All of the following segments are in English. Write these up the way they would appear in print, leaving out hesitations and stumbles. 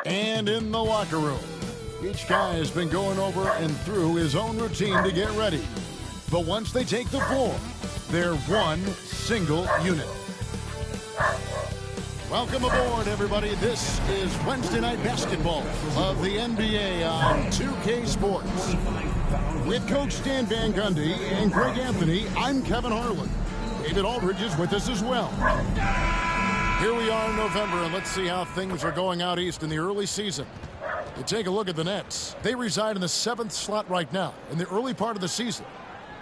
And in the locker room, each guy has been going over and through his own routine to get ready. But once they take the floor, they're one single unit. Welcome aboard, everybody. This is Wednesday Night Basketball of the NBA on 2K Sports. With Coach Stan Van Gundy and Greg Anthony, I'm Kevin Harlan. David Aldridge is with us as well. Here we are in November, and let's see how things are going out east in the early season. You take a look at the Nets. They reside in the 7th slot right now in the early part of the season.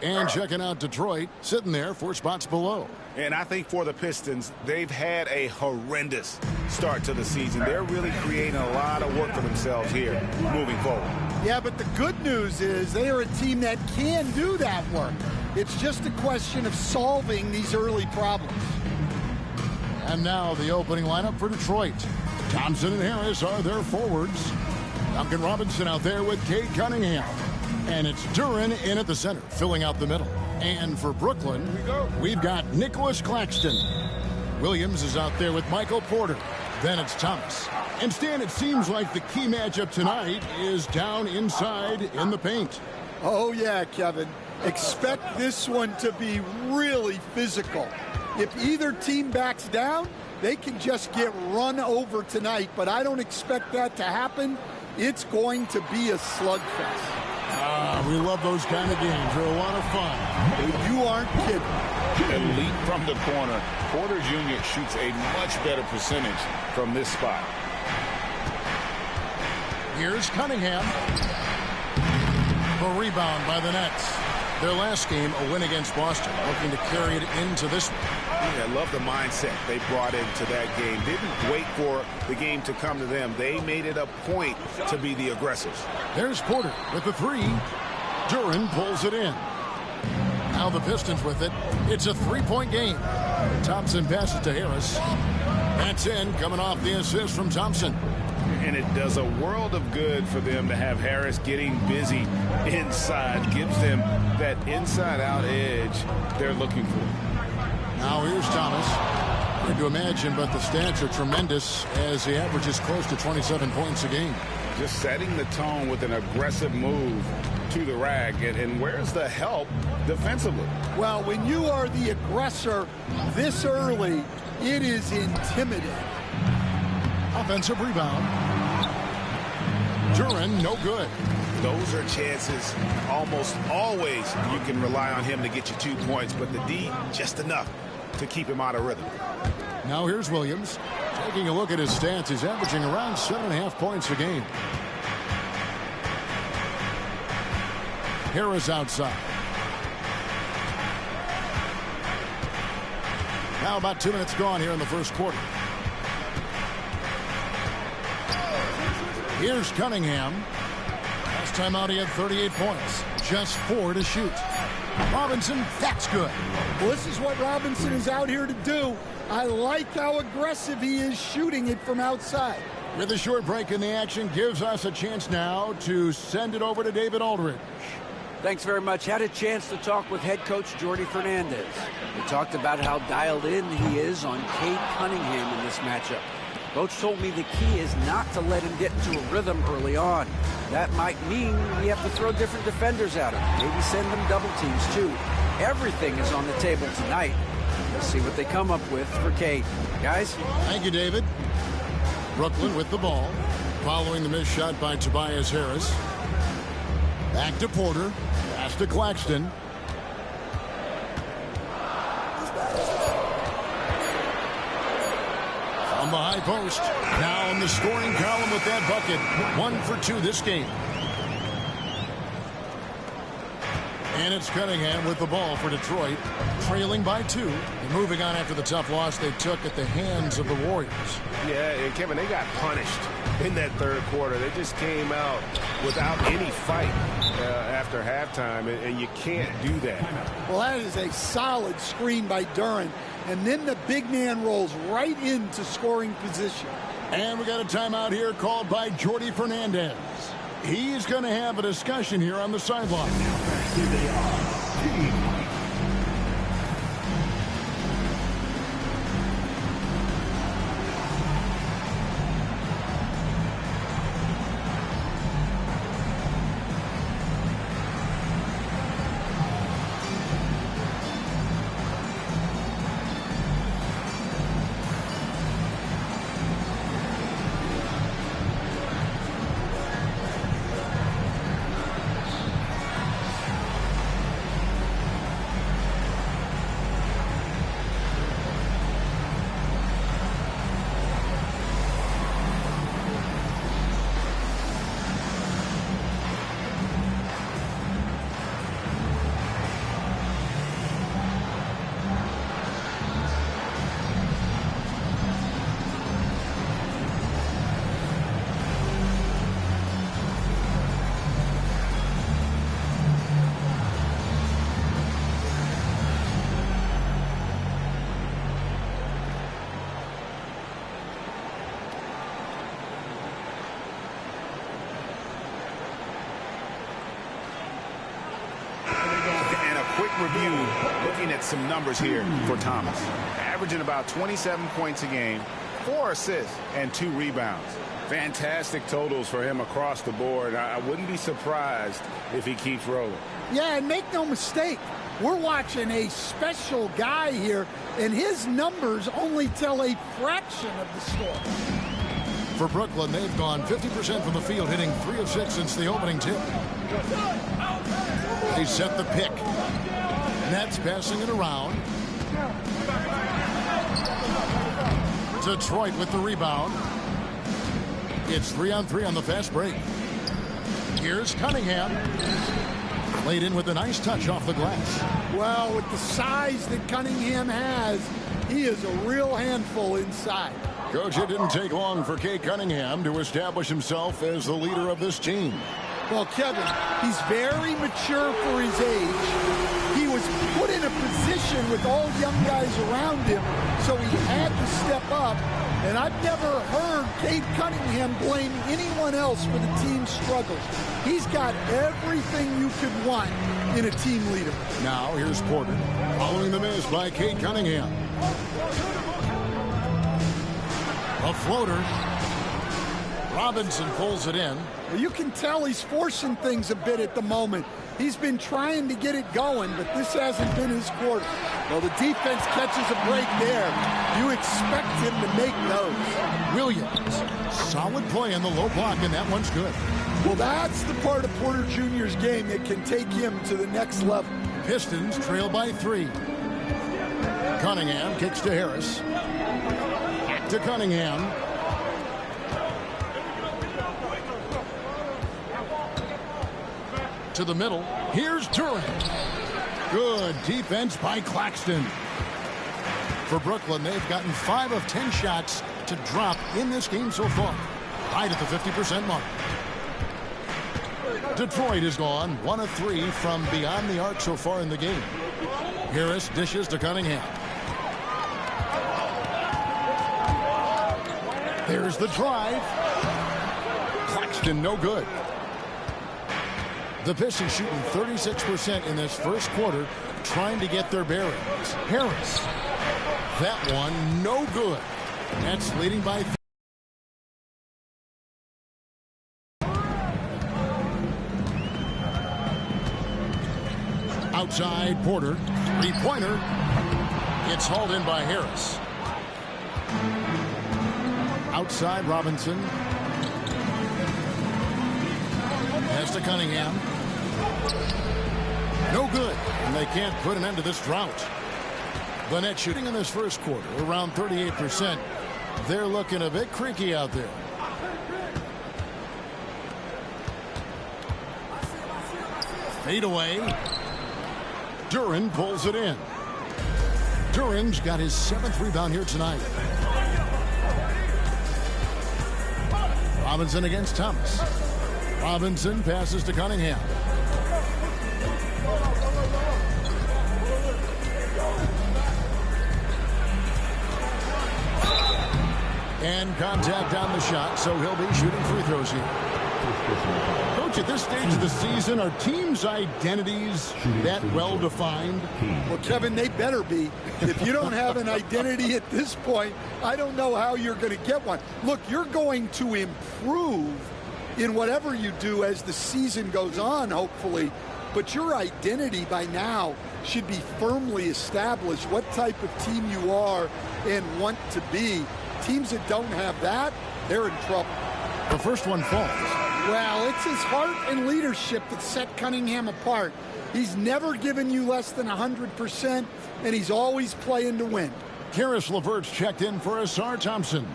And checking out Detroit, sitting there 4 spots below. And I think for the Pistons, they've had a horrendous start to the season. They're really creating a lot of work for themselves here moving forward. Yeah, but the good news is they are a team that can do that work. It's just a question of solving these early problems. And now the opening lineup for Detroit. Thompson and Harris are their forwards. Duncan Robinson out there with Cade Cunningham. And it's Duren in at the center, filling out the middle. And for Brooklyn, we've got Nicholas Claxton. Williams is out there with Michael Porter. Then it's Thomas. And Stan, it seems like the key matchup tonight is down inside in the paint. Oh, yeah, Kevin. Expect this one to be really physical. If either team backs down, they can just get run over tonight, but I don't expect that to happen. It's going to be a slugfest. We love those kind of games. They're a lot of fun. You aren't kidding. Elite from the corner. Porter Jr. shoots a much better percentage from this spot. Here's Cunningham. A rebound by the Nets. Their last game, a win against Boston, looking to carry it into this one. Yeah, I love the mindset they brought into that game. Didn't wait for the game to come to them. They made it a point to be the aggressors. There's Porter with the 3. Duren pulls it in. Now the Pistons with it. It's a 3-point game. Thompson passes to Harris. That's in, coming off the assist from Thompson. And it does a world of good for them to have Harris getting busy inside. Gives them that inside-out edge they're looking for. Now here's Thomas. Hard to imagine, but the stats are tremendous as he averages close to 27 points a game. Just setting the tone with an aggressive move to the rack. And where's the help defensively? Well, when you are the aggressor this early, it is intimidating. Offensive rebound. Duren, no good. Those are chances almost always you can rely on him to get you 2 points, but the D, just enough to keep him out of rhythm. Now here's Williams. Taking a look at his stats, he's averaging around 7.5 points a game. Harris outside. Now about 2 minutes gone here in the first quarter. Here's Cunningham. Last time out he had 38 points. Just 4 to shoot. Robinson, that's good. Well, this is what Robinson is out here to do. I like how aggressive he is shooting it from outside. With a short break in the action, gives us a chance now to send it over to David Aldridge. Thanks very much. Had a chance to talk with head coach Jordy Fernandez. We talked about how dialed in he is on Cade Cunningham in this matchup. Coach told me the key is not to let him get into a rhythm early on. That might mean we have to throw different defenders at him. Maybe send them double teams too. Everything is on the table tonight. Let's see what they come up with for Cade. Guys? Thank you, David. Brooklyn with the ball. Following the missed shot by Tobias Harris. Back to Porter. Pass to Claxton. On the high post. Now in the scoring column with that bucket. 1 for 2 this game. And it's Cunningham with the ball for Detroit. Trailing by 2. And moving on after the tough loss they took at the hands of the Warriors. Yeah, and Kevin, they got punished in that third quarter. They just came out without any fight after halftime, and you can't do that. Well, that is a solid screen by Duren. And then the big man rolls right into scoring position. And we got a timeout here called by Jordy Fernandez. He's going to have a discussion here on the sideline. Here they are. review, looking at some numbers here for Thomas. Averaging about 27 points a game, 4 assists, and 2 rebounds. Fantastic totals for him across the board. I wouldn't be surprised if he keeps rolling. Yeah, and make no mistake, we're watching a special guy here, and his numbers only tell a fraction of the story. For Brooklyn, they've gone 50% from the field, hitting 3 of 6 since the opening tip. They set the pick. Nets passing it around. Detroit with the rebound. It's 3-on-3 on the fast break. Here's Cunningham. Laid in with a nice touch off the glass. Well, with the size that Cunningham has, he is a real handful inside. Coach, it didn't take long for Kate Cunningham to establish himself as the leader of this team. Well, Kevin, he's very mature for his age. He was put in a position with all young guys around him, so he had to step up. And I've never heard Kate Cunningham blame anyone else for the team's struggles. He's got everything you could want in a team leader. Now, here's Porter, following the miss by Kate Cunningham. A floater. Robinson pulls it in. Well, you can tell he's forcing things a bit at the moment. He's been trying to get it going, but this hasn't been his quarter. Well, the defense catches a break there. You expect him to make those. Williams, solid play in the low block, and that one's good. Well, that's the part of Porter Jr.'s game that can take him to the next level. Pistons trail by 3. Cunningham kicks to Harris. Back to Cunningham. To the middle. Here's Durant. Good defense by Claxton. For Brooklyn, they've gotten 5 of 10 shots to drop in this game so far. Right at the 50% mark. Detroit is gone 1 of 3 from beyond the arc so far in the game. Harris dishes to Cunningham. There's the drive. Claxton no good. The Pistons shooting 36% in this first quarter, trying to get their bearings. Harris. That one no good. That's leading by 3. Outside Porter. 3-pointer. It's hauled in by Harris. Outside Robinson. Pass to Cunningham. No good. And they can't put an end to this drought. The Nets shooting in this first quarter around 38%. They're looking a bit creaky out there. Fade away. Duran pulls it in. Duran's got his 7th rebound here tonight. Robinson against Thomas. Robinson passes to Cunningham. And contact on the shot, so he'll be shooting free throws here. Coach, at this stage of the season, are teams' identities that well defined? Well, Kevin, they better be. If you don't have an identity at this point, I don't know how you're going to get one. Look, you're going to improve in whatever you do as the season goes on, hopefully. But your identity by now should be firmly established, what type of team you are and want to be. Teams that don't have that, they're in trouble. The first one falls. Well, it's his heart and leadership that set Cunningham apart. He's never given you less than 100%, and he's always playing to win. Karis LeVert's checked in for Asar Thompson.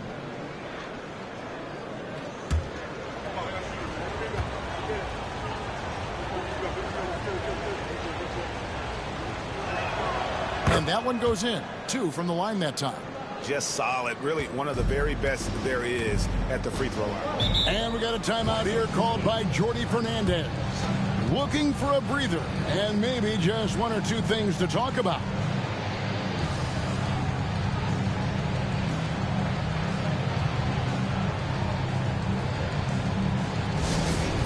And that one goes in. 2 from the line that time. Just solid. Really one of the very best there is at the free throw line. And we got a timeout here called by Jordy Fernandez. Looking for a breather and maybe just 1 or 2 things to talk about.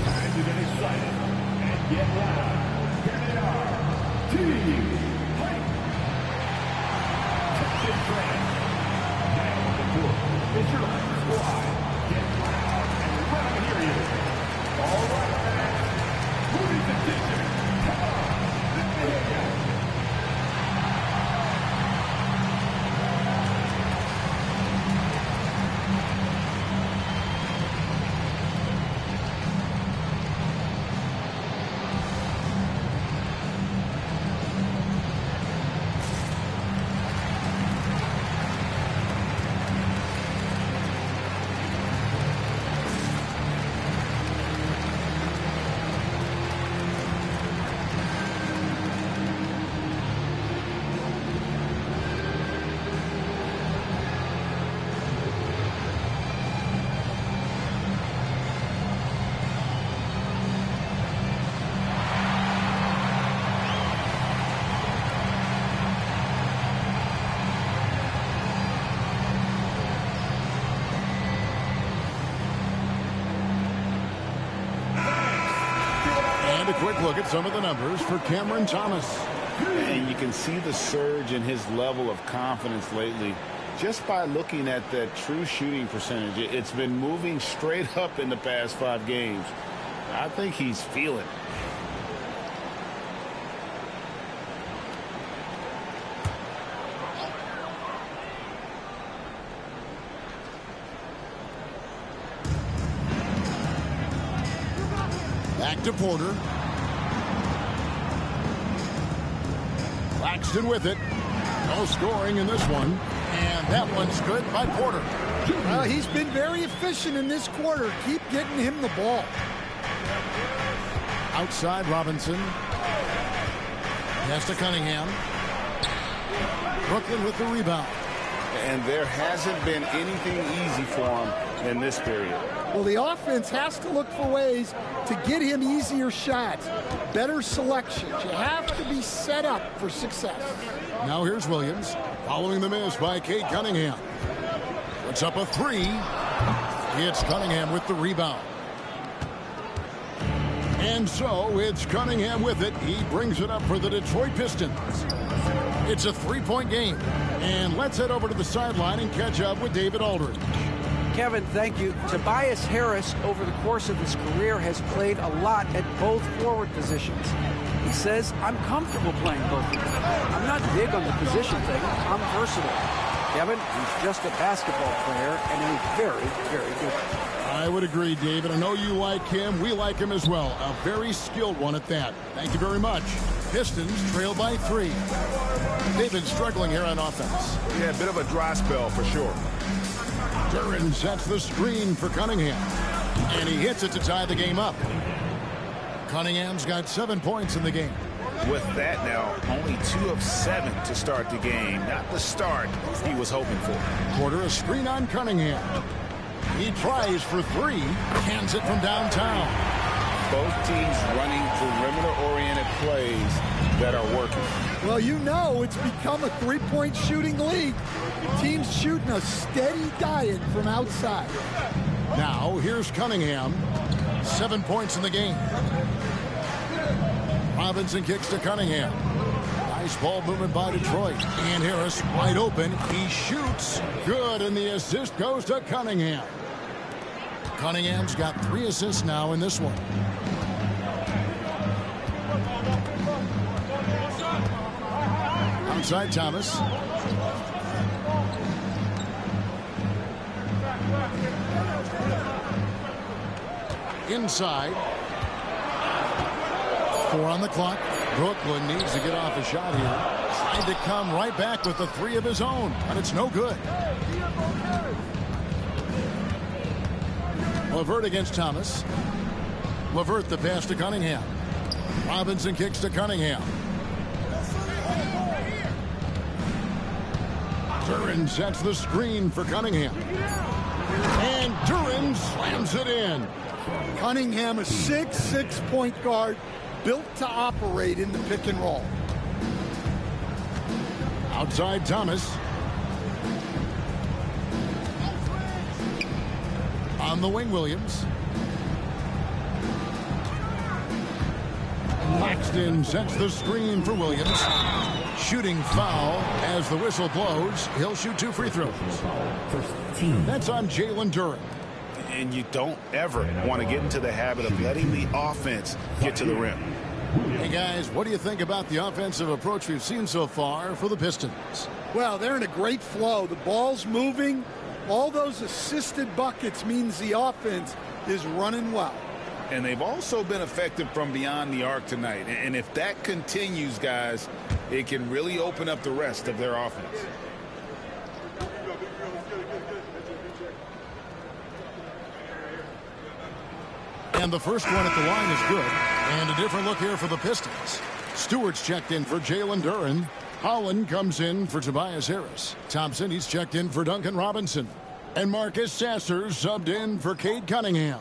Time to get excited and get loud. Here they are, cheerleading squad, get loud and let them hear you. All right, fans, moving position. Come on, let me hear you. And a quick look at some of the numbers for Cameron Thomas. And you can see the surge in his level of confidence lately just by looking at that true shooting percentage. It's been moving straight up in the past 5 games. I think he's feeling it. Back to Porter. Claxton with it. No scoring in this one. And that one's good by Porter. Well, he's been very efficient in this quarter. Keep getting him the ball. Outside Robinson. Pass to Cunningham. Brooklyn with the rebound. And there hasn't been anything easy for him in this period. Well, the offense has to look for ways to get him easier shots, better selections. You have to be set up for success. Now here's Williams, following the miss by Cade Cunningham. Puts up a 3. It's Cunningham with the rebound. And so it's Cunningham with it. He brings it up for the Detroit Pistons. It's a 3-point game. And let's head over to the sideline and catch up with David Aldridge. Kevin, thank you. Tobias Harris, over the course of his career, has played a lot at both forward positions. He says, I'm comfortable playing both of them. I'm not big on the position thing. I'm versatile. Kevin, he's just a basketball player and a very, very good one. I would agree, David. I know you like him. We like him as well. A very skilled one at that. Thank you very much. Pistons trail by 3. David struggling here on offense. Yeah, a bit of a dry spell for sure. Duran sets the screen for Cunningham. And he hits it to tie the game up. Cunningham's got 7 points in the game. With that now, only 2 of 7 to start the game. Not the start he was hoping for. Porter a screen on Cunningham. He tries for 3. Hands it from downtown. Both teams running perimeter-oriented plays that are working. Well, you know it's become a 3-point shooting league. Teams shooting a steady diet from outside. Now, here's Cunningham. 7 points in the game. Robinson kicks to Cunningham. Nice ball movement by Detroit. And Harris wide open. He shoots. Good, and the assist goes to Cunningham. Cunningham's got 3 assists now in this one. Outside Thomas. Inside. 4 on the clock. Brooklyn needs to get off a shot here. Tried to come right back with the 3 of his own, but it's no good. LeVert against Thomas. LeVert the pass to Cunningham. Robinson kicks to Cunningham. Duran sets the screen for Cunningham. And Duran slams it in. Cunningham, a 6'6" point guard, built to operate in the pick and roll. Outside Thomas. On the wing, Williams. Claxton sets the screen for Williams. Shooting foul as the whistle blows. He'll shoot 2 free throws. That's on Jalen Duren. And you don't ever want to get into the habit of letting the offense get to the rim. Hey, guys, what do you think about the offensive approach we've seen so far for the Pistons? Well, they're in a great flow. The ball's moving. All those assisted buckets means the offense is running well. And they've also been effective from beyond the arc tonight. And if that continues, guys, it can really open up the rest of their offense. And the first one at the line is good. And a different look here for the Pistons. Stewart's checked in for Jalen Duren. Holland comes in for Tobias Harris. Thompson, he's checked in for Duncan Robinson. And Marcus Sasser subbed in for Cade Cunningham.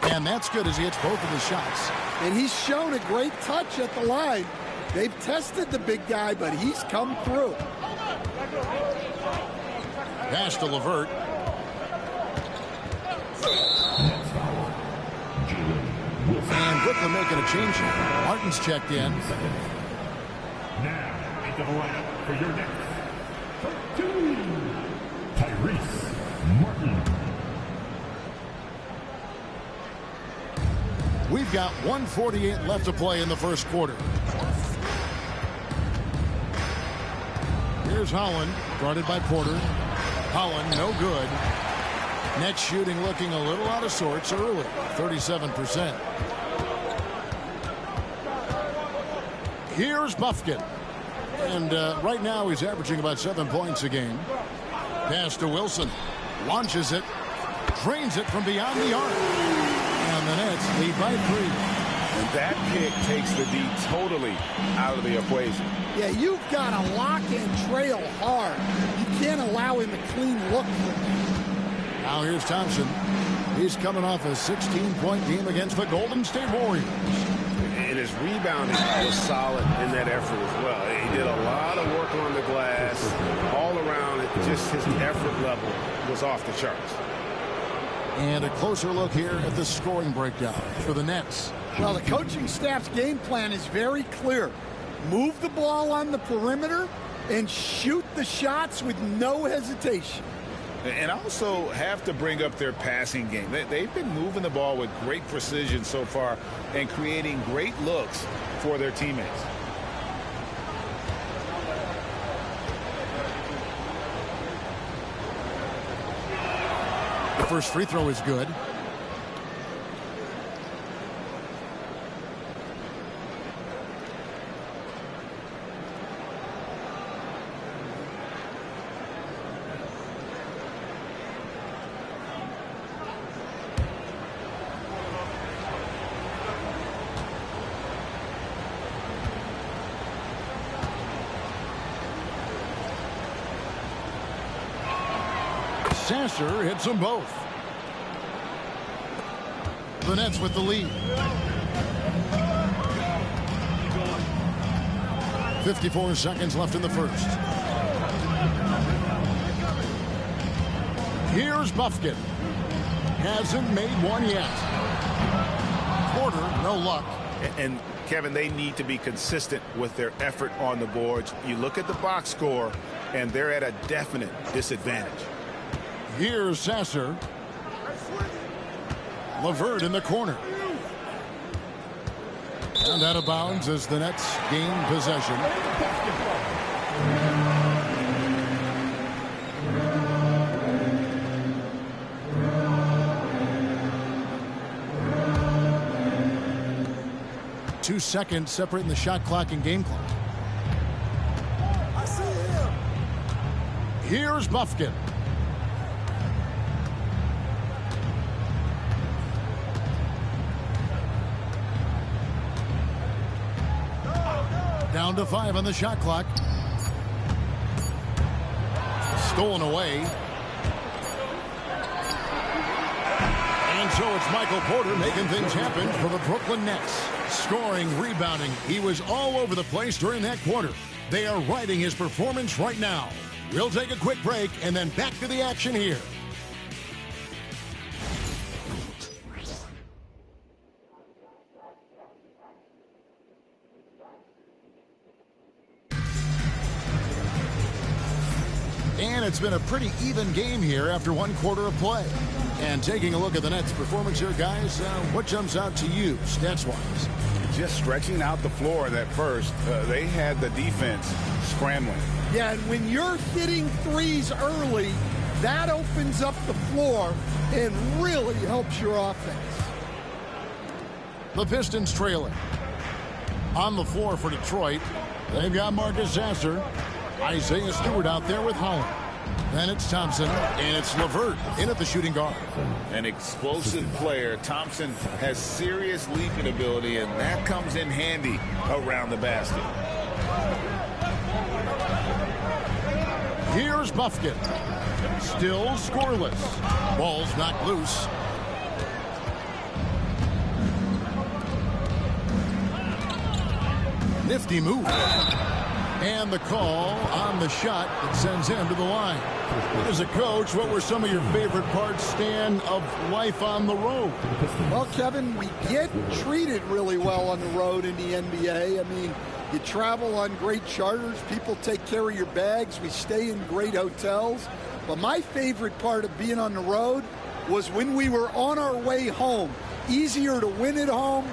And that's good as he hits both of his shots. And he's shown a great touch at the line. They've tested the big guy, but he's come through. Pass to LeVert. And Brooklyn making a change here. Martin's checked in. Now, into the lineup for your next. Tyrese Martin. We've got 1:48 left to play in the first quarter. Here's Holland, guarded by Porter. Holland, no good. Net shooting looking a little out of sorts early, 37%. Here's Buffkin. And right now he's averaging about 7 points a game. Pass to Wilson. Launches it. Drains it from beyond the arc. And the Nets lead by 3. And that kick takes the D totally out of the equation. Yeah, you've got to lock and trail hard. You can't allow him a clean look. Now here's Thompson. He's coming off a 16-point game against the Golden State Warriors. And his rebounding was solid in that effort as well. He did a lot of work on the glass. All around, just his effort level was off the charts. And a closer look here at the scoring breakdown for the Nets. Well, the coaching staff's game plan is very clear. Move the ball on the perimeter and shoot the shots with no hesitation. And also have to bring up their passing game. They've been moving the ball with great precision so far and creating great looks for their teammates. The first free throw is good. Sasser hits them both. The Nets with the lead. 54 seconds left in the first. Here's Buffkin. Hasn't made one yet. Porter, no luck. And Kevin, they need to be consistent with their effort on the boards. You look at the box score, and they're at a definite disadvantage. Here's Sasser. LeVert in the corner. And out of bounds as the Nets gain possession. Two seconds separating the shot clock and game clock. Here's Buffkin. Down to 5 on the shot clock. Stolen away. And so it's Michael Porter making things happen for the Brooklyn Nets. Scoring, rebounding. He was all over the place during that quarter. They are riding his performance right now. We'll take a quick break and then back to the action here it's been a pretty even game here after one quarter of play. And taking a look at the Nets' performance here, guys, what jumps out to you, stats-wise? Just stretching out the floor that first. They had the defense scrambling. Yeah, and when you're hitting threes early, that opens up the floor and really helps your offense. The Pistons trailing. On the floor for Detroit, they've got Marcus Sasser. Isaiah Stewart out there with Holland. Then it's Thompson, and it's LeVert in at the shooting guard. An explosive player. Thompson has serious leaping ability, and that comes in handy around the basket. Here's Buffkin. Still scoreless. Ball's knocked loose. Nifty move. And the call on the shot that sends him to the line. As a coach, what were some of your favorite parts, Stan, of life on the road? Well, Kevin, we get treated really well on the road in the NBA. I mean, you travel on great charters. People take care of your bags. We stay in great hotels. But my favorite part of being on the road was when we were on our way home. Easier to win at home,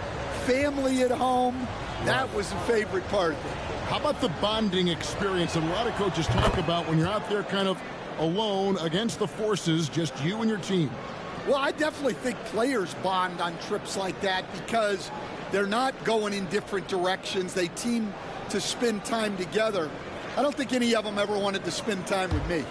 family at home. That was the favorite part of it. How about the bonding experience that a lot of coaches talk about when you're out there kind of alone against the forces, just you and your team? Well, I definitely think players bond on trips like that because they're not going in different directions. They team to spend time together. I don't think any of them ever wanted to spend time with me.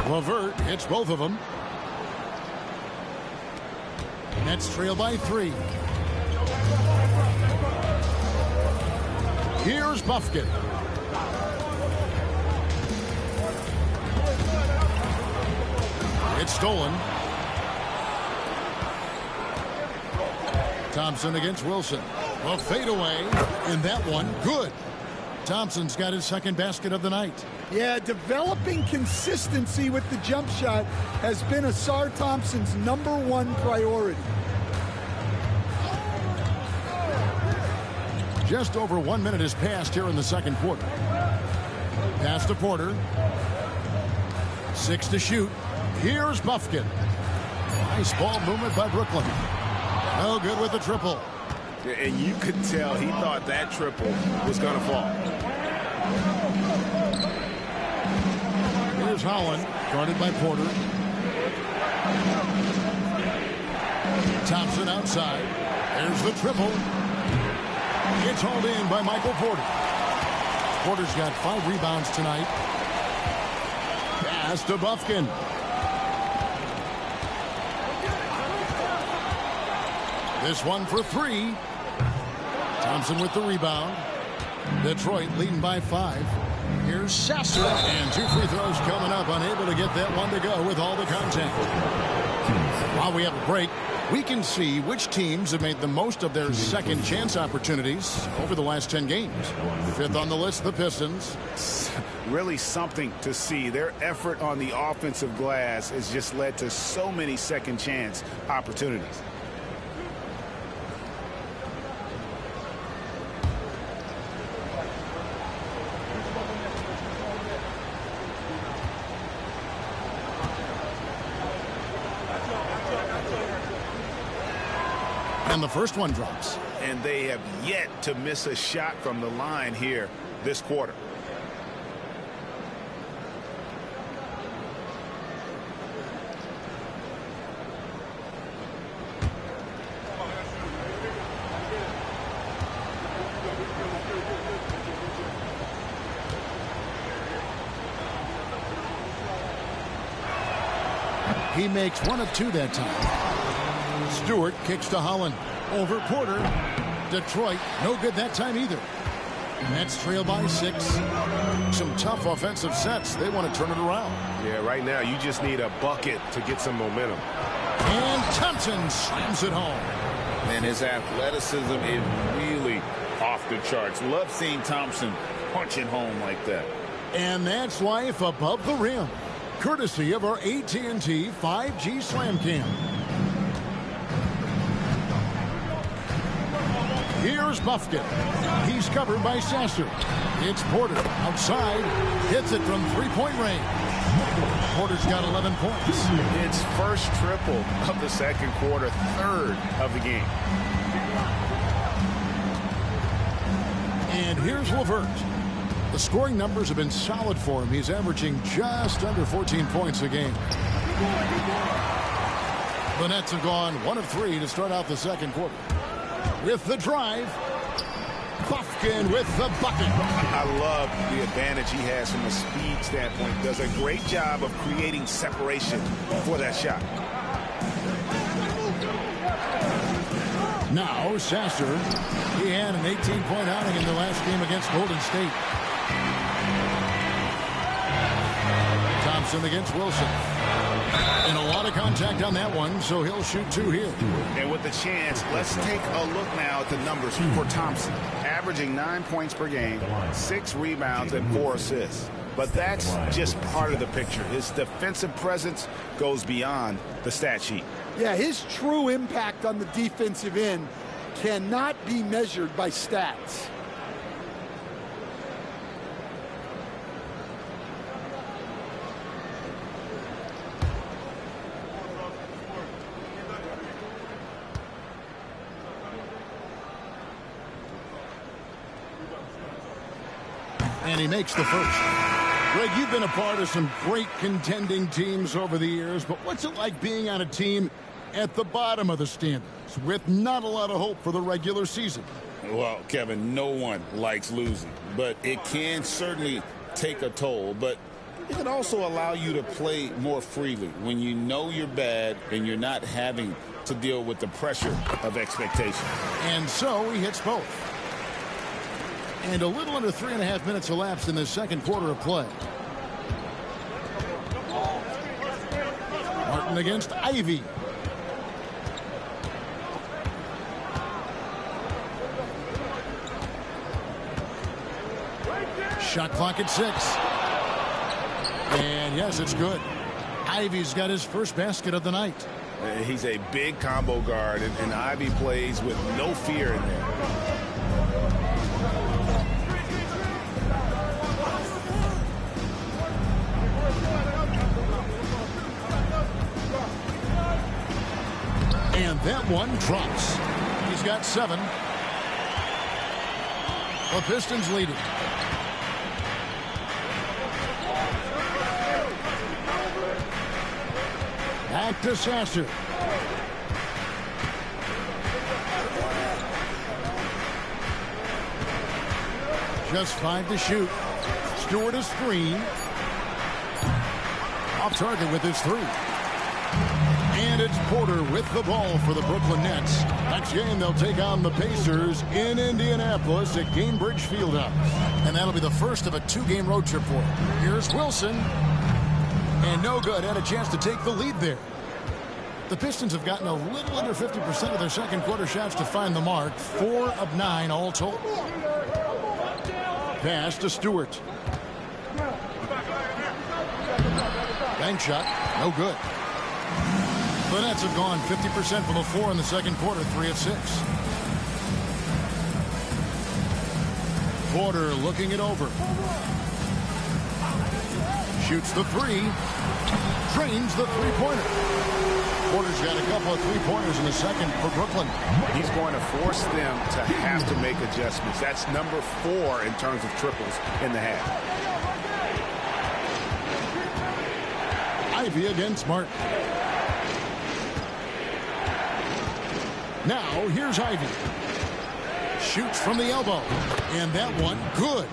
LeVert hits both of them. Nets trail by 3. Here's Buffkin. It's stolen. Thompson against Wilson. A fadeaway in that one. Good. Thompson's got his second basket of the night. Yeah, developing consistency with the jump shot has been Asar Thompson's #1 priority. Just over 1 minute has passed here in the second quarter. Pass to Porter. 6 to shoot. Here's Buffkin. Nice ball movement by Brooklyn. No good with the triple. And you could tell he thought that triple was going to fall. Here's Holland, guarded by Porter. Thompson outside. There's the triple. It's hauled in by Michael Porter. Porter's got 5 rebounds tonight. Pass to Buffkin. This one for 3. Thompson with the rebound. Detroit leading by 5. Here's Sasser, and 2 free throws coming up. Unable to get that one to go with all the contact. While we have a break, we can see which teams have made the most of their second chance opportunities over the last 10 games. 5th on the list, the Pistons. Really something to see. Their effort on the offensive glass has just led to so many second chance opportunities. And the first one drops. And they have yet to miss a shot from the line here this quarter. He makes 1 of 2 that time. Stewart kicks to Holland. Over Porter. Detroit, no good that time either. Nets trail by 6. Some tough offensive sets. They want to turn it around. Yeah, right now you just need a bucket to get some momentum. And Thompson slams it home. And his athleticism is really off the charts. Love seeing Thompson punching home like that. And that's life above the rim. Courtesy of our AT&T 5G Slam Cam. Here's Buffkin. He's covered by Sasser. It's Porter outside. Hits it from three-point range. Porter's got 11 points. It's first triple of the second quarter, third of the game. And here's LeVert. The scoring numbers have been solid for him. He's averaging just under 14 points a game. The Nets have gone 1 of 3 to start out the second quarter. With the drive, Buffkin with the bucket. I love the advantage he has from a speed standpoint. Does a great job of creating separation for that shot. Now Sasser. He had an 18-point outing in the last game against Golden State. Thompson against Wilson. And a lot of contact on that one, so he'll shoot 2 here. And with the chance, let's take a look now at the numbers for Thompson. Averaging 9 points per game, 6 rebounds, and 4 assists. But that's just part of the picture. His defensive presence goes beyond the stat sheet. Yeah, his true impact on the defensive end cannot be measured by stats. And he makes the first. Greg, you've been a part of some great contending teams over the years, but what's it like being on a team at the bottom of the standings with not a lot of hope for the regular season? Well, Kevin, no one likes losing, but it can certainly take a toll. But it can also allow you to play more freely when you know you're bad and you're not having to deal with the pressure of expectation. And so he hits both. And a little under 3.5 minutes elapsed in the second quarter of play. Martin against Ivy. Shot clock at 6. And yes, it's good. Ivy's got his first basket of the night. He's a big combo guard, and Ivy plays with no fear in there. And that one drops. He's got 7. The Pistons leading. Back to Sasser. Just 5 to shoot. Stewart a screen. Off target with his 3. And it's Porter with the ball for the Brooklyn Nets. Next game, they'll take on the Pacers in Indianapolis at Gainbridge Fieldhouse. And that'll be the first of a 2-game road trip for him. Here's Wilson. And no good. Had a chance to take the lead there. The Pistons have gotten a little under 50% of their second quarter shots to find the mark. 4 of 9 all told. Pass to Stewart. Bank shot. No good. The Nets have gone 50% from the floor in the second quarter, 3 of 6. Porter looking it over. Shoots the 3. Drains the 3-pointer. Porter's got a couple of 3-pointers in the second for Brooklyn. He's going to force them to have to make adjustments. That's number 4 in terms of triples in the half. Ivy against Martin. Now, here's Ivy. Shoots from the elbow. And that one, good.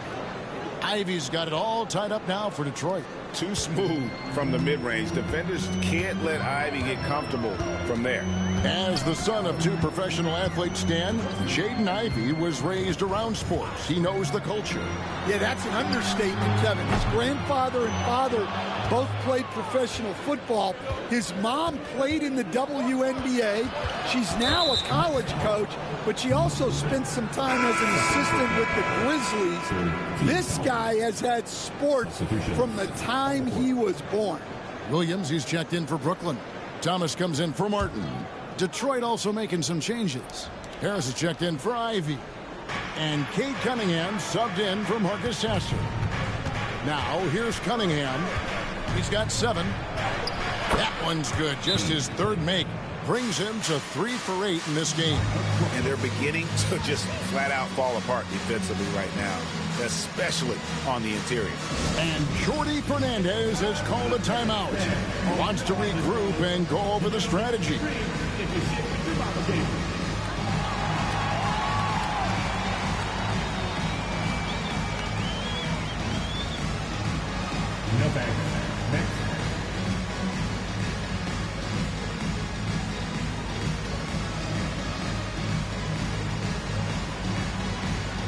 Ivy's got it all tied up now for Detroit. Too smooth from the mid-range. Defenders can't let Ivy get comfortable from there. As the son of 2 professional athletes, Stan, Jaden Ivey was raised around sports. He knows the culture. Yeah, that's an understatement, Kevin. His grandfather and father both played professional football. His mom played in the WNBA. She's now a college coach, but she also spent some time as an assistant with the Grizzlies. This guy has had sports from the time he was born. Williams, he's checked in for Brooklyn. Thomas comes in for Martin. Detroit also making some changes. Harris is checked in for Ivy. And Cade Cunningham subbed in for Marcus Sasser. Now, here's Cunningham. He's got 7. That one's good. Just his 3rd make. Brings him to 3 for 8 in this game. And they're beginning to just flat out fall apart defensively right now, especially on the interior. And Jordy Fernandez has called a timeout. Wants to regroup and go over the strategy. No back. Next.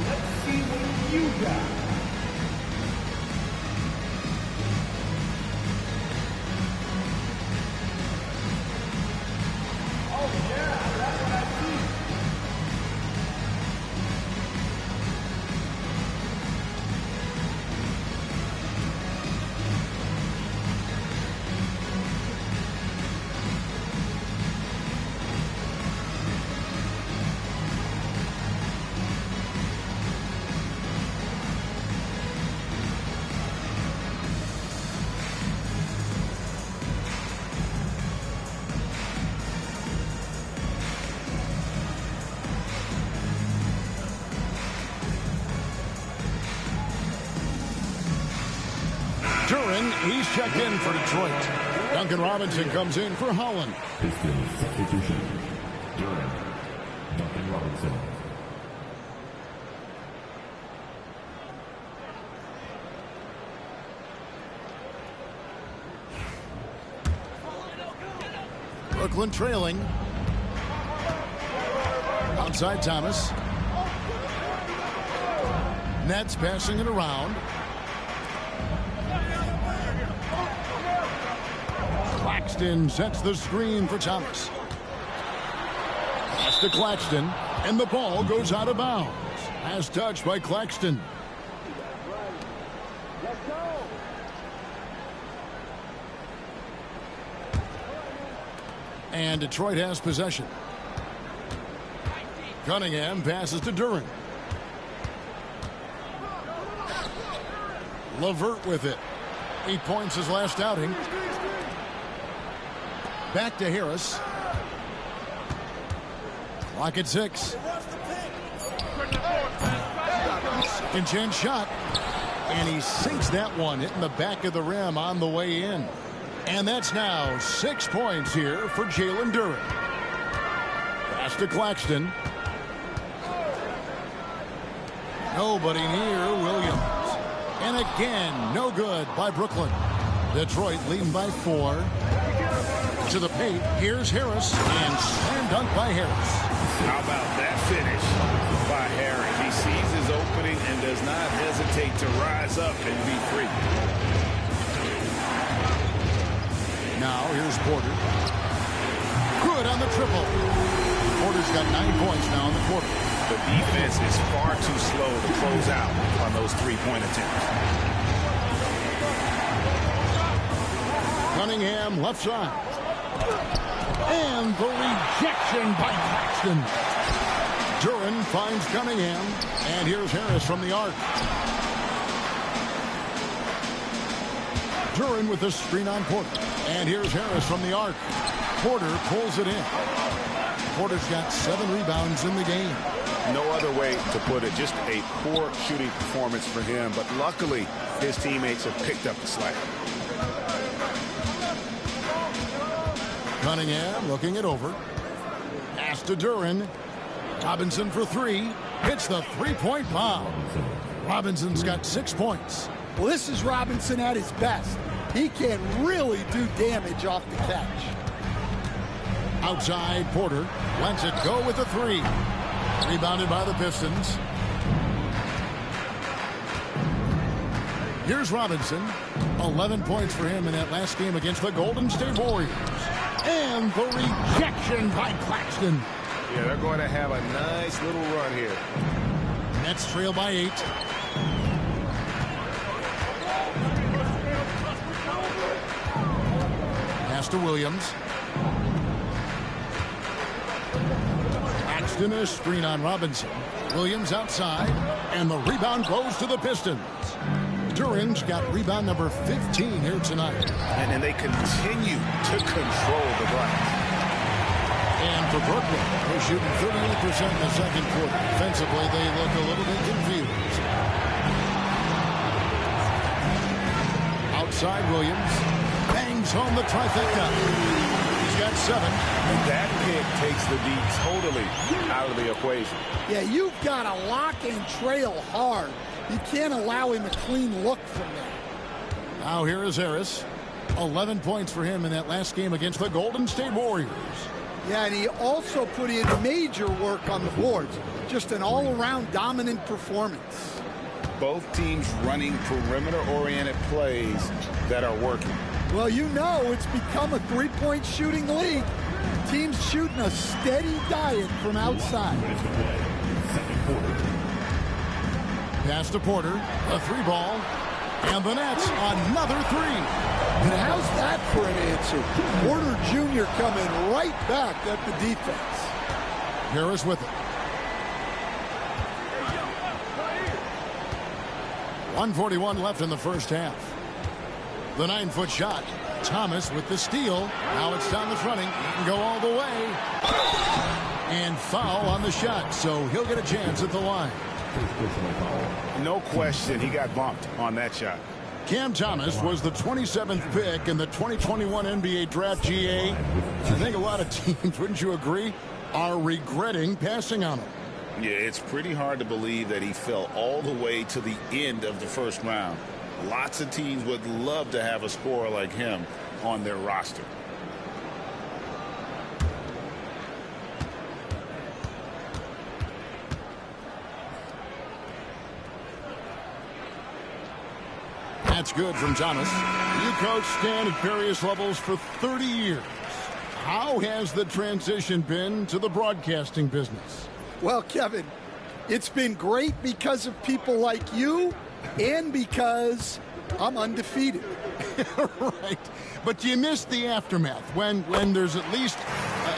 Let's see what you got. Oh yeah, that's what I see. Duren, he's checked in for Detroit. Duncan Robinson comes in for Holland. Pistons substitution. Duren. Duncan Robinson. Brooklyn trailing. Outside Thomas. Nets passing it around. Claxton sets the screen for Thomas. Pass to Claxton, and the ball goes out of bounds. As touched by Claxton. And Detroit has possession. Cunningham passes to Duren. LeVert with it. 8 points his last outing. Back to Harris. Clock at 6. Second chance shot. And he sinks that one, hitting the back of the rim on the way in. And that's now 6 points here for Jalen Duren. Pass to Claxton. Nobody near Williams. And again, no good by Brooklyn. Detroit leading by 4. To the paint, here's Harris, and slam dunk by Harris. How about that finish by Harris? He sees his opening and does not hesitate to rise up and be free. Now, here's Porter. Good on the triple. Porter's got 9 points now in the quarter. The defense is far too slow to close out on those three-point attempts. Cunningham left side. And the rejection by Claxton. Duren finds Cunningham. And here's Harris from the arc. Duren with the screen on Porter. And here's Harris from the arc. Porter pulls it in. Porter's got 7 rebounds in the game. No other way to put it. Just a poor shooting performance for him. But luckily, his teammates have picked up the slack. Cunningham looking it over. Pass to Duren. Robinson for 3. Hits the three-point bomb. Robinson's got 6 points. Well, this is Robinson at his best. He can really do damage off the catch. Outside, Porter lets it go with the 3. Rebounded by the Pistons. Here's Robinson. 11 points for him in that last game against the Golden State Warriors. And the rejection by Claxton. Yeah, they're going to have a nice little run here. Nets trail by 8. Pass to Williams. Claxton, a screen on Robinson. Williams outside, and the rebound goes to the Pistons. Duran's got rebound number 15 here tonight. And they continue to control the glass. And for Brooklyn, they're shooting 38% in the second quarter. Defensively, they look a little bit confused. Outside Williams bangs home the trifecta. He's got 7. And that pick takes the D totally out of the equation. Yeah, you've got to lock and trail hard. You can't allow him a clean look from there. Now here is Harris. 11 points for him in that last game against the Golden State Warriors. Yeah, and he also put in major work on the boards. Just an all-around dominant performance. Both teams running perimeter-oriented plays that are working. Well, you know it's become a three-point shooting league. Teams shooting a steady diet from outside. Pass to Porter, a 3-ball, and the Nets another 3. And how's that for an answer? Porter Jr. coming right back at the defense. Harris with it. 1:41 left in the first half. The 9-foot shot. Thomas with the steal. Now it's Thomas running. He can go all the way. And foul on the shot, so he'll get a chance at the line. No question, he got bumped on that shot. Cam Thomas was the 27th pick in the 2021 NBA Draft. GA. I think a lot of teams, wouldn't you agree, are regretting passing on him. Yeah, it's pretty hard to believe that he fell all the way to the end of the first round. Lots of teams would love to have a scorer like him on their roster. That's good from Thomas. You coached Stan at various levels for 30 years. How has the transition been to the broadcasting business? Well, Kevin, it's been great because of people like you and because I'm undefeated. Right. But you miss the aftermath when there's at least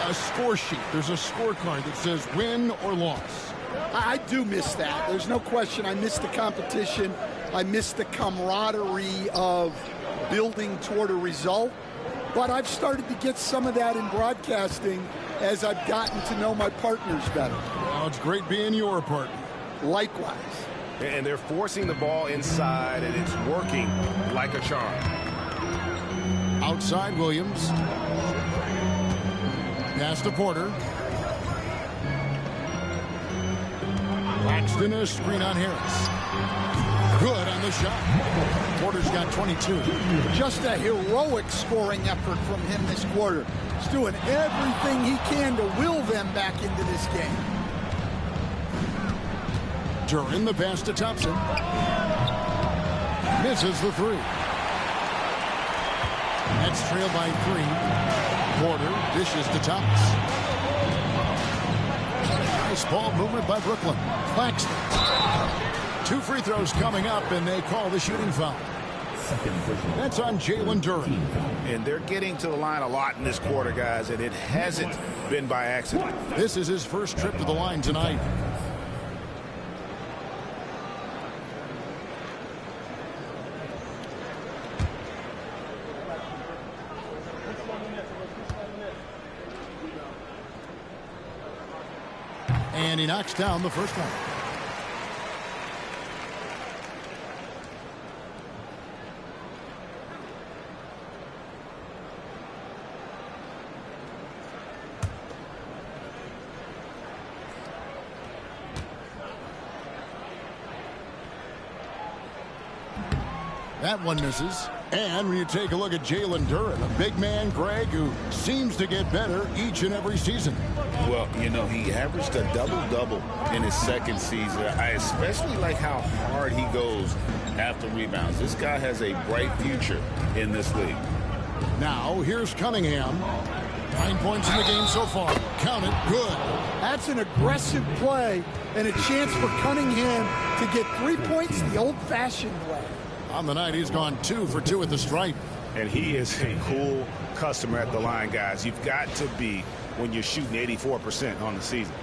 a score sheet. There's a scorecard that says win or loss. I do miss that. There's no question. I miss the competition. I miss the camaraderie of building toward a result. But I've started to get some of that in broadcasting as I've gotten to know my partners better. Well, it's great being your partner. Likewise. And they're forcing the ball inside, and it's working like a charm. Outside Williams. Pass to Porter. Claxton, a screen on Harris. Good on the shot. Porter's got 22. Just a heroic scoring effort from him this quarter. He's doing everything he can to will them back into this game. Duran, the pass to Thompson. Misses the 3. Nets trail by 3. Porter dishes to Thomas. Nice ball movement by Brooklyn. Claxton. 2 free throws coming up, and they call the shooting foul. That's on Jalen Duran. And they're getting to the line a lot in this quarter, guys, and it hasn't been by accident. This is his first trip to the line tonight. And he knocks down the first one. That one misses. And when you take a look at Jalen Duran, a big man, Greg, who seems to get better each and every season. Well, you know, he averaged a double-double in his second season. I especially like how hard he goes after rebounds. This guy has a bright future in this league. Now, here's Cunningham. 9 points in the game so far. Count it. Good. That's an aggressive play and a chance for Cunningham to get 3 points the old-fashioned way. On the night, he's gone 2 for 2 at the stripe. And he is a cool customer at the line, guys. You've got to be when you're shooting 84% on the season.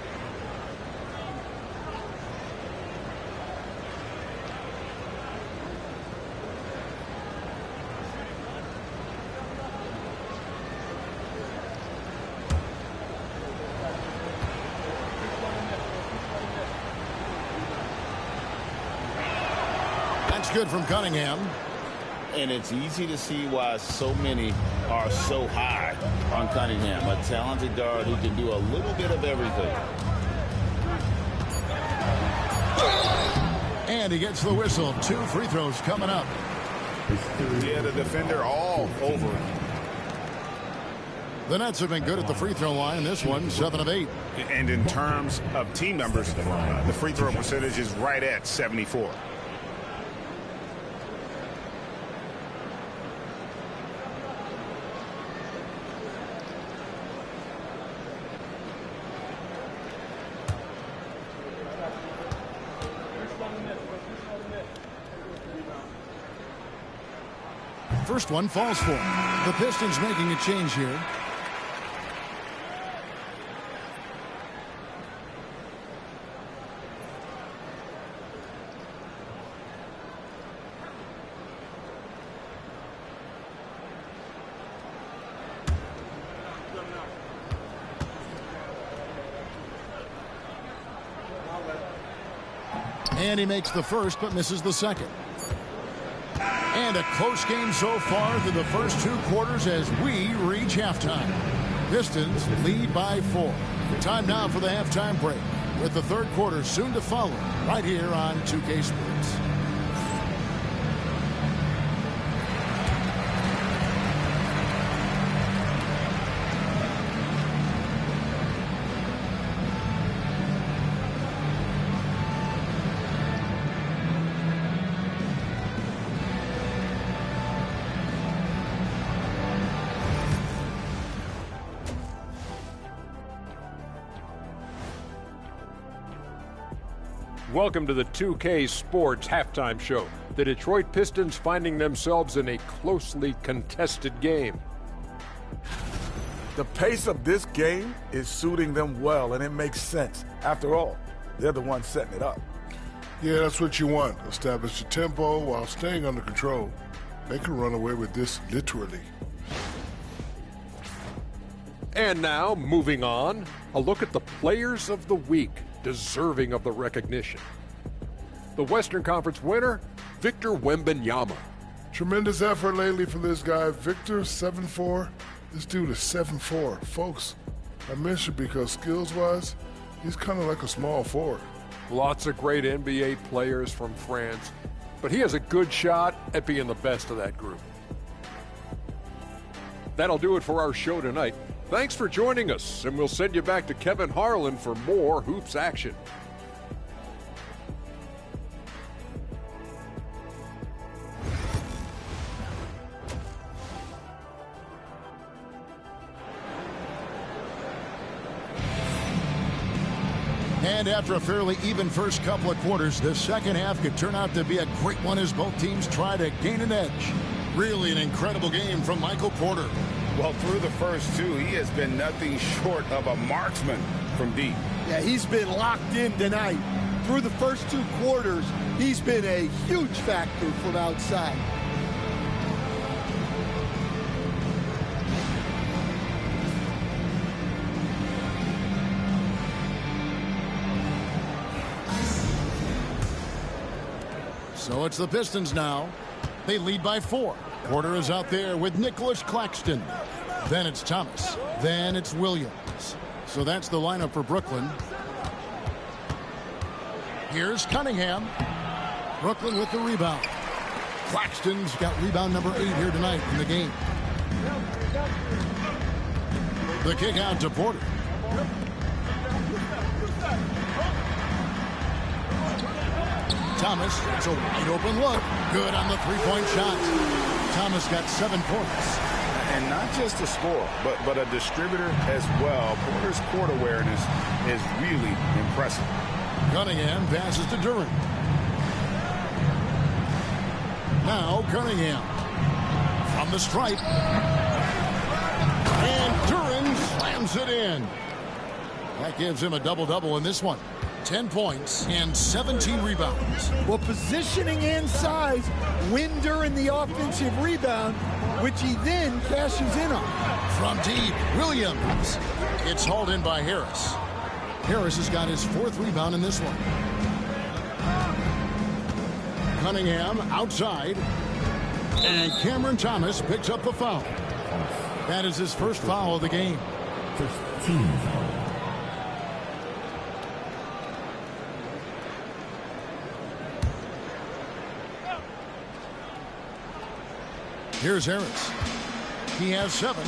It's good from Cunningham. And it's easy to see why so many are so high on Cunningham, a talented guard who can do a little bit of everything. And he gets the whistle. 2 free throws coming up. Yeah, the defender all over him. The Nets have been good at the free throw line. This one, 7 of 8. And in terms of team numbers, the free throw percentage is right at 74. First one falls for him. The Pistons making a change here. And he makes the first but misses the second. And a close game so far through the first 2 quarters as we reach halftime. Pistons lead by 4. Time now for the halftime break, with the third quarter soon to follow right here on 2K Sports. Welcome to the 2K Sports Halftime Show. The Detroit Pistons finding themselves in a closely contested game. The pace of this game is suiting them well, and it makes sense. After all, they're the ones setting it up. Yeah, that's what you want. Establish the tempo while staying under control. They can run away with this literally. And now, moving on, a look at the players of the week deserving of the recognition. The Western Conference winner, Victor Wembanyama. Tremendous effort lately for this guy. Victor, 7'4". This dude is 7'4". Folks, I mentioned because skills-wise, he's kind of like a small forward. Lots of great NBA players from France, but he has a good shot at being the best of that group. That'll do it for our show tonight. Thanks for joining us, and we'll send you back to Kevin Harlan for more hoops action. And after a fairly even first couple of quarters, the second half could turn out to be a great one as both teams try to gain an edge. Really an incredible game from Michael Porter. Well, through the first 2, he has been nothing short of a marksman from deep. Yeah, he's been locked in tonight. Through the first 2 quarters, he's been a huge factor from outside. So it's the Pistons now. They lead by 4. Porter is out there with Nicholas Claxton. Then it's Thomas. Then it's Williams. So that's the lineup for Brooklyn. Here's Cunningham. Brooklyn with the rebound. Claxton's got rebound number 8 here tonight in the game. The kick out to Porter. Thomas, it's a wide open look. Good on the 3-point shot. Thomas got 7 points. And not just a scorer, but a distributor as well. Porter's court awareness is really impressive. Cunningham passes to Duren. Now Cunningham from the stripe. And Duren slams it in. That gives him a double-double in this one. 10 points and 17 rebounds. Well, positioning and size win Duren the offensive rebound, which he then cashes in on. From deep, Williams. It's hauled in by Harris. Harris has got his 4th rebound in this one. Cunningham outside. And Cameron Thomas picks up the foul. That is his first foul of the game. First team foul. Here's Harris. He has 7.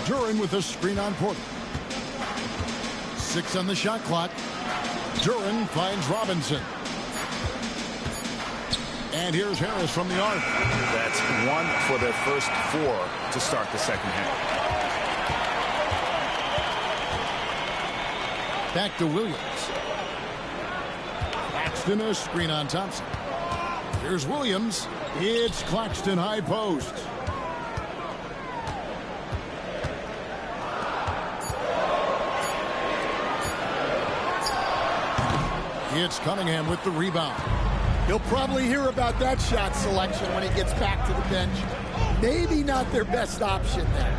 Duren with a screen on Porter. 6 on the shot clock. Duren finds Robinson. And here's Harris from the arc. That's 1 for their first 4 to start the second half. Back to Williams. Claxton a screen on Thompson. Here's Williams. It's Claxton high post. It's Cunningham with the rebound. He'll probably hear about that shot selection when he gets back to the bench. Maybe not their best option there.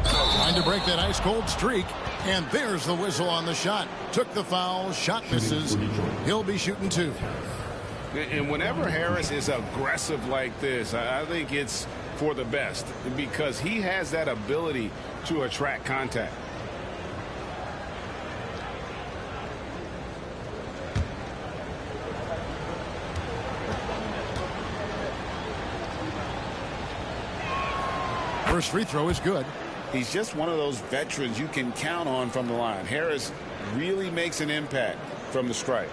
Trying to break that ice-cold streak. And there's the whistle on the shot. Took the foul. Shot misses. He'll be shooting 2. And whenever Harris is aggressive like this, I think it's for the best because he has that ability to attract contact. First free throw is good. He's just one of those veterans you can count on from the line. Harris really makes an impact from the stripe.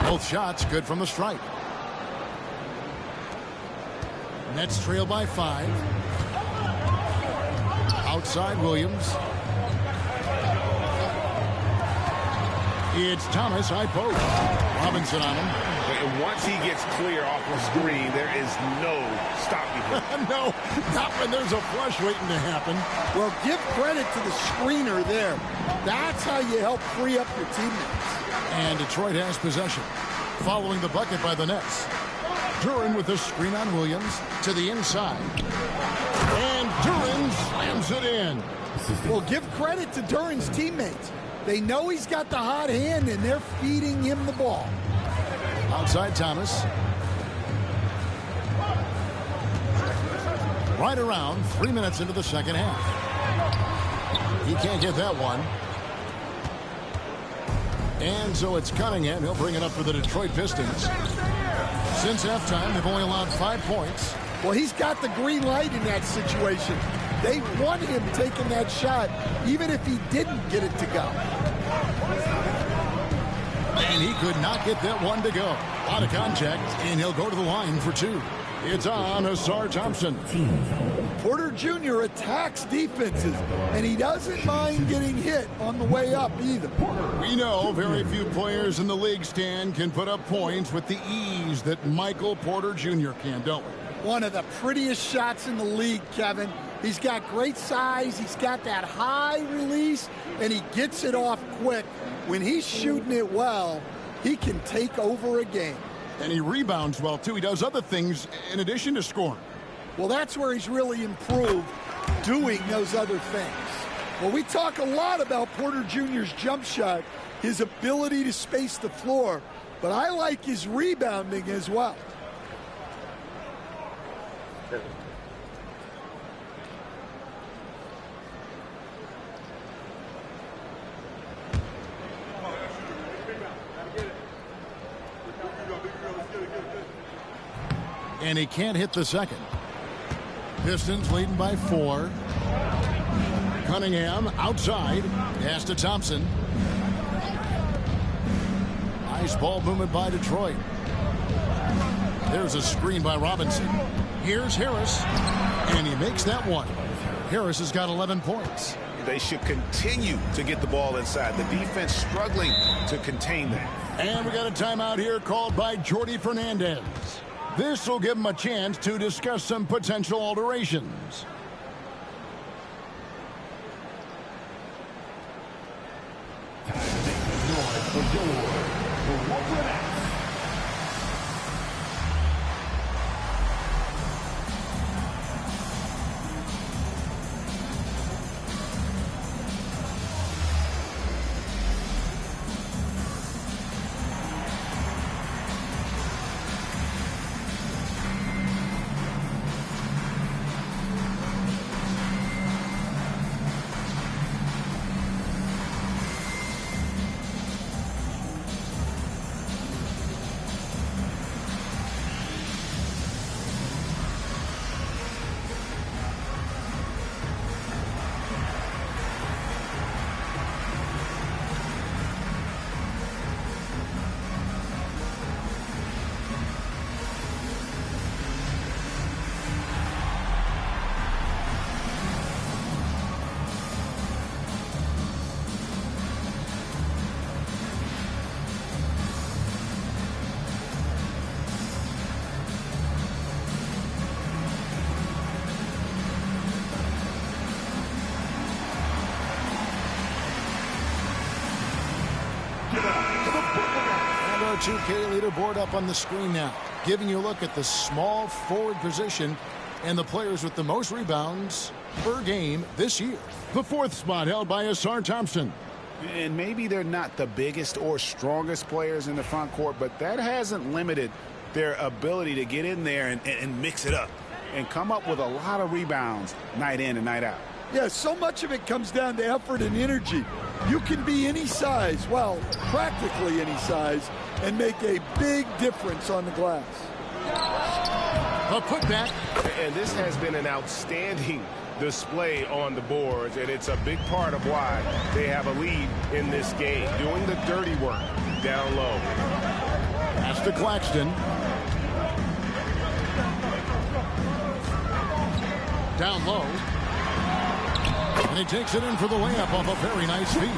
Both shots good from the stripe. Nets trail by 5. Outside Williams. It's Thomas high post. Robinson on him. And once he gets clear off the screen, there is no stopping him. No, not when there's a flush waiting to happen. Well, give credit to the screener there. That's how you help free up your teammates. And Detroit has possession. Following the bucket by the Nets. Duren with a screen on Williams to the inside. And Duren slams it in. Well, give credit to Duren's teammates. They know he's got the hot hand, and they're feeding him the ball. Outside Thomas. Right around 3 minutes into the second half. He can't get that one. And so it's Cunningham. He'll bring it up for the Detroit Pistons. Since halftime, they've only allowed 5 points. Well, he's got the green light in that situation. They want him taking that shot, even if he didn't get it to go. And he could not get that one to go. A lot of contact, and he'll go to the line for 2. It's on Asar Thompson. Porter Jr. attacks defenses, and he doesn't mind getting hit on the way up either. We know very few players in the league, Stan, can put up points with the ease that Michael Porter Jr. can, don't we? One of the prettiest shots in the league, Kevin. He's got great size. He's got that high release, and he gets it off quick. When he's shooting it well, he can take over a game. And he rebounds well, too. He does other things in addition to scoring. Well, that's where he's really improved, doing those other things. Well, we talk a lot about Porter Jr.'s jump shot, his ability to space the floor, but I like his rebounding as well. And he can't hit the second. Pistons leading by 4. Cunningham outside. Pass to Thompson. Nice ball movement by Detroit. There's a screen by Robinson. Here's Harris. And he makes that one. Harris has got 11 points. They should continue to get the ball inside. The defense struggling to contain that. And we got a timeout here called by Jordy Fernandez. This will give him a chance to discuss some potential alterations. Time to make noise for your And our 2K leaderboard up on the screen now, giving you a look at the small forward position and the players with the most rebounds per game this year. The fourth spot held by Asar Thompson. And maybe they're not the biggest or strongest players in the front court, but that hasn't limited their ability to get in there and mix it up and come up with a lot of rebounds night in and night out. Yeah, so much of it comes down to effort and energy. You can be any size, well, practically any size, and make a big difference on the glass. A putback. And this has been an outstanding display on the boards, and it's a big part of why they have a lead in this game, doing the dirty work down low. Pass to Claxton. Down low. And he takes it in for the layup off a very nice feed.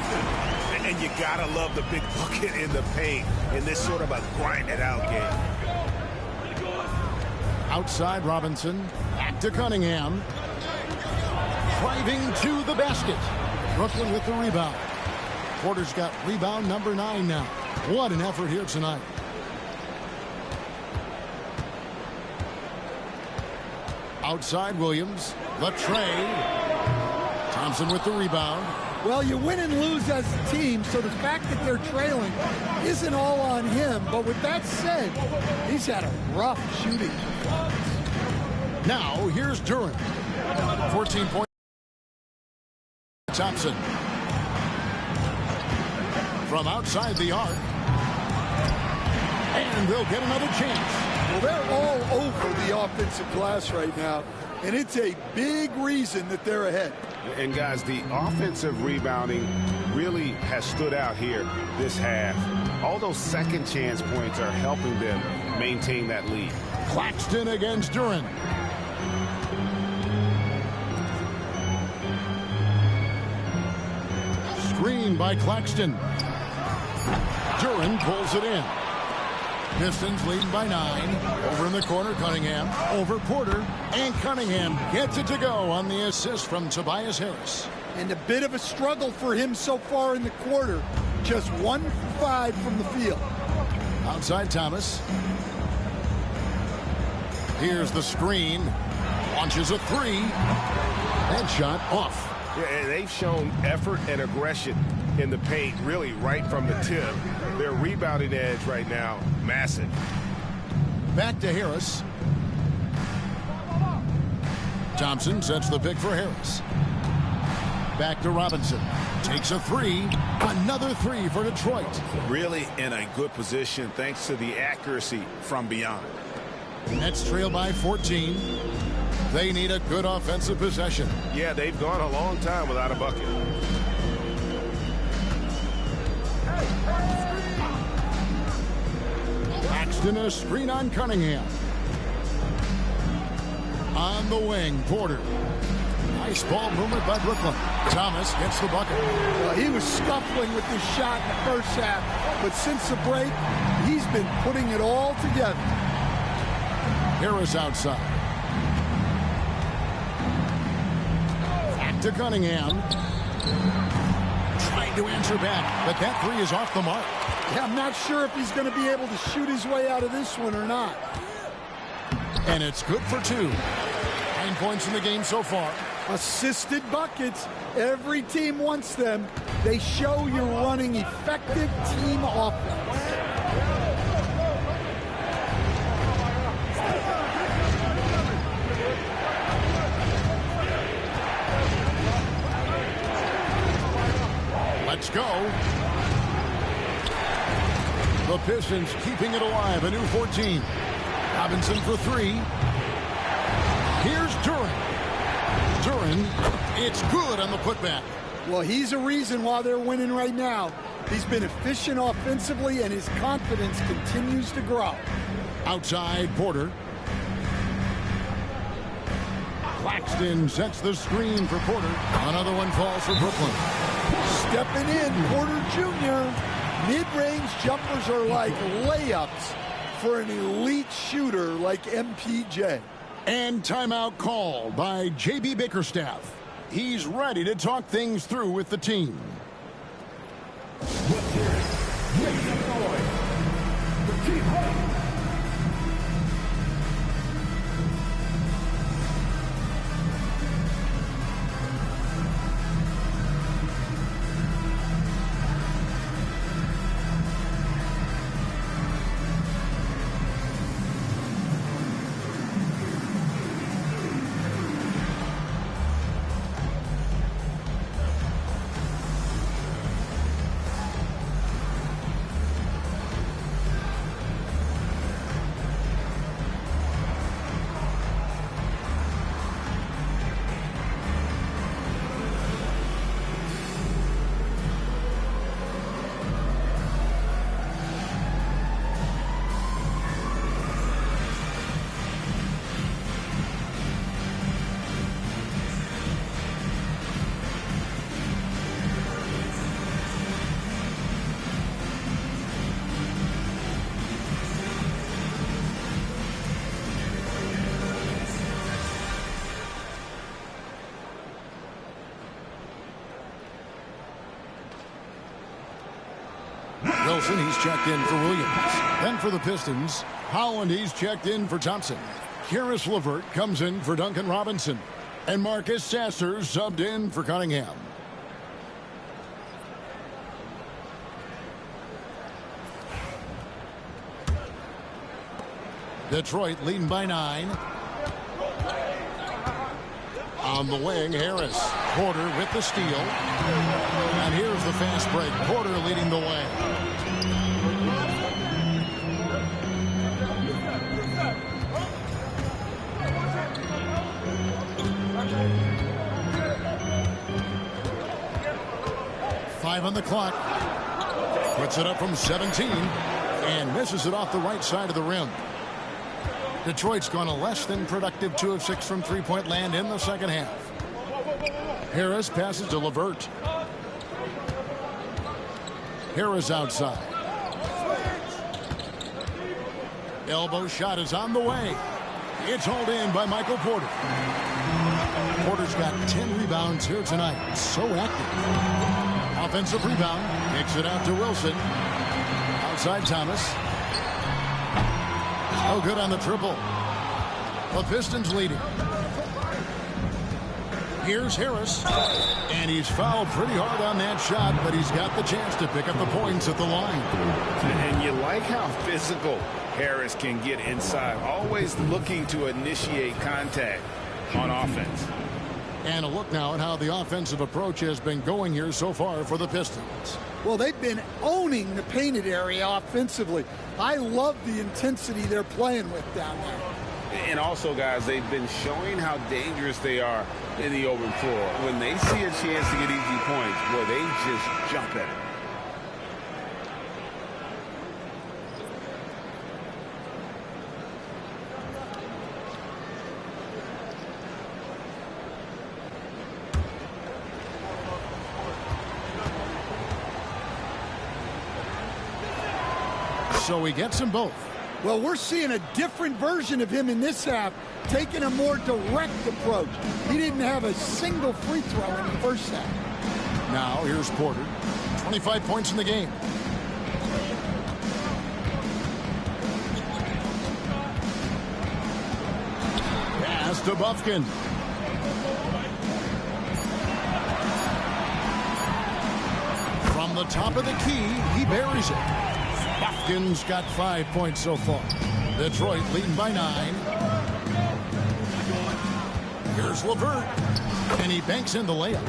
And you gotta love the big bucket in the paint in this sort of a grind-it-out game. Outside Robinson. Back to Cunningham. Driving to the basket. Brooklyn with the rebound. Porter's got rebound number 9 now. What an effort here tonight. Outside Williams. The trade. Thompson with the rebound. Well, you win and lose as a team, so the fact that they're trailing isn't all on him. But with that said, he's had a rough shooting performance. Now, here's Duran. 14 points. Thompson. From outside the arc. And they'll get another chance. Well, they're all over the offensive glass right now, and it's a big reason that they're ahead. And, guys, the offensive rebounding really has stood out here this half. All those second chance points are helping them maintain that lead. Claxton against Duran. Screen by Claxton. Duran pulls it in. Pistons leading by 9. Over in the corner, Cunningham. Over Porter. And Cunningham gets it to go on the assist from Tobias Harris. And a bit of a struggle for him so far in the quarter. Just 1 for 5 from the field. Outside Thomas. Here's the screen. Launches a 3. Headshot off. Yeah, and they've shown effort and aggression in the paint, really right from the tip. Their rebounding edge right now, massive. Back to Harris. Thompson sets the pick for Harris. Back to Robinson. Takes a 3. Another 3 for Detroit. Really in a good position thanks to the accuracy from beyond. Nets trail by 14. They need a good offensive possession. Yeah, they've gone a long time without a bucket. Paxton a screen on Cunningham. On the wing, Porter. Nice ball movement by Brooklyn. Thomas gets the bucket. Well, he was scuffling with this shot in the first half, but since the break, he's been putting it all together. Harris outside. Back to Cunningham. Trying to answer back, but that 3 is off the mark. Yeah, I'm not sure if he's going to be able to shoot his way out of this one or not. And it's good for 2. 9 points in the game so far. Assisted buckets. Every team wants them. They show you're running effective team offense. Let's go. The Pistons keeping it alive. A new 14. Robinson for 3. Here's Duran. Duran, it's good on the putback. Well, he's a reason why they're winning right now. He's been efficient offensively, and his confidence continues to grow. Outside, Porter. Claxton sets the screen for Porter. Another one falls for Brooklyn. Stepping in, Porter Jr. Mid-range jumpers are like layups for an elite shooter like MPJ. And timeout called by J.B. Bickerstaff. He's ready to talk things through with the team. Let's hear it. Make some noise. The team home. Wilson, he's checked in for Williams. Then for the Pistons, Howland, he's checked in for Thompson. Karis LeVert comes in for Duncan Robinson. And Marcus Sasser subbed in for Cunningham. Detroit leading by 9. On the wing, Harris. Porter with the steal. And here's the fast break. Porter leading the way. Five on the clock. Puts it up from 17 and misses it off the right side of the rim. Detroit's gone a less than productive 2 of 6 from three-point land in the second half. Harris passes to LeVert. Harris outside. Elbow shot is on the way. It's hauled in by Michael Porter. Porter's got 10 rebounds here tonight. So active. Offensive rebound. Kicks it out to Wilson. Outside Thomas. No good on the triple. The Pistons leading. Here's Harris. And he's fouled pretty hard on that shot, but he's got the chance to pick up the points at the line. And you like how physical Harris can get inside. Always looking to initiate contact on offense. And a look now at how the offensive approach has been going here so far for the Pistons. Well, they've been owning the painted area offensively. I love the intensity they're playing with down there. And also, guys, they've been showing how dangerous they are in the open floor. When they see a chance to get easy points, boy, they just jump at it. So he gets them both. Well, we're seeing a different version of him in this half, taking a more direct approach. He didn't have a single free throw in the first half. Now here's Porter. 25 points in the game. Pass to Bufkin. From the top of the key, he buries it. Bufkin's got 5 points so far. Detroit leading by 9. Here's LeVert, and he banks in the layup.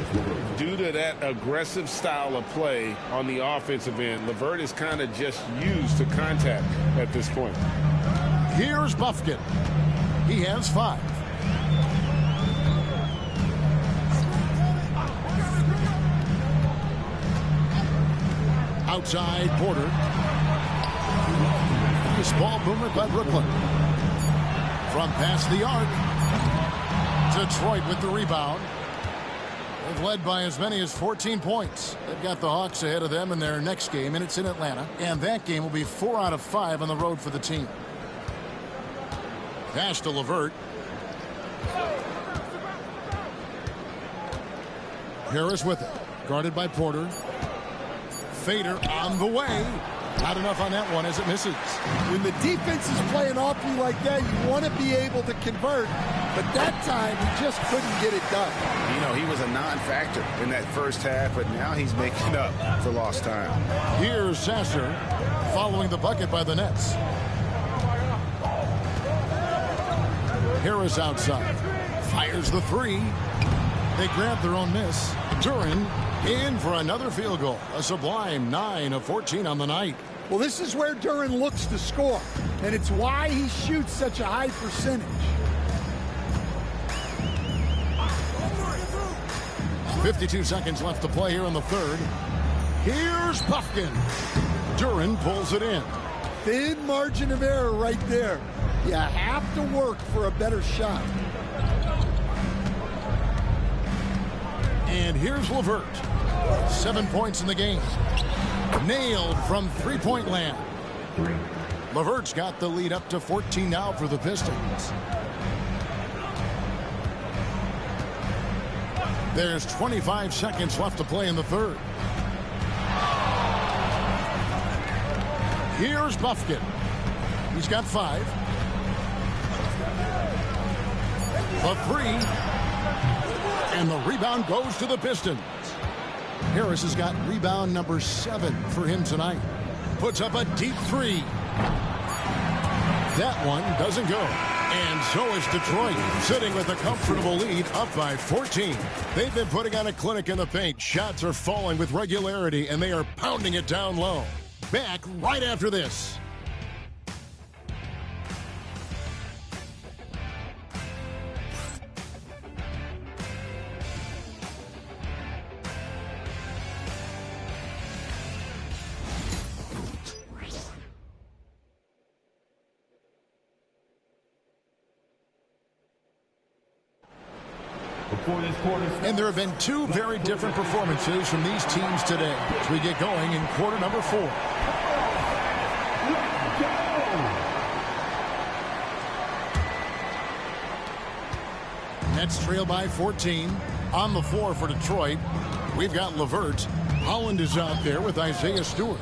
Due to that aggressive style of play on the offensive end, LeVert is kind of just used to contact at this point. Here's Bufkin. He has 5. Outside, Porter. This ball movement by Brooklyn. From past the arc. Detroit with the rebound. They've led by as many as 14 points. They've got the Hawks ahead of them in their next game, and it's in Atlanta. And that game will be 4 out of 5 on the road for the team. Pass to LeVert. Harris with it. Guarded by Porter. Fader on the way. Not enough on that one as it misses. When the defense is playing awfully like that, you want to be able to convert. But that time, he just couldn't get it done. You know, he was a non-factor in that first half, but now he's making up for lost time. Here's Sasser following the bucket by the Nets. Harris outside. Fires the 3. They grab their own miss. Duran in for another field goal. A sublime 9 of 14 on the night. Well, this is where Duran looks to score, and it's why he shoots such a high percentage. 52 seconds left to play here in the third. Here's Bufkin. Duran pulls it in. Thin margin of error right there. You have to work for a better shot. And here's LeVert. 7 points in the game. Nailed from three-point land. LeVert's got the lead up to 14 now for the Pistons. There's 25 seconds left to play in the third. Here's Bufkin. He's got 5. The 3. And the rebound goes to the Pistons. Harris has got rebound number 7 for him tonight. Puts up a deep 3. That one doesn't go. And so is Detroit, sitting with a comfortable lead, up by 14. They've been putting on a clinic in the paint. Shots are falling with regularity, and they are pounding it down low. Back right after this. And there have been 2 very different performances from these teams today as we get going in quarter number 4. Nets trail by 14. On the floor for Detroit, we've got LeVert. Holland is out there with Isaiah Stewart.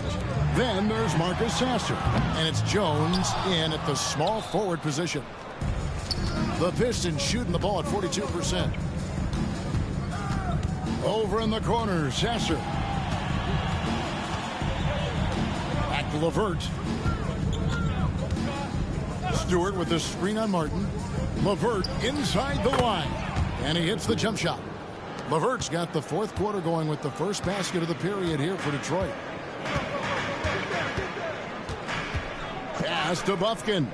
Then there's Marcus Sasser. And it's Jones in at the small forward position. The Pistons shooting the ball at 42%. Over in the corner, Sasser. Back to LeVert. Stewart with the screen on Martin. LeVert inside the line. And he hits the jump shot. LeVert's got the 4th quarter going with the first basket of the period here for Detroit. Pass to Bufkin.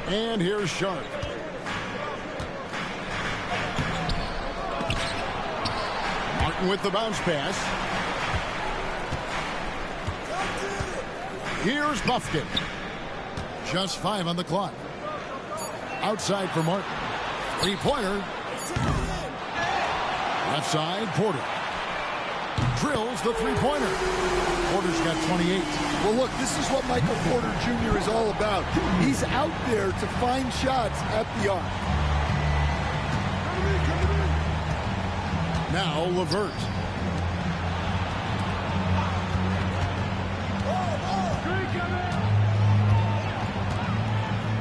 And here's Sharp. Martin with the bounce pass. Here's Bufkin. Just 5 on the clock. Outside for Martin. 3-pointer. Left side, Porter. Drills the 3-pointer. Porter's got 28. Well, look, this is what Michael Porter Jr. is all about. He's out there to find shots at the arc. Now LeVert.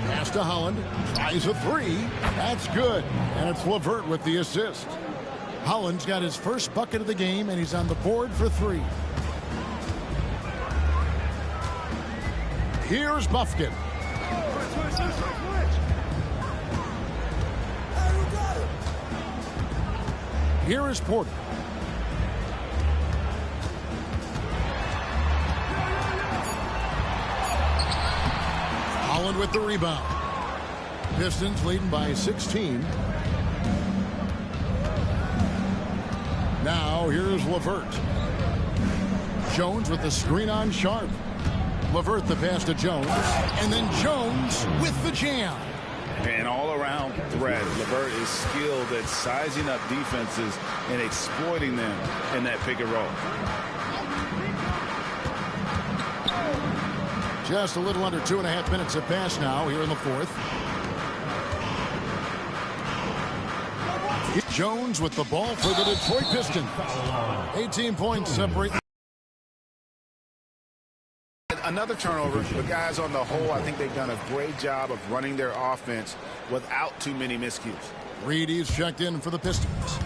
Pass to Holland. Tries a three. That's good. And it's LeVert with the assist. Holland's got his first bucket of the game, and he's on the board for three. Here's Buffkin. Here is Porter. Holland with the rebound. Pistons leading by 16. Now here's LeVert. Jones with the screen on Sharp. LeVert the pass to Jones. And then Jones with the jam. An all-around threat. LeVert is skilled at sizing up defenses and exploiting them in that pick and roll. Just a little under 2.5 minutes have passed now here in the fourth. Jones with the ball for the Detroit Pistons. 18 points separate. Another turnover. The guys on the whole, I think they've done a great job of running their offense without too many miscues. Reedy's checked in for the Pistons.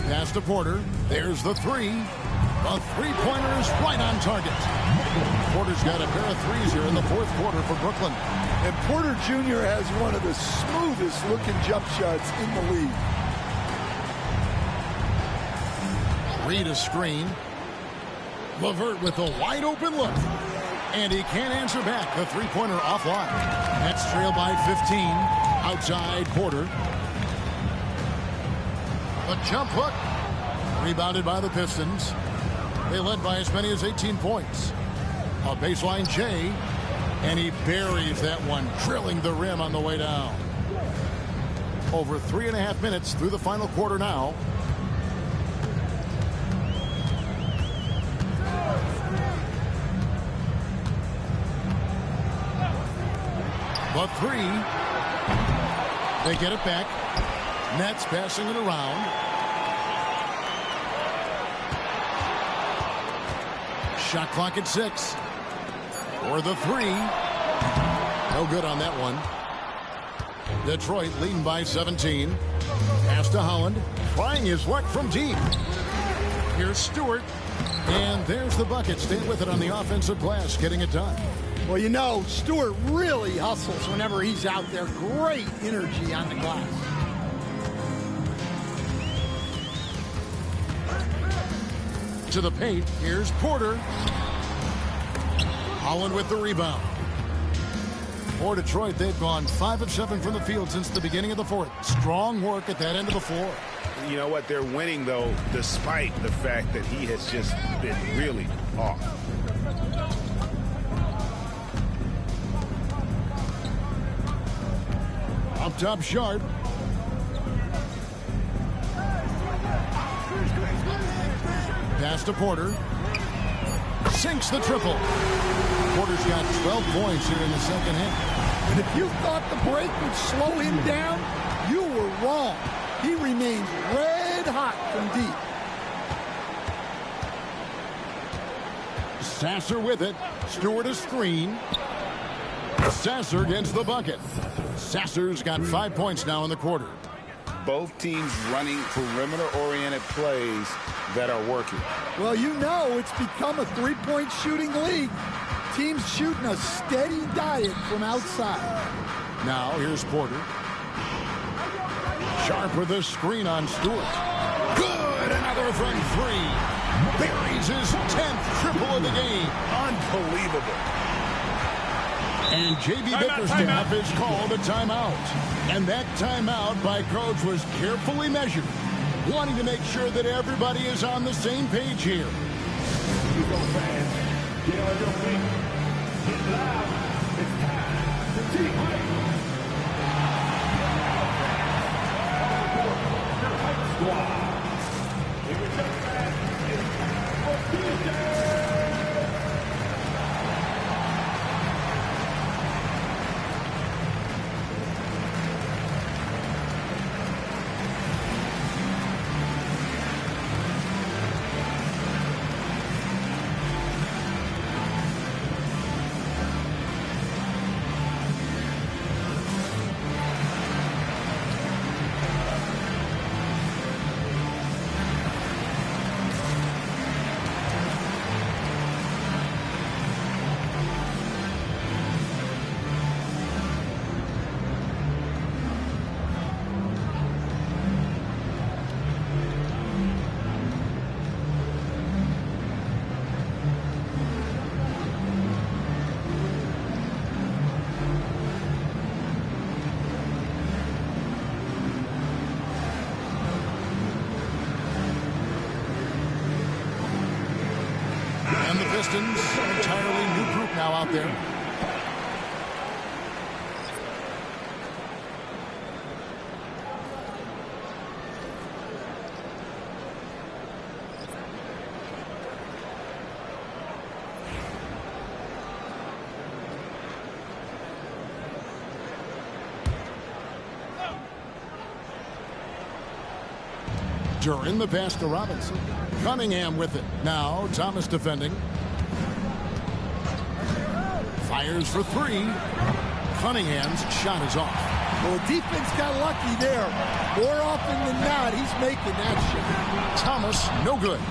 Pass to Porter. There's the three. The three-pointer is right on target. Porter's got a pair of threes here in the fourth quarter for Brooklyn. And Porter Jr. has one of the smoothest looking jump shots in the league. Reed a screen. LeVert with a wide open look. And he can't answer back. The three-pointer offline. Nets trail by 15. Outside Porter. A jump hook. Rebounded by the Pistons. They led by as many as 18 points. A baseline J. And he buries that one, drilling the rim on the way down. Over 3.5 minutes through the final quarter now. The three. They get it back. Nets passing it around. Shot clock at 6. For the three. No good on that one. Detroit leading by 17. Pass to Holland. Trying his luck from deep. Here's Stewart. And there's the bucket. Stay with it on the offensive glass. Getting it done. Well, you know, Stewart really hustles whenever he's out there. Great energy on the glass. To the paint. Here's Porter. Holland with the rebound. For Detroit, they've gone 5 of 7 from the field since the beginning of the fourth. Strong work at that end of the floor. You know what? They're winning, though, despite the fact that he has just been really off. Up top, Sharp. Pass to Porter. Sinks the triple. Porter's got 12 points here in the second half. And if you thought the break would slow him down, you were wrong. He remains red hot from deep. Sasser with it. Stewart a screen. Sasser gets the bucket. Sasser's got 5 points now in the quarter. Both teams running perimeter-oriented plays that are working. Well, you know it's become a three-point shooting league. Teams shooting a steady diet from outside. Now here's Porter. Sharp with a screen on Stewart. Good! Another from three. Buries his 10th triple of the game. Unbelievable. And J.B. Bickerstaff has called a timeout. And that timeout by coach was carefully measured, wanting to make sure that everybody is on the same page here. You go, fans. Get on your feet. Get loud. It's time to team hype. Your hype squad. In return, fans, it's time for DJ. Pistons, an entirely new group now out there. During the pass to Robinson. Cunningham with it. Now Thomas defending. Fires for three. Cunningham's shot is off. Well, defense got lucky there. More often than not, he's making that shot. Thomas, no good.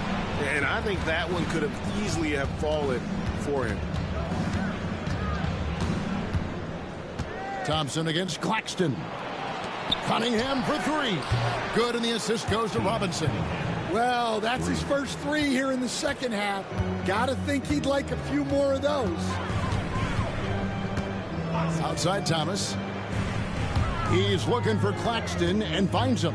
And I think that one could have easily have fallen for him. Thompson against Claxton. Cunningham for three. Good, and the assist goes to Robinson. Well, that's his first three here in the second half. Gotta think he'd like a few more of those. Outside Thomas. He's looking for Claxton and finds him.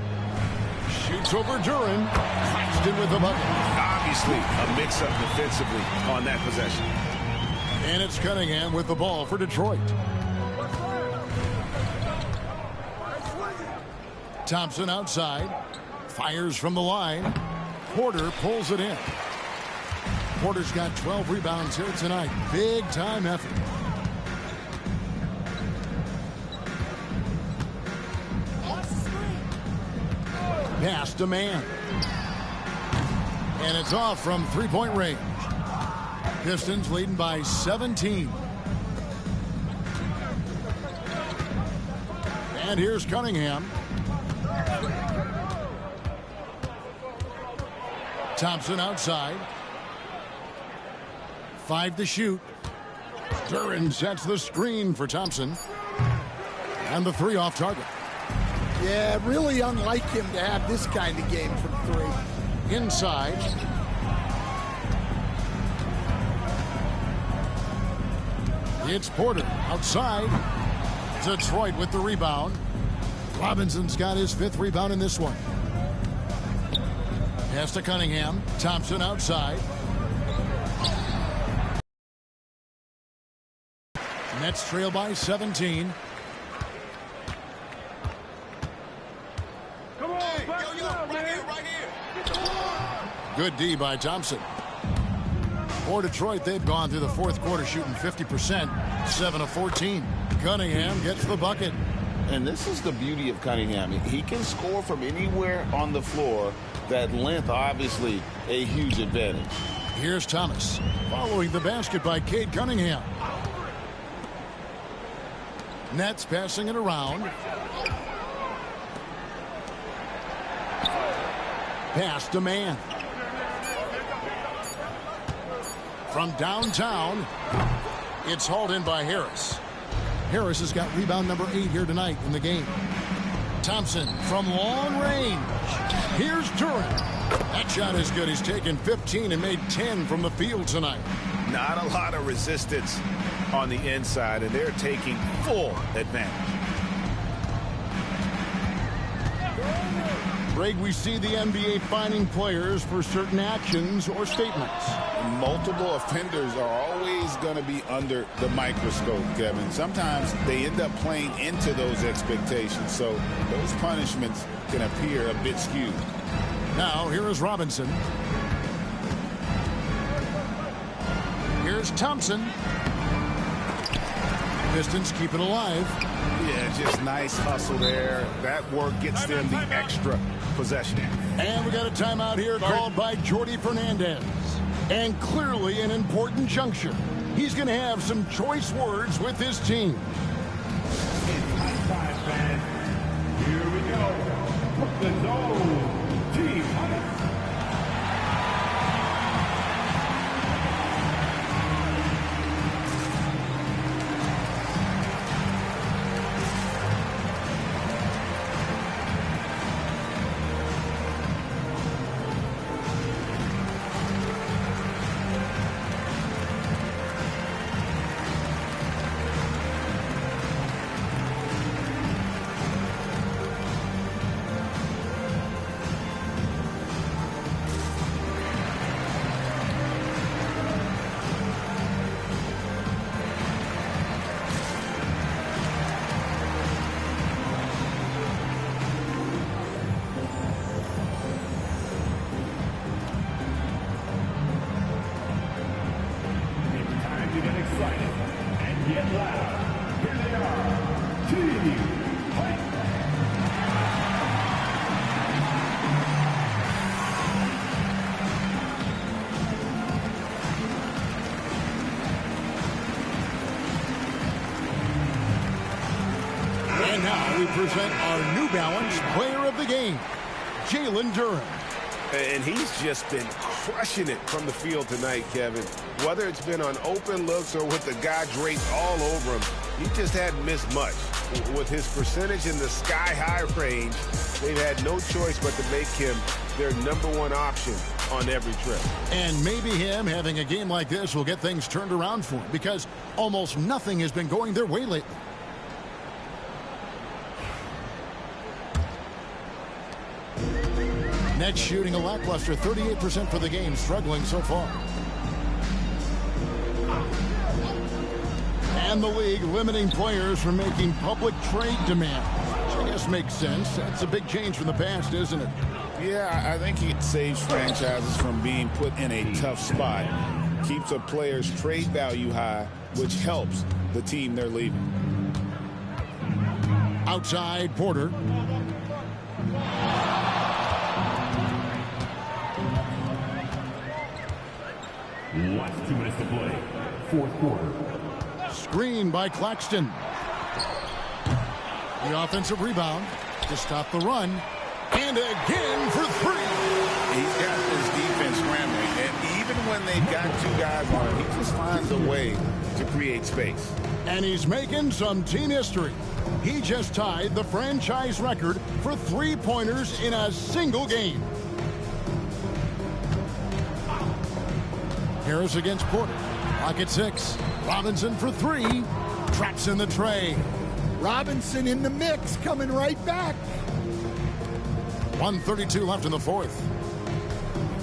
Shoots over Duran. Claxton with the bucket. Obviously, a mix-up defensively on that possession. And it's Cunningham with the ball for Detroit. Thompson outside. Fires from the line. Porter pulls it in. Porter's got 12 rebounds here tonight. Big time effort. Pass to man. And it's off from three-point range. Pistons leading by 17. And here's Cunningham. Thompson outside. 5 to shoot. Duran sets the screen for Thompson. And the three off target. Yeah, really unlike him to have this kind of game from three. Inside. It's Porter outside. Detroit with the rebound. Robinson's got his 5th rebound in this one. Pass to Cunningham. Thompson outside. Nets trail by 17. Come on, right here. Good D by Thompson. For Detroit, they've gone through the fourth quarter shooting 50%, 7 of 14. Cunningham gets the bucket. And this is the beauty of Cunningham. He can score from anywhere on the floor. That length, obviously, a huge advantage. Here's Thomas following the basket by Cade Cunningham. Nets passing it around. Pass to man. From downtown, it's hauled in by Harris. Harris has got rebound number 8 here tonight in the game. Thompson from long range. Here's Duran. That shot is good. He's taken 15 and made 10 from the field tonight. Not a lot of resistance on the inside, and they're taking full advantage. Greg, we see the NBA fining players for certain actions or statements. Multiple offenders are always going to be under the microscope, Kevin. Sometimes they end up playing into those expectations, so those punishments can appear a bit skewed. Now, here is Robinson. Here's Thompson. Pistons keep it alive. Yeah, just nice hustle there. That work gets them the extra possession. And we got a timeout here called by Jordy Fernandez. And clearly an important juncture. He's going to have some choice words with his team. Here we go. The zone. Team. present our New Balance Player of the Game, Jalen Duren. And he's just been crushing it from the field tonight, Kevin. Whether it's been on open looks or with the guy draped all over him, he just hadn't missed much. With his percentage in the sky-high range, they've had no choice but to make him their #1 option on every trip. And maybe him having a game like this will get things turned around for him, because almost nothing has been going their way lately. Nets shooting a lackluster 38% for the game, struggling so far. And the league limiting players from making public trade demands, which I guess makes sense. That's a big change from the past, isn't it? Yeah, I think it saves franchises from being put in a tough spot. Keeps a player's trade value high, which helps the team they're leaving. Outside, Porter. Last 2 minutes to play. Fourth quarter. Screen by Claxton. The offensive rebound to stop the run. And again for three. He's got his defense scrambling, and even when they've got two guys on him, he just finds a way to create space. And he's making some team history. He just tied the franchise record for three-pointers in a single game. Harris against Porter. Clock at 6. Robinson for three. Traps in the tray. Robinson in the mix, coming right back. 1:32 left in the fourth.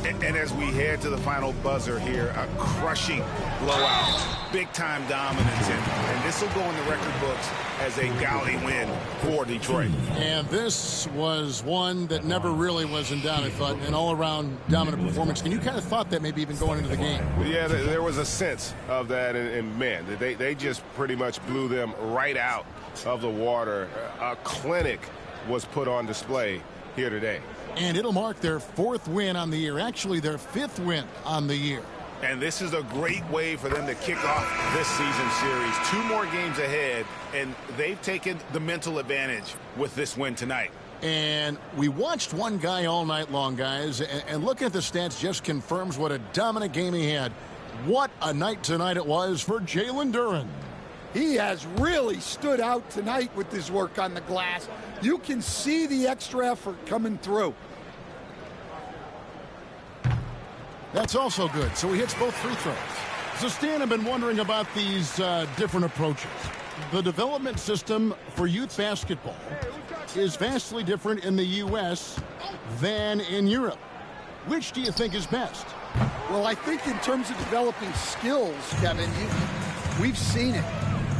And as we head to the final buzzer here, a crushing blowout, big-time dominance, and this will go in the record books as a gaudy win for Detroit. And this was one that never really was in doubt, I thought, an all-around dominant performance. And you kind of thought that maybe even going into the game. Yeah, there was a sense of that, and man, they just pretty much blew them right out of the water. A clinic was put on display here today. And it'll mark their 4th win on the year, actually their 5th win on the year. And this is a great way for them to kick off this season series. 2 more games ahead, and they've taken the mental advantage with this win tonight. And we watched one guy all night long, guys, and looking at the stats just confirms what a dominant game he had. What a night tonight it was for Jalen Duren. He has really stood out tonight with his work on the glass. You can see the extra effort coming through. That's also good. So he hits both free throws. So Stan, I've been wondering about these different approaches. The development system for youth basketball is vastly different in the U.S. than in Europe. Which do you think is best? Well, I think in terms of developing skills, Kevin, we've seen it.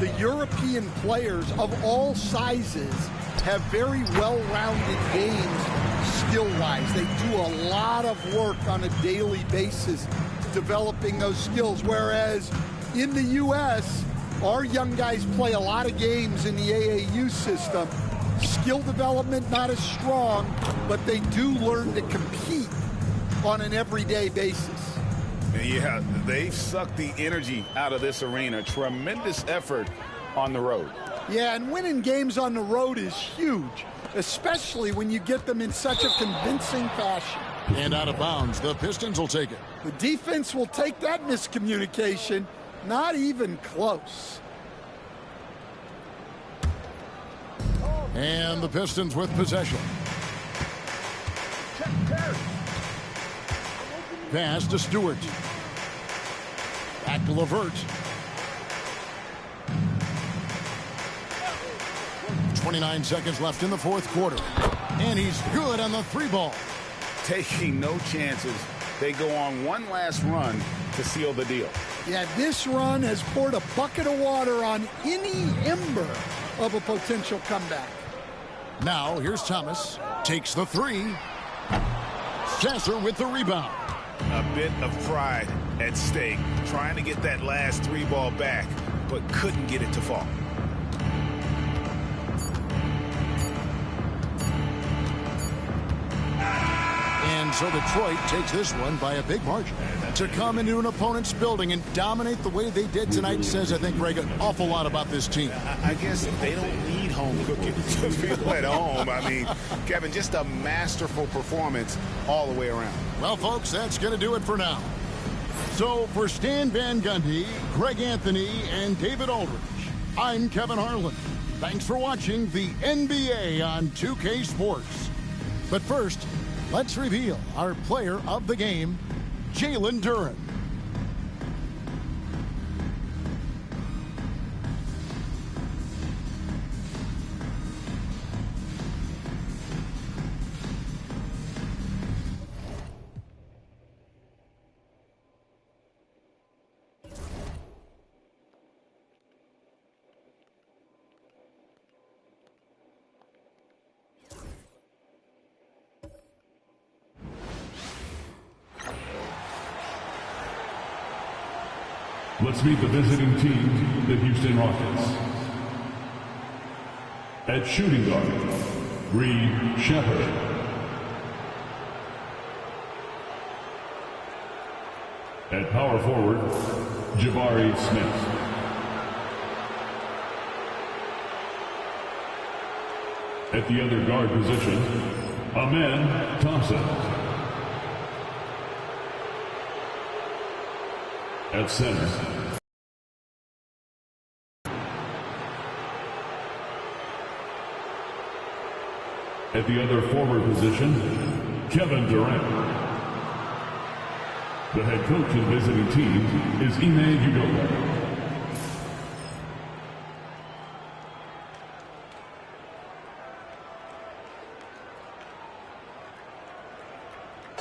The European players of all sizes have very well-rounded games skill-wise. They do a lot of work on a daily basis developing those skills, whereas in the U.S., our young guys play a lot of games in the AAU system. Skill development not as strong, but they do learn to compete on an everyday basis. Yeah, they've sucked the energy out of this arena. Tremendous effort on the road. Yeah, and winning games on the road is huge, especially when you get them in such a convincing fashion. And out of bounds, the Pistons will take it. The defense will take that miscommunication. Not even close. And the Pistons with possession. Pass to Stewart. Back to LeVert. 29 seconds left in the fourth quarter. And he's good on the 3-ball. Taking no chances. They go on one last run to seal the deal. Yeah, this run has poured a bucket of water on any ember of a potential comeback. Now, here's Thomas. Takes the 3. Sasser with the rebound. A bit of pride at stake, trying to get that last 3-ball back, but couldn't get it to fall. And so Detroit takes this one by a big margin. To come into an opponent's building and dominate the way they did tonight says, I think, Greg, an awful lot about this team. I guess they don't need home home cooking to feel at home. I mean, Kevin, just a masterful performance all the way around. Well, folks, that's going to do it for now. So for Stan Van Gundy, Greg Anthony, and David Aldridge, I'm Kevin Harlan. Thanks for watching the NBA on 2K Sports. But first, let's reveal our player of the game, Jalen Duren. Let's meet the visiting team, the Houston Rockets. At shooting guard, Reed Shepherd. At power forward, Jabari Smith. At the other guard position, Amen Thompson. At center, at the other forward position, Kevin Durant. The head coach of the visiting team is Ime Udoka.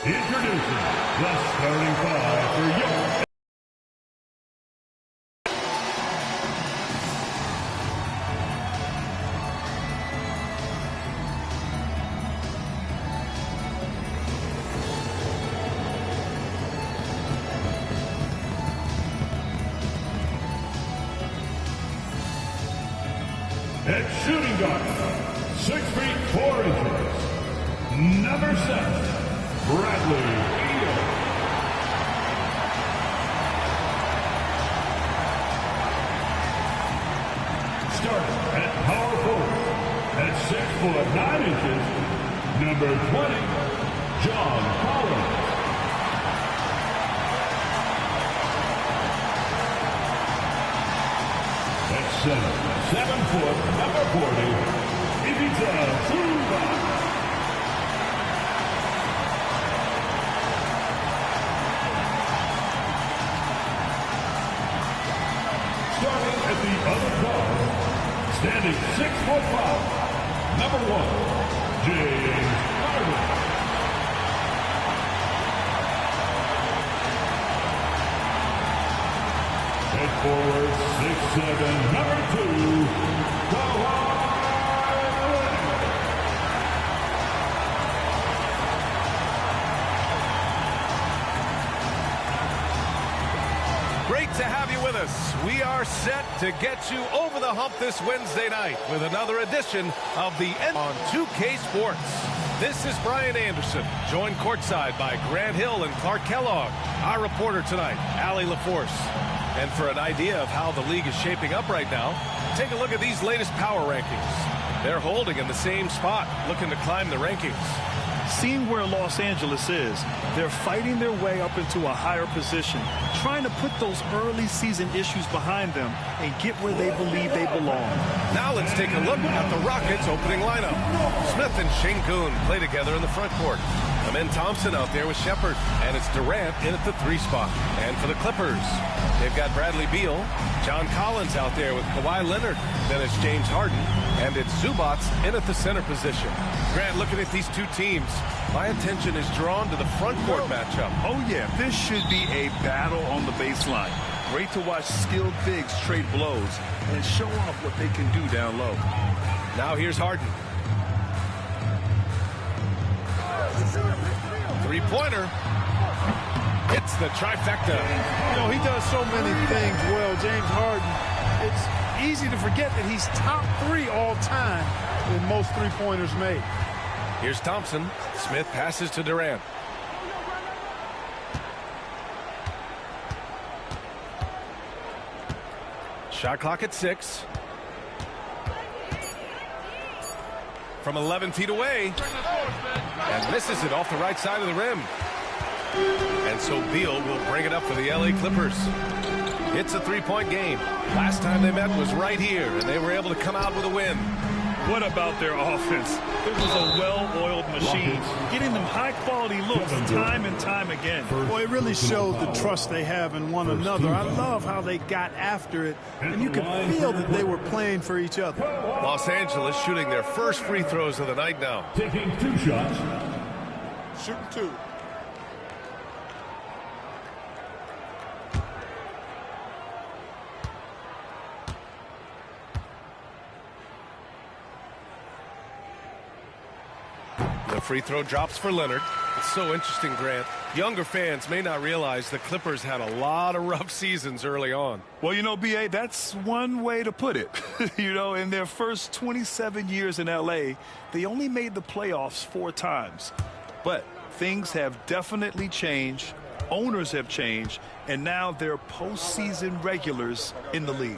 Introducing the starting five for your at shooting guard, 6 feet 4 inches, number 7, Bradley Beal. Starting at power forward, at 6 foot 9 inches, number 20, John Collins. At center, 7 foot, number 40, Ivica Zubac. Starting at the other guard, standing 6 foot 5, number 1, James Harden. At forward, 6'7", number 2, Kawhi Leonard. Great to have you with us. We are set to get you over the hump this Wednesday night with another edition of the on 2K Sports. This is Brian Anderson, joined courtside by Grant Hill and Clark Kellogg. Our reporter tonight, Allie LaForce. And for an idea of how the league is shaping up right now, take a look at these latest power rankings. They're holding in the same spot, looking to climb the rankings. Seeing where Los Angeles is, they're fighting their way up into a higher position, trying to put those early season issues behind them and get where they believe they belong. Now let's take a look at the Rockets' opening lineup. Smith and Şengün play together in the front court. Amen Thompson out there with Shepherd, and it's Durant in at the 3 spot. And for the Clippers, they've got Bradley Beal, John Collins out there with Kawhi Leonard, then it's James Harden, and it's Zubac in at the center position. Grant, looking at these two teams, my attention is drawn to the front court matchup. Oh yeah, this should be a battle on the baseline. Great to watch skilled bigs trade blows and show off what they can do down low. Now here's Harden. Three-pointer. It's the trifecta. You know, he does so many things well, James Harden. It's easy to forget that he's top 3 all time in most three-pointers made. Here's Thompson. Smith passes to Durant. Shot clock at 6. from 11 feet away. And misses it off the right side of the rim. And so Beal will bring it up for the LA Clippers. It's a three-point game. Last time they met was right here, and they were able to come out with a win. What about their offense? It was a well-oiled machine, getting them high-quality looks time and time again. Boy, it really showed the trust they have in one another. I love how they got after it, and you could feel that they were playing for each other. Los Angeles shooting their first free throws of the night now. Taking 2 shots. Shooting 2. The free throw drops for Leonard. It's so interesting, Grant. Younger fans may not realize the Clippers had a lot of rough seasons early on. Well, you know, B.A., that's one way to put it. You know, in their first 27 years in L.A., they only made the playoffs 4 times. But things have definitely changed. Owners have changed. And now they're postseason regulars in the league.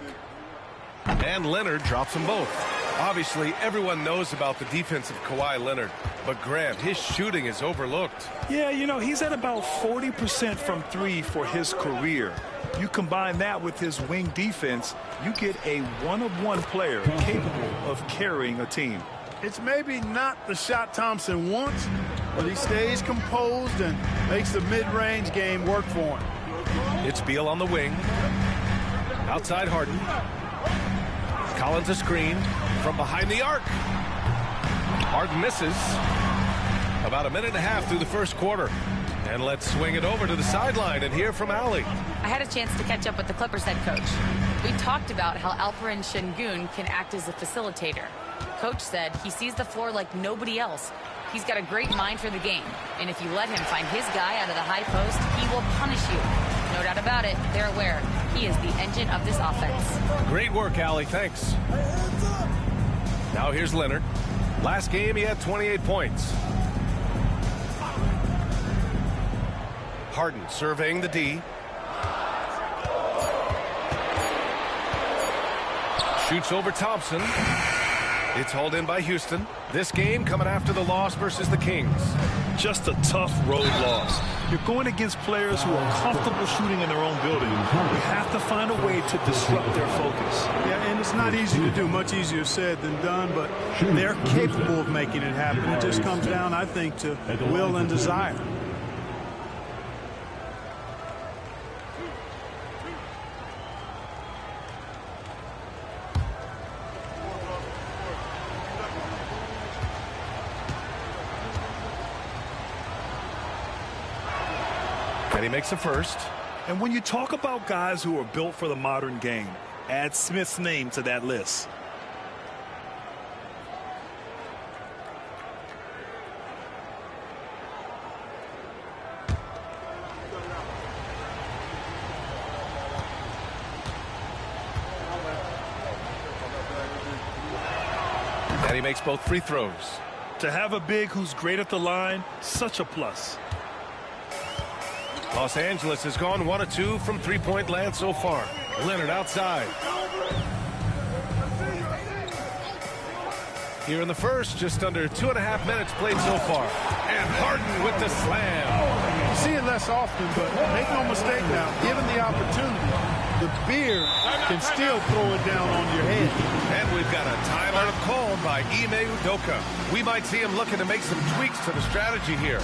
And Leonard drops them both. Obviously, everyone knows about the defense of Kawhi Leonard. But, Grant, his shooting is overlooked. Yeah, you know, he's at about 40% from 3 for his career. You combine that with his wing defense, you get a one-of-one player capable of carrying a team. It's maybe not the shot Thompson wants, but he stays composed and makes the mid-range game work for him. It's Beal on the wing. Outside Harden. Collins a screen from behind the arc. Harden misses. About a minute and a half through the first quarter. And let's swing it over to the sideline and hear from Allie. I had a chance to catch up with the Clippers head coach. We talked about how Alperen Şengün can act as a facilitator. Coach said he sees the floor like nobody else. He's got a great mind for the game. And if you let him find his guy out of the high post, he will punish you. No doubt about it, they're aware. He is the engine of this offense. Great work, Allie. Thanks. Now here's Leonard. Last game, he had 28 points. Harden surveying the D. Shoots over Thompson. It's hauled in by Houston. This game coming after the loss versus the Kings. Just a tough road loss. You're going against players who are comfortable shooting in their own building. You have to find a way to disrupt their focus. Yeah, and it's not easy to do. Much easier said than done, but they're capable of making it happen. It just comes down, I think, to will and desire. And he makes a first. And when you talk about guys who are built for the modern game, add Smith's name to that list. And he makes both free throws. To have a big who's great at the line, such a plus. Los Angeles has gone 1 of 2 from three-point land so far. Leonard outside. Here in the first, just under 2.5 minutes played so far. And Harden with the slam. You see it less often, but make no mistake now, given the opportunity, the beard can still throw it down on your head. And we've got a timeout called by Ime Udoka. We might see him looking to make some tweaks to the strategy here.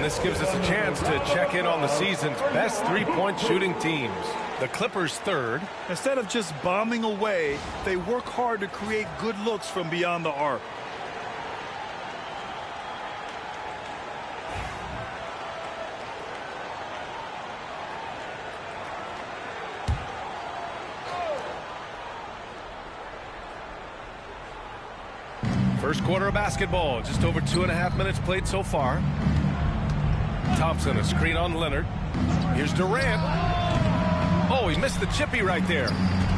this gives us a chance to check in on the season's best three-point shooting teams. The Clippers third. Instead of just bombing away, they work hard to create good looks from beyond the arc. First quarter of basketball, just over 2.5 minutes played so far. Thompson, a screen on Leonard. Here's Durant. Oh, he missed the chippy right there.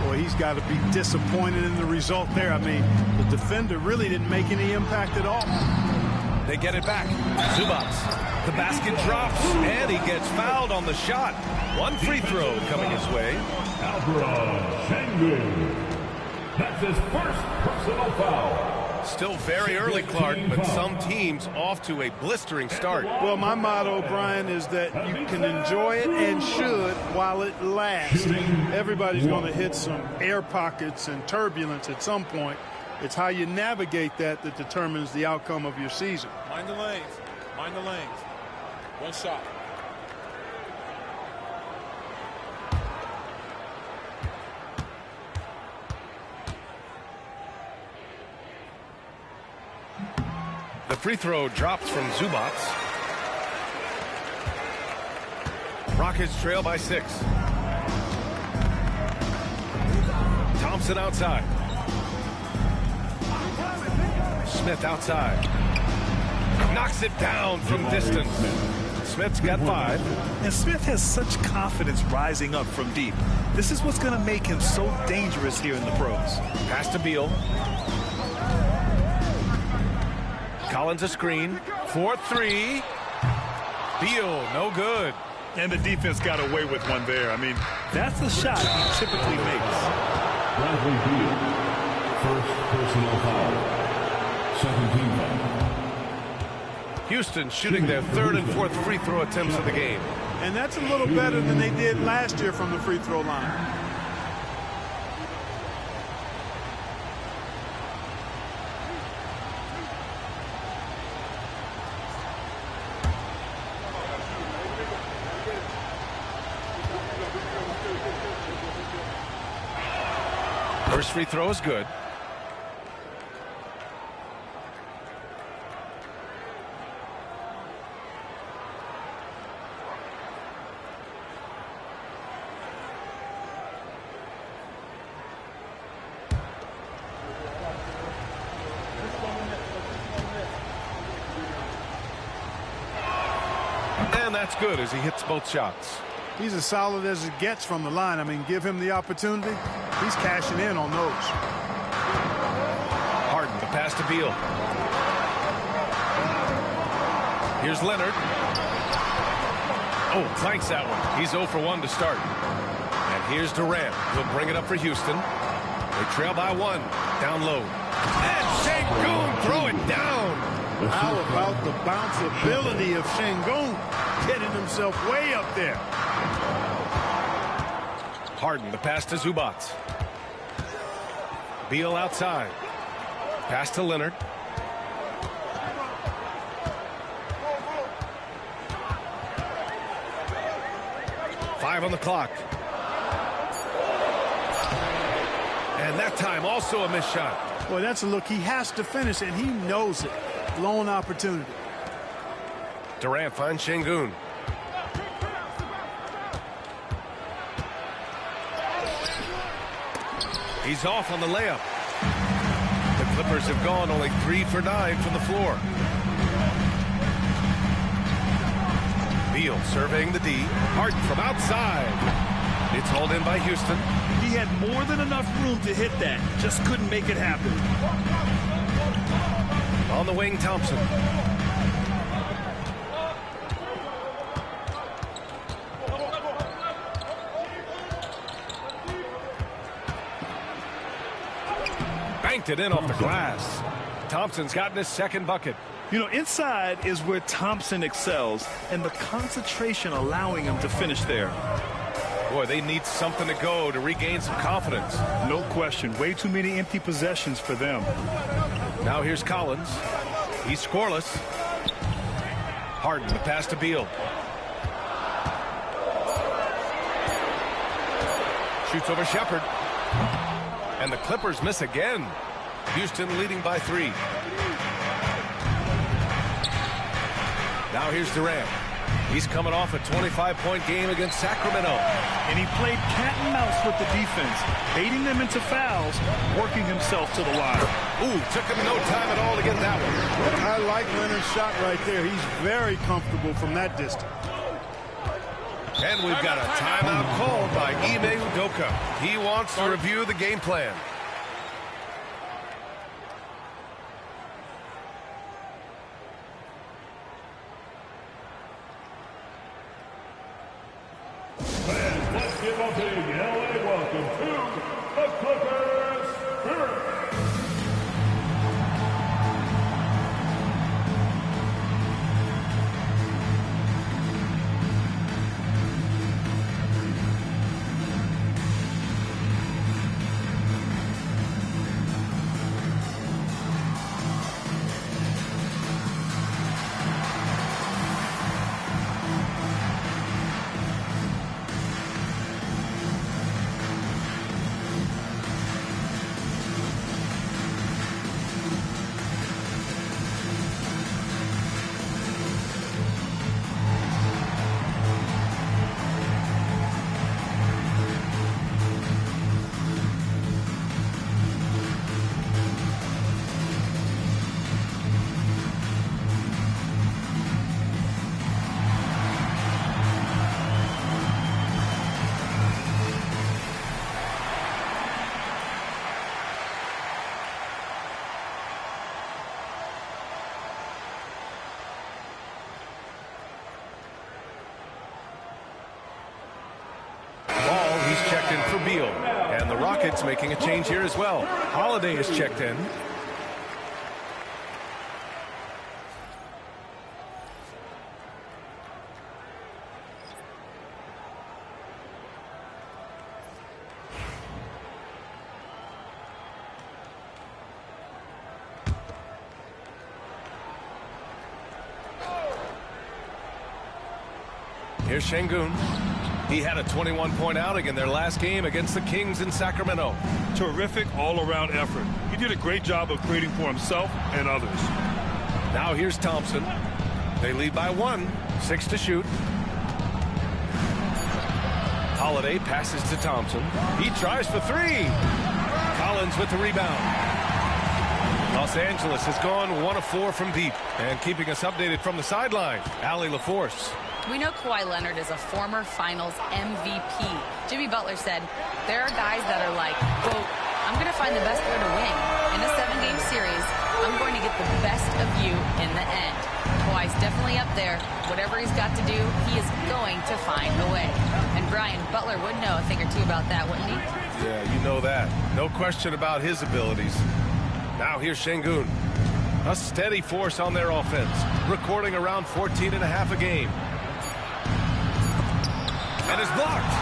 Boy, he's got to be disappointed in the result there. I mean, the defender really didn't make any impact at all. They get it back. Zubac. The basket drops, and he gets fouled on the shot. One free throw coming his way. Alperen Sengun. That's his first personal foul. Still very early, Clark, but some teams off to a blistering start. Well, my motto, Brian, is that you can enjoy it and should while it lasts. Everybody's going to hit some air pockets and turbulence at some point. It's how you navigate that determines the outcome of your season. Mind the lanes. Mind the lanes. One shot. The free throw drops from Zubac. Rockets trail by 6. Thompson outside. Smith outside. Knocks it down from distance. Smith's got 5. And Smith has such confidence rising up from deep. This is what's going to make him so dangerous here in the pros. Pass to Beal. Collins a screen. 4-3. Beal, no good. And the defense got away with one there. I mean, that's the shot he typically makes. Bradley Beal. First personal foul. Second team foul. Houston shooting their 3rd and 4th free throw attempts of the game. And that's a little better than they did last year from the free throw line. First free throw is good. And that's good as he hits both shots. He's as solid as it gets from the line. I mean, give him the opportunity. He's cashing in on those. Harden, the pass to Beal. Here's Leonard. Oh, clanks that one. He's 0 for 1 to start. And here's Durant. He'll bring it up for Houston. They trail by 1. Down low. And Sengun throw it down. How about the bounceability of Sengun? Getting himself way up there. Harden, the pass to Zubac. Beal outside. Pass to Leonard. Five on the clock. And that time also a missed shot. Boy, that's a look he has to finish, and he knows it. Lone opportunity. Durant finds Sengun. He's off on the layup. The Clippers have gone only 3 for 9 from the floor. Beal surveying the D. Harden from outside. It's hauled in by Houston. He had more than enough room to hit that. Just couldn't make it happen. On the wing, Thompson. Banked it in off the glass. Thompson's gotten his second bucket. You know, inside is where Thompson excels, and the concentration allowing him to finish there. Boy, they need something to go to regain some confidence. No question. Way too many empty possessions for them. Now here's Collins. He's scoreless. Harden, the pass to Beal. Shoots over Shepherd. And the Clippers miss again. Houston leading by 3. Now here's Durant. He's coming off a 25-point game against Sacramento. And he played cat and mouse with the defense, baiting them into fouls, working himself to the line. Ooh, took him no time at all to get that one. I like Leonard's shot right there. He's very comfortable from that distance. And we've got a timeout called by Ime Udoka. He wants to review the game plan. Let's give a big LA welcome to the Clippers Spirit. Checked in for Beal. And the Rockets making a change here as well. Holiday is checked in. Here's Şengün. He had a 21-point outing in their last game against the Kings in Sacramento. Terrific all-around effort. He did a great job of creating for himself and others. Now here's Thompson. They lead by 1. 6 to shoot. Holiday passes to Thompson. He tries for 3. Collins with the rebound. Los Angeles has gone 1 of 4 from deep. And keeping us updated from the sideline, Allie LaForce. We know Kawhi Leonard is a former Finals MVP. Jimmy Butler said, there are guys that are like, quote, I'm going to find the best way to win. In a 7-game series, I'm going to get the best of you in the end. Kawhi's definitely up there. Whatever he's got to do, he is going to find a way. And Brian, Butler would know a thing or two about that, wouldn't he? Yeah, you know that. No question about his abilities. Now here's Şengün. A steady force on their offense, recording around 14.5 a game. And is blocked.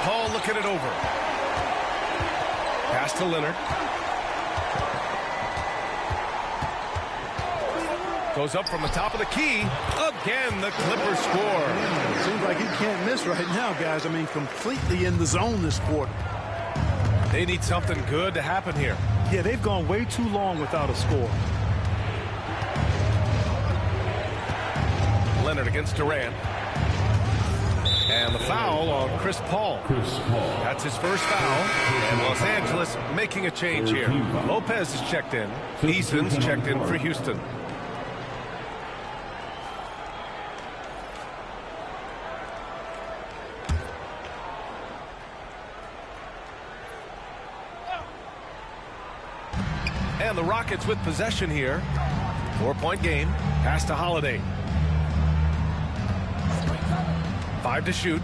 Paul looking it over. Pass to Leonard. Goes up from the top of the key. Again, the Clippers score. Seems like he can't miss right now, guys. I mean, completely in the zone this quarter. They need something good to happen here. Yeah, they've gone way too long without a score. Leonard against Durant. And the foul on Chris Paul. That's his first foul. And Los Angeles making a change here. Lopez is checked in. Eason's checked in for Houston. And the Rockets with possession here. 4-point game. Pass to Holiday. 5 to shoot.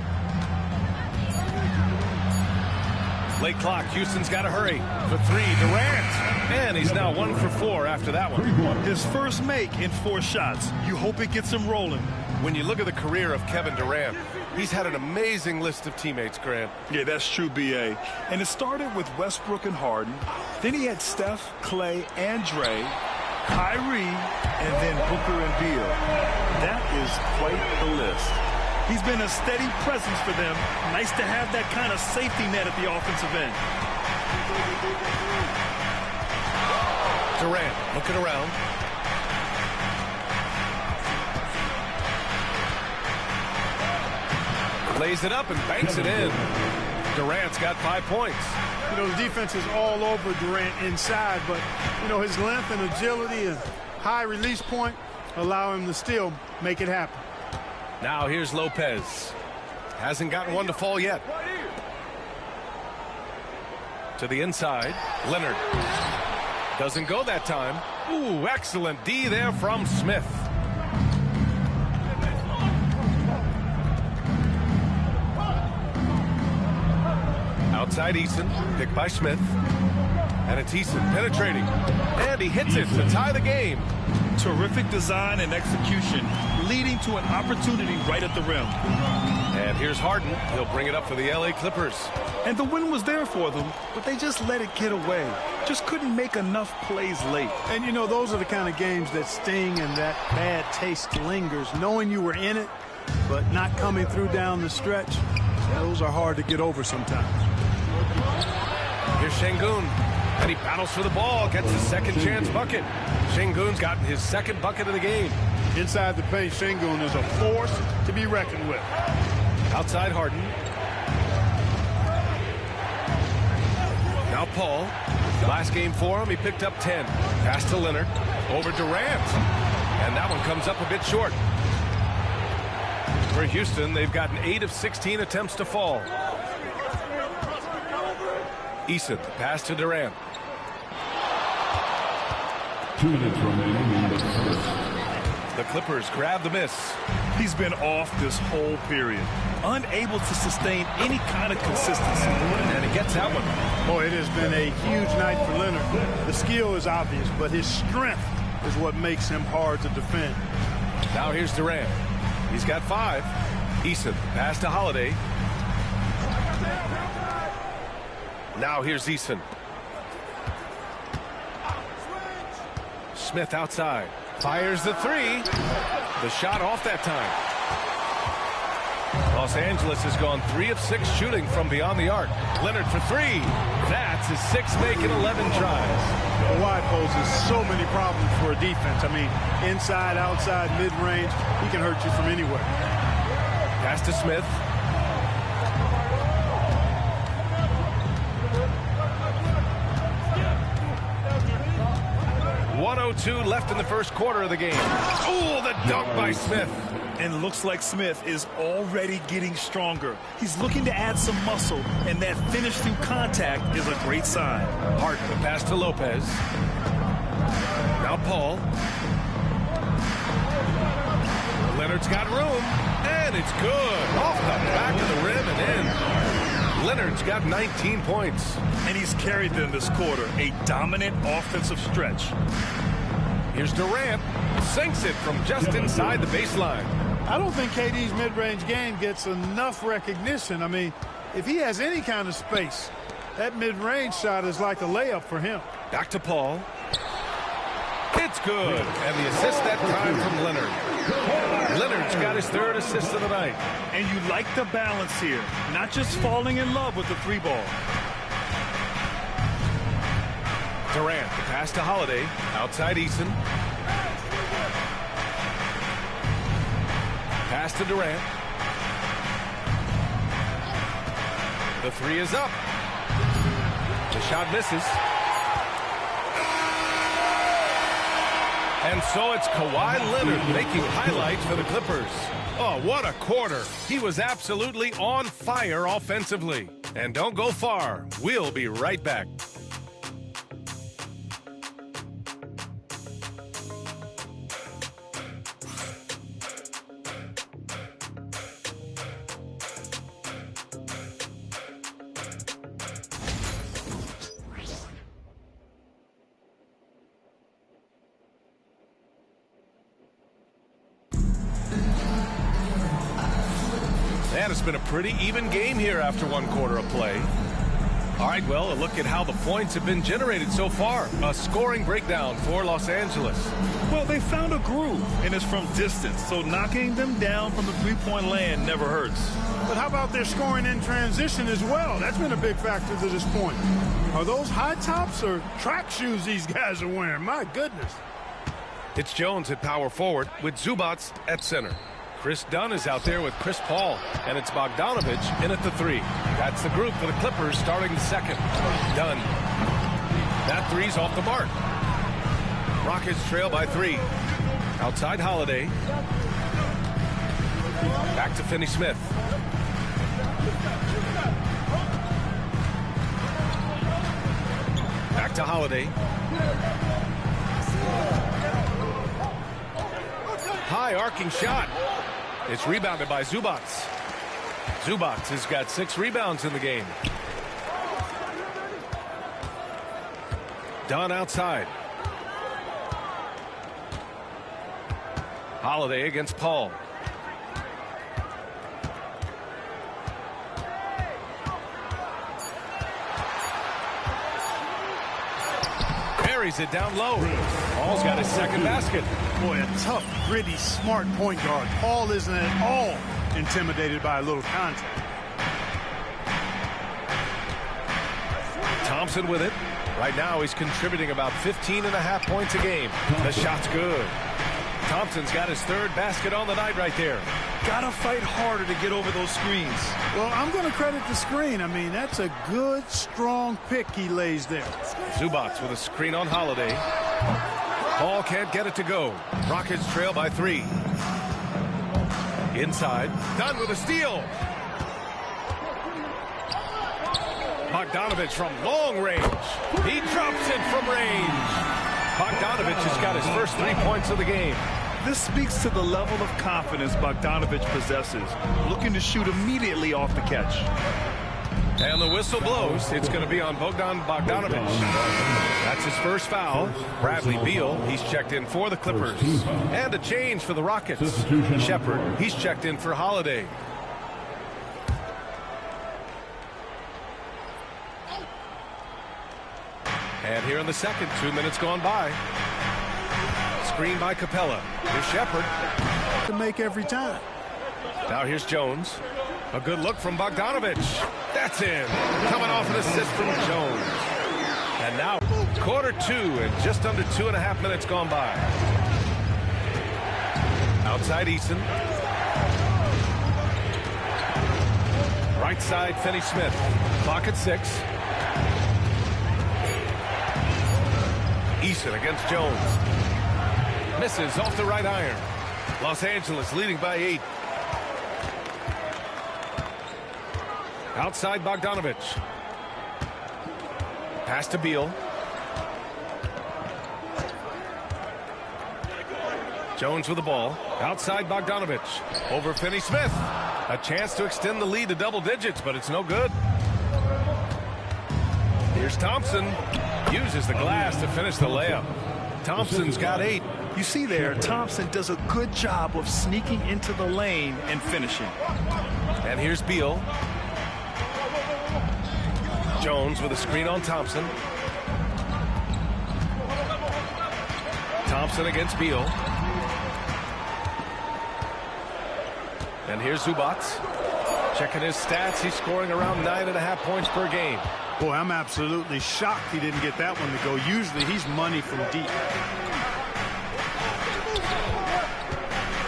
Late clock. Houston's got to hurry. For 3, Durant. And he's now 1 for 4 after that one. His first make in 4 shots. You hope it gets him rolling. When you look at the career of Kevin Durant, he's had an amazing list of teammates, Grant. Yeah, that's true, B.A. And it started with Westbrook and Harden. Then he had Steph, Clay, and Dre. Kyrie, and then Booker and Beal. That is quite the list. He's been a steady presence for them. Nice to have that kind of safety net at the offensive end. Durant looking around. Lays it up and banks it in. Durant's got 5 points. You know, the defense is all over Durant inside, but, you know, his length and agility and high release point allow him to still make it happen. Now here's Lopez. Hasn't gotten one to fall yet. To the inside. Leonard. Doesn't go that time. Ooh, excellent D there from Smith. Outside Eason, picked by Smith. And it's Eason penetrating. And he hits it to tie the game. Terrific design and execution, leading to an opportunity right at the rim. And here's Harden. He'll bring it up for the LA Clippers. And the win was there for them, but they just let it get away. Just couldn't make enough plays late. And, you know, those are the kind of games that sting and that bad taste lingers. Knowing you were in it, but not coming through down the stretch, those are hard to get over sometimes. Here's Şengün, and he battles for the ball, gets his second chance bucket. Şengün's gotten his second bucket of the game. Inside the paint, Şengün is a force to be reckoned with. Outside Harden. Now Paul. Last game for him, he picked up 10. Pass to Leonard. Over Durant. And that one comes up a bit short. For Houston, they've gotten 8 of 16 attempts to fall. Eason, pass to Durant. 2 minutes remaining in the first. The Clippers grab the miss. He's been off this whole period. Unable to sustain any kind of consistency. And he gets that one. Boy, it has been a huge night for Leonard. The skill is obvious, but his strength is what makes him hard to defend. Now here's Durant. He's got 5. Eason, pass to Holiday. Now here's Eason. Smith outside. Fires the 3. The shot off that time. Los Angeles has gone 3 of 6 shooting from beyond the arc. Leonard for 3. That's his 6th make in 11 tries. The wide poses so many problems for a defense. I mean, inside, outside, mid-range, he can hurt you from anywhere. Pass to Smith. .102 left in the first quarter of the game. Oh, the dunk by Smith. And looks like Smith is already getting stronger. He's looking to add some muscle, and that finish through contact is a great sign. Harden, the pass to Lopez. Now Paul. Leonard's got room, and it's good. Off the back of the rim and in. Leonard's got 19 points. And he's carried them this quarter. A dominant offensive stretch. Here's Durant. Sinks it from just inside the baseline. I don't think KD's mid-range game gets enough recognition. I mean, if he has any kind of space, that mid-range shot is like a layup for him. Back to Paul. It's good. And the assist that time from Leonard. Leonard's got his 3rd assist of the night. And you like the balance here. Not just falling in love with the 3-ball. Durant, the pass to Holiday. Outside Eason. Pass to Durant. The 3 is up. The shot misses. And so it's Kawhi Leonard making highlights for the Clippers. Oh, what a quarter. He was absolutely on fire offensively. And don't go far. We'll be right back. And it's been a pretty even game here after 1 quarter of play. All right, well, a look at how the points have been generated so far. A scoring breakdown for Los Angeles. Well, they found a groove, and it's from distance, so knocking them down from the three-point land never hurts. But how about their scoring in transition as well? That's been a big factor to this point. Are those high tops or track shoes these guys are wearing? My goodness. It's Jones at power forward with Zubats at center. Chris Dunn is out there with Chris Paul, and it's Bogdanovich in at the 3. That's the group for the Clippers starting the second. Dunn. That three's off the mark. Rockets trail by 3. Outside Holiday. Back to Finney-Smith. Back to Holiday. High arcing shot. It's rebounded by Zubats. Zubats has got 6 rebounds in the game. Dunn outside. Holiday against Paul. Buries it down low. Paul's got his second basket. Boy, a tough, gritty, smart point guard. Paul isn't at all intimidated by a little contact. Thompson with it. Right now he's contributing about 15.5 points a game. The shot's good. Thompson's got his 3rd basket on the night right there. Gotta fight harder to get over those screens. Well, I'm going to credit the screen. I mean, that's a good, strong pick he lays there. Zubats with a screen on Holiday. Paul can't get it to go. Rockets trail by 3. Inside. Dunn with a steal. Bogdanovich from long range. He drops it from range. Bogdanovich has got his first 3 points of the game. This speaks to the level of confidence Bogdanovich possesses, looking to shoot immediately off the catch. And the whistle blows. It's going to be on Bogdanovich. That's his first foul. Bradley Beal, he's checked in for the Clippers. And a change for the Rockets. Shepard, he's checked in for Holiday. And here in the second, 2 minutes gone by. Screen by Capella. Here's Shepard. To make every time. Now here's Jones. A good look from Bogdanovich. That's in. Coming off an assist from Jones. And now quarter 2 and just under 2.5 minutes gone by. Outside Eason. Right side Finney-Smith. Clock at 6. Eason against Jones. Misses off the right iron. Los Angeles leading by 8. Outside Bogdanovich. Pass to Beal. Jones with the ball. Outside Bogdanovich. Over Finney-Smith. A chance to extend the lead to double digits, but it's no good. Here's Thompson. Uses the glass to finish the layup. Thompson's got 8. You see there, Thompson does a good job of sneaking into the lane and finishing. And here's Beal. Jones with a screen on Thompson. Thompson against Beal. And here's Zubats. Checking his stats, he's scoring around 9.5 points per game. Boy, I'm absolutely shocked he didn't get that one to go. Usually he's money from deep.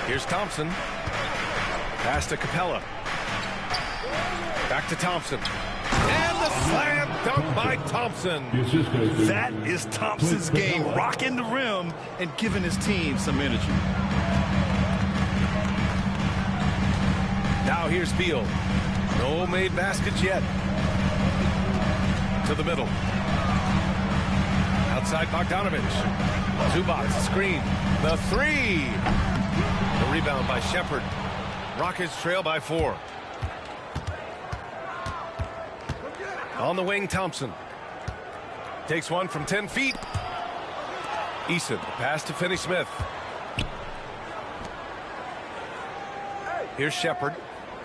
Here's Thompson. Pass to Capella. Back to Thompson. And the slam dunk by Thompson. That is Thompson's game, rocking the rim and giving his team some energy. Now here's Beal. No made baskets yet. To the middle. Outside Bogdanovich. Zubats screen. The 3. The rebound by Shepard. Rockets trail by 4. On the wing, Thompson. Takes one from 10 feet. Eason, pass to Finney-Smith. Here's Shepard.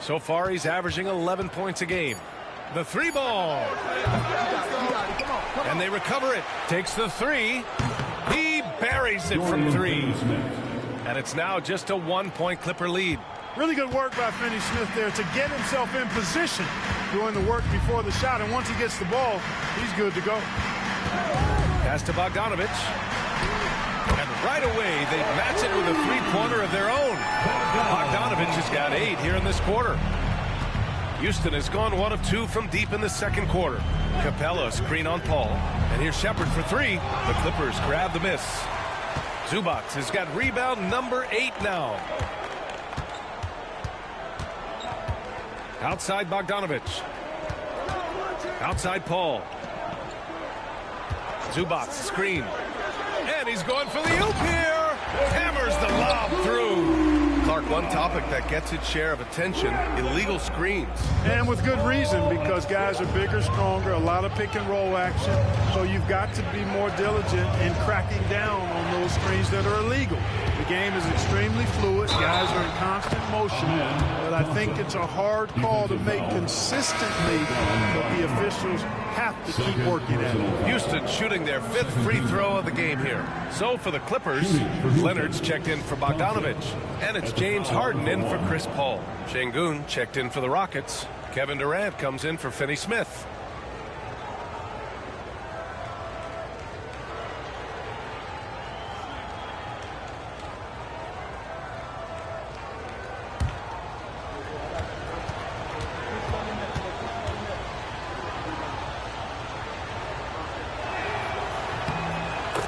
So far, he's averaging 11 points a game. The three ball. And they recover it. Takes the three. He buries it from three. And it's now just a 1-point Clipper lead. Really good work by Finney Smith there to get himself in position doing the work before the shot. And once he gets the ball, he's good to go. Pass to Bogdanovich. And right away, they match it with a three-pointer of their own. Bogdanovich has got 8 here in this quarter. Houston has gone 1 of 2 from deep in the second quarter. Capella screen on Paul. And here's Shepard for 3. The Clippers grab the miss. Zubac has got rebound number 8 now. Outside Bogdanovich. Outside Paul. Zubac screen. And he's going for the oop here. Hammers the lob through. Clark, one topic that gets its share of attention, illegal screens. And with good reason, because guys are bigger, stronger, a lot of pick and roll action. So you've got to be more diligent in cracking down on those screens that are illegal. The game is extremely fluid. Guys are in constant motion. But I think it's a hard call to make consistently, but the officials have to keep working at it. Houston shooting their 5th free throw of the game here. So for the Clippers, Leonard's checked in for Bogdanovich. And it's James Harden in for Chris Paul. Şengün checked in for the Rockets. Kevin Durant comes in for Finney Smith.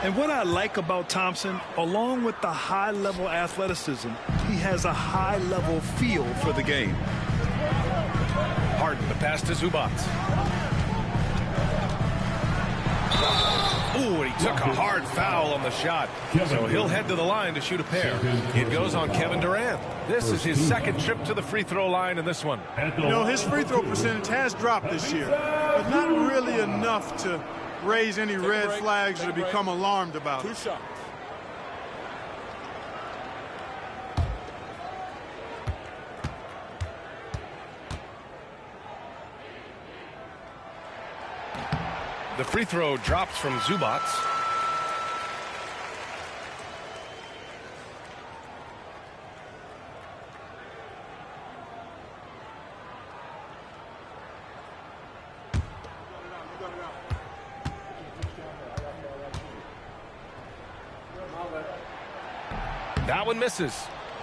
And what I like about Thompson, along with the high-level athleticism, he has a high-level feel for the game. Harden, the pass to Zubac. Ooh, and he took a hard foul on the shot. So he'll head to the line to shoot a pair. It goes on Kevin Durant. This is his 2nd trip to the free throw line in this one. You know, his free throw percentage has dropped this year, but not really enough to raise any red flags or become alarmed about it. 2 shots. The free throw drops from Zubac. That one misses.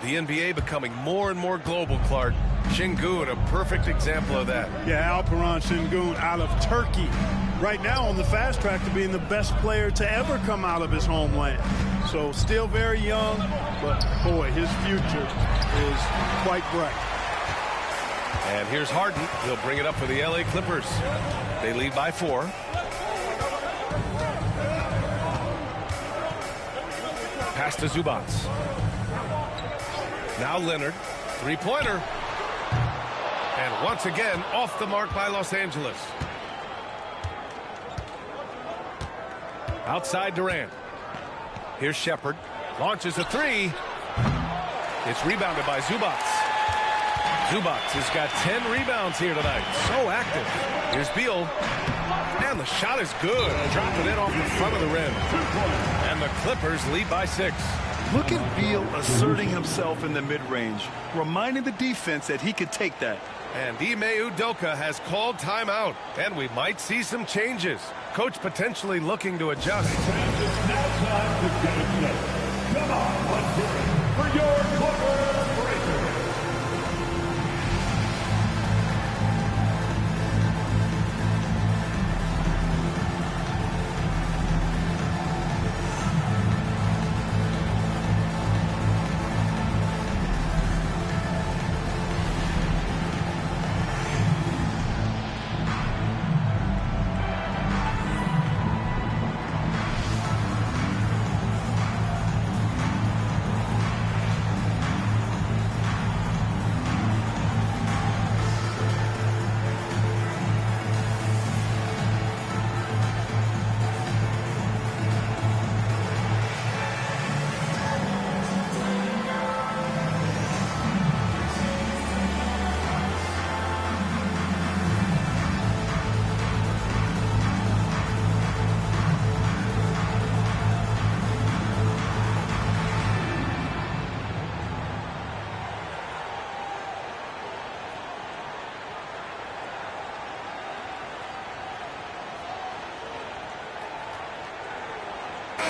The NBA becoming more and more global, Clark. Şengün, a perfect example of that. Yeah, Alperen Şengün out of Turkey. Right now on the fast track to being the best player to ever come out of his homeland. So still very young, but boy, his future is quite bright. And here's Harden. He'll bring it up for the LA Clippers. They lead by 4. Pass to Zubac. Now Leonard. Three-pointer. And once again, off the mark by Los Angeles. Outside Durant. Here's Shepard. Launches a 3. It's rebounded by Zubac. Zubac has got 10 rebounds here tonight. So active. Here's Beal. And the shot is good. Dropping it off the front of the rim. And the Clippers lead by 6. Look at Beal asserting himself in the mid-range, reminding the defense that he could take that. And Ime Udoka has called timeout. And we might see some changes. Coach potentially looking to adjust. It's now time to get it set. Come on, let's hear it for your Clipper Breakers.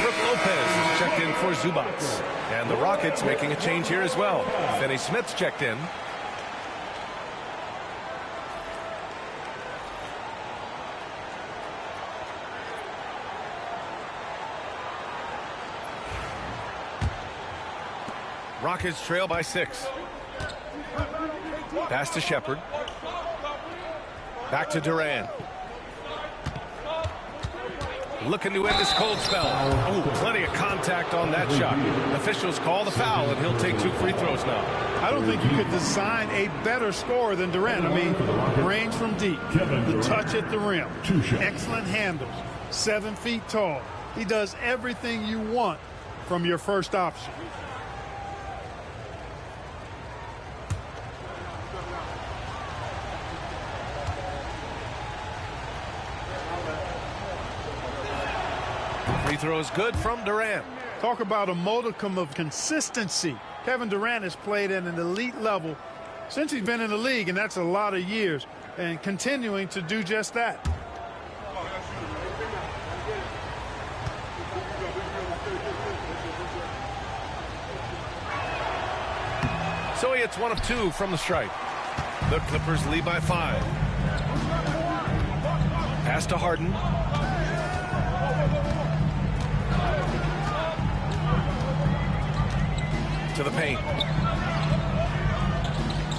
Brooke Lopez is checked in for Zubac. And the Rockets making a change here as well. Finney Smith's checked in. Rockets trail by 6. Pass to Shepard. Back to Durant. Looking to end this cold spell. Oh, plenty of contact on that shot. Officials call the foul, and he'll take 2 free throws now. I don't think you could design a better scorer than Durant. I mean, range from deep, the touch at the rim, excellent handles, 7 feet tall. He does everything you want from your first option. Free throw is good from Durant. Talk about a modicum of consistency. Kevin Durant has played at an elite level since he's been in the league, and that's a lot of years, and continuing to do just that. So he hits 1 of 2 from the stripe. The Clippers lead by 5. Pass to Harden. To the paint.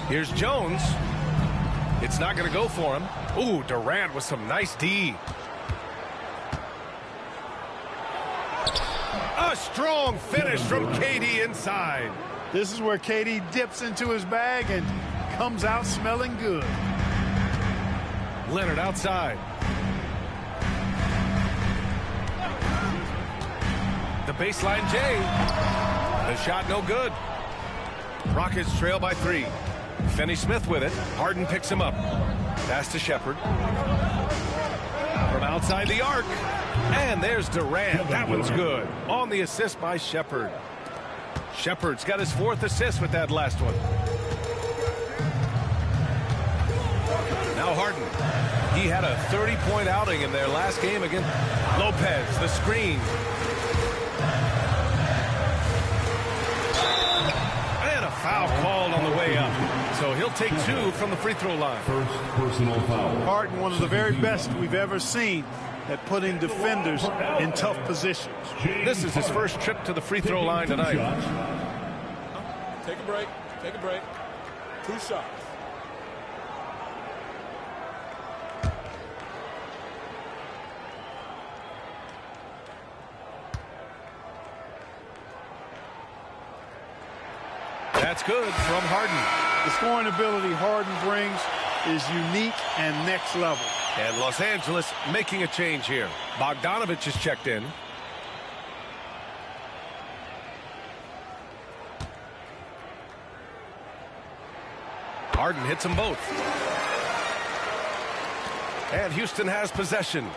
Here's Jones. It's not going to go for him. Ooh, Durant with some nice D. A strong finish from KD inside. This is where KD dips into his bag and comes out smelling good. Leonard outside. The baseline J. The shot no good. Rockets trail by 3. Finney Smith with it. Harden picks him up. Pass to Shepard. From outside the arc. And there's Durant. That one's good. On the assist by Shepard. Shepard's got his 4th assist with that last one. Now Harden. He had a 30-point outing in their last game against Lopez. The screen. Foul called on the way up. So he'll take 2 from the free throw line. First personal foul. Harden, one of the very best we've ever seen at putting defenders in tough positions. This is his first trip to the free throw line tonight. Take a break. Take a break. 2 shots. That's good from Harden. The scoring ability Harden brings is unique and next level. And Los Angeles making a change here. Bogdanovich is checked in. Harden hits them both. And Houston has possession.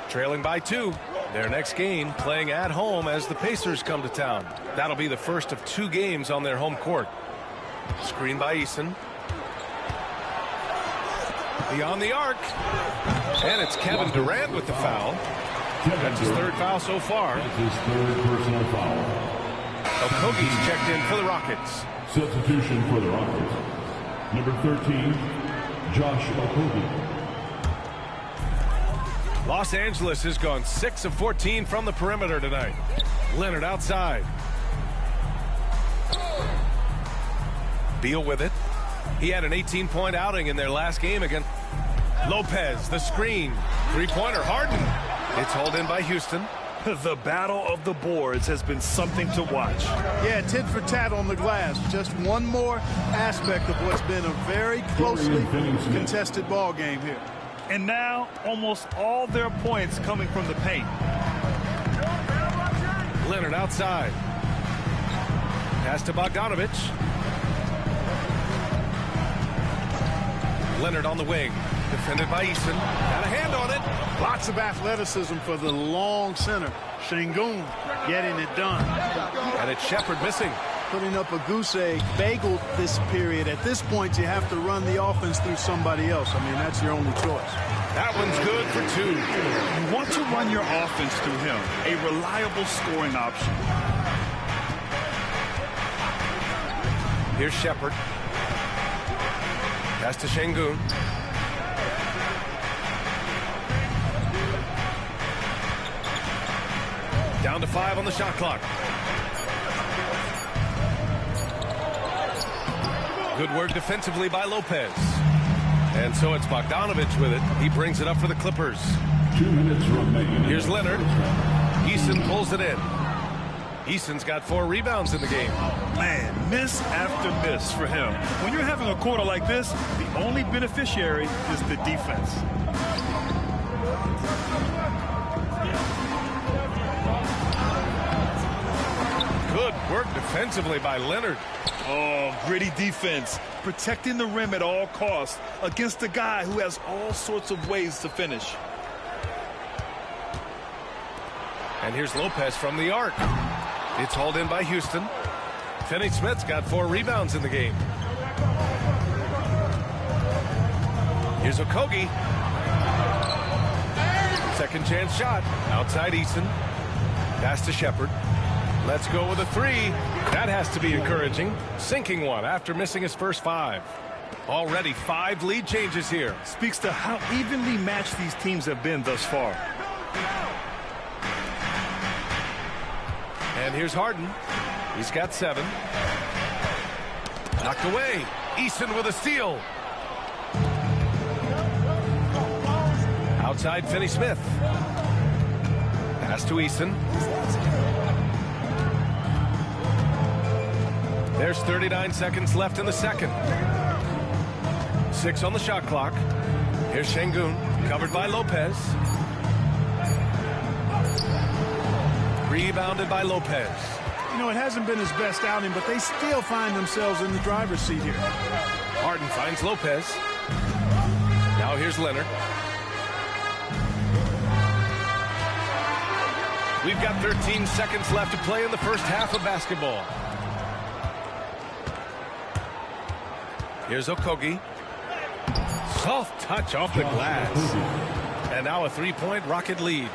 Trailing by 2. Their next game playing at home as the Pacers come to town. That'll be the first of 2 games on their home court. Screen by Eason. Beyond the arc. And it's Kevin Durant with the foul. That's his 3rd foul so far. That's his 3rd personal foul. Okogie's checked in for the Rockets. Substitution for the Rockets. Number 13, Josh Okogie. Los Angeles has gone 6 of 14 from the perimeter tonight. Leonard outside. Beal with it. He had an 18-point outing in their last game against Lopez. The screen. 3-pointer. Harden. It's hauled in by Houston. The battle of the boards has been something to watch. Yeah, tit for tat on the glass. Just one more aspect of what's been a very closely contested ball game here. And now, almost all their points coming from the paint. Leonard outside. Pass to Bogdanovich. Leonard on the wing. Defended by Eason. Got a hand on it. Lots of athleticism for the long center. Şengün getting it done. And it's Shepard missing. putting up a goose egg, bageled this period. At this point, you have to run the offense through somebody else. I mean, that's your only choice. That one's good for 2. You want to run your offense through him, a reliable scoring option. Here's Shepard. Pass to Şengün. Down to 5 on the shot clock. Good work defensively by Lopez. And so it's Bogdanovich with it. He brings it up for the Clippers. 2 minutes remaining. Here's Leonard. Eason pulls it in. Eason's got 4 rebounds in the game. Man, miss after miss for him. When you're having a quarter like this, the only beneficiary is the defense. Good work defensively by Leonard. Oh, gritty defense. Protecting the rim at all costs against a guy who has all sorts of ways to finish. And here's Lopez from the arc. It's hauled in by Houston. Finney-Smith's got 4 rebounds in the game. Here's Okogie. Second chance shot. Outside Eason. Pass to Shepard. Let's go with a 3. That has to be encouraging. Sinking one after missing his first 5. Already 5 lead changes here. Speaks to how evenly matched these teams have been thus far. And here's Harden. He's got 7. Knocked away. Eason with a steal. Outside Finney-Smith. Pass to Eason. There's 39 seconds left in the second. 6 on the shot clock. Here's Şengün, covered by Lopez. Rebounded by Lopez. You know, it hasn't been his best outing, but they still find themselves in the driver's seat here. Harden finds Lopez. Now here's Leonard. We've got 13 seconds left to play in the first half of basketball. Here's Okogie. Soft touch off the glass. And now a 3-point Rocket lead.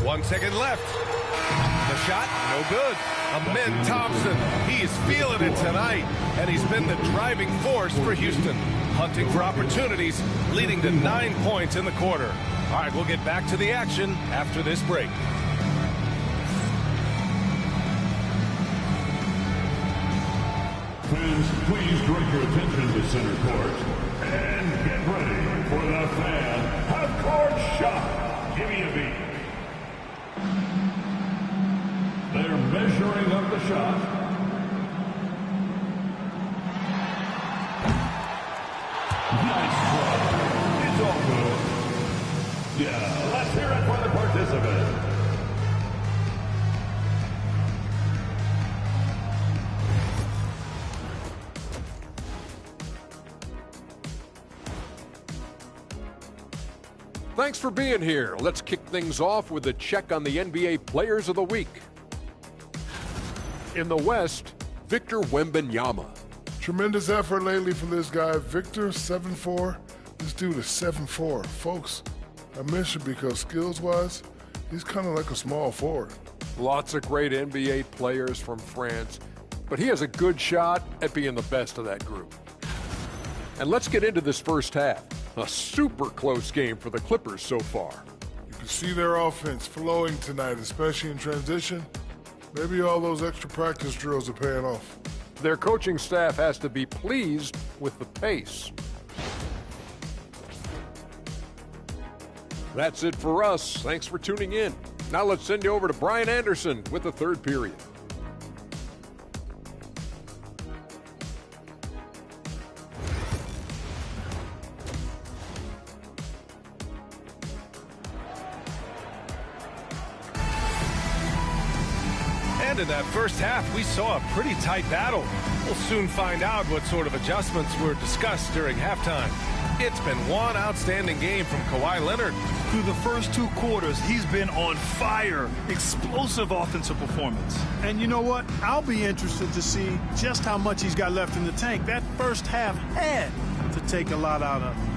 1 second left. The shot, no good. Amen Thompson, he is feeling it tonight. And he's been the driving force for Houston. Hunting for opportunities, leading to 9 points in the quarter. All right, we'll get back to the action after this break. Fans, please direct your attention to center court and get ready for the fan half-court shot. Give me a beat. They're measuring up the shot. Nice try. It's all good. Yeah, let's hear it for the participant. Thanks for being here. Let's kick things off with a check on the NBA Players of the Week. In the West, Victor Wembanyama. Tremendous effort lately from this guy, Victor, 7'4". This dude is 7'4". Folks, I mentioned because skills-wise, he's kind of like a small forward. Lots of great NBA players from France, but he has a good shot at being the best of that group. And let's get into this first half. A super close game for the Clippers so far. You can see their offense flowing tonight, especially in transition. Maybe all those extra practice drills are paying off. Their coaching staff has to be pleased with the pace. That's it for us. Thanks for tuning in. Now let's send you over to Brian Anderson with the third period. And in that first half, we saw a pretty tight battle. We'll soon find out what sort of adjustments were discussed during halftime. It's been one outstanding game from Kawhi Leonard. Through the first 2 quarters, he's been on fire. Explosive offensive performance. And you know what? I'll be interested to see just how much he's got left in the tank. That first half had to take a lot out of him.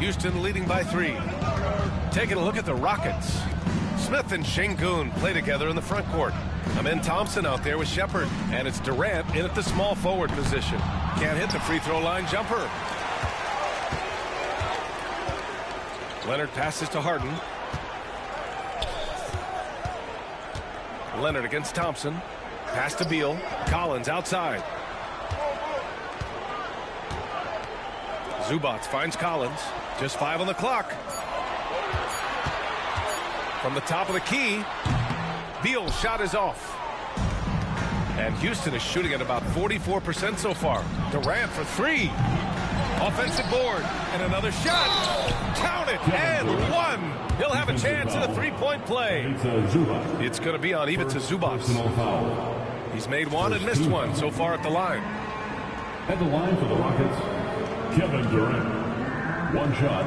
Houston leading by 3. Taking a look at the Rockets. Smith and Şengün play together in the front court. Amin Thompson out there with Shepard. And it's Durant in at the small forward position. Can't hit the free throw line jumper. Leonard passes to Harden. Leonard against Thompson. Pass to Beal. Collins outside. Zubac finds Collins. Just 5 on the clock. From the top of the key, Beal's shot is off. And Houston is shooting at about 44% so far. Durant for 3. Offensive board. And another shot. Count it. And 1. He'll have a chance at a 3-point play. It's going to be on Ivica Zubac. He's made 1 and missed 1 so far at the line. At the line for the Rockets, Kevin Durant. 1 shot.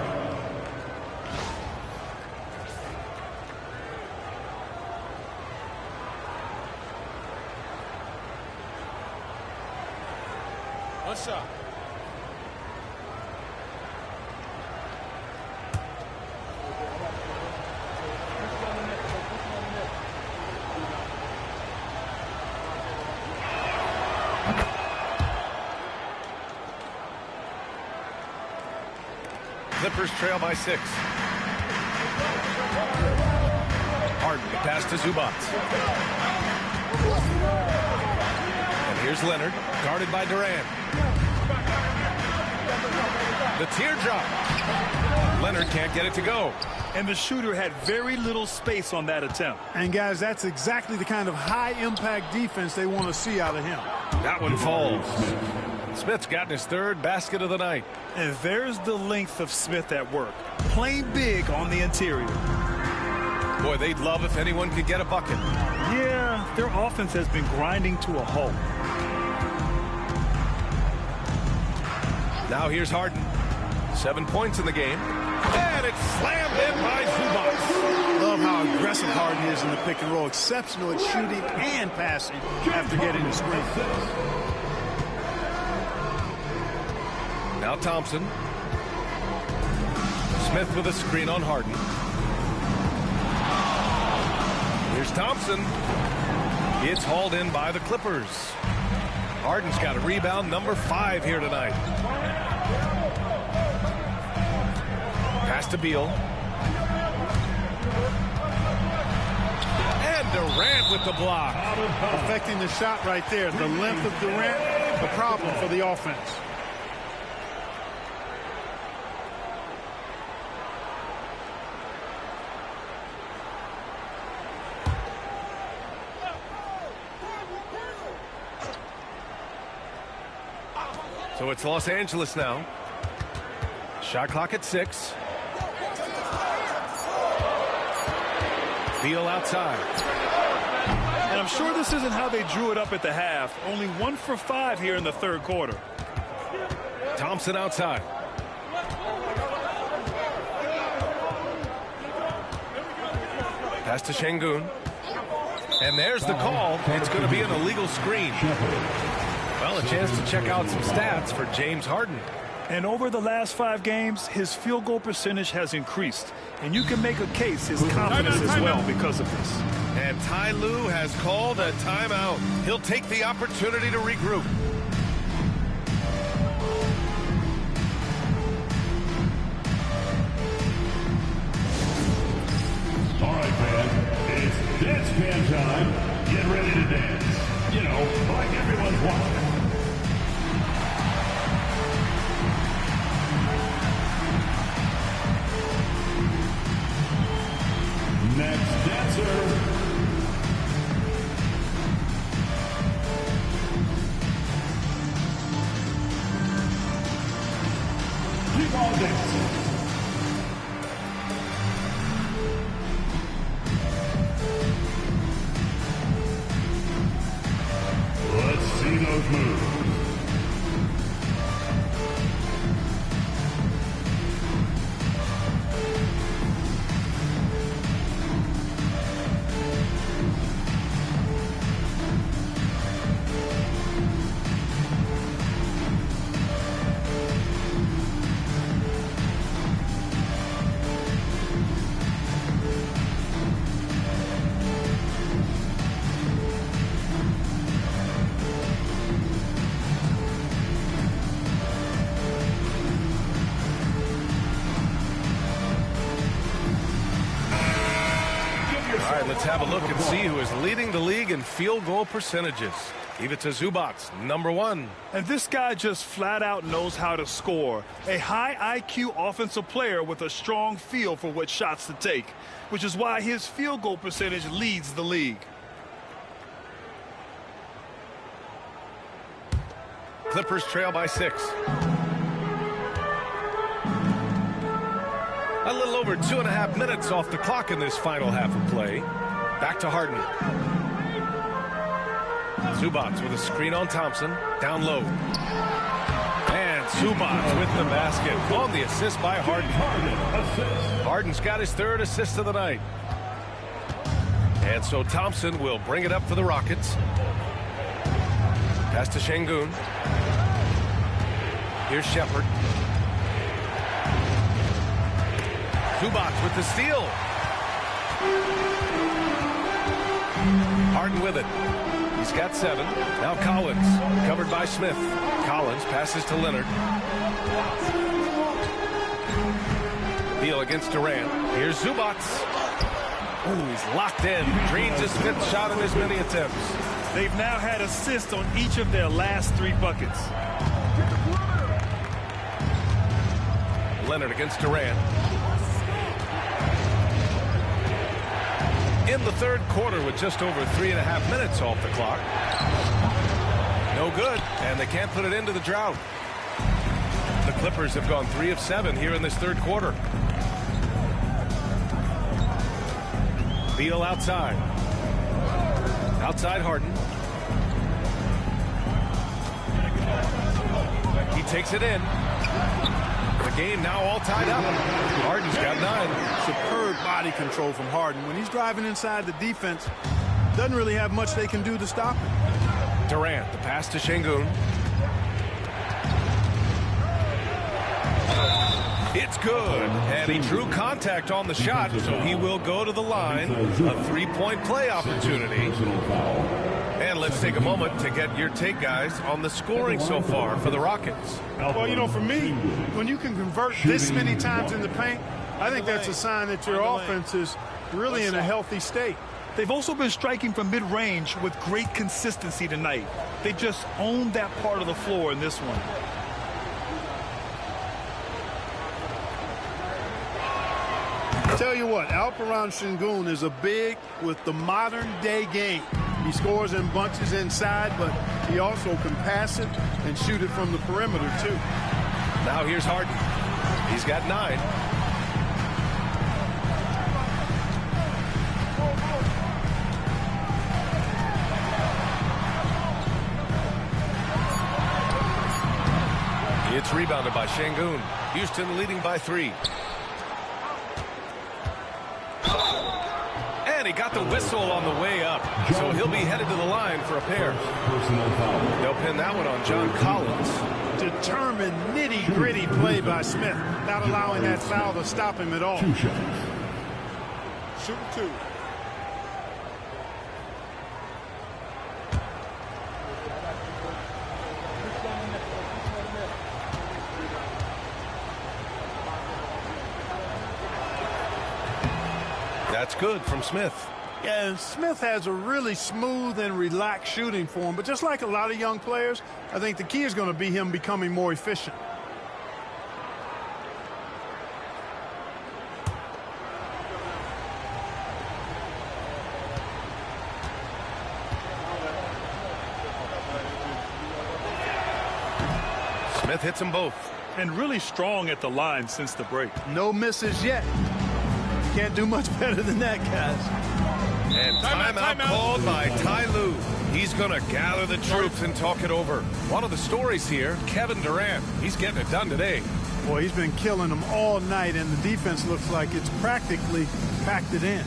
One shot. Clippers trail by 6. Harden pass to Zubac. And here's Leonard, guarded by Durant. The teardrop. Leonard can't get it to go. And the shooter had very little space on that attempt. And guys, that's exactly the kind of high-impact defense they want to see out of him. That one falls. Smith's gotten his 3rd basket of the night. And there's the length of Smith at work. Playing big on the interior. Boy, they'd love if anyone could get a bucket. Yeah, their offense has been grinding to a halt. Now here's Harden. 7 points in the game. And it's slammed in by Zubac. Love how aggressive Harden is in the pick and roll. Exceptional at shooting and passing after getting the screen. Now Thompson. Smith with a screen on Harden. Here's Thompson. It's hauled in by the Clippers. Harden's got a rebound number 5 here tonight. Pass to Beal. And Durant with the block. Affecting the shot right there. The length of Durant, the problem for the offense. So it's Los Angeles now. Shot clock at 6. Beal outside. And I'm sure this isn't how they drew it up at the half. Only 1 for 5 here in the 3rd quarter. Thompson outside. Pass to Şengün. And there's the call. It's going to be an illegal screen. Well, a chance to check out some stats for James Harden. And over the last 5 games, his field goal percentage has increased. And you can make a case his confidence as well because of this. And Ty Lue has called a timeout. He'll take the opportunity to regroup. All right, man. It's dance can time. Get ready to dance. You know, like everyone's watching. Next dancer. Keep on dancing. And let's have a look and see who is leading the league in field goal percentages. Ivica Zubac, #1. And this guy just flat out knows how to score. A high IQ offensive player with a strong feel for what shots to take, which is why his field goal percentage leads the league. Clippers trail by 6. A little over 2.5 minutes off the clock in this final half of play. Back to Harden. Zubac with a screen on Thompson. Down low. And Zubac with the basket. On the assist by Harden. Harden's got his 3rd assist of the night. And so Thompson will bring it up for the Rockets. Pass to Şengün. Here's Shepherd. Zubac with the steal. Harden with it. He's got 7. Now Collins, covered by Smith. Collins passes to Leonard. Beal against Durant. Here's Zubac. Ooh, he's locked in. Drains his 5th shot in as many attempts. They've now had assists on each of their last 3 buckets. Leonard against Durant. In the 3rd quarter with just over 3.5 minutes off the clock. No good, and they can't put it into the drought. The Clippers have gone 3 of 7 here in this 3rd quarter. Beal outside. Outside Harden. He takes it in. The game now all tied up. Harden's got 9. Superb body control from Harden. When he's driving inside the defense, doesn't really have much they can do to stop him. Durant, the pass to Şengün. It's good, and he drew contact on the shot, so he will go to the line. A 3-point play opportunity. And let's take a moment to get your take, guys, on the scoring so far for the Rockets. Well, you know, for me, when you can convert this many times in the paint, I think that's a sign that your offense is really in a healthy state. They've also been striking from mid-range with great consistency tonight. They just owned that part of the floor in this one. Tell you what, Alperen Şengün is a big with the modern-day game. He scores in bunches inside, but he also can pass it and shoot it from the perimeter, too. Now here's Harden. He's got 9. It's rebounded by Şengün. Houston leading by 3. And he got the whistle on the way up, so he'll be headed to the line for a pair. They'll pin that one on John Collins. Determined, nitty-gritty play by Smith, not allowing that foul to stop him at all. 2 shots. Shoot 2. That's good from Smith. Yeah, and Smith has a really smooth and relaxed shooting for him. But just like a lot of young players, I think the key is going to be him becoming more efficient. Smith hits them both. And really strong at the line since the break. No misses yet. Can't do much better than that, guys. And timeout called by Ty Lue. He's going to gather the troops and talk it over. One of the stories here, Kevin Durant. He's getting it done today. Boy, he's been killing them all night, and the defense looks like it's practically packed it in.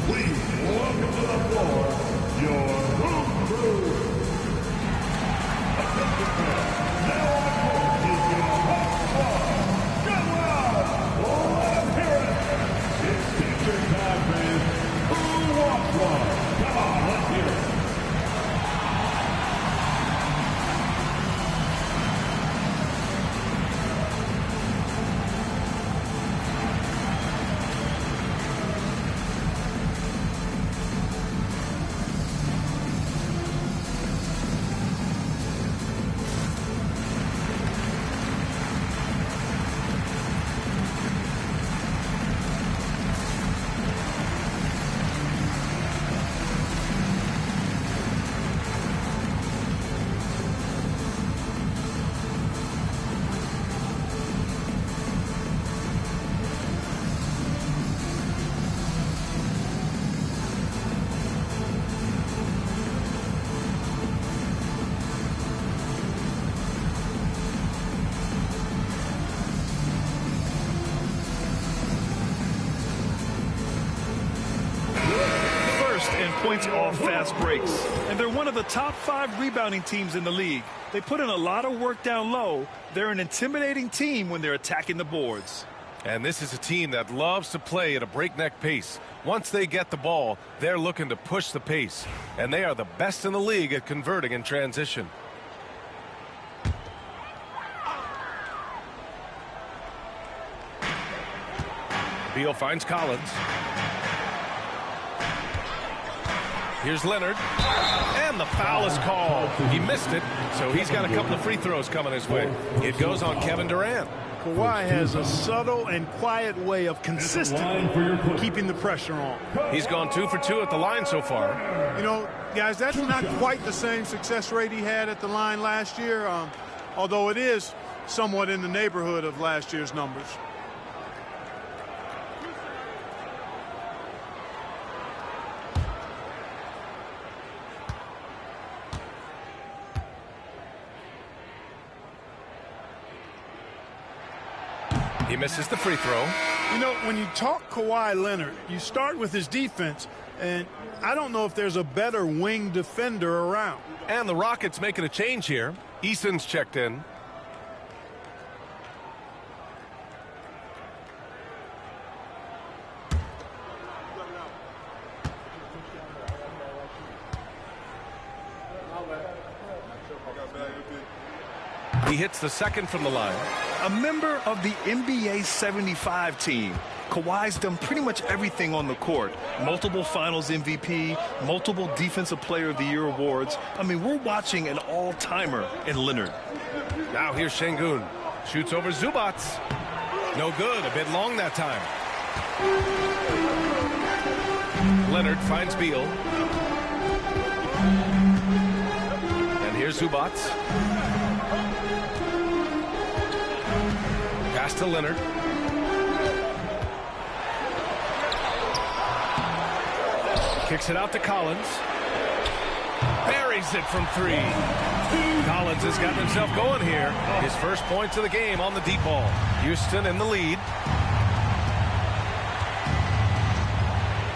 Please welcome to the floor your Hoop Crew. Now on the court is your Hawk Squad. Good luck! Let's hear it! It's picture time, man. Who wants one? Come on, let's hear it. points off fast breaks. And they're one of the top 5 rebounding teams in the league. They put in a lot of work down low. They're an intimidating team when they're attacking the boards. And this is a team that loves to play at a breakneck pace. Once they get the ball, they're looking to push the pace. And they are the best in the league at converting in transition. Beal finds Collins. Here's Leonard. And the foul is called. He missed it, so he's got a couple of free throws coming his way. It goes on Kevin Durant. Kawhi has a subtle and quiet way of consistently keeping the pressure on. He's gone 2 for 2 at the line so far. You know, guys, that's not quite the same success rate he had at the line last year, although it is somewhat in the neighborhood of last year's numbers. He misses the free throw. You know, when you talk Kawhi Leonard, you start with his defense, and I don't know if there's a better wing defender around. And the Rockets making a change here. Eason's checked in. He hits the second from the line. A member of the NBA 75 team, Kawhi's done pretty much everything on the court. Multiple Finals MVP, multiple Defensive Player of the Year awards. I mean, we're watching an all-timer in Leonard. Now here's Şengün. Shoots over Zubac. No good. A bit long that time. Leonard finds Beal. And here's Zubac. Pass to Leonard. Kicks it out to Collins. Buries it from 3. Collins has gotten himself going here. His first points of the game on the deep ball. Houston in the lead.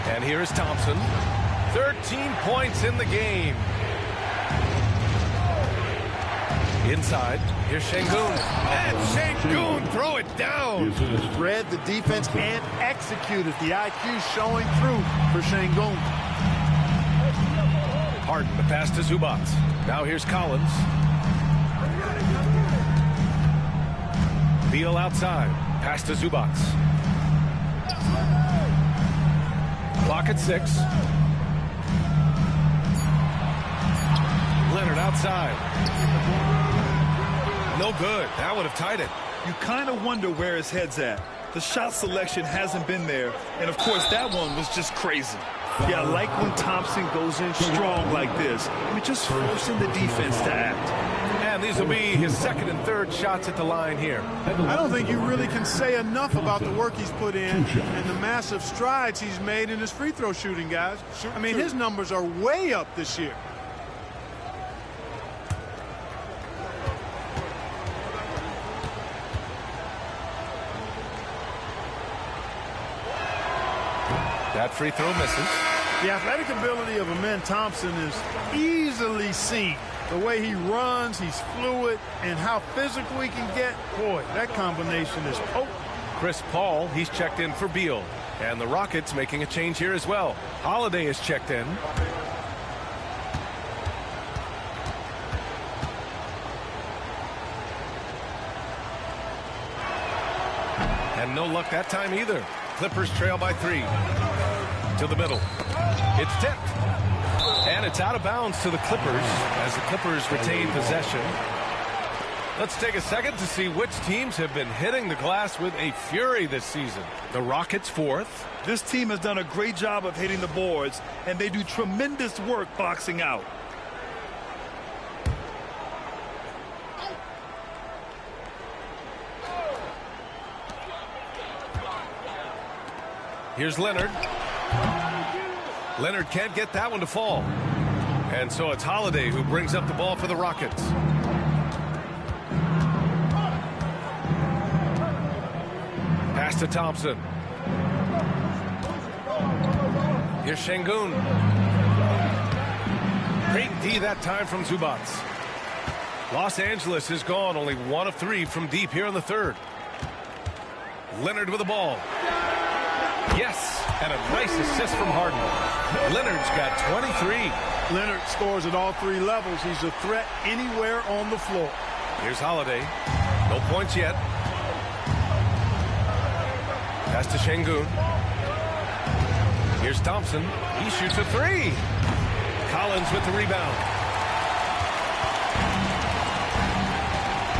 And here's Thompson. 13 points in the game. Inside, here's Şengün. And Şengün throw it down. Read the defense and executed. The IQ showing through for Şengün. Harden, the pass to Zubac. Now here's Collins. Beal outside. Pass to Zubac. Clock at 6. Leonard outside. No good. That would have tied it. You kind of wonder where his head's at. The shot selection hasn't been there. And, of course, that one was just crazy. Yeah, I like when Thompson goes in strong like this. I mean, just forcing the defense to act. And these will be his second and third shots at the line here. I don't think you really can say enough about the work he's put in and the massive strides he's made in his free throw shooting, guys. I mean, his numbers are way up this year. That free throw misses. The athletic ability of Amen Thompson is easily seen. The way he runs, he's fluid, and how physical he can get. Boy, that combination is potent. Chris Paul, he's checked in for Beal. And the Rockets making a change here as well. Holiday is checked in. And no luck that time either. Clippers trail by 3. To the middle. It's tipped. And it's out of bounds to the Clippers as the Clippers retain possession. Let's take a second to see which teams have been hitting the glass with a fury this season. The Rockets 4th. This team has done a great job of hitting the boards, and they do tremendous work boxing out. Here's Leonard. Leonard can't get that one to fall. And so it's Holiday who brings up the ball for the Rockets. Pass to Thompson. Here's Şengün. Great D that time from Zubac. Los Angeles has gone only 1 of 3 from deep here in the third. Leonard with the ball. Yes, and a nice assist from Harden. Leonard's got 23. Leonard scores at all 3 levels. He's a threat anywhere on the floor. Here's Holiday. No points yet. Pass to Şengün. Here's Thompson. He shoots a 3. Collins with the rebound.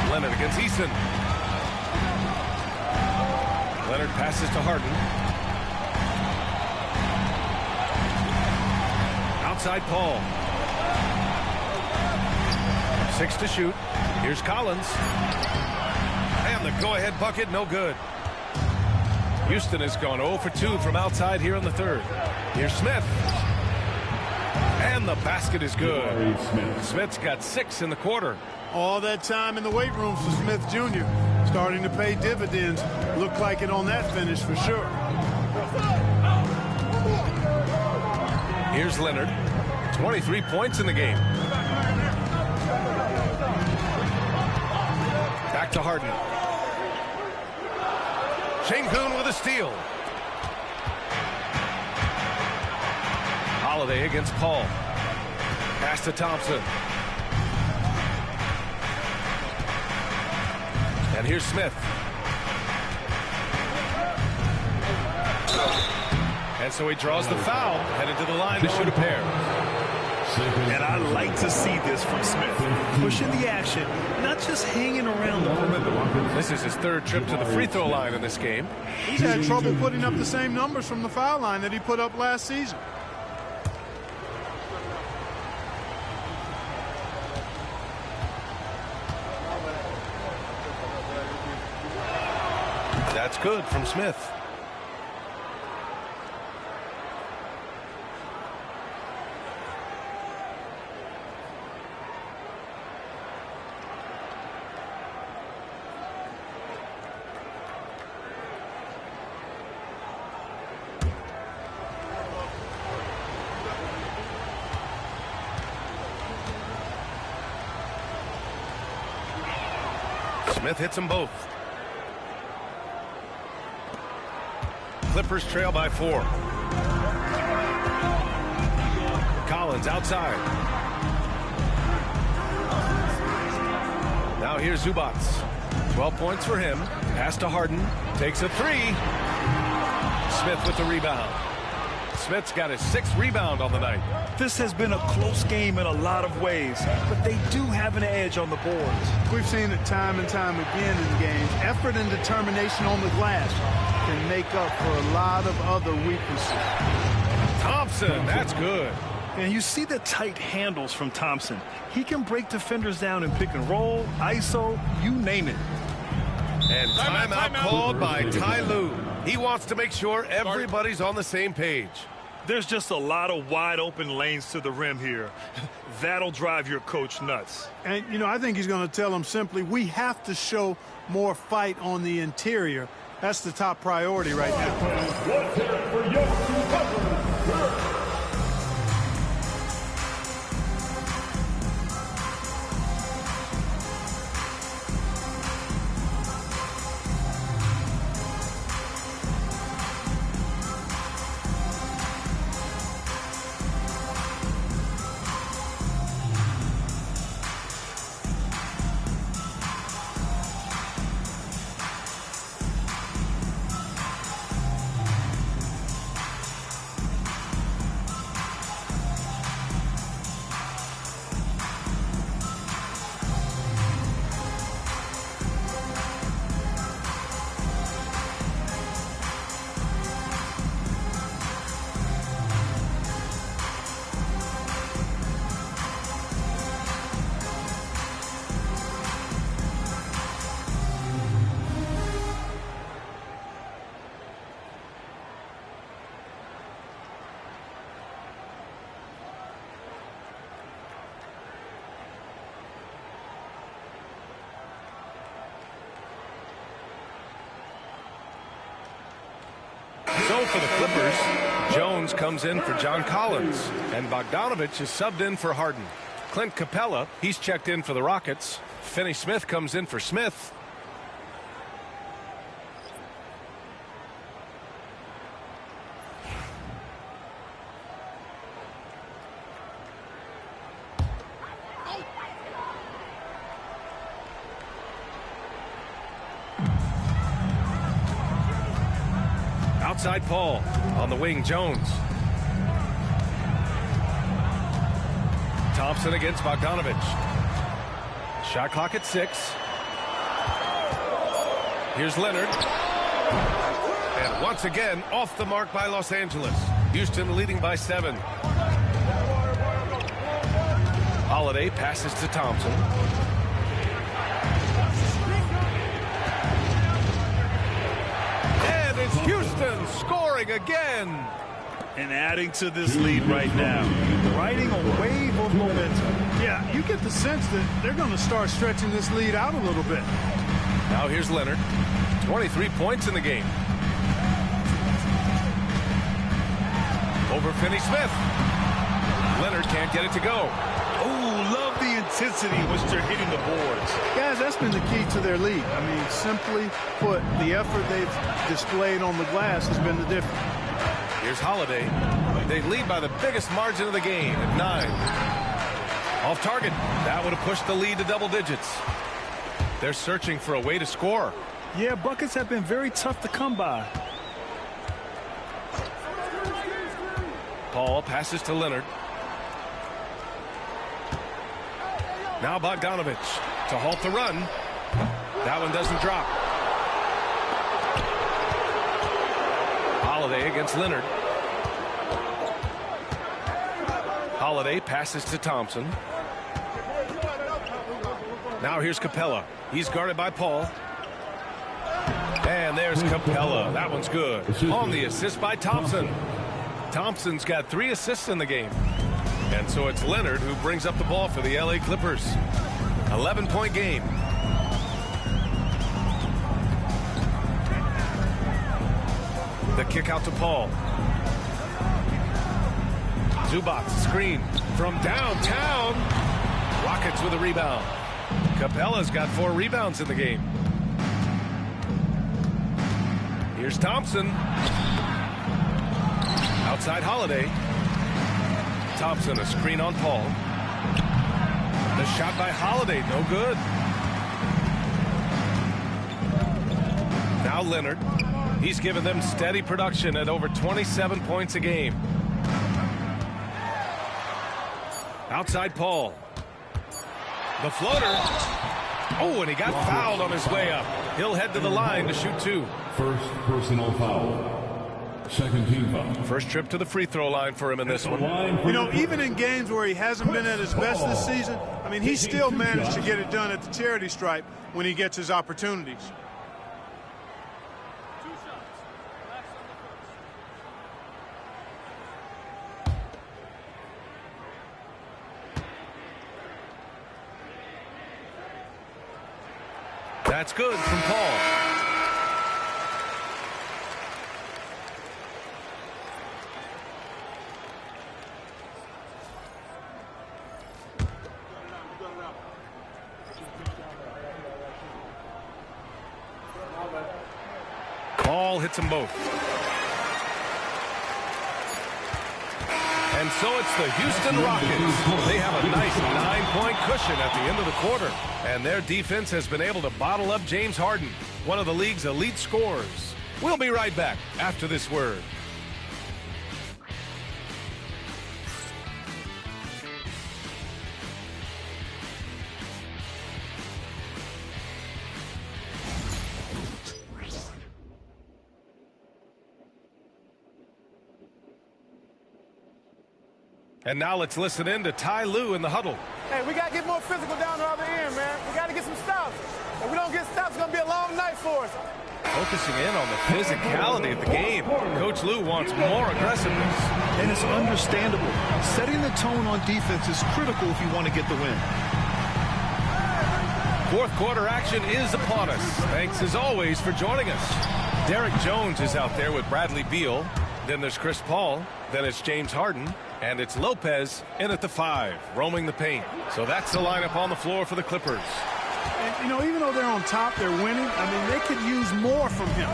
Leonard against Eason. Leonard passes to Harden. Outside Paul. 6 to shoot. Here's Collins. And the go-ahead bucket, no good. Houston has gone 0 for 2 from outside here in the third. Here's Smith. And the basket is good. Smith's got 6 in the quarter. All that time in the weight room for Smith Jr. starting to pay dividends. Looked like it on that finish for sure. Here's Leonard. 23 points in the game. Back to Harden. Şengün with a steal. Holiday against Paul. Pass to Thompson. And here's Smith. And so he draws the foul, headed to the line to shoot a pair. And I like to see this from Smith. Pushing the action, not just hanging around the perimeter. This is his 3rd trip to the free throw line in this game. He's had trouble putting up the same numbers from the foul line that he put up last season. That's good from Smith. Smith hits them both. Clippers trail by 4. Collins outside. Now here's Zubac. 12 points for him. Pass to Harden. Takes a 3. Smith with the rebound. Smith's got his 6th rebound on the night. This has been a close game in a lot of ways, but they do have an edge on the boards. We've seen it time and time again in games. Effort and determination on the glass can make up for a lot of other weaknesses. Thompson, that's good. And you see the tight handles from Thompson. He can break defenders down in pick and roll, ISO, you name it. And timeout called by Ty Lue. He wants to make sure everybody's on the same page. There's just a lot of wide open lanes to the rim here. That'll drive your coach nuts. And, you know, I think he's going to tell them simply, we have to show more fight on the interior. That's the top priority right now. So for the Clippers, Jones comes in for John Collins, and Bogdanovich is subbed in for Harden. Clint Capella, he's checked in for the Rockets. Finney Smith comes in for Smith. Outside Paul. On the wing, Jones. Thompson against Bogdanovich. Shot clock at 6. Here's Leonard. And once again, off the mark by Los Angeles. Houston leading by 7. Holiday passes to Thompson. And it's Houston scoring again. And adding to this lead right now. Riding a wave of momentum. Yeah, you get the sense that they're going to start stretching this lead out a little bit. Now here's Leonard. 23 points in the game. Over Finney Smith. Leonard can't get it to go. Oh, love the intensity in which they're hitting the boards. Guys, that's been the key to their lead. I mean, simply put, the effort they've displayed on the glass has been the difference. Here's Holiday. They lead by the biggest margin of the game at 9. Off target. That would have pushed the lead to double digits. They're searching for a way to score. Yeah, buckets have been very tough to come by. Paul passes to Leonard. Now Bogdanovich to halt the run. That one doesn't drop. Holiday against Leonard. Holiday passes to Thompson. Now here's Capella. He's guarded by Paul. And there's Capella. That one's good. On the assist by Thompson. Thompson's got 3 assists in the game. And so it's Leonard who brings up the ball for the LA Clippers. 11-point game. The kick out to Paul. Zubac screen from downtown. Rockets with a rebound. Capella's got 4 rebounds in the game. Here's Thompson. Outside Holiday. Thompson, a screen on Paul. The shot by Holiday, no good. Now Leonard. He's given them steady production at over 27 points a game. Outside Paul. The floater. Oh, and he got fouled on his way up. He'll head to the line to shoot 2. First personal foul. Second team foul. First trip to the free throw line for him in this one. You know, even in games where he hasn't been at his best this season, I mean, he still managed to get it done at the charity stripe when he gets his opportunities. That's good from Paul. Paul hits them both. And so it's the Houston Rockets. They have a nice 9-point cushion at the end of the quarter. And their defense has been able to bottle up James Harden, one of the league's elite scorers. We'll be right back after this word. And now let's listen in to Ty Lue in the huddle. Hey, we got to get more physical down the other end, man. We got to get some stops. If we don't get stops, it's going to be a long night for us. Focusing in on the physicality of the game. Coach Lue wants more aggressiveness. And it's understandable. Setting the tone on defense is critical if you want to get the win. Fourth quarter action is upon us. Thanks as always for joining us. Derek Jones is out there with Bradley Beal. Then there's Chris Paul. Then it's James Harden. And it's Lopez in at the 5, roaming the paint. So that's the lineup on the floor for the Clippers. And, you know, even though they're on top, they're winning. I mean, they could use more from him.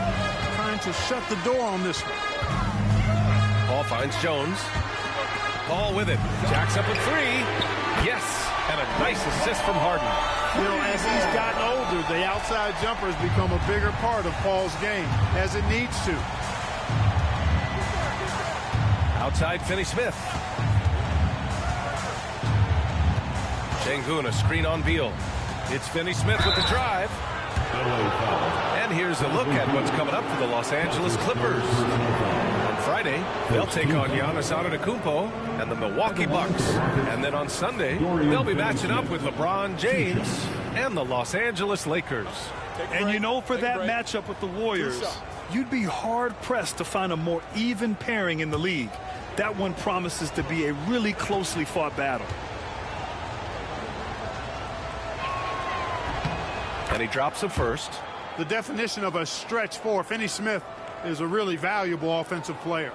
Trying to shut the door on this one. Paul finds Jones. Paul with it. Jacks up a 3. Yes. And a nice assist from Harden. You know, as he's gotten older, the outside jumper has become a bigger part of Paul's game, as it needs to. Outside, Finney-Smith. Şengün, a screen on Beal. It's Finney-Smith with the drive. And here's a look at what's coming up for the Los Angeles Clippers. On Friday, they'll take on Giannis Antetokounmpo and the Milwaukee Bucks. And then on Sunday, they'll be matching up with LeBron James and the Los Angeles Lakers. And you know, for that matchup with the Warriors, you'd be hard-pressed to find a more even pairing in the league. That one promises to be a really closely fought battle. And he drops it first. The definition of a stretch 4, Finney-Smith, is a really valuable offensive player.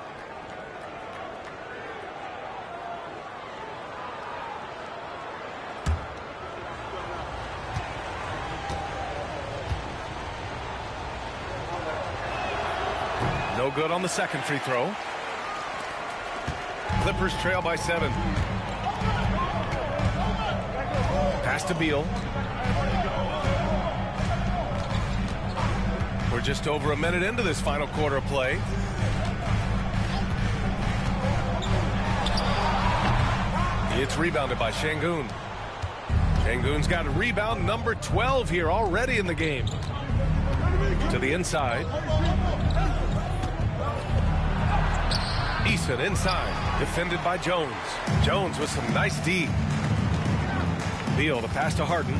No good on the second free throw. Clippers trail by 7. Pass to Beal. We're just over a minute into this final quarter of play. It's rebounded by Şengün. Şengün's got a rebound number 12 here already in the game. To the inside. Eason inside, defended by Jones. Jones with some nice D. Beal, the pass to Harden.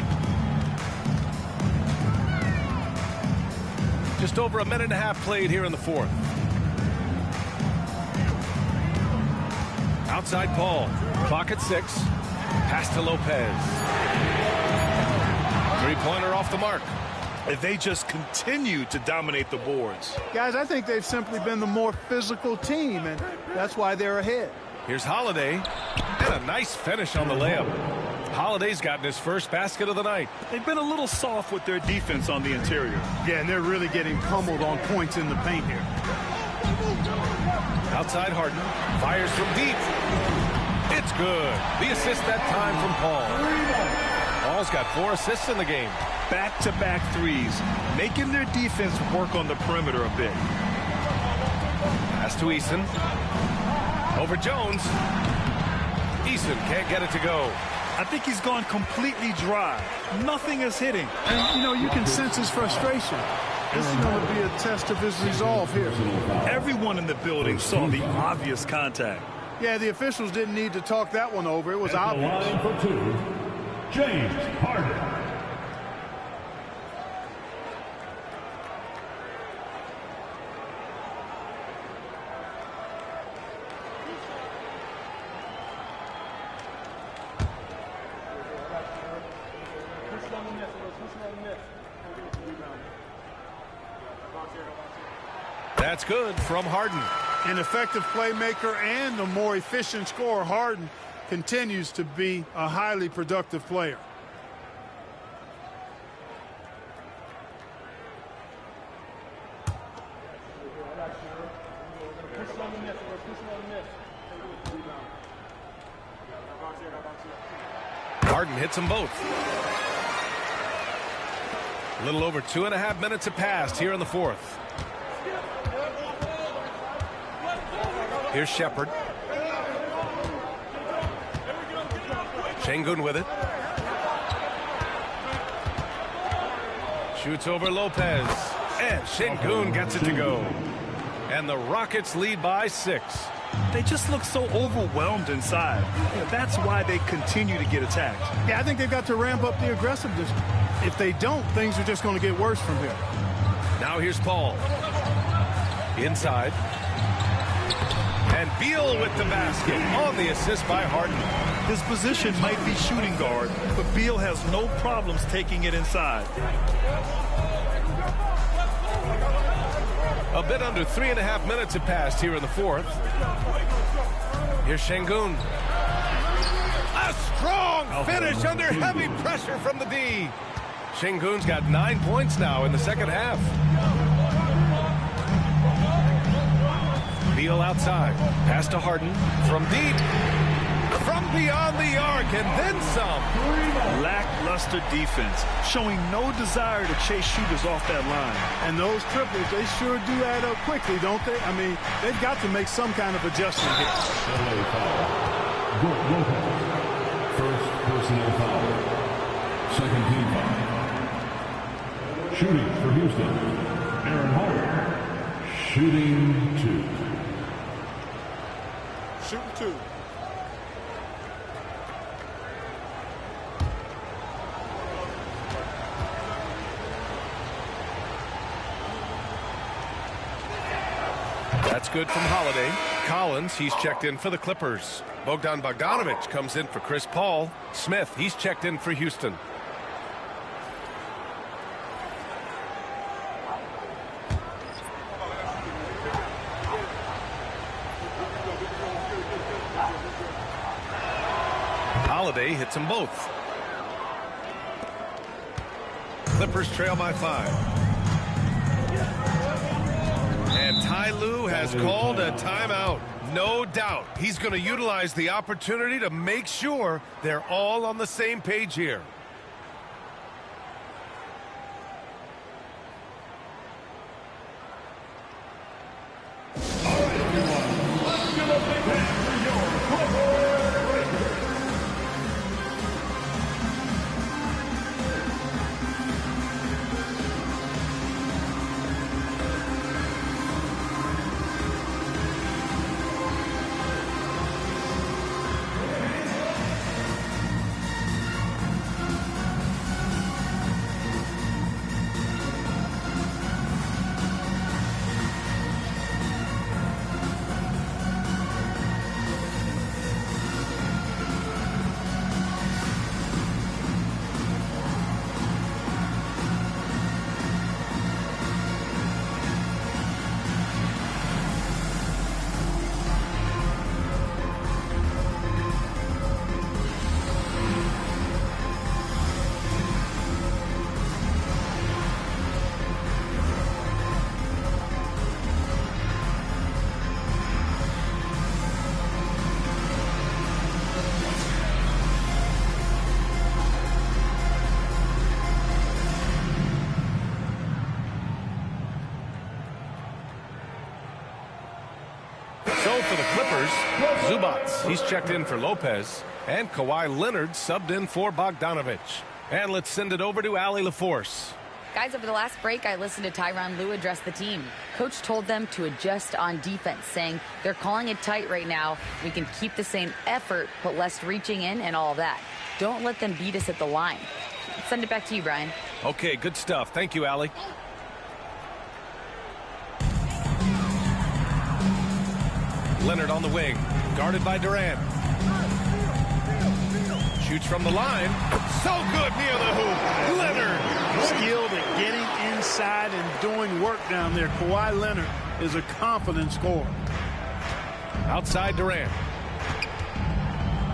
Just over a minute and a half played here in the fourth. Outside Paul. Clock at 6. Pass to Lopez. Three-pointer off the mark. They just continue to dominate the boards. Guys, I think they've simply been the more physical team, and that's why they're ahead. Here's Holiday, and a nice finish on the layup. Holiday's gotten his first basket of the night. They've been a little soft with their defense on the interior. Yeah, and they're really getting pummeled on points in the paint here. Outside Harden, fires from deep. It's good. The assist that time from Paul. Paul's got 4 assists in the game. Back-to-back threes, making their defense work on the perimeter a bit. Pass to Eason. Over Jones. Eason can't get it to go. I think he's gone completely dry. Nothing is hitting. And, you know, you can sense his frustration. This is going to be a test of his resolve here. Everyone in the building saw the obvious contact. Yeah, the officials didn't need to talk that one over. It was obvious. Line for 2, James Harden. That's good from Harden. An effective playmaker and a more efficient scorer, Harden continues to be a highly productive player. Harden hits them both. A little over 2.5 minutes have passed here in the fourth. Here's Shepherd. Şengün with it. Shoots over Lopez. And Şengün gets it to go. And the Rockets lead by 6. They just look so overwhelmed inside. That's why they continue to get attacked. Yeah, I think they've got to ramp up the aggressiveness. If they don't, things are just going to get worse from here. Now here's Paul. Inside. And Beal with the basket on the assist by Harden. His position might be shooting guard, but Beal has no problems taking it inside. A bit under 3.5 minutes have passed here in the fourth. Here's Şengün. A strong finish under heavy pressure from the D. Şengün's got 9 points now in the second half. Beal outside. Pass to Harden from deep. From beyond the arc and then some. Lackluster defense, showing no desire to chase shooters off that line. And those triples, they sure do add up quickly, don't they? I mean, they've got to make some kind of adjustment here. First personal foul. Second team foul. Shooting for Houston, Aaron Hall. Shooting 2. Shooting 2. That's good from Holiday. Collins, he's checked in for the Clippers. Bogdan Bogdanović comes in for Chris Paul. Smith, he's checked in for Houston. Holiday hits them both. Clippers trail by 5. And Ty Lue has called a timeout. No doubt he's going to utilize the opportunity to make sure they're all on the same page here. For the Clippers, Zubac, he's checked in for Lopez, and Kawhi Leonard subbed in for Bogdanović. And let's send it over to Allie LaForce. Guys, over the last break, I listened to Tyronn Lue address the team. Coach told them to adjust on defense, saying they're calling it tight right now. We can keep the same effort, but less reaching in and all that. Don't let them beat us at the line. Send it back to you, Brian. Okay, good stuff. Thank you, Allie. Leonard on the wing, guarded by Durant. Shoots from the line. So good near the hoop. Leonard. Skilled at getting inside and doing work down there. Kawhi Leonard is a confident scorer. Outside Durant.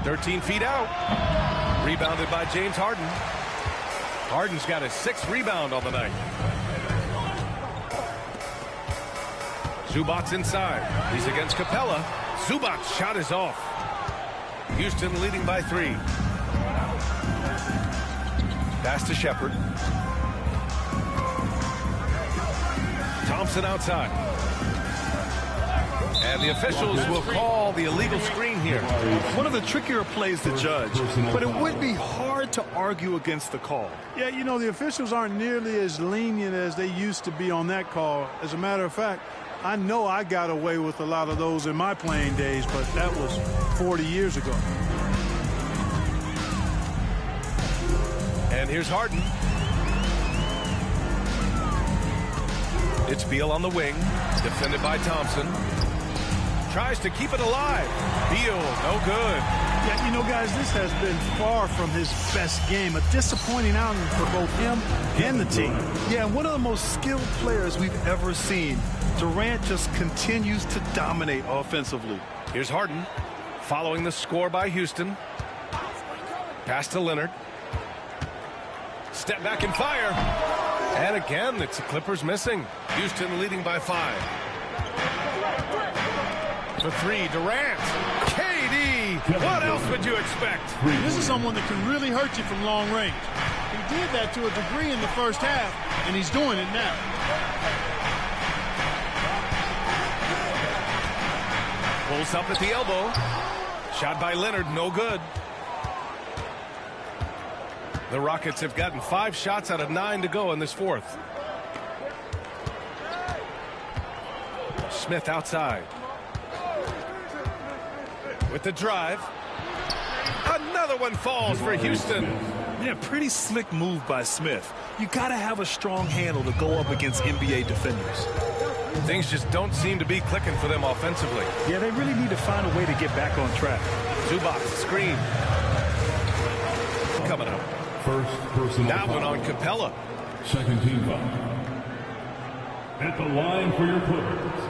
13 feet out. Rebounded by James Harden. Harden's got his 6th rebound on the night. Zubac inside. He's against Capella. Zubac's shot is off. Houston leading by 3. Pass to Shepherd. Thompson outside. And the officials will call the illegal screen here. One of the trickier plays to judge, but it would be hard to argue against the call. Yeah, you know, the officials aren't nearly as lenient as they used to be on that call. As a matter of fact, I know I got away with a lot of those in my playing days, but that was 40 years ago. And here's Harden. It's Beal on the wing, defended by Thompson. Tries to keep it alive. Beal, no good. Yeah, you know, guys, this has been far from his best game. A disappointing outing for both him and the team. Yeah, one of the most skilled players we've ever seen. Durant just continues to dominate offensively. Here's Harden following the score by Houston. Pass to Leonard. Step back and fire. And again, it's the Clippers missing. Houston leading by 5. For 3, Durant. KD. What else would you expect? This is someone that can really hurt you from long range. He did that to a degree in the first half, and he's doing it now. Pulls up at the elbow. Shot by Leonard, no good. The Rockets have gotten 5 shots out of 9 to go in this fourth. Smith outside. With the drive. Another one falls for Houston. Yeah, pretty slick move by Smith. You got to have a strong handle to go up against NBA defenders. Things just don't seem to be clicking for them offensively. Yeah, they really need to find a way to get back on track. Zubac screen. Coming up. First personal That foul. one on Capella. Second team foul. At the line for your Clippers,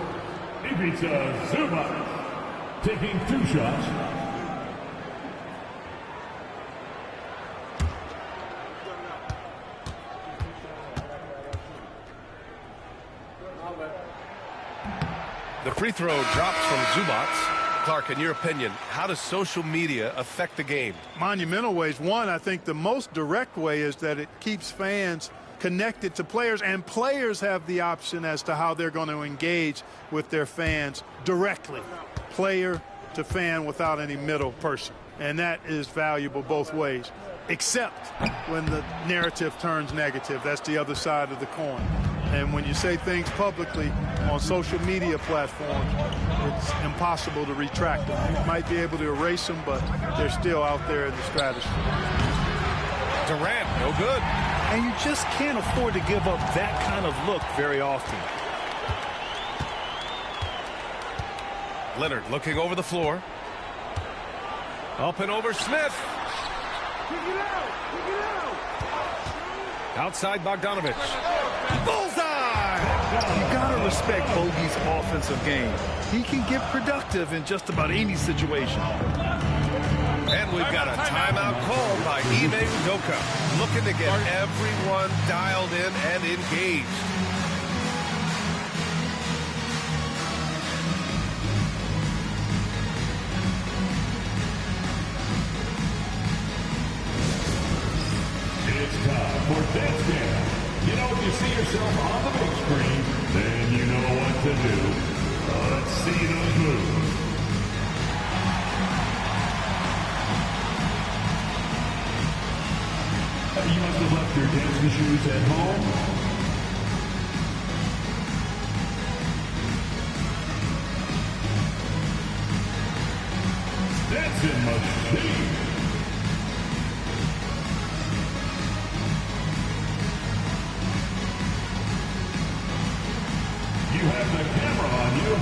Ivica Zubac, taking 2 shots. The free throw drops from Zubac. Clark, in your opinion, how does social media affect the game? Monumental ways. One, I think the most direct way is that it keeps fans connected to players, and players have the option as to how they're going to engage with their fans directly, player to fan, without any middle person. And that is valuable both ways, except when the narrative turns negative. That's the other side of the coin. And when you say things publicly on social media platforms, it's impossible to retract them. You might be able to erase them, but they're still out there in the stratosphere. Durant, no good. And you just can't afford to give up that kind of look very often. Leonard looking over the floor. Up and over Smith. Outside Bogdanovich. Bullseye! You gotta respect Bogey's offensive game. He can get productive in just about any situation. And we've got a timeout called by Ime Udoka, looking to get everyone dialed in and engaged. It's time for Dance Jam. You know, if you see yourself on the big screen, then you know what to do. Let's see those moves. You must have left your dancing shoes at home. Dancing machine. You have the camera on you.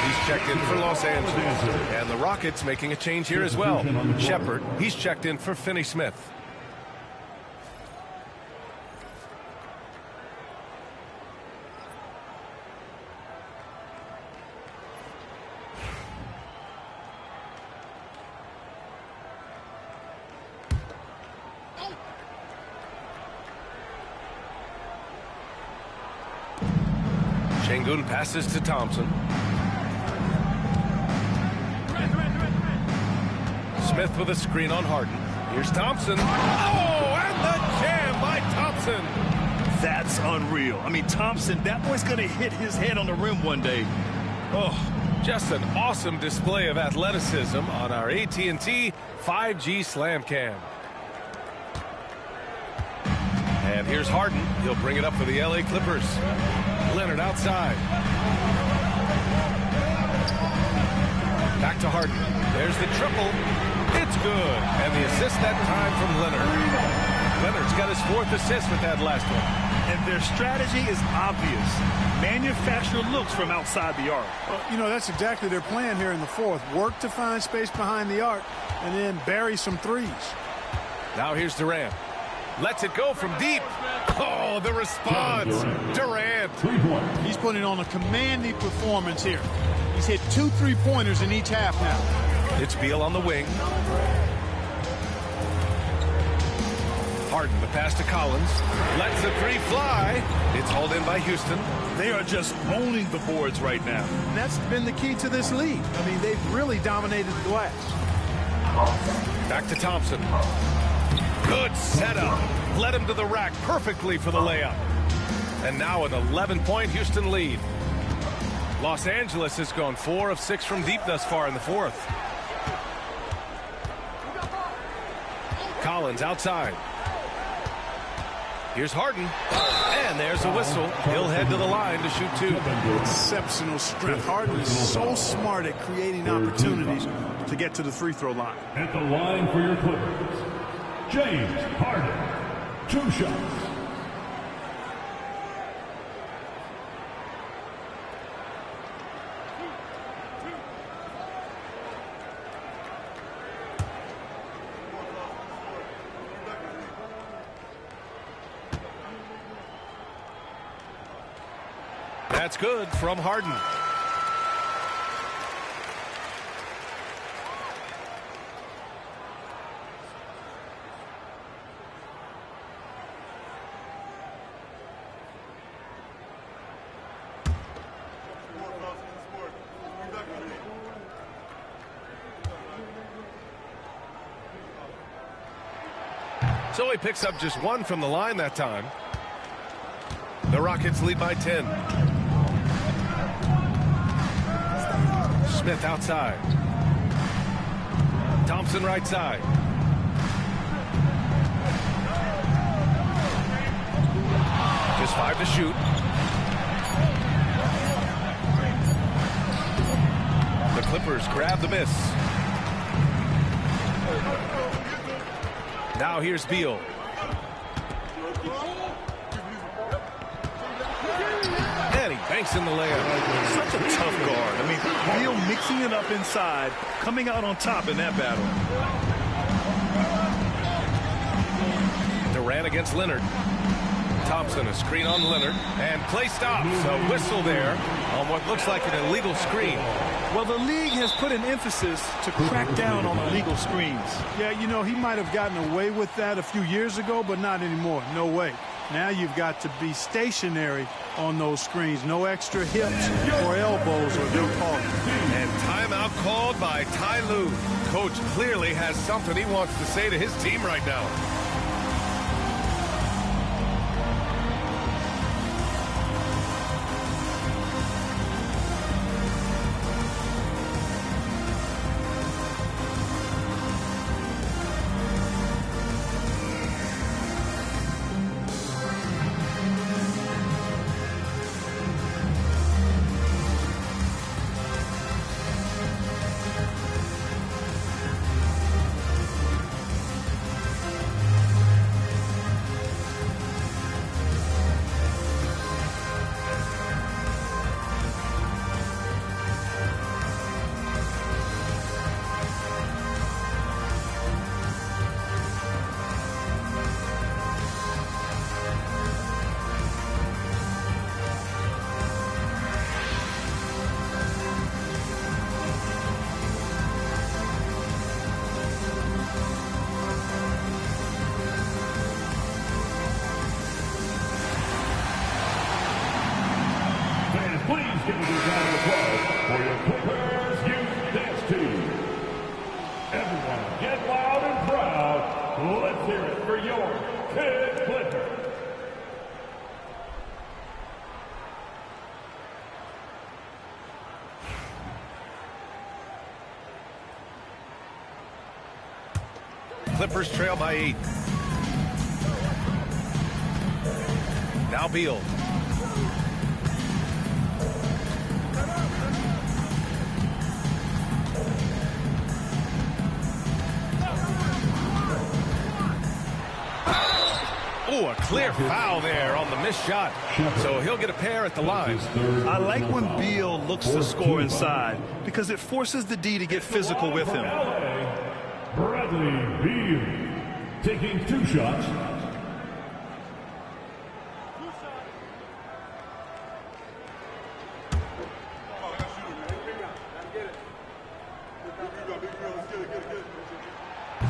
He's checked in for Los Angeles. And the Rockets making a change here as well. Shepard, he's checked in for Finney Smith. Şengün passes to Thompson. Smith with a screen on Harden. Here's Thompson. Oh, and the jam by Thompson. That's unreal. I mean, Thompson, that boy's going to hit his head on the rim one day. Oh, just an awesome display of athleticism on our AT&T 5G Slam Cam. And here's Harden. He'll bring it up for the LA Clippers. Leonard outside. Back to Harden. There's the triple. It's good. And the assist that time from Leonard. Leonard's got his 4th assist with that last one. And their strategy is obvious. Manufacture looks from outside the arc. Well, you know, that's exactly their plan here in the 4th. Work to find space behind the arc and then bury some threes. Now here's Durant. Lets it go from deep. Oh, the response. Durant. He's putting on a commanding performance here. He's hit 2 3-pointers in each half now. It's Beal on the wing. Harden, the pass to Collins. Lets the 3 fly. It's hauled in by Houston. They are just owning the boards right now. And that's been the key to this league. I mean, they've really dominated the glass. Back to Thompson. Good setup. Led him to the rack perfectly for the layup. And now an 11-point Houston lead. Los Angeles has gone 4 of 6 from deep thus far in the 4th. Collins outside. Here's Harden. And there's a whistle. He'll head to the line to shoot 2. Exceptional strength. Harden is so smart at creating opportunities to get to the free throw line. At the line for your Clippers, James Harden. 2 shots. That's good from Harden. So he picks up just 1 from the line that time. The Rockets lead by 10. Smith outside. Thompson right side. Just 5 to shoot. The Clippers grab the miss. Now here's Beal. And he banks in the layup. Such a tough guard. I mean, Beal mixing it up inside, coming out on top in that battle. Durant against Leonard. Thompson, a screen on Leonard, and play stops. A whistle there on what looks like an illegal screen. Well, the league has put an emphasis to crack down on illegal screens. Yeah, you know, he might have gotten away with that a few years ago, but not anymore. No way. Now you've got to be stationary on those screens. No extra hips or elbows or they'll call it. And timeout called by Ty Lue. Coach clearly has something he wants to say to his team right now. Clippers trail by 8. Now Beal. Oh, a clear foul there on the missed shot. So he'll get a pair at the line. I like when Beal looks to score inside because it forces the D to get physical with him. Bradley Beal taking 2 shots.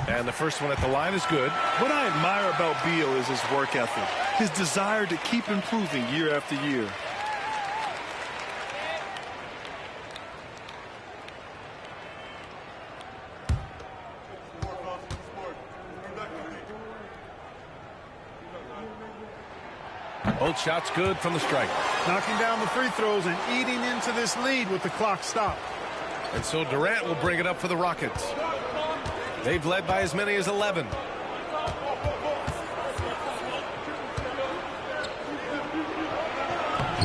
And the first one at the line is good. What I admire about Beal is his work ethic, his desire to keep improving year after year. Both shots good from the strike. Knocking down the free throws and eating into this lead with the clock stopped. And so Durant will bring it up for the Rockets. They've led by as many as 11.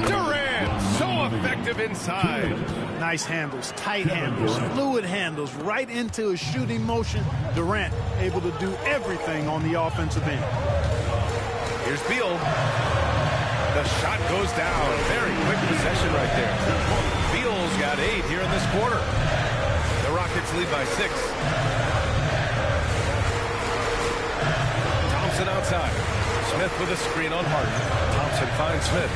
Durant, so effective inside. Nice handles, tight handles, fluid handles, right into a shooting motion. Durant able to do everything on the offensive end. Here's Beal. The shot goes down. Very quick possession right there. Beal's got 8 here in this quarter. The Rockets lead by 6. Thompson outside. Smith with a screen on Harden. Thompson finds Smith.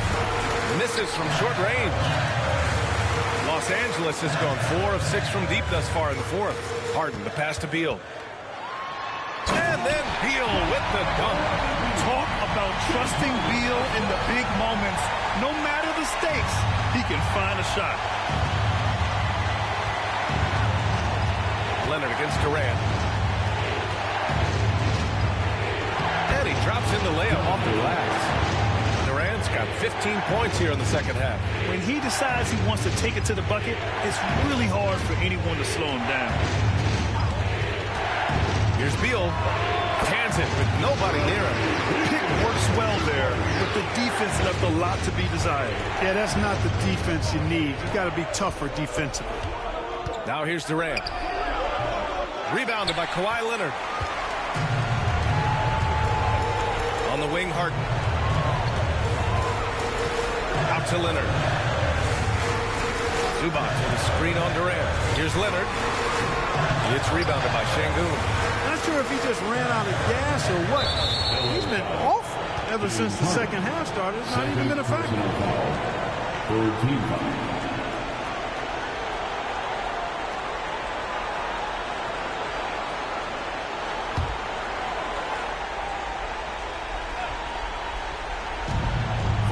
Misses from short range. Los Angeles has gone 4 of 6 from deep thus far in the fourth. Harden, the pass to Beal. And then Beal with the dunk. Talk about trusting Beal in the big moments. No matter the stakes, he can find a shot. Leonard against Durant. And he drops in the layup off the glass. Durant's got 15 points here in the second half. When he decides he wants to take it to the bucket, it's really hard for anyone to slow him down. Here's Beal. Cans it with nobody near him. The pick works well there, but the defense left a lot to be desired. Yeah, that's not the defense you need. You got to be tougher defensively. Now here's Durant. Rebounded by Kawhi Leonard. On the wing, Harden. Out to Leonard. Zubac with a screen on Durant. Here's Leonard. It's rebounded by Şengün. Not sure if he just ran out of gas or what. He's been awful ever since the second half started. It's not even been a factor. 14 foul.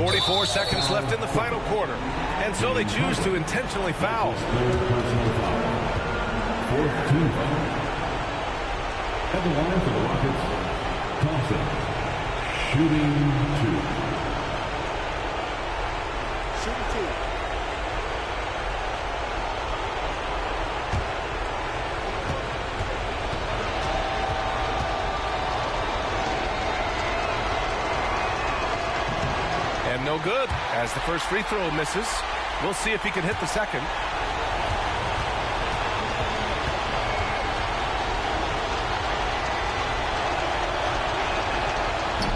.44 seconds left in the final quarter. And so they choose to intentionally foul. 4th team foul. At the line for the Rockets, Thompson, shooting 2. And no good, as the first free throw misses. We'll see if he can hit the second.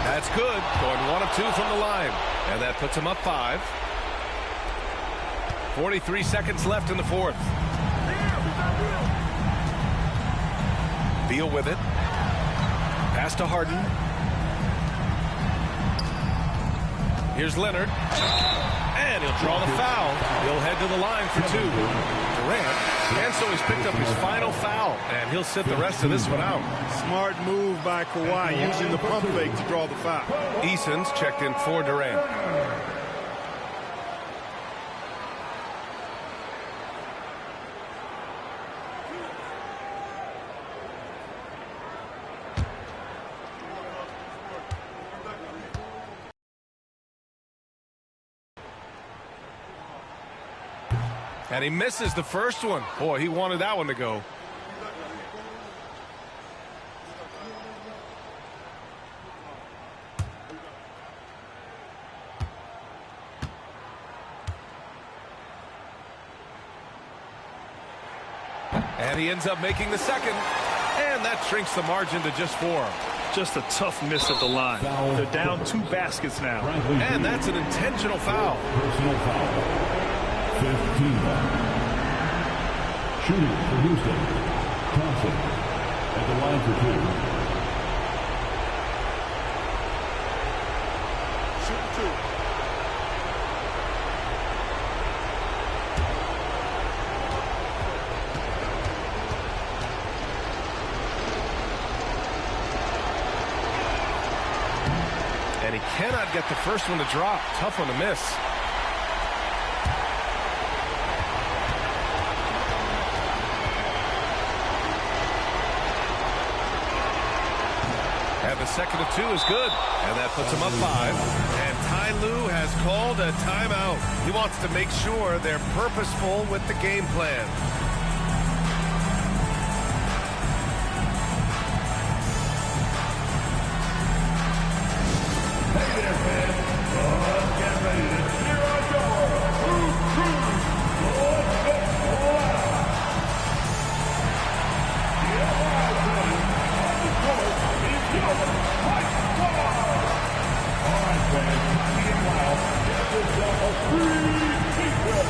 That's good. Going 1 of 2 from the line. And that puts him up 5. 43 seconds left in the fourth. Beal with it. Pass to Harden. Here's Leonard. And he'll draw the foul. He'll head to the line for 2. Durant. And so he's picked up his final foul. And he'll sit the rest of this one out. Smart move by Kawhi, using the pump fake to draw the foul. Eason's checked in for Durant. And he misses the first one. Boy, he wanted that one to go. And he ends up making the second. And that shrinks the margin to just 4. Just a tough miss at the line. They're down 2 baskets now. And that's an intentional foul. Personal foul. 15. Shooting for Houston. Thompson at the line for 2. Shoot 2. And he cannot get the first one to drop. Tough one to miss. And the second of 2 is good. And that puts him up 5. And Ty Lue has called a timeout. He wants to make sure they're purposeful with the game plan. Hey there, fans. Let's get ready to cheer on your All right, fans. Time to get wild. Get yourself a free sequel.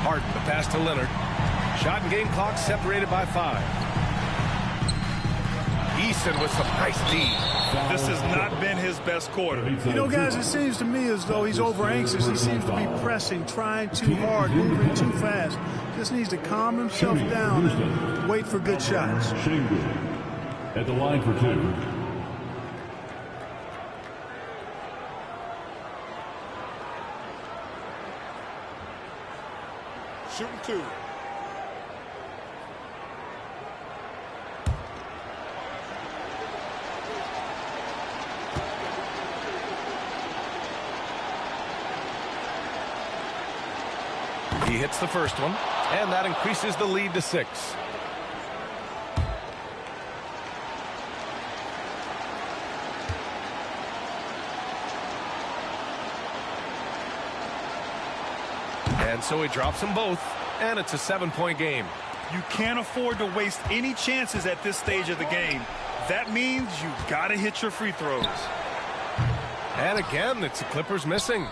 Harden, the pass to Leonard. Shot and game clock separated by 5. Eason with some nice D. This has not been his best quarter. You know, guys, it seems to me as though he's over anxious. He seems to be pressing, trying too hard, moving too fast. Just needs to calm himself down and wait for good shots. Shingu at the line for 2. Shooting 2. He hits the first one, and that increases the lead to 6. And so he drops them both, and it's a 7-point game. You can't afford to waste any chances at this stage of the game. That means you got to hit your free throws. And again, it's the Clippers missing.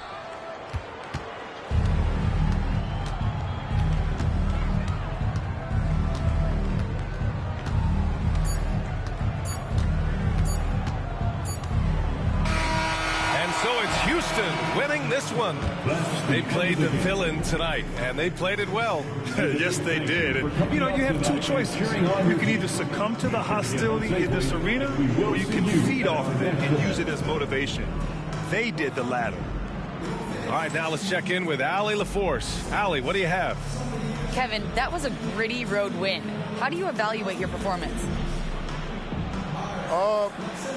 Houston winning this one. They played the villain tonight, and they played it well. Yes, they did. And, you know, you have 2 choices. You can either succumb to the hostility in this arena, or you can feed off of it and use it as motivation. They did the latter. All right, now let's check in with Allie LaForce. Allie, what do you have? Kevin, that was a gritty road win. How do you evaluate your performance?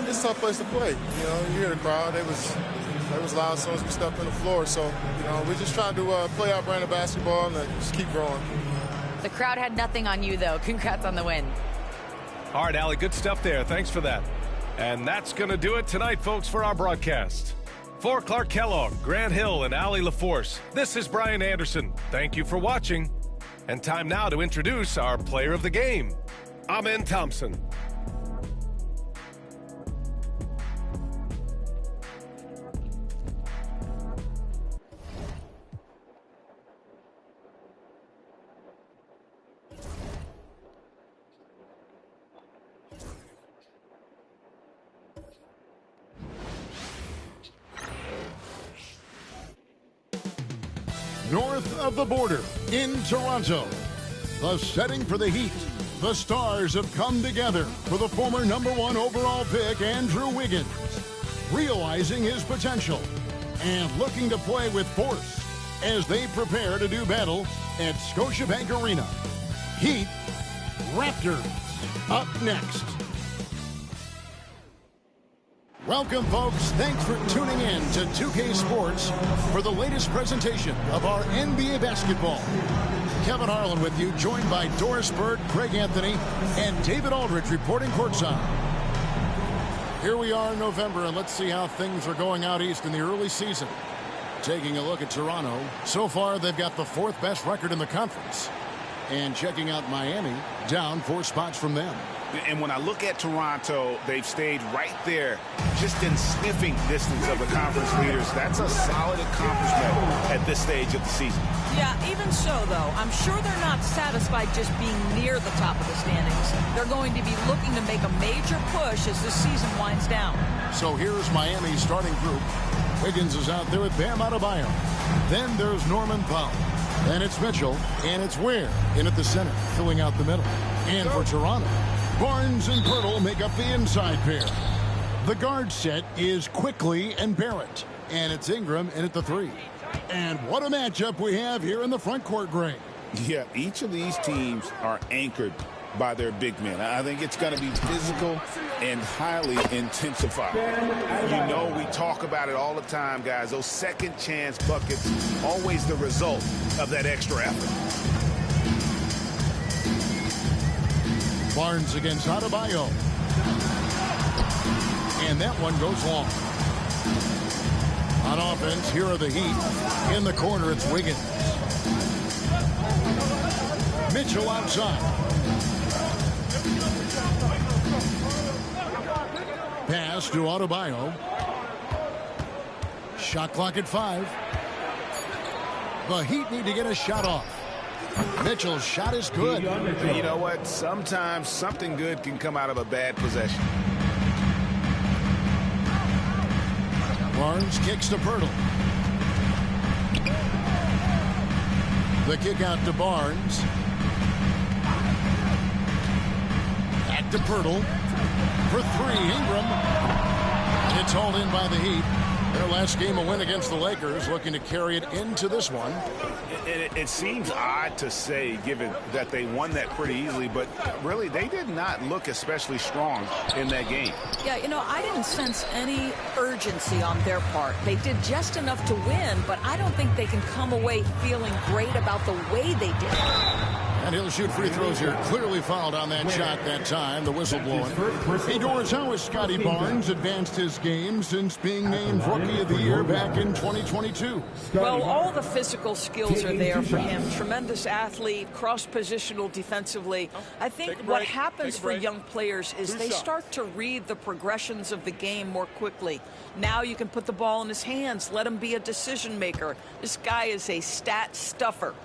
It's a tough place to play. You know, you hear the crowd. They was loud as soon as we stepped on the floor. So, you know, we're just trying to play our brand of basketball and just keep growing. The crowd had nothing on you, though. Congrats on the win. All right, Allie, good stuff there. Thanks for that. And that's going to do it tonight, folks, for our broadcast. For Clark Kellogg, Grant Hill, and Allie LaForce, this is Brian Anderson. Thank you for watching. And time now to introduce our player of the game, Amen Thompson. North of the border, in Toronto, the setting for the Heat. The stars have come together for the former #1 overall pick, Andrew Wiggins, realizing his potential and looking to play with force as they prepare to do battle at Scotiabank Arena. Heat, Raptors, up next. Welcome, folks. Thanks for tuning in to 2K Sports for the latest presentation of our NBA basketball. Kevin Harlan with you, joined by Doris Bird, Greg Anthony, and David Aldridge reporting courtside. Here we are in November, and let's see how things are going out east in the early season. Taking a look at Toronto, so far they've got the 4th best record in the conference. And checking out Miami, down 4 spots from them. And when I look at Toronto, they've stayed right there, just in sniffing distance of the conference leaders. That's a solid accomplishment at this stage of the season. Yeah, even so, though, I'm sure they're not satisfied just being near the top of the standings. They're going to be looking to make a major push as this season winds down. So here's Miami's starting group. Wiggins is out there with Bam Adebayo. Then there's Norman Powell. Then it's Mitchell, and it's Ware in at the center, filling out the middle. And for Toronto, Barnes and Pirtle make up the inside pair. The guard set is Quickly and Barrett, and it's Ingram in at the 3. And what a matchup we have here in the front court, Greg. Yeah, each of these teams are anchored by their big men. I think it's going to be physical and highly intensified. You know, we talk about it all the time, guys. Those second chance buckets, always the result of that extra effort. Barnes against Adebayo. And that one goes long. On offense, here are the Heat. In the corner, it's Wiggins. Mitchell outside. Pass to Adebayo. Shot clock at 5. The Heat need to get a shot off. Mitchell's shot is good. You know what? Sometimes something good can come out of a bad possession. Barnes kicks to Pirtle. The kick out to Barnes. Back to Pirtle. For 3, Ingram. It's hauled in by the Heat. Their last game, a win against the Lakers, looking to carry it into this one. It seems odd to say, given that they won that pretty easily, but really, they did not look especially strong in that game. Yeah, you know, I didn't sense any urgency on their part. They did just enough to win, but I don't think they can come away feeling great about the way they did it. And he'll shoot free throws here. Clearly fouled on that shot that time. The whistle blowing. Hey, Doris, how has Scotty Barnes advanced his game since being named Rookie of the Year back in 2022? Well, all the physical skills are there for him. Tremendous athlete, cross-positional defensively. I think what happens for young players is they start to read the progressions of the game more quickly. Now you can put the ball in his hands, let him be a decision maker. This guy is a stat stuffer.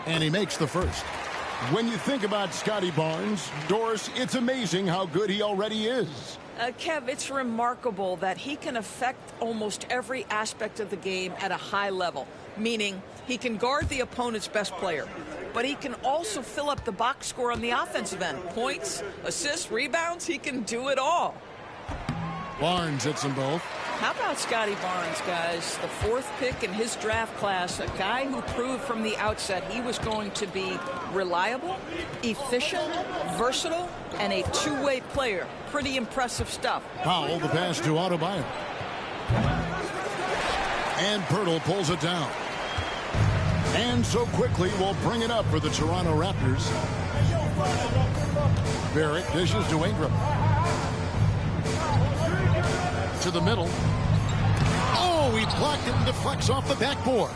And he makes the first. When you think about Scotty Barnes, Doris, it's amazing how good he already is. Kev, it's remarkable that he can affect almost every aspect of the game at a high level, meaning he can guard the opponent's best player, but he can also fill up the box score on the offensive end. Points, assists, rebounds, he can do it all. Barnes hits them both. How about Scotty Barnes, guys? The 4th pick in his draft class, a guy who proved from the outset he was going to be reliable, efficient, versatile, and a two-way player. Pretty impressive stuff. Powell, the pass to Adebayo. And Pirtle pulls it down. And so quickly will bring it up for the Toronto Raptors. Barrett dishes to Ingram. to the middle. Oh, he blocked it and deflects off the backboard.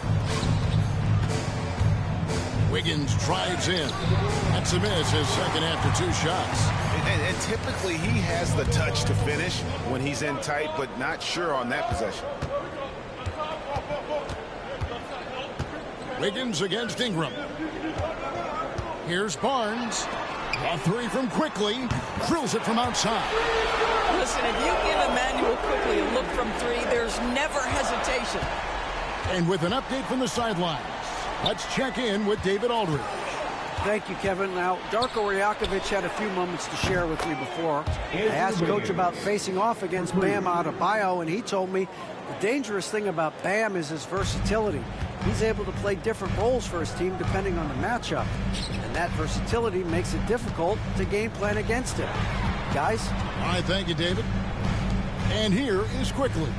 Wiggins drives in. That's a miss, his second after 2 shots. And typically he has the touch to finish when he's in tight, but not sure on that possession. Wiggins against Ingram. Here's Barnes. A 3 from Quickly. Drills it from outside. Listen, if you give Emmanuel Quickly a look from 3, there's never hesitation. And with an update from the sidelines, let's check in with David Aldridge. Thank you, Kevin. Now, Darko Rajakovic had a few moments to share with me before. I asked Coach about facing off against Bam Adebayo, and he told me the dangerous thing about Bam is his versatility. He's able to play different roles for his team depending on the matchup. And that versatility makes it difficult to game plan against him. Guys? All right, thank you, David. And here is Quickly,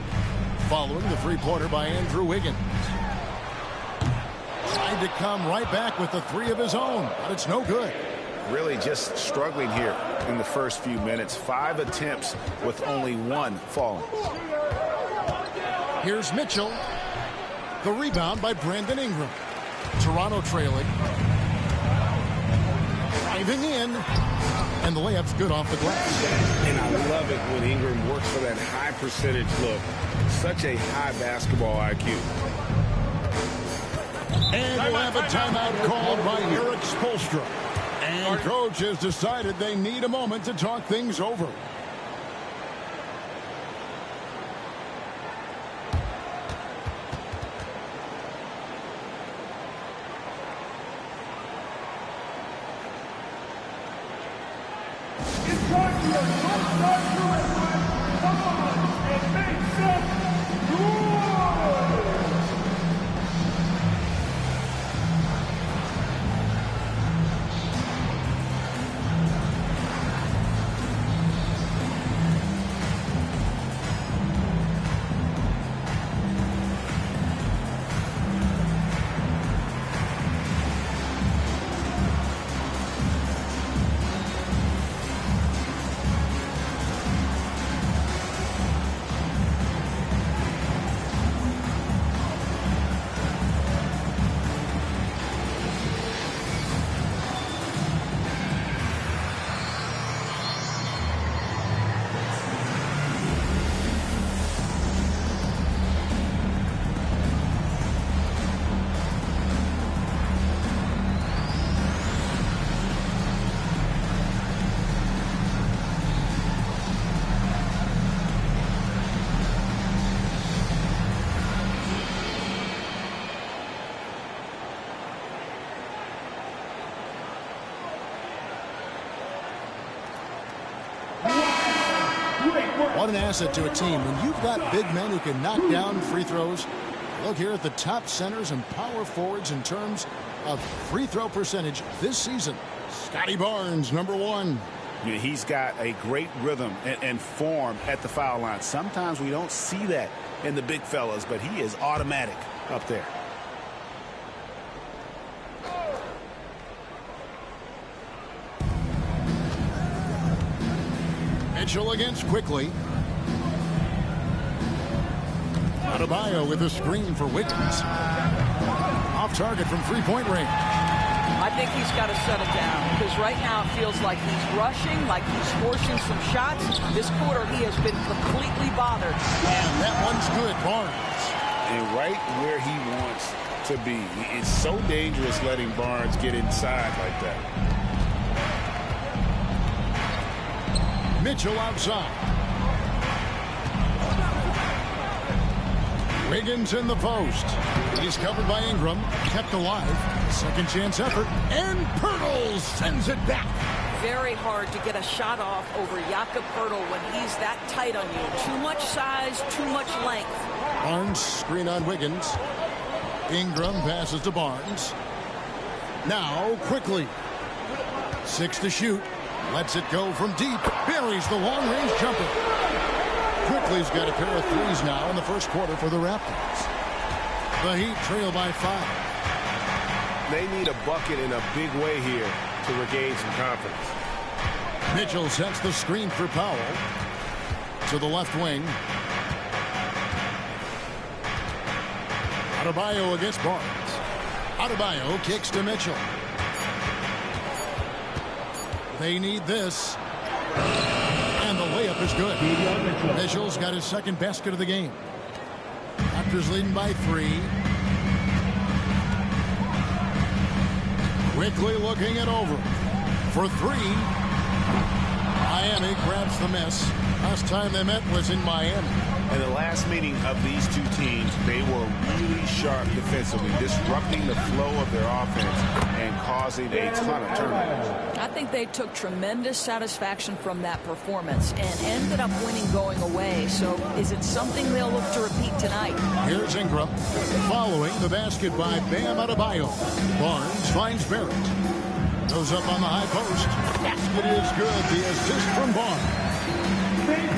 following the three-pointer by Andrew Wiggins. Tried to come right back with the 3 of his own, but it's no good. Really just struggling here in the first few minutes. 5 attempts with only 1 falling. Here's Mitchell. The rebound by Brandon Ingram. Toronto trailing. Driving in. And the layup's good off the glass. And I love it when Ingram works for that high percentage look. Such a high basketball IQ. And we'll have a timeout called by Eric Spoelstra. And coach has decided they need a moment to talk things over. What an asset to a team when you've got big men who can knock down free throws. Look here at the top centers and power forwards in terms of free throw percentage this season. Scotty Barnes, number 1. Yeah, he's got a great rhythm and form at the foul line. Sometimes we don't see that in the big fellas, but he is automatic up there. Mitchell against Quickly. Adebayo with a screen for Wiggins. Off target from three-point range. I think he's got to settle down because right now it feels like he's rushing, like he's forcing some shots. This quarter he has been completely bothered. And that one's good, Barnes. And right where he wants to be. It's so dangerous letting Barnes get inside like that. Mitchell outside. Wiggins in the post. He's covered by Ingram. Kept alive. Second chance effort. And Pirtle sends it back. Very hard to get a shot off over Jakob Pirtle when he's that tight on you. Too much size, too much length. Barnes screen on Wiggins. Ingram passes to Barnes. Now Quickly. 6 to shoot. Lets it go from deep. Buries the long-range jumper. Quickly's got a pair of threes now in the first quarter for the Raptors. The Heat trail by 5. They need a bucket in a big way here to regain some confidence. Mitchell sets the screen for Powell. To the left wing. Adebayo against Barnes. Adebayo kicks to Mitchell. They need this. And the layup is good. Mitchell's got his second basket of the game. Raptors leading by 3. Quickly looking it over. For 3. Miami grabs the miss. Last time they met was in Miami. In the last meeting of these two teams, they were really sharp defensively, disrupting the flow of their offense and causing a ton of turnovers. I think they took tremendous satisfaction from that performance and ended up winning going away. So is it something they'll look to repeat tonight? Here's Ingram following the basket by Bam Adebayo. Barnes finds Barrett. Goes up on the high post. Basket is good. The assist from Barnes.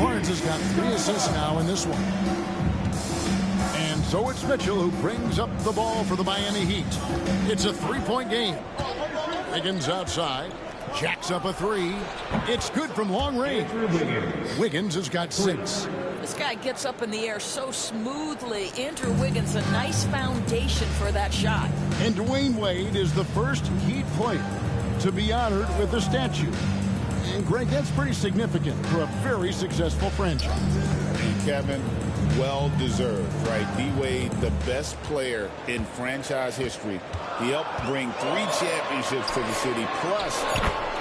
Barnes has got 3 assists now in this one. And so it's Mitchell who brings up the ball for the Miami Heat. It's a 3-point game. Wiggins outside. Jacks up a 3. It's good from long range. Wiggins has got 6. This guy gets up in the air so smoothly. Andrew Wiggins, a nice foundation for that shot. And Dwayne Wade is the first Heat player to be honored with a statue. And Greg, that's pretty significant for a very successful franchise. And Kevin, well deserved, right? D-Wade, the best player in franchise history. He helped bring 3 championships to the city. Plus,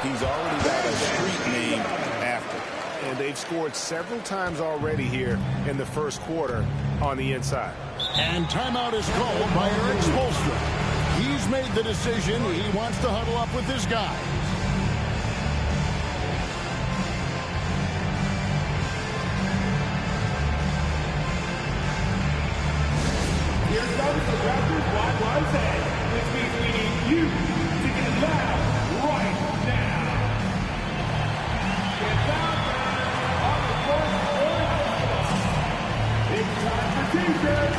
he's already got a street named after. And they've scored several times already here in the first quarter on the inside. And timeout is called by Eric Spoelstra. He's made the decision. He wants to huddle up with his guys. Here's starting the Raptors wide set, which means we need you to get loud right now. Get loud on the first quarter. It's time for T-shirts.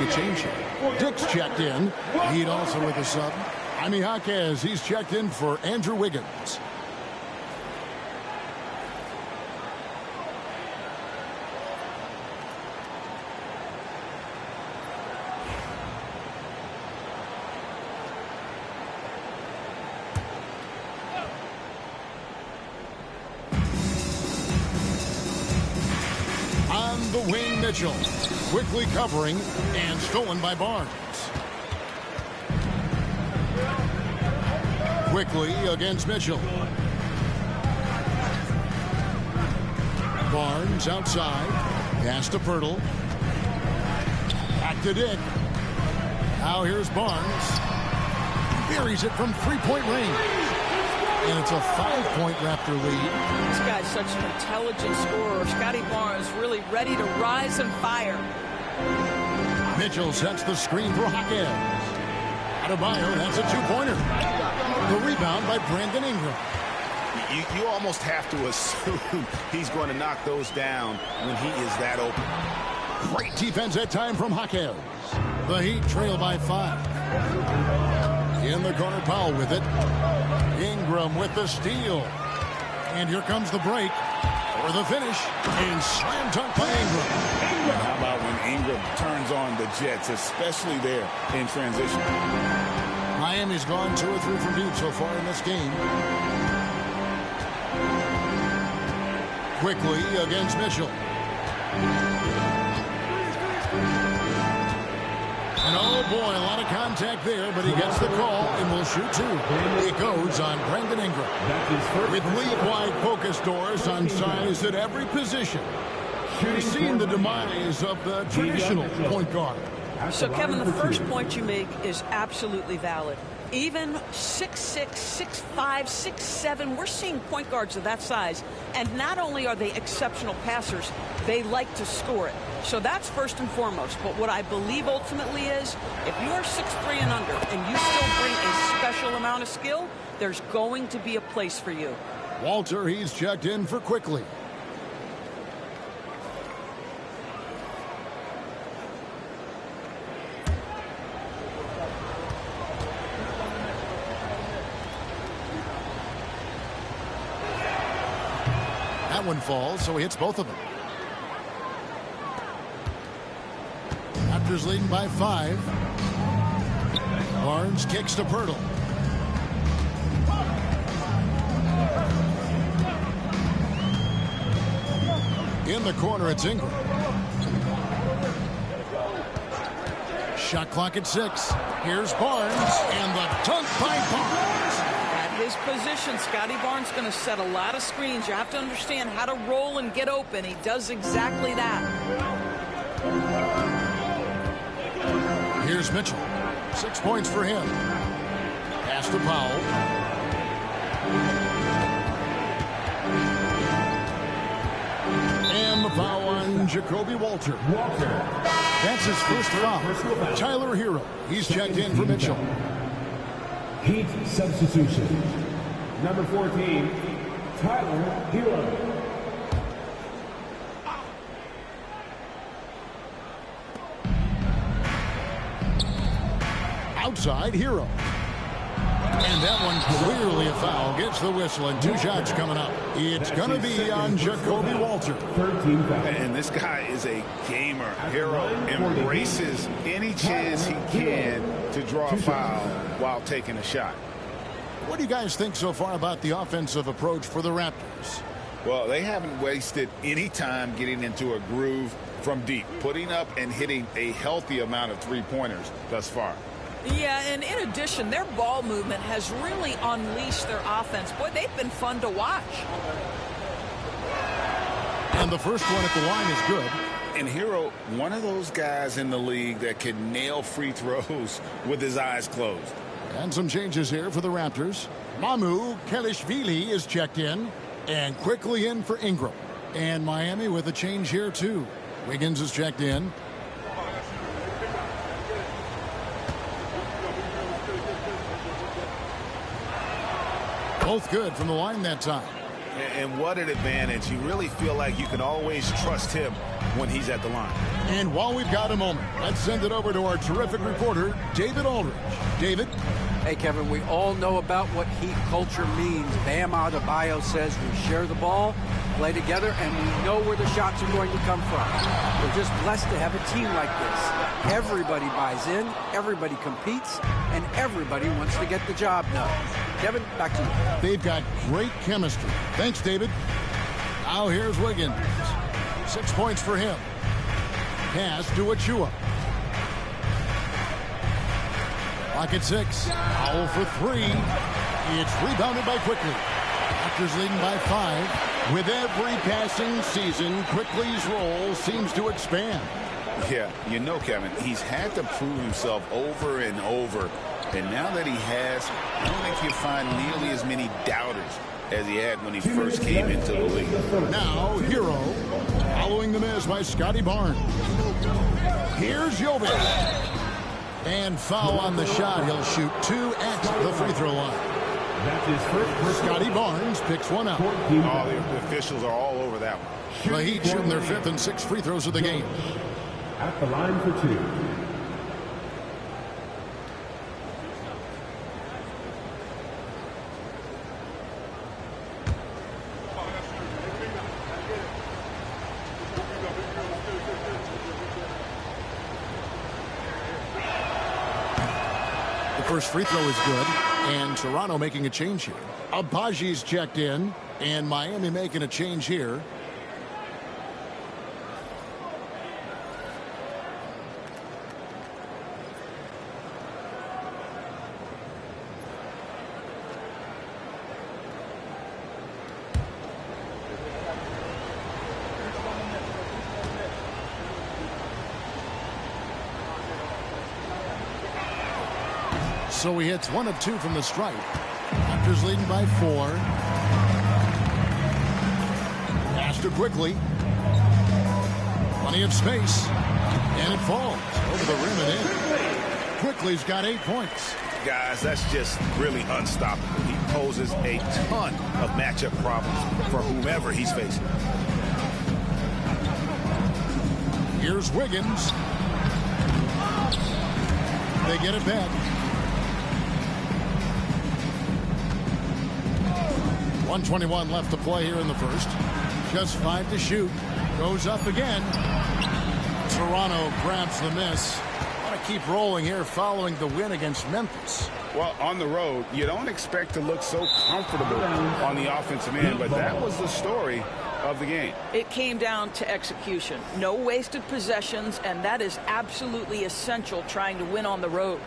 Change here. Dick's checked in. Heat also with a sub. Jaime Jaquez, he's checked in for Andrew Wiggins. On the wing, Mitchell. Quickly covering and stolen by Barnes. Quickly against Mitchell. Barnes outside. Pass to Pirtle. Back to Dick. Now here's Barnes. Buries it from 3-point range. And it's a 5-point Raptor lead. This guy's such an intelligent scorer. Scotty Barnes really ready to rise and fire. Mitchell sets the screen for Jaquez. Adebayo, that's a 2-pointer. The rebound by Brandon Ingram. You almost have to assume he's going to knock those down when he is that open. Great defense that time from Jaquez. The Heat trail by 5. In the corner, Powell with it. Ingram with the steal. And here comes the break for the finish. And slam dunk by Ingram. How about when Ingram turns on the Jets, especially there in transition? Miami's gone 2 or 3 from deep so far in this game. Quickly against Mitchell. And oh boy, a lot of contact there, but he gets the call and will shoot two. It goes on Brandon Ingram. With league-wide focus doors on size at every position, we've seen the demise of the traditional point guard. So, Kevin, the first point you make is absolutely valid. Even 6'6", 6'5", 6'7", we're seeing point guards of that size. And not only are they exceptional passers, they like to score it. So that's first and foremost. But what I believe ultimately is, if you are 6'3" and under and you still bring a special amount of skill, there's going to be a place for you. Walter, he's checked in for Quickly. That one falls, so he hits both of them. Raptors leading by 5. Barnes kicks to Pirtle. In the corner, it's Ingram. Shot clock at 6. Here's Barnes, and the dunk by Barnes. At his position, Scotty Barnes going to set a lot of screens. You have to understand how to roll and get open. He does exactly that. Here's Mitchell. 6 points for him. Pass to Powell. And the foul on Jacoby Walter. That's his first foul. Tyler Hero. He's checked in for Mitchell. Heat substitution. Number 14, Tyler Hero. Outside Hero. And that one clearly a foul. Gets the whistle, and 2 shots coming up. It's going to be on Jacoby Walter. And this guy is a gamer. Hero embraces any chance he can to draw a foul while taking a shot. What do you guys think so far about the offensive approach for the Raptors? Well, they haven't wasted any time getting into a groove from deep, putting up and hitting a healthy amount of three-pointers thus far. Yeah, and in addition, their ball movement has really unleashed their offense. Boy, they've been fun to watch. And the first one at the line is good. And Hero, one of those guys in the league that can nail free throws with his eyes closed. And some changes here for the Raptors. Mamu Kelishvili is checked in, and quickly in for Ingram. And Miami with a change here, too. Wiggins is checked in. Both good from the line that time. And what an advantage. You really feel like you can always trust him when he's at the line. And while we've got a moment, let's send it over to our terrific reporter, David Aldridge. David? Hey, Kevin, we all know about what Heat culture means. Bam Adebayo says we share the ball, play together, and we know where the shots are going to come from. We're just blessed to have a team like this. Everybody buys in, everybody competes, and everybody wants to get the job done. Kevin, back to you. They've got great chemistry. Thanks, David. Now here's Wiggins. 6 points for him. Pass to Achua. Clock at 6. Foul for 3. It's rebounded by Quickly. Raptors leading by 5. With every passing season, Quickly's role seems to expand. Yeah, you know, Kevin, he's had to prove himself over and over. And now that he has, I don't think he'll find nearly as many doubters as he had when he first came into the league. Now, Hero, following the miss by Scotty Barnes. Here's Jovic. And foul on the shot. He'll shoot 2 at the free throw line. Scotty Barnes picks one up. Oh, the officials are all over that one. The Heat shooting their 5th and 6th free throws of the game. At the line for 2. The first free throw is good, and Toronto making a change here. Abaji's checked in, and Miami making a change here. so he hits 1 of 2 from the stripe. Raptors leading by 4. Pass to Quickly. Plenty of space. And it falls over the rim and in. Quickly's got 8 points. Guys, that's just really unstoppable. He poses a ton of matchup problems for whomever he's facing. Here's Wiggins. They get it back. 1:21 left to play here in the first. Just 5 to shoot. Goes up again. Toronto grabs the miss. Want to keep rolling here following the win against Memphis. Well, on the road, you don't expect to look so comfortable on the offensive end, but that was the story of the game. It came down to execution. No wasted possessions, and that is absolutely essential trying to win on the road.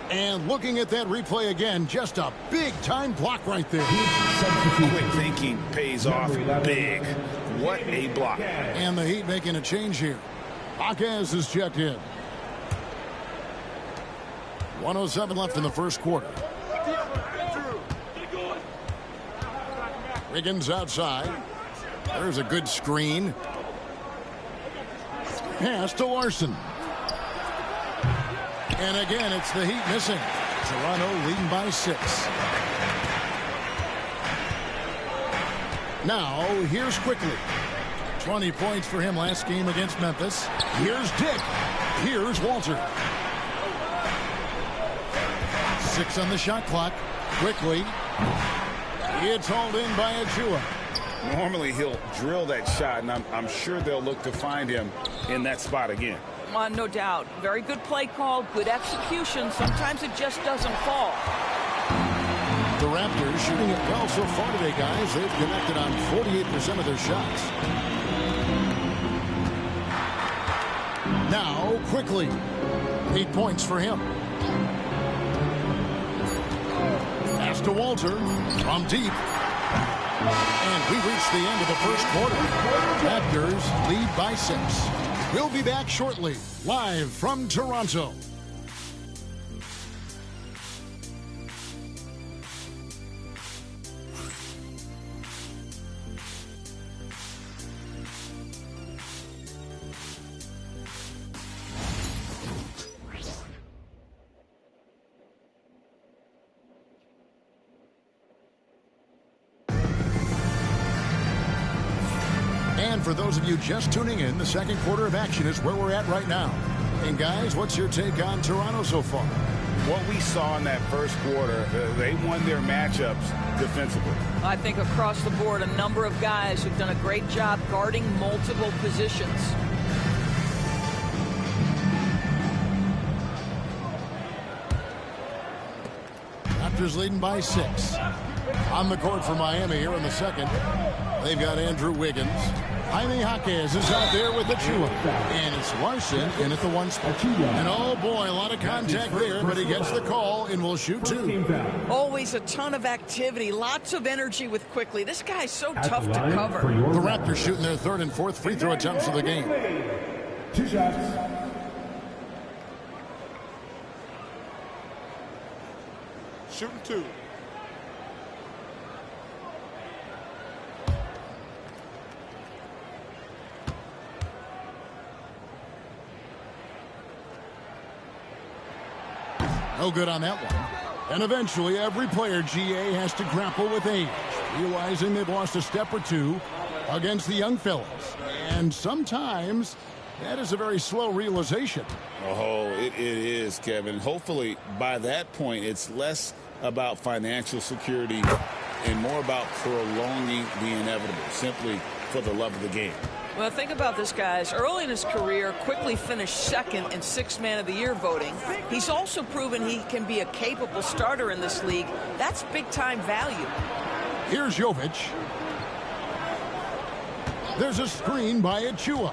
And looking at that replay again, just a big-time block right there. Quick thinking pays off big. What a block. And the Heat making a change here. Jaquez is checked in. 1:07 left in the first quarter. Wiggins outside. There's a good screen. Pass to Larson. And again, it's the Heat missing. Toronto leading by 6. Now, here's Quickly. 20 points for him last game against Memphis. Here's Dick. Here's Walter. 6 on the shot clock. Quickly. It's hauled in by Achua. Normally, he'll drill that shot, and I'm sure they'll look to find him in that spot again. No doubt. Very good play call, good execution. Sometimes it just doesn't fall. The Raptors shooting it well so far today, guys. They've connected on 48% of their shots. Now, Quickly. 8 points for him. Pass to Walter from deep. And we reach the end of the first quarter. Raptors lead by 6. We'll be back shortly, live from Toronto. And for those of you just tuning in, the second quarter of action is where we're at right now. And guys, what's your take on Toronto so far? What we saw in that first quarter, they won their matchups defensively. I think across the board, a number of guys have done a great job guarding multiple positions. Raptors leading by 6. On the court for Miami here in the second. They've got Andrew Wiggins. Jaime Jaquez is out there with Achua. And it's Larson in at the 1 spot. And oh boy, a lot of contact there, but he gets the call and will shoot 2. Always a ton of activity, lots of energy with Quickly. This guy's so tough to cover. The Raptors shooting their 3rd and 4th free throw attempts of the game. 2 shots. Shooting 2. No good on that one. And eventually, every player, GA, has to grapple with age, realizing they've lost a step or 2 against the young fellas. And sometimes that is a very slow realization. Oh, it is, Kevin. Hopefully, by that point, it's less about financial security and more about prolonging the inevitable, simply for the love of the game. Well, think about this, guys. Early in his career, Quickly finished 2nd in 6th Man of the Year voting. He's also proven he can be a capable starter in this league. That's big-time value. Here's Jovic. There's a screen by Achua.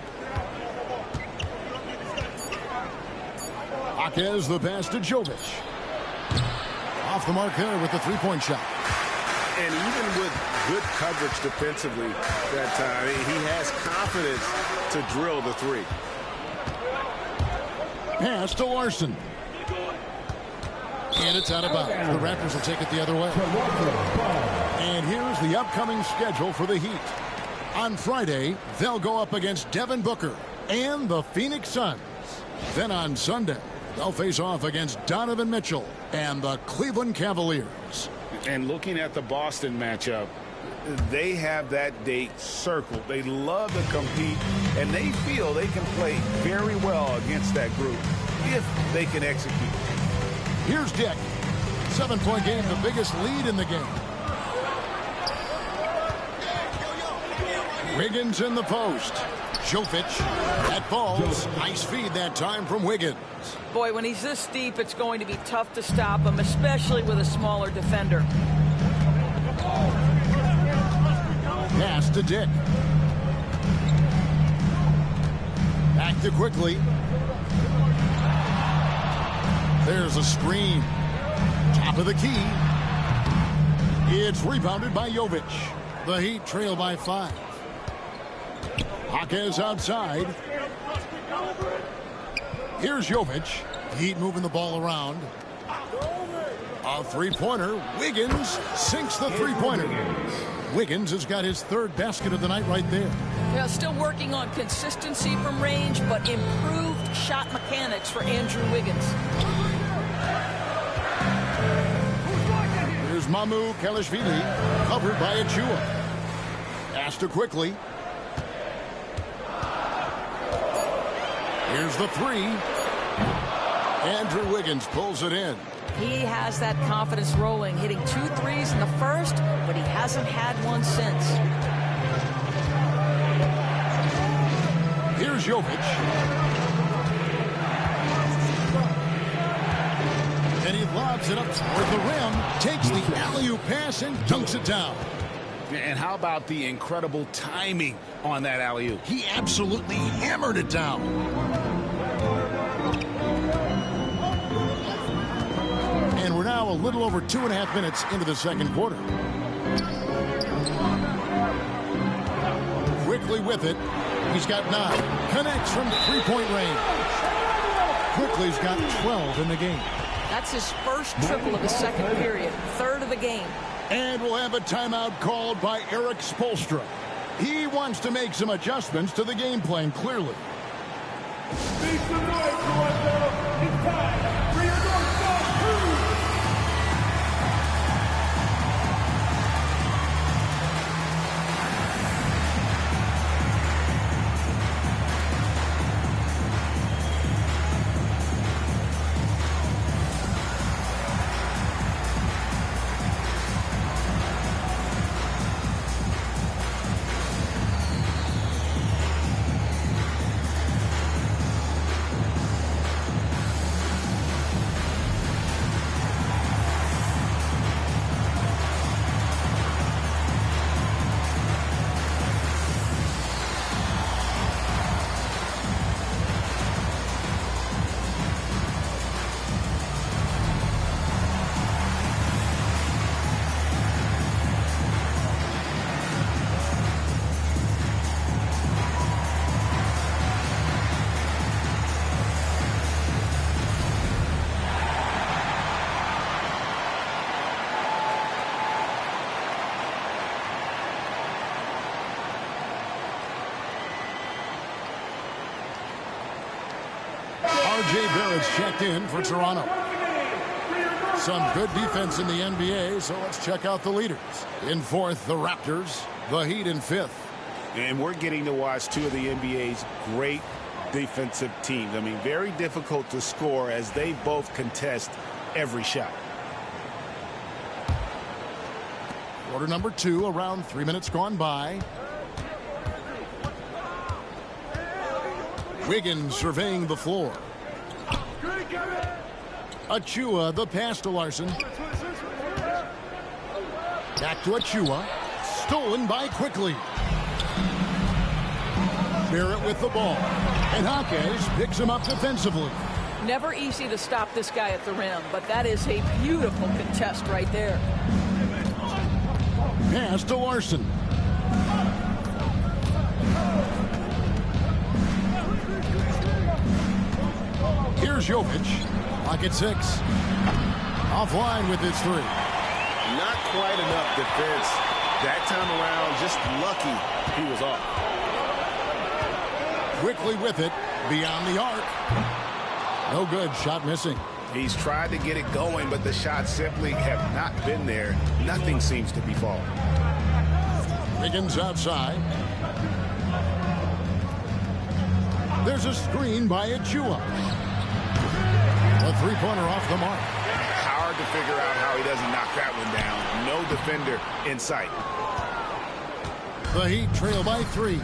Jaquez the pass to Jovic. Off the mark there with the 3-point shot. And even with good coverage defensively that time, he has confidence to drill the 3. Pass to Larson. And it's out of bounds. The Raptors will take it the other way. And here's the upcoming schedule for the Heat. On Friday, they'll go up against Devin Booker and the Phoenix Suns. Then on Sunday, they'll face off against Donovan Mitchell and the Cleveland Cavaliers. And looking at the Boston matchup, they have that date circled. They love to compete, and they feel they can play very well against that group if they can execute. Here's Dick. 7-point game, the biggest lead in the game. Wiggins in the post. Jovic. That falls. Nice feed that time from Wiggins. Boy, when he's this deep, it's going to be tough to stop him, especially with a smaller defender. Pass to Dick. Back to Quickly. There's a screen. Top of the key. It's rebounded by Jovic. The Heat trail by 5. Jaquez outside. Here's Jovic. Heat moving the ball around. A three-pointer. Wiggins sinks the three-pointer. Wiggins has got his third basket of the night right there. Yeah, still working on consistency from range, but improved shot mechanics for Andrew Wiggins. Here's Mamu Kelishvili, covered by Achua. Pass to Quickly. Here's the three. Andrew Wiggins pulls it in. He has that confidence rolling, hitting 2 threes in the first, but he hasn't had one since. Here's Jovic. And he lobs it up toward the rim, takes the alley-oop pass and dunks it down. And how about the incredible timing on that alley-oop? He absolutely hammered it down. And we're now a little over 2.5 minutes into the second quarter. Quickly with it. He's got 9. Connects from three-point range. Quickly's got 12 in the game. That's his first triple of the second period, third of the game. And we'll have a timeout called by Eric Spoelstra. He wants to make some adjustments to the game plan, clearly. Make some noise, Toronto. It's time for your North South Crew. R.J. Barrett's checked in for Toronto. Some good defense in the NBA, so let's check out the leaders. In 4th, the Raptors. The Heat in 5th. And we're getting to watch two of the NBA's great defensive teams. I mean, very difficult to score as they both contest every shot. Quarter number 2, around 3 minutes gone by. Wiggins surveying the floor. Achua, the pass to Larson. Back to Achua. Stolen by Quickly. Barrett with the ball. And Jaquez picks him up defensively. Never easy to stop this guy at the rim, but that is a beautiful contest right there. Pass to Larson. Here's Jovic. Lock at 6. Offline with his three. Not quite enough defense. That time around, just lucky he was off. Quickly with it, beyond the arc. No good, shot missing. He's tried to get it going, but the shots simply have not been there. Nothing seems to be falling. Wiggins outside. There's a screen by Achua. A three-pointer off the mark. Hard to figure out how he doesn't knock that one down. No defender in sight. The Heat trail by 3.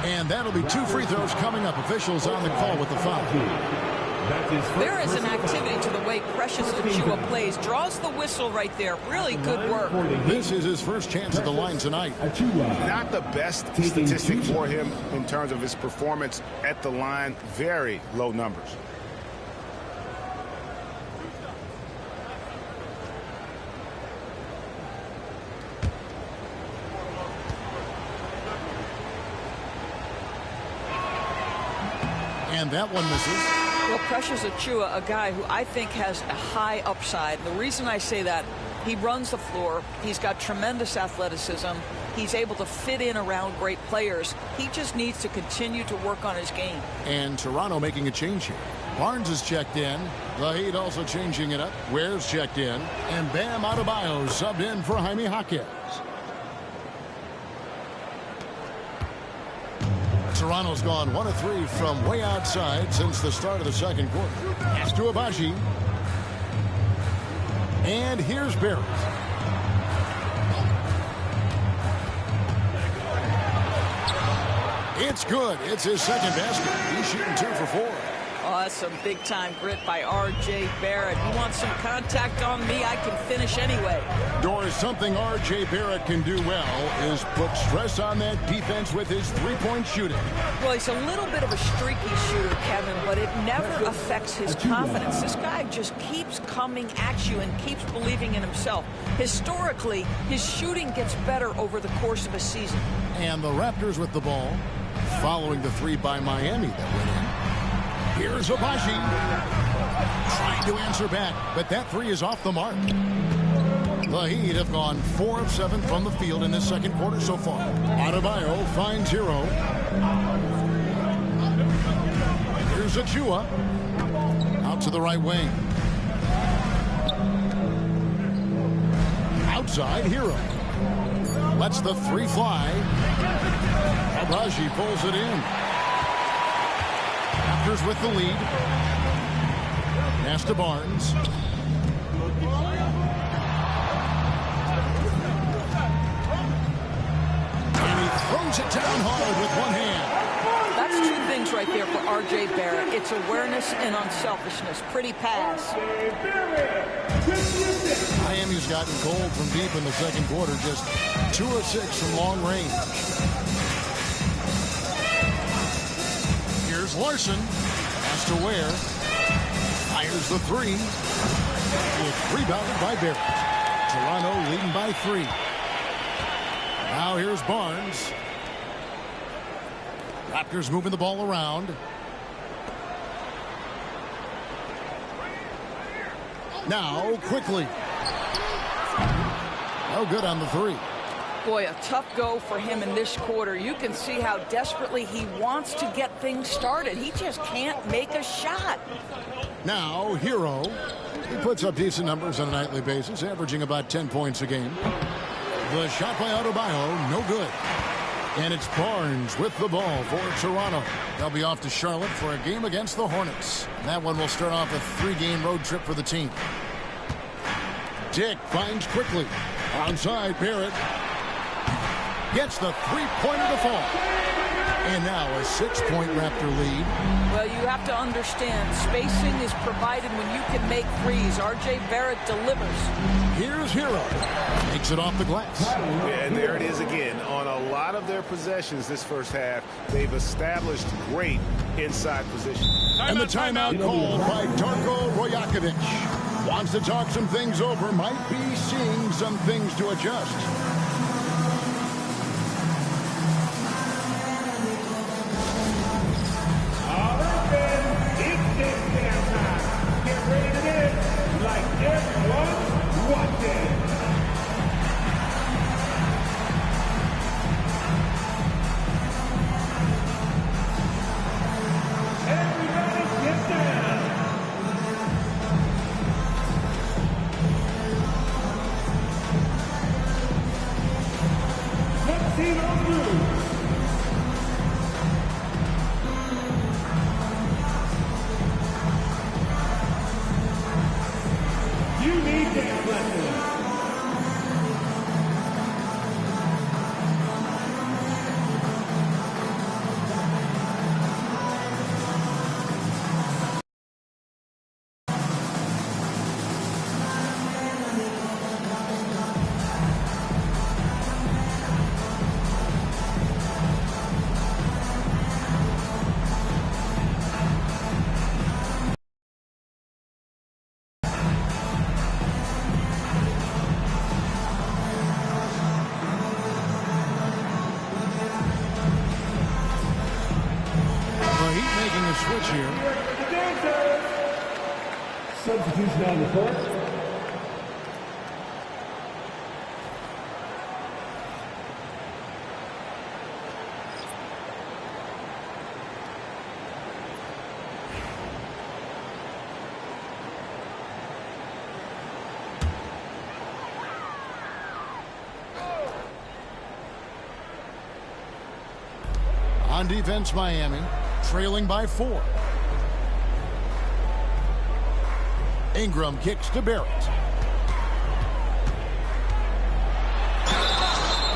And that'll be 2 free throws coming up. Officials on the call with the foul. There is an activity to the way Precious Achiuwa plays. Draws the whistle right there. Really good work. This is his first chance at the line tonight. Not the best statistic for him in terms of his performance at the line. Very low numbers. And that one misses. Well, Precious Achiuwa, a guy who I think has a high upside. The reason I say that, he runs the floor. He's got tremendous athleticism. He's able to fit in around great players. He just needs to continue to work on his game. And Toronto making a change here. Barnes is checked in. The Heat also changing it up. Ware's checked in. And Bam Adebayo subbed in for Jaime Jaquez. Toronto's gone 1 of 3 from way outside since the start of the second quarter. Pass to Abaji. And here's Barrett. It's good. It's his second basket. He's shooting 2 for 4. Oh, that's some big-time grit by R.J. Barrett. You want some contact on me? I can finish anyway. Doris, something R.J. Barrett can do well is put stress on that defense with his three-point shooting. Well, he's a little bit of a streaky shooter, Kevin, but it never affects his confidence. This guy just keeps coming at you and keeps believing in himself. Historically, his shooting gets better over the course of a season. And the Raptors with the ball, following the 3 by Miami that went in. Here's Abaji trying to answer back, but that 3 is off the mark. The Heat have gone 4 of 7 from the field in this second quarter so far. Adebayo finds Hero. Here's Achiuwa out to the right wing. Outside, Hero lets the 3 fly. Abaji pulls it in. Raptors with the lead. Pass to Barnes. And he throws it down hard with one hand. That's 2 things right there for R.J. Barrett. It's awareness and unselfishness. Pretty pass. Miami's gotten cold from deep in the second quarter. Just 2 of 6 from long range. Here's Larson. Pass to Ware. Fires the 3. It's rebounded by Barrett. Toronto leading by 3. Now here's Barnes. Raptors moving the ball around. Now quickly. No good on the 3. Boy, a tough go for him in this quarter. You can see how desperately he wants to get things started. He just can't make a shot. Now, Hero. He puts up decent numbers on a nightly basis, averaging about 10 points a game. The shot by Adebayo, no good. And it's Barnes with the ball for Toronto. They'll be off to Charlotte for a game against the Hornets. That one will start off a 3-game road trip for the team. Dick finds quickly. Onside, Barrett. Gets the 3-pointer to fall. And now a 6-point Raptor lead. Well, you have to understand, spacing is provided when you can make threes. R.J. Barrett delivers. Here's Hero. Makes it off the glass. And there it is again. On a lot of their possessions this first half, they've established great inside position. And the timeout called by Darko Rojakovic. Wants to talk some things over. Might be seeing some things to adjust. a switch here. Substitution on the court. On defense, Miami trailing by 4. Ingram kicks to Barrett.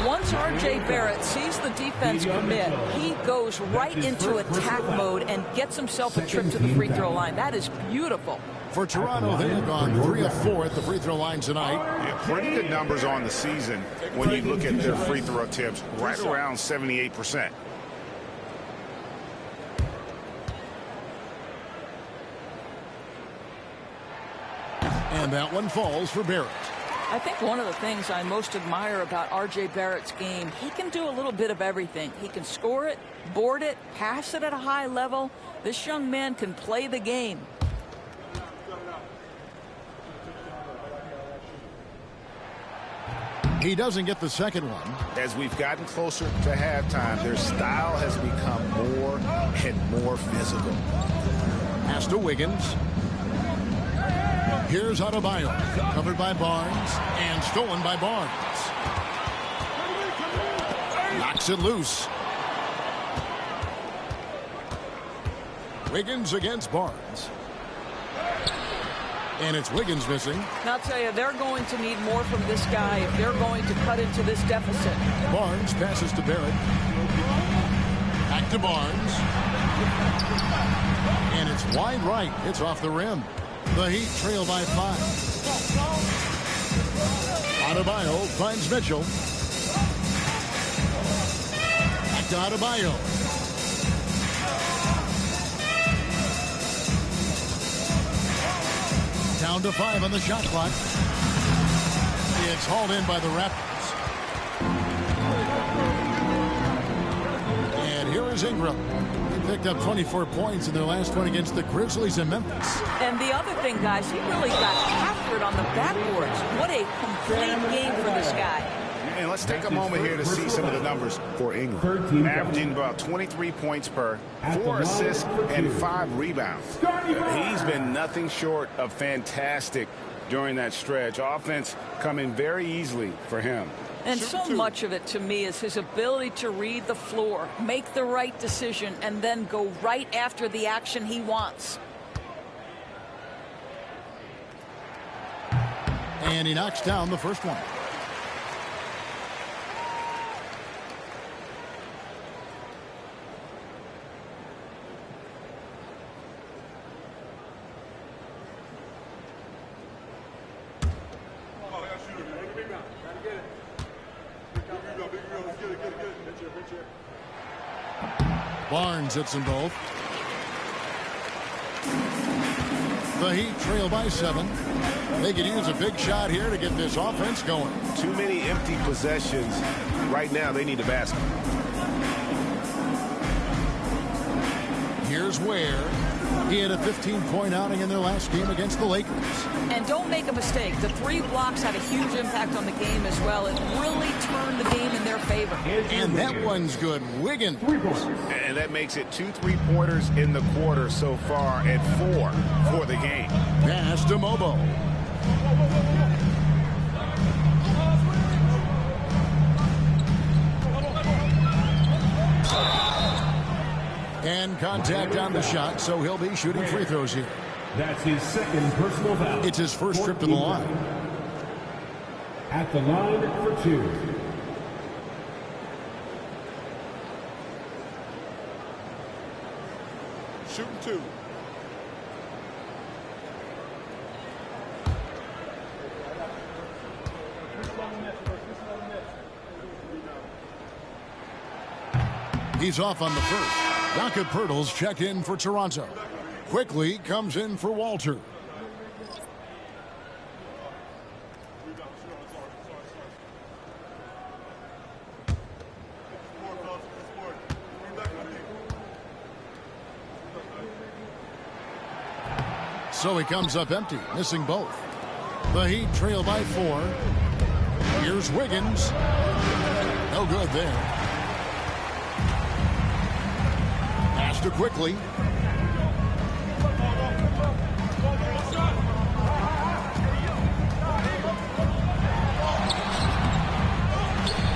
Once R.J. Barrett sees the defense commit, he goes right into attack mode and gets himself a trip to the free throw line. That is beautiful. For Toronto, they have gone 3 of 4 at the free throw line tonight. Yeah, pretty good numbers on the season when you look at their free throw attempts, right around 78%. And that one falls for Barrett. I think one of the things I most admire about R.J. Barrett's game, he can do a little bit of everything. He can score it, board it, pass it at a high level. This young man can play the game. He doesn't get the second one. As we've gotten closer to halftime, their style has become more and more physical. Pass to Wiggins. Here's Adebayo, covered by Barnes and stolen by Barnes. Knocks it loose. Wiggins against Barnes. And it's Wiggins missing. And I'll tell you, they're going to need more from this guy if they're going to cut into this deficit. Barnes passes to Barrett. Back to Barnes. And it's wide right. It's off the rim. The Heat trail by 5. Adebayo finds Mitchell. Back to Adebayo. Down to 5 on the shot clock. It's hauled in by the Raptors. And here is Ingram. He picked up 24 points in their last one against the Grizzlies in Memphis. And the other thing, guys, he really got after it on the backboards. What a complete game for this guy. And let's take a moment here to see some of the numbers for Ingram. Averaging about 23 points per, 4 assists, and 5 rebounds. He's been nothing short of fantastic during that stretch. Offense coming very easily for him. And so much of it, to me, is his ability to read the floor, make the right decision, and then go right after the action he wants. And he knocks down the first one. Barnes hits them both. The Heat trail by 7. They could use a big shot here to get this offense going. Too many empty possessions. Right now, they need a basket. Here's Ware. He had a 15-point outing in their last game against the Lakers. And don't make a mistake. The 3 blocks had a huge impact on the game as well. It really turned the game in their favor. And that one's good. Wiggins. And that makes it 2 3-pointers in the quarter so far and 4 for the game. Pass to Mobo. And contact on the shot, so he'll be shooting free throws here. That's his second personal foul. It's his first trip to the line. At the line for 2. Shooting 2. He's off on the first. Jakob Poeltl's checked in for Toronto. Quickly comes in for Walter. So he comes up empty, missing both. The Heat trail by 4. Here's Wiggins. No good there. Pass to Quickly.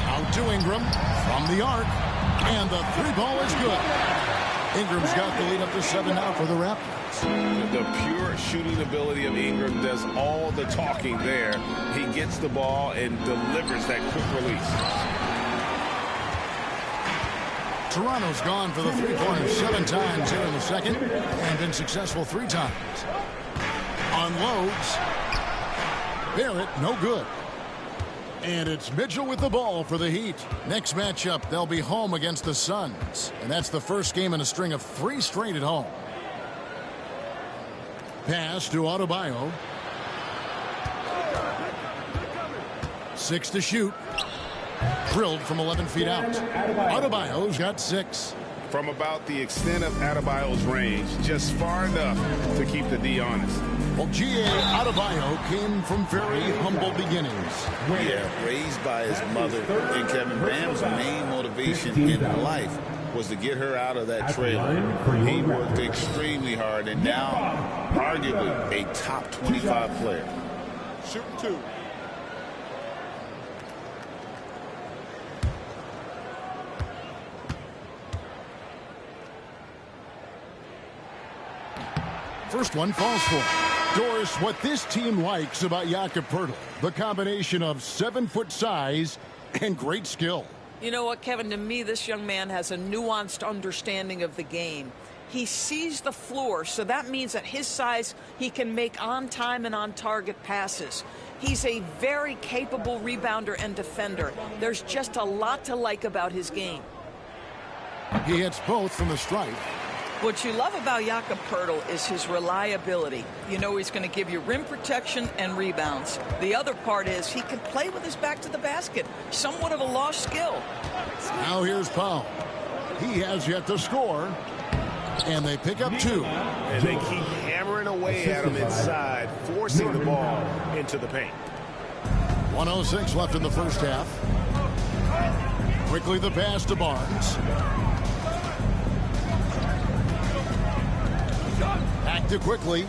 Out to Ingram from the arc. And the 3 ball is good. Ingram's got the lead up to 7 now for the Raptors. The pure shooting ability of Ingram does all the talking there. He gets the ball and delivers that quick release. Toronto's gone for the 3-pointers 7 times here in the second and been successful 3 times. Unloads. Barrett, no good. And it's Mitchell with the ball for the Heat. Next matchup, they'll be home against the Suns. And that's the first game in a string of 3 straight at home. Pass to Adebayo. 6 to shoot. Drilled from 11 feet out. Adebayo's got 6. From about the extent of Adebayo's range, just far enough to keep the D honest. Well, G.A. Adebayo came from very humble beginnings. Yeah, raised by his mother. And Kevin Bam's main motivation in life was to get her out of that trailer. He worked extremely hard and now arguably a top 25 player. Shooting 2. First one falls for. Doris, what this team likes about Jakob Poeltl, the combination of 7-foot size and great skill. You know what, Kevin, to me, this young man has a nuanced understanding of the game. He sees the floor, so that means at his size, he can make on-time and on-target passes. He's a very capable rebounder and defender. There's just a lot to like about his game. He hits both from the stripe. What you love about Jakob Poeltl is his reliability. You know he's going to give you rim protection and rebounds. The other part is he can play with his back to the basket. Somewhat of a lost skill. Now here's Powell. He has yet to score. And they pick up 2. And they keep hammering away at him inside, forcing the ball into the paint. 1:06 left in the first half. Quickly the pass to Barnes. Back to Quickly.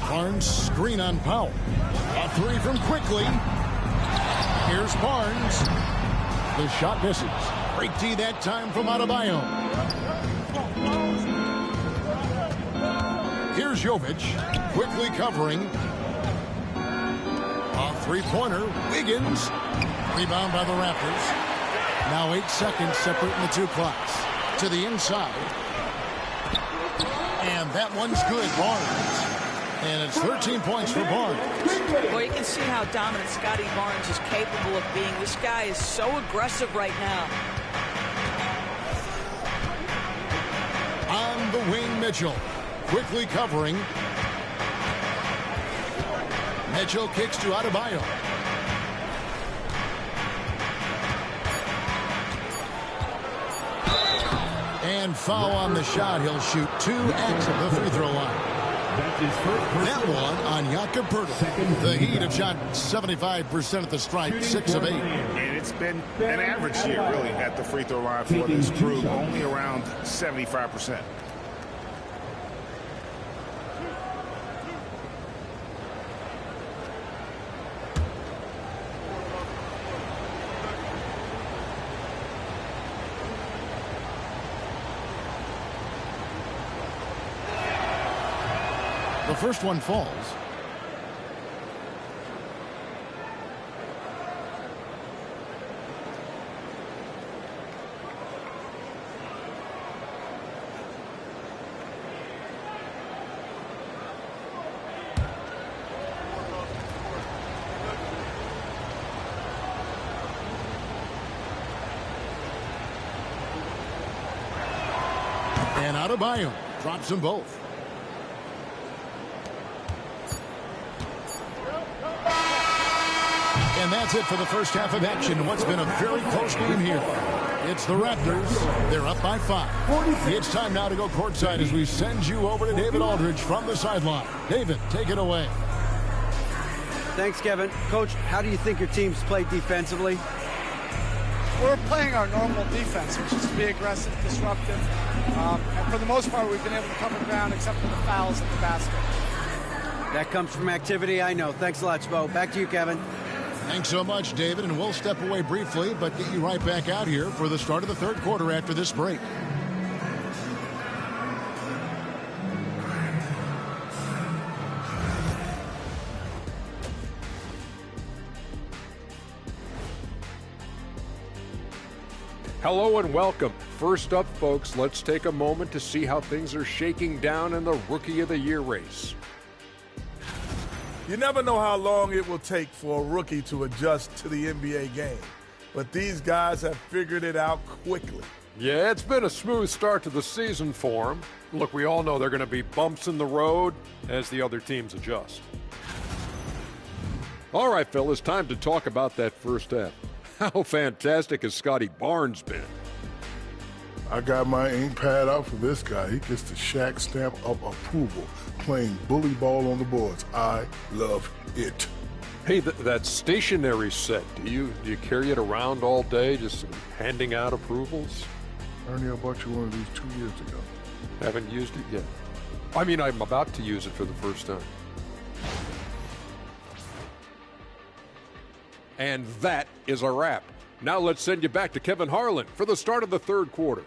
Barnes screen on Powell. A 3 from Quickly. Here's Barnes. The shot misses. Great D that time from Adebayo. Here's Jovic. Quickly covering. A 3-pointer. Wiggins. Rebound by the Raptors. Now 8 seconds separating the 2 clocks. To the inside. And that one's good, Barnes. And it's 13 points for Barnes. Well, you can see how dominant Scotty Barnes is capable of being. This guy is so aggressive right now. On the wing, Mitchell. Quickly covering. Mitchell kicks to Adebayo. And foul on the shot. He'll shoot 2 at the free throw line. That one on Jakob Poeltl. The Heat have shot 75% at the stripe, 6 of 8. And it's been an average year, really, at the free throw line for this group, only around 75%. The first one falls. And Adebayo drops them both. And that's it for the first half of action. What's been a very close game here. It's the Raptors. They're up by 5. It's time now to go courtside as we send you over to David Aldridge from the sideline. David, take it away. Thanks, Kevin. Coach, how do you think your team's played defensively? We're playing our normal defense, which is to be aggressive, disruptive. And for the most part, we've been able to cover ground except for the fouls at the basket. That comes from activity, I know. Thanks a lot, Spo. Back to you, Kevin. Thanks so much, David, and we'll step away briefly, but get you right back out here for the start of the third quarter after this break. Hello and welcome. First up, folks, let's take a moment to see how things are shaking down in the Rookie of the Year race. You never know how long it will take for a rookie to adjust to the NBA game, but these guys have figured it out quickly. Yeah, it's been a smooth start to the season for them. Look, we all know there are going to be bumps in the road as the other teams adjust. All right, Phil, it's time to talk about that first half. How fantastic has Scotty Barnes been? I got my ink pad out for this guy. He gets the Shaq stamp of approval, playing bully ball on the boards. I love it. Hey, that stationary set, do you carry it around all day just handing out approvals? Ernie, I bought you one of these 2 years ago. Haven't used it yet. I mean, I'm about to use it for the first time. And that is a wrap. Now let's send you back to Kevin Harlan for the start of the third quarter.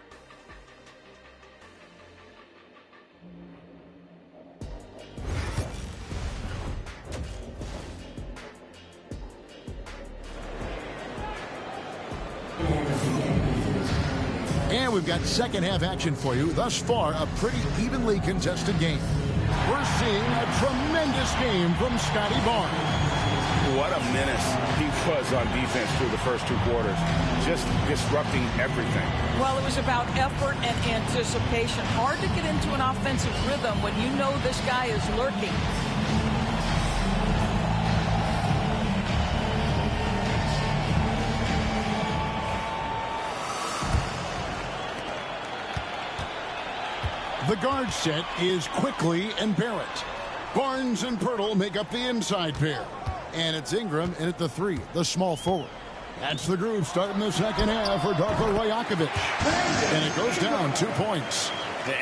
And we've got second half action for you. Thus far, a pretty evenly contested game. We're seeing a tremendous game from Scotty Barnes. What a menace he was on defense through the first 2 quarters. Just disrupting everything. Well, it was about effort and anticipation. Hard to get into an offensive rhythm when you know this guy is lurking. The guard set is Quickly and Barrett. Barnes and Pirtle make up the inside pair. And it's Ingram in at the 3, the small forward. That's the groove starting the second half for Darko Rajakovic. And it goes down 2 points.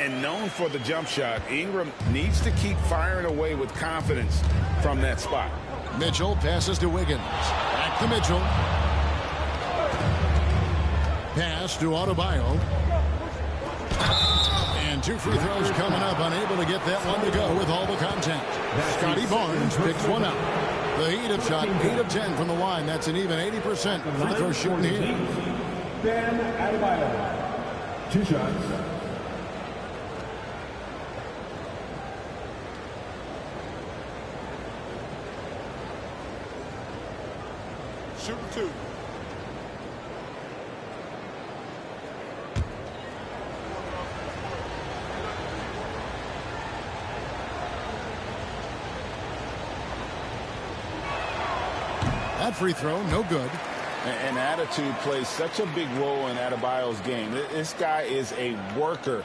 And known for the jump shot, Ingram needs to keep firing away with confidence from that spot. Mitchell passes to Wiggins. Back to Mitchell. Pass to Adebayo. And 2 free throws coming up, unable to get that one to go with all the contact. Scotty Barnes picks one up. The Heat have shot 8 of 10 from the line. That's an even 80% free throw shooting here. Ben Adebayo, 2 shots. Shooting 2. That free throw, no good. And attitude plays such a big role in Adebayo's game. This guy is a worker.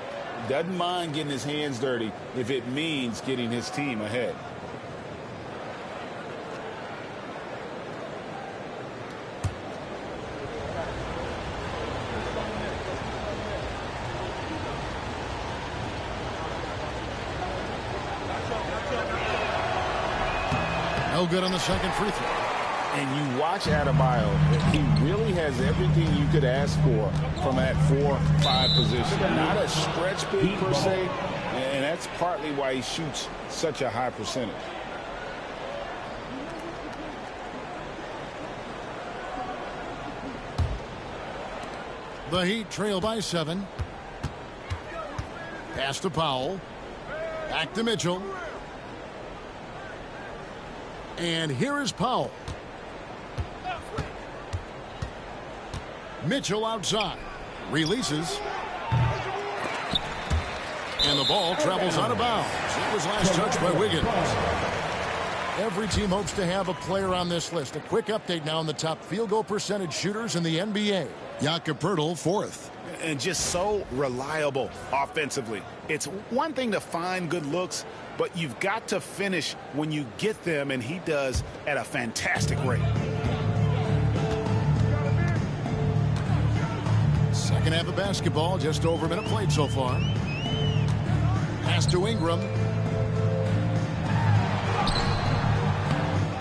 Doesn't mind getting his hands dirty if it means getting his team ahead. No good on the second free throw. And you watch Adebayo, he really has everything you could ask for from that 4-5 position. Not a stretch big per se, and that's partly why he shoots such a high percentage. The Heat trail by 7. Pass to Powell. Back to Mitchell. And here is Powell. Mitchell outside. Releases. And the ball travels out of bounds. It was last touched by Wiggins. Every team hopes to have a player on this list. A quick update now on the top field goal percentage shooters in the NBA. Jakob Poeltl, fourth. And just so reliable offensively. It's one thing to find good looks, but you've got to finish when you get them, and he does at a fantastic rate. Second half of basketball, just over a minute played so far. Pass to Ingram.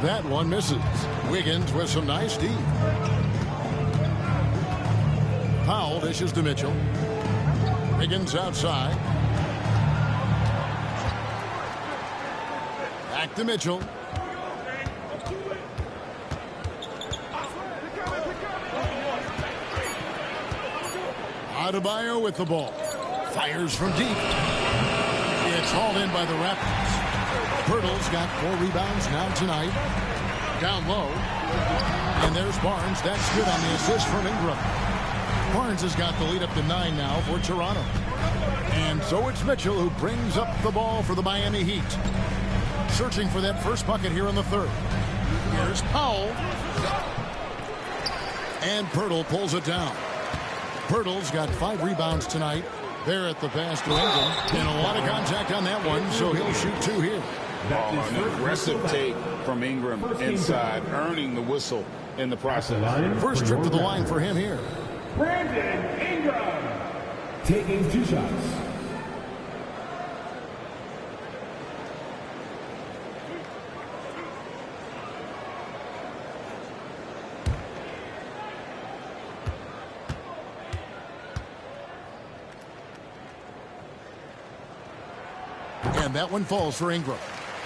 That one misses. Wiggins with some nice D. Powell dishes to Mitchell. Wiggins outside. Back to Mitchell. Adebayo with the ball. Fires from deep. It's hauled in by the Raptors. Poeltl's got 4 rebounds now tonight. Down low. And there's Barnes. That's good on the assist from Ingram. Barnes has got the lead up to 9 now for Toronto. And so it's Mitchell who brings up the ball for the Miami Heat. Searching for that first bucket here in the third. Here's Powell. And Poeltl pulls it down. Poeltl's got 5 rebounds tonight. There at the pass to Ingram. And a lot of contact on that one, so he'll shoot 2 here. An aggressive take from Ingram inside, earning the whistle in the process. First trip to the line for him here. Brandon Ingram taking 2 shots. And that one falls for Ingram.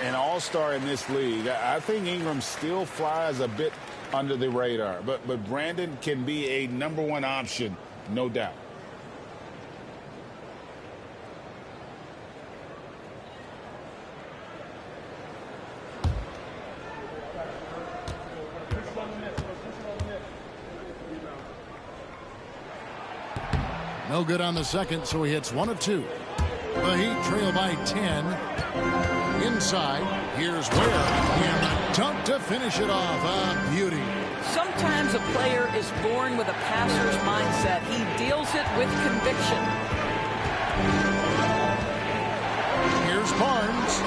An all-star in this league. I think Ingram still flies a bit under the radar, but Brandon can be a #1 option, no doubt. No good on the second, so he hits 1 of 2. The Heat trail by 10. Inside, here's Ware. And a dunk to finish it off. A beauty. Sometimes a player is born with a passer's mindset. He deals it with conviction. Here's Barnes.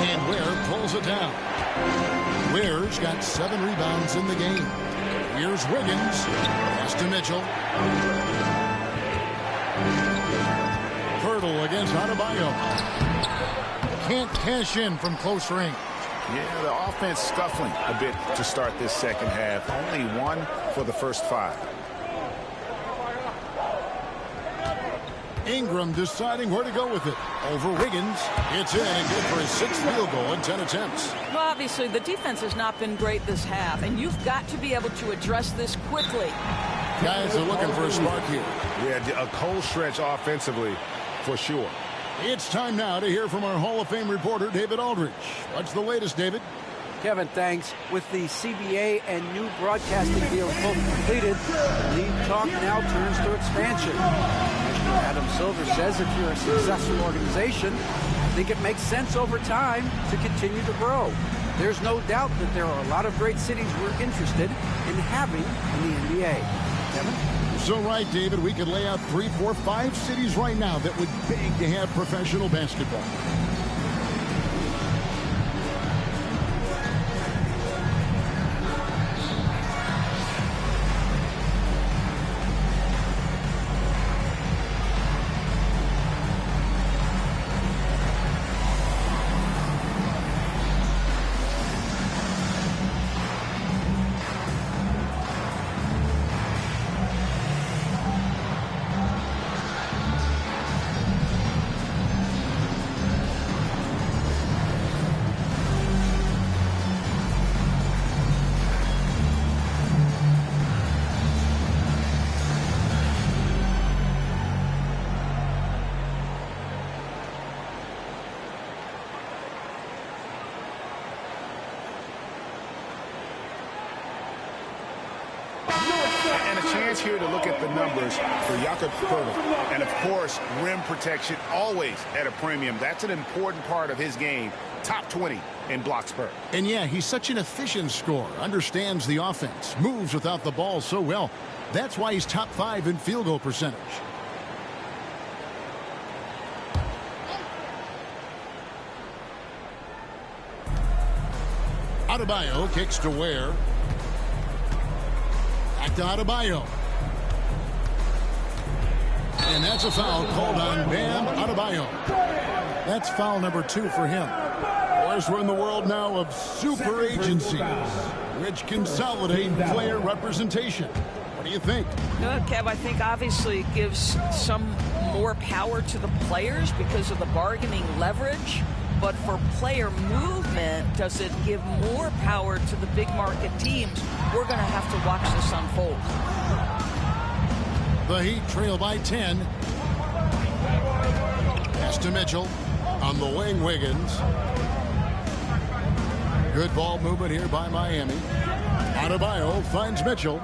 And Ware pulls it down. Ware's got 7 rebounds in the game. Here's Wiggins. Pass to Mitchell. Poeltl against Adebayo. Can't cash in from close range. Yeah, the offense scuffling a bit to start this second half. Only 1 for the first 5. Ingram deciding where to go with it. Over Wiggins. It's in and good for his 6th field goal in 10 attempts. Well, obviously, the defense has not been great this half, and you've got to be able to address this quickly. Guys are looking for a spark here. Yeah, a cold stretch offensively for sure. It's time now to hear from our Hall of Fame reporter, David Aldridge. What's the latest, David? Kevin, thanks. With the CBA and new broadcasting deals both completed, league talk now turns to expansion. Adam Silver says if you're a successful organization, I think it makes sense over time to continue to grow. There's no doubt that there are a lot of great cities we're interested in having in the NBA. Kevin? So right, David, we could lay out 3, 4, 5 cities right now that would beg to have professional basketball. And a chance here to look at the numbers for Jakob Poeltl. And, of course, rim protection always at a premium. That's an important part of his game. Top 20 in blocks per. And, yeah, he's such an efficient scorer. Understands the offense. Moves without the ball so well. That's why he's top 5 in field goal percentage. Adebayo kicks to Ware. Back to Adebayo. And that's a foul called on Bam Adebayo. That's foul number 2 for him. Of course, we're in the world now of super agencies, which consolidate player representation. What do you think? Kev, I think obviously it gives some more power to the players because of the bargaining leverage. But for player movement, does it give more power to the big market teams? We're going to have to watch this unfold. The Heat trail by 10. Pass to Mitchell. On the wing, Wiggins. Good ball movement here by Miami. Adebayo finds Mitchell.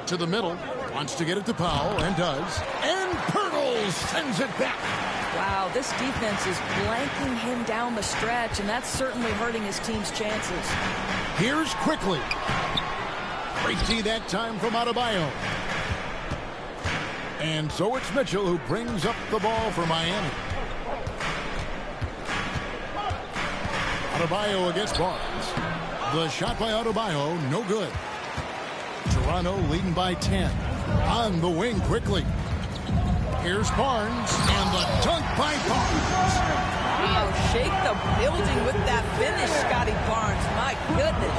To the middle. Wants to get it to Powell, and does. And Pirtle sends it back. Wow, this defense is blanking him down the stretch, and that's certainly hurting his team's chances. Here's Quickly. Great D that time from Adebayo. And so it's Mitchell who brings up the ball for Miami. Adebayo against Barnes. The shot by Adebayo, no good. Toronto leading by 10. On the wing quickly. Here's Barnes, and the dunk by Barnes. Wow, shake the building with that finish, Scotty Barnes. My goodness.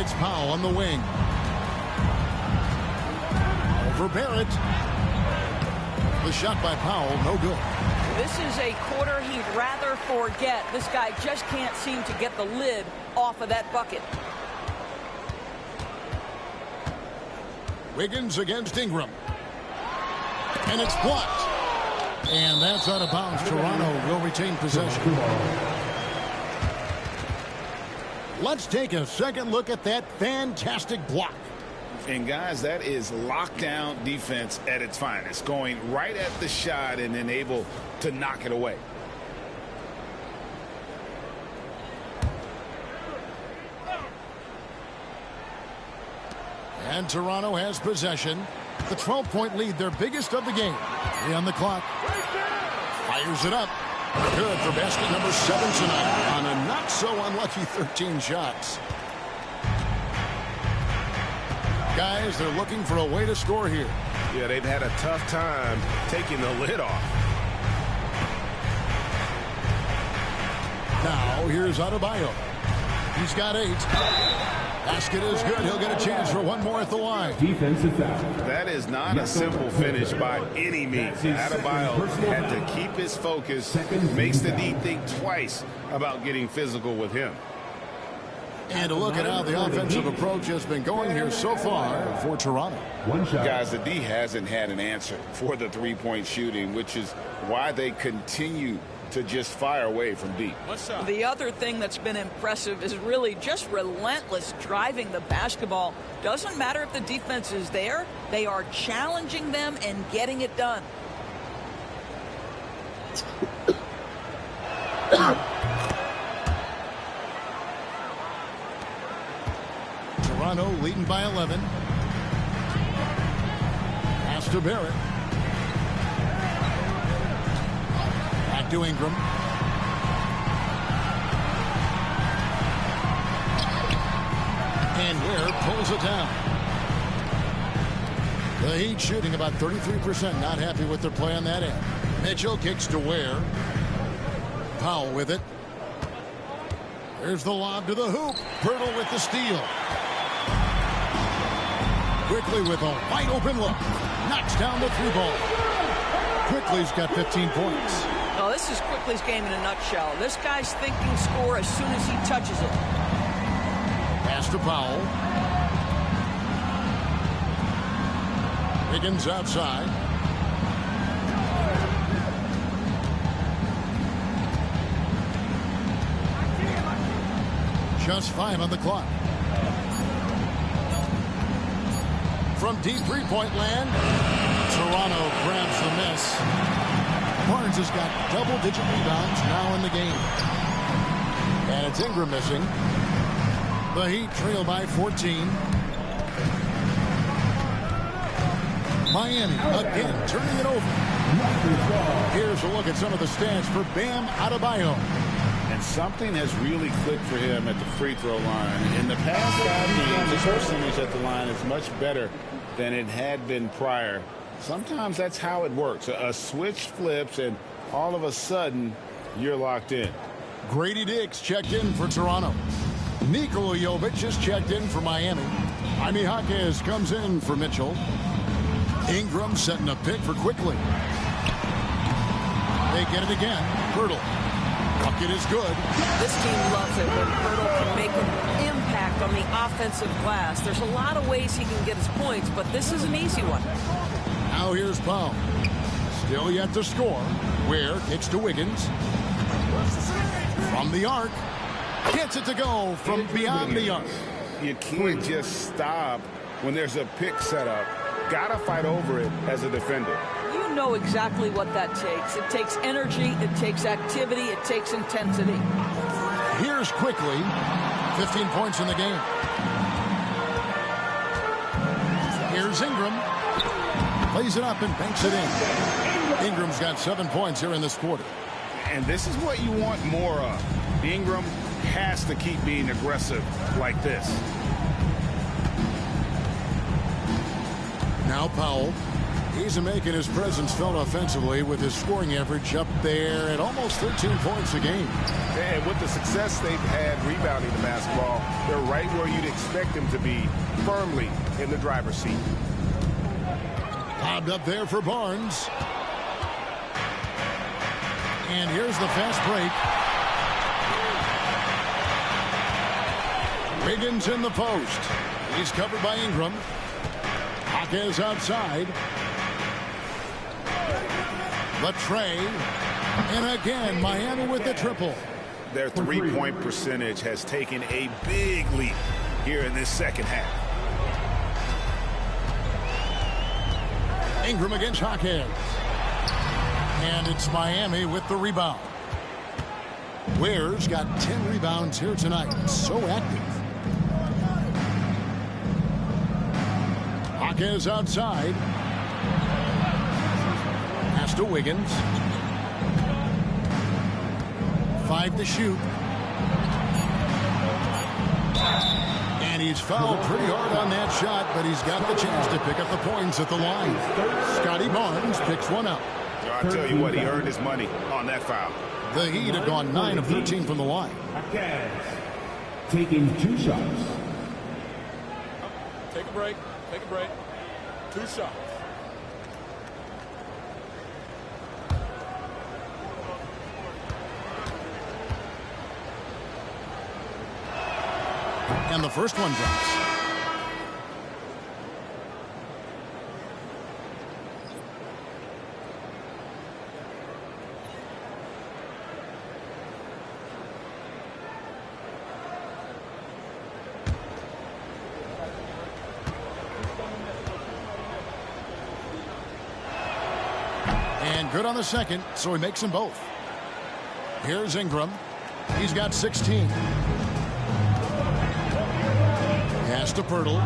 It's Powell on the wing. Over Barrett. The shot by Powell, no good. This is a quarter he'd rather forget. This guy just can't seem to get the lid off of that bucket. Wiggins against Ingram. And it's blocked. And that's out of bounds. Toronto will retain possession. Let's take a second look at that fantastic block. And guys, that is lockdown defense at its finest. Going right at the shot and then able to knock it away. And Toronto has possession. The 12-point lead, their biggest of the game. 3 on the clock. Fires it up. Good for basket number 7 tonight on a not-so-unlucky 13 shots. Guys, they're looking for a way to score here. Yeah, they've had a tough time taking the lid off. Now, here's Adebayo. He's got 8. Basket is good. He'll get a chance for one more at the line. Defensive foul. That is not a simple finish by any means. Adebayo had to keep his focus. Makes the D think twice about getting physical with him. And to look at how the offensive approach has been going here so far for Toronto. Guys, the D hasn't had an answer for the three-point shooting, which is why they continue to just fire away from deep. The other thing that's been impressive is really just relentless driving the basketball. Doesn't matter if the defense is there. They are challenging them and getting it done. Toronto leading by 11. Pass to Barrett. Back to Ingram. And Ware pulls it down. The Heat shooting about 33%. Not happy with their play on that end. Mitchell kicks to Ware. Powell with it. There's the lob to the hoop. Pirtle with the steal. Quickly with a wide open look. Knocks down the 3 ball. Quickly's got 15 points. Oh, this is Quickly's game in a nutshell. This guy's thinking score as soon as he touches it. Pass to Powell. Wiggins outside. Just 5 on the clock. From deep three-point land, Toronto grabs the miss. Barnes has got double-digit rebounds now in the game. And it's Ingram missing. The Heat trail by 14. Miami again turning it over. Here's a look at some of the stats for Bam Adebayo. And something has really clicked for him at the free throw line. In the past 5 games, his percentage at the line is much better than it had been prior. Sometimes that's how it works. A switch flips, and all of a sudden, you're locked in. Grady Dix checked in for Toronto. Nikola Jovic has checked in for Miami. Jaime Jaquez comes in for Mitchell. Ingram setting a pick for Quickly. They get it again. Hurdle. Bucket is good. This team loves it when Hurdle can make an impact on the offensive glass. There's a lot of ways he can get his points, but this is an easy one. Now here's Powell. Still yet to score. Ware kicks to Wiggins. From the arc. Gets it to go from beyond the arc. You can't just stop when there's a pick set up. Gotta fight over it as a defender. You know exactly what that takes. It takes energy, it takes activity, it takes intensity. Here's Quickly. 15 points in the game. Here's Ingram. Plays it up and banks it in. Ingram's got 7 points here in this quarter. And this is what you want more of. Ingram has to keep being aggressive like this. Now Powell. He's making his presence felt offensively with his scoring average up there at almost 13 points a game. And with the success they've had rebounding the basketball, they're right where you'd expect them to be, firmly in the driver's seat. Lobbed up there for Barnes. And here's the fast break. Wiggins in the post. He's covered by Ingram. Jaquez outside. Latrey. And again, Miami with the triple. Their three-point percentage has taken a big leap here in this second half. Ingram against Jaquez. And it's Miami with the rebound. Ware's got 10 rebounds here tonight. So active. Jaquez outside. Pass to Wiggins. 5 to shoot. And he's fouled pretty hard on that shot, but he's got the chance to pick up the points at the line. Scotty Barnes picks one up. I'll tell you what, he earned his money on that foul. The Heat have gone 9 of 13 from the line. Taking 2 shots. Take a break. Take a break. 2 shots. And the first one drops. And good on the second, so he makes them both. Here's Ingram. He's got 16. Pass to Pirtle.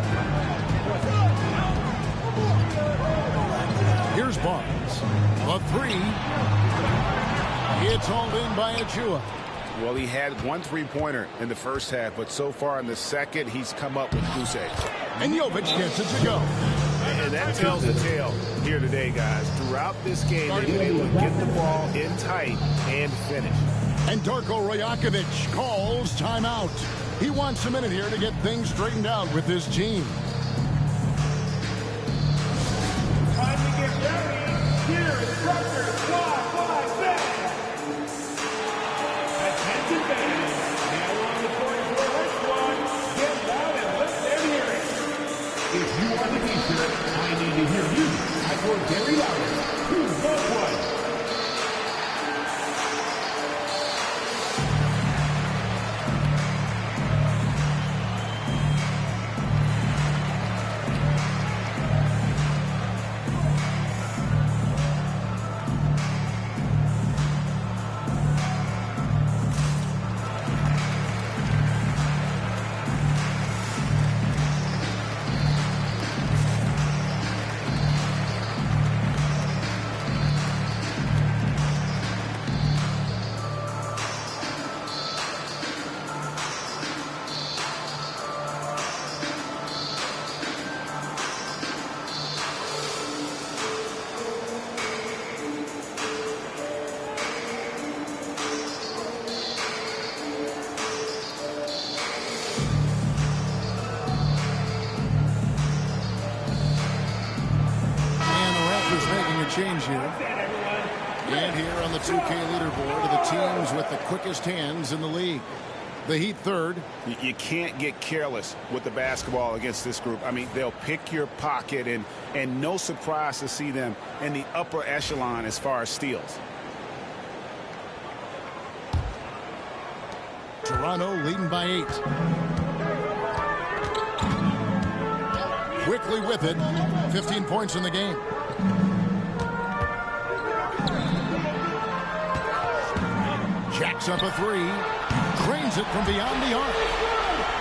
Here's Barnes. A 3. It's hauled in by Achua. Well, he had 1 3-pointer in the first half, but so far in the second, he's come up with goose eggs. And Jovic gets it to go. And that tells the tale here today, guys. Throughout this game, they've been able to get the ball in tight and finish. And Darko Rajakovic calls timeout. He wants a minute here to get things straightened out with his team. Time to get ready. Here is Rutgers Squad 5-6. Attention fans. Now on the court for our squad. Get loud and let them hear it. If you want the t-shirt, I need to hear you. I go very loud. Who's the one? change here. And here on the 2K leaderboard are the teams with the quickest hands in the league. The Heat third. You can't get careless with the basketball against this group. I mean, they'll pick your pocket, and no surprise to see them in the upper echelon as far as steals. Toronto leading by 8. Quickly with it. 15 points in the game. Jacks up a 3. Cranes it from beyond the arc.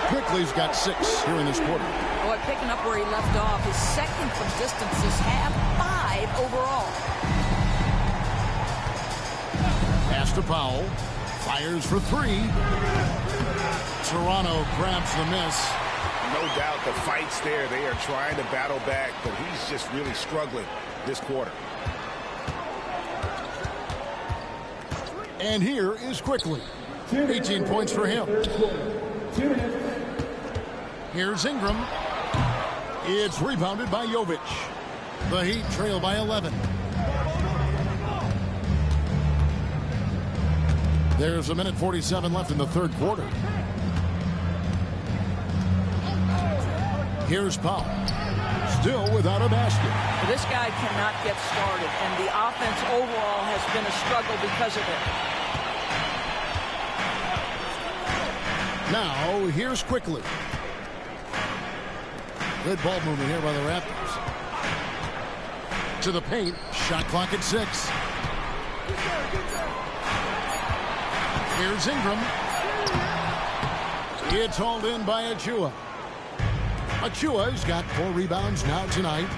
Quickly's got 6 here in this quarter. Boy, picking up where he left off. His second from distance is half 5 overall. Pass to Powell. Fires for 3. Toronto grabs the miss. No doubt the fight's there. They are trying to battle back, but he's just really struggling this quarter. And here is Quickly. 18 points for him. Here's Ingram. It's rebounded by Jovic. The Heat trail by 11. There's 1:47 left in the third quarter. Here's Powell. Still without a basket. This guy cannot get started, and the offense overall has been a struggle because of it. Now, here's Quickly. Good ball movement here by the Raptors. To the paint. Shot clock at 6. Here's Ingram. It's hauled in by Achua. Achua's got 4 rebounds now tonight.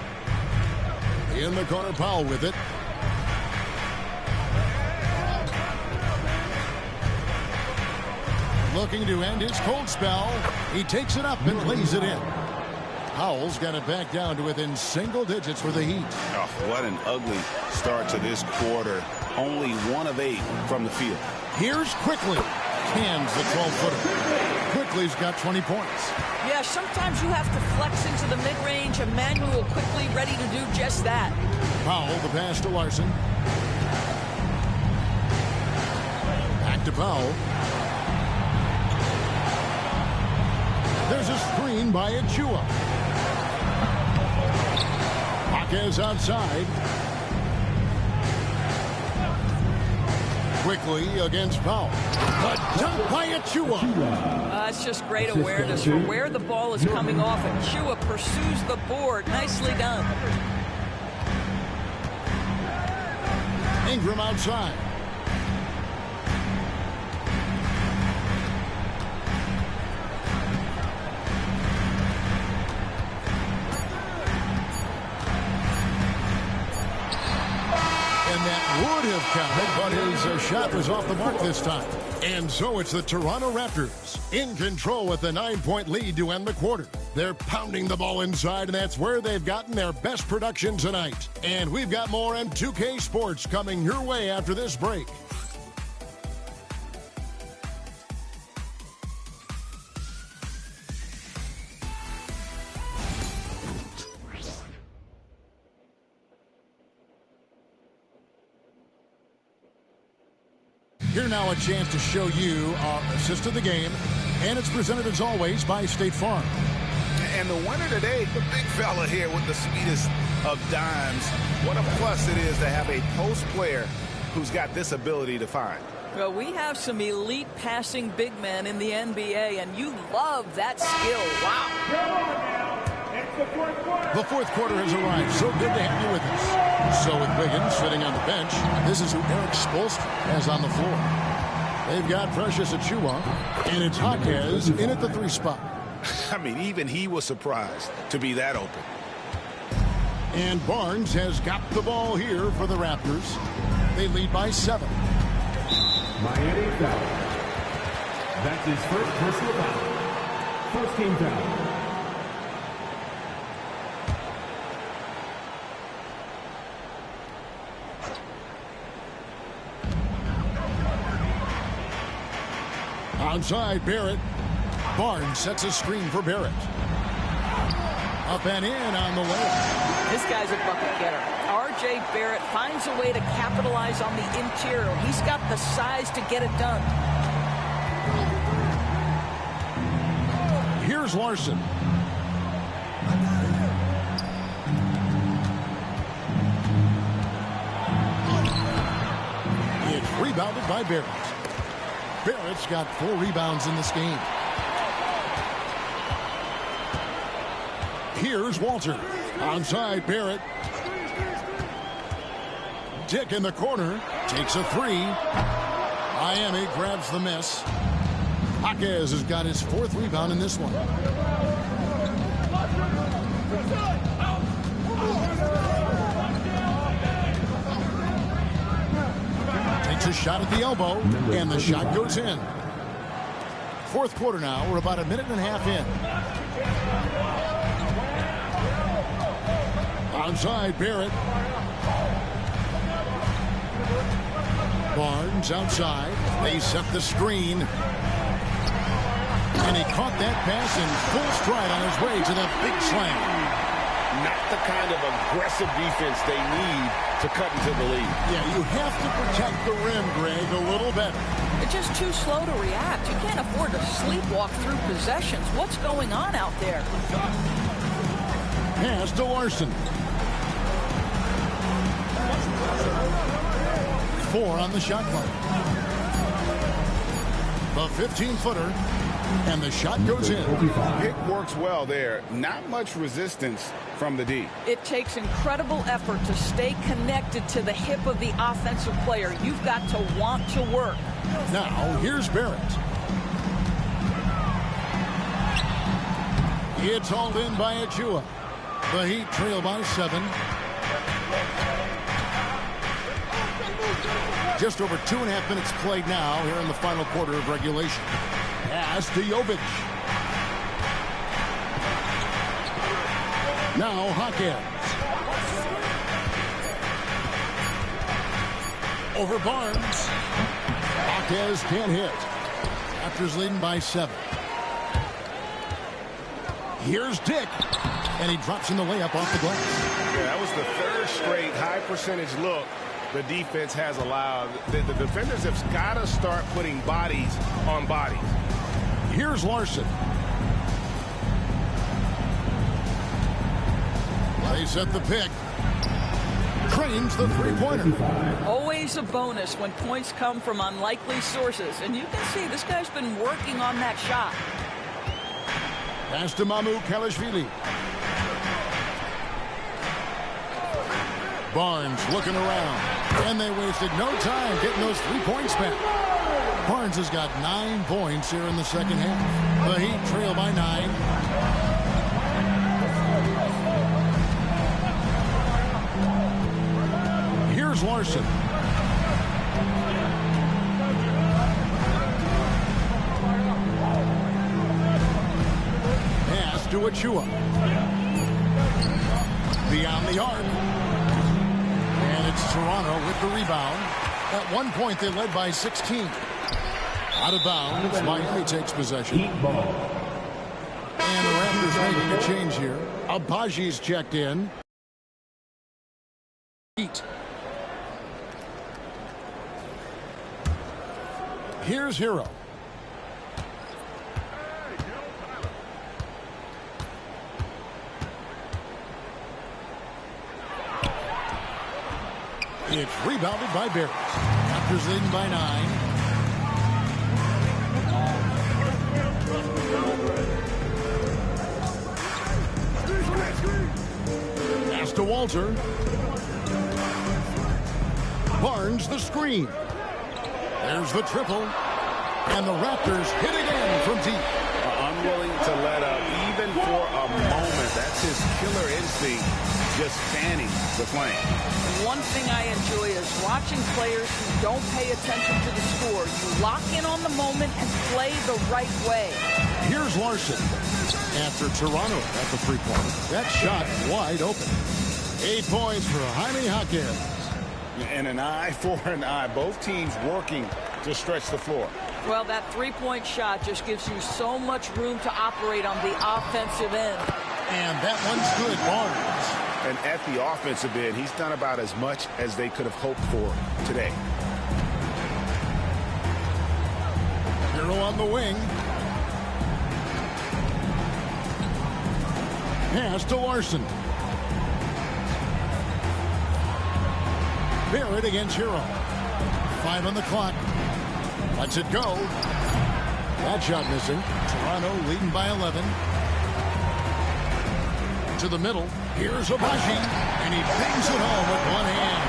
In the corner, Powell with it. Looking to end his cold spell. He takes it up and lays it in. Powell's got it back down to within single digits for the Heat. Oh, what an ugly start to this quarter. Only 1 of 8 from the field. Here's Quickly. Cans the 12-footer. Quickly's got 20 points. Yeah, sometimes you have to flex into the mid-range. Emmanuel Quickly ready to do just that. Powell, the pass to Larson. Back to Powell. There's a screen by Achua. Marquez outside. Quickly against Powell. A dunk by Achua. It's just great awareness for where the ball is coming off. Achua pursues the board. Nicely done. Ingram outside. Would have counted, but his shot was off the mark this time. And so it's the Toronto Raptors in control with a 9-point lead to end the quarter. They're pounding the ball inside, and that's where they've gotten their best production tonight. And we've got more M2K Sports coming your way after this break. Here now a chance to show you our assist of the game, and it's presented as always by State Farm. And the winner today, the big fella here with the sweetest of dimes. What a plus it is to have a post player who's got this ability to find. Well, we have some elite passing big men in the NBA, and you love that skill. Wow. The fourth quarter has arrived. So good to have you with us. So with Wiggins sitting on the bench, this is who Eric Spoelstra has on the floor. They've got Precious Achua, and it's Jaquez in at the 3 spot. I mean, even he was surprised to be that open. And Barnes has got the ball here for the Raptors. They lead by 7. Miami foul. That's his first personal foul. First team foul. Outside, Barrett. Barnes sets a screen for Barrett. Up and in on the layup. This guy's a bucket getter. R.J. Barrett finds a way to capitalize on the interior. He's got the size to get it done. Here's Larson. It's rebounded by Barrett. Barrett's got 4 rebounds in this game. Here's Walter. Onside Barrett. Dick in the corner. Takes a 3. Miami grabs the miss. Jaquez has got his 4th rebound in this one. Takes a shot at the elbow, and the shot goes in. 4th quarter now. We're about a minute and a half in. Onside Barrett. Barnes outside. They set the screen. And he caught that pass in full stride on his way to the big slam. Not the kind of aggressive defense they need to cut into the lead. Yeah, you have to protect the rim, Greg, a little better. They're just too slow to react. You can't afford to sleepwalk through possessions. What's going on out there? Pass to Larson. 4 on the shot clock. The 15-footer, and the shot goes in. Pick works well there. Not much resistance from the D. It takes incredible effort to stay connected to the hip of the offensive player. You've got to want to work. Now, here's Barrett. It's hauled in by Achua. The Heat trail by 7. Just over 2.5 minutes played now here in the final quarter of regulation. Pass to Jovic. Now Jaquez. Over Barnes. Jaquez can't hit. Raptors leading by 7. Here's Dick. And he drops in the layup off the glass. Yeah, that was the 3rd straight high percentage look the defense has allowed. The defenders have got to start putting bodies on bodies. Here's Larson. They set the pick. Cranes the 3-pointer. Always a bonus when points come from unlikely sources. And you can see this guy's been working on that shot. Pass to Mamu Kalashvili. Barnes looking around. And they wasted no time getting those 3 points back. Barnes has got 9 points here in the second half. The Heat trail by 9. Here's Larson. Pass to Achua. Beyond the arc. And it's Toronto with the rebound. At one point, they led by 16. Out of bounds, Miami takes possession. And the Raptors making a change here. Abaji's checked in. Heat. Here's Hero. It's rebounded by Barrett. Raptors leading by 9. Pass to Walter. Barnes the screen. There's the triple. And the Raptors hit again from deep. Unwilling to let up even for a moment. That's his killer instinct, just fanning the flame. One thing I enjoy is watching players who don't pay attention to the score. You lock in on the moment and play the right way. Here's Larson. After Toronto at the 3-pointer. That shot wide open. 8 points for Jaime Jaquez. And an eye for an eye. Both teams working to stretch the floor. Well, that 3-point shot just gives you so much room to operate on the offensive end. And that one's good. Barnes. And at the offensive end, he's done about as much as they could have hoped for today. Hero on the wing. Pass to Larson. Barrett against Hero. 5 on the clock. Lets it go. That shot missing. Toronto leading by 11. To the middle. Here's Abaji. And he bangs it home with one hand.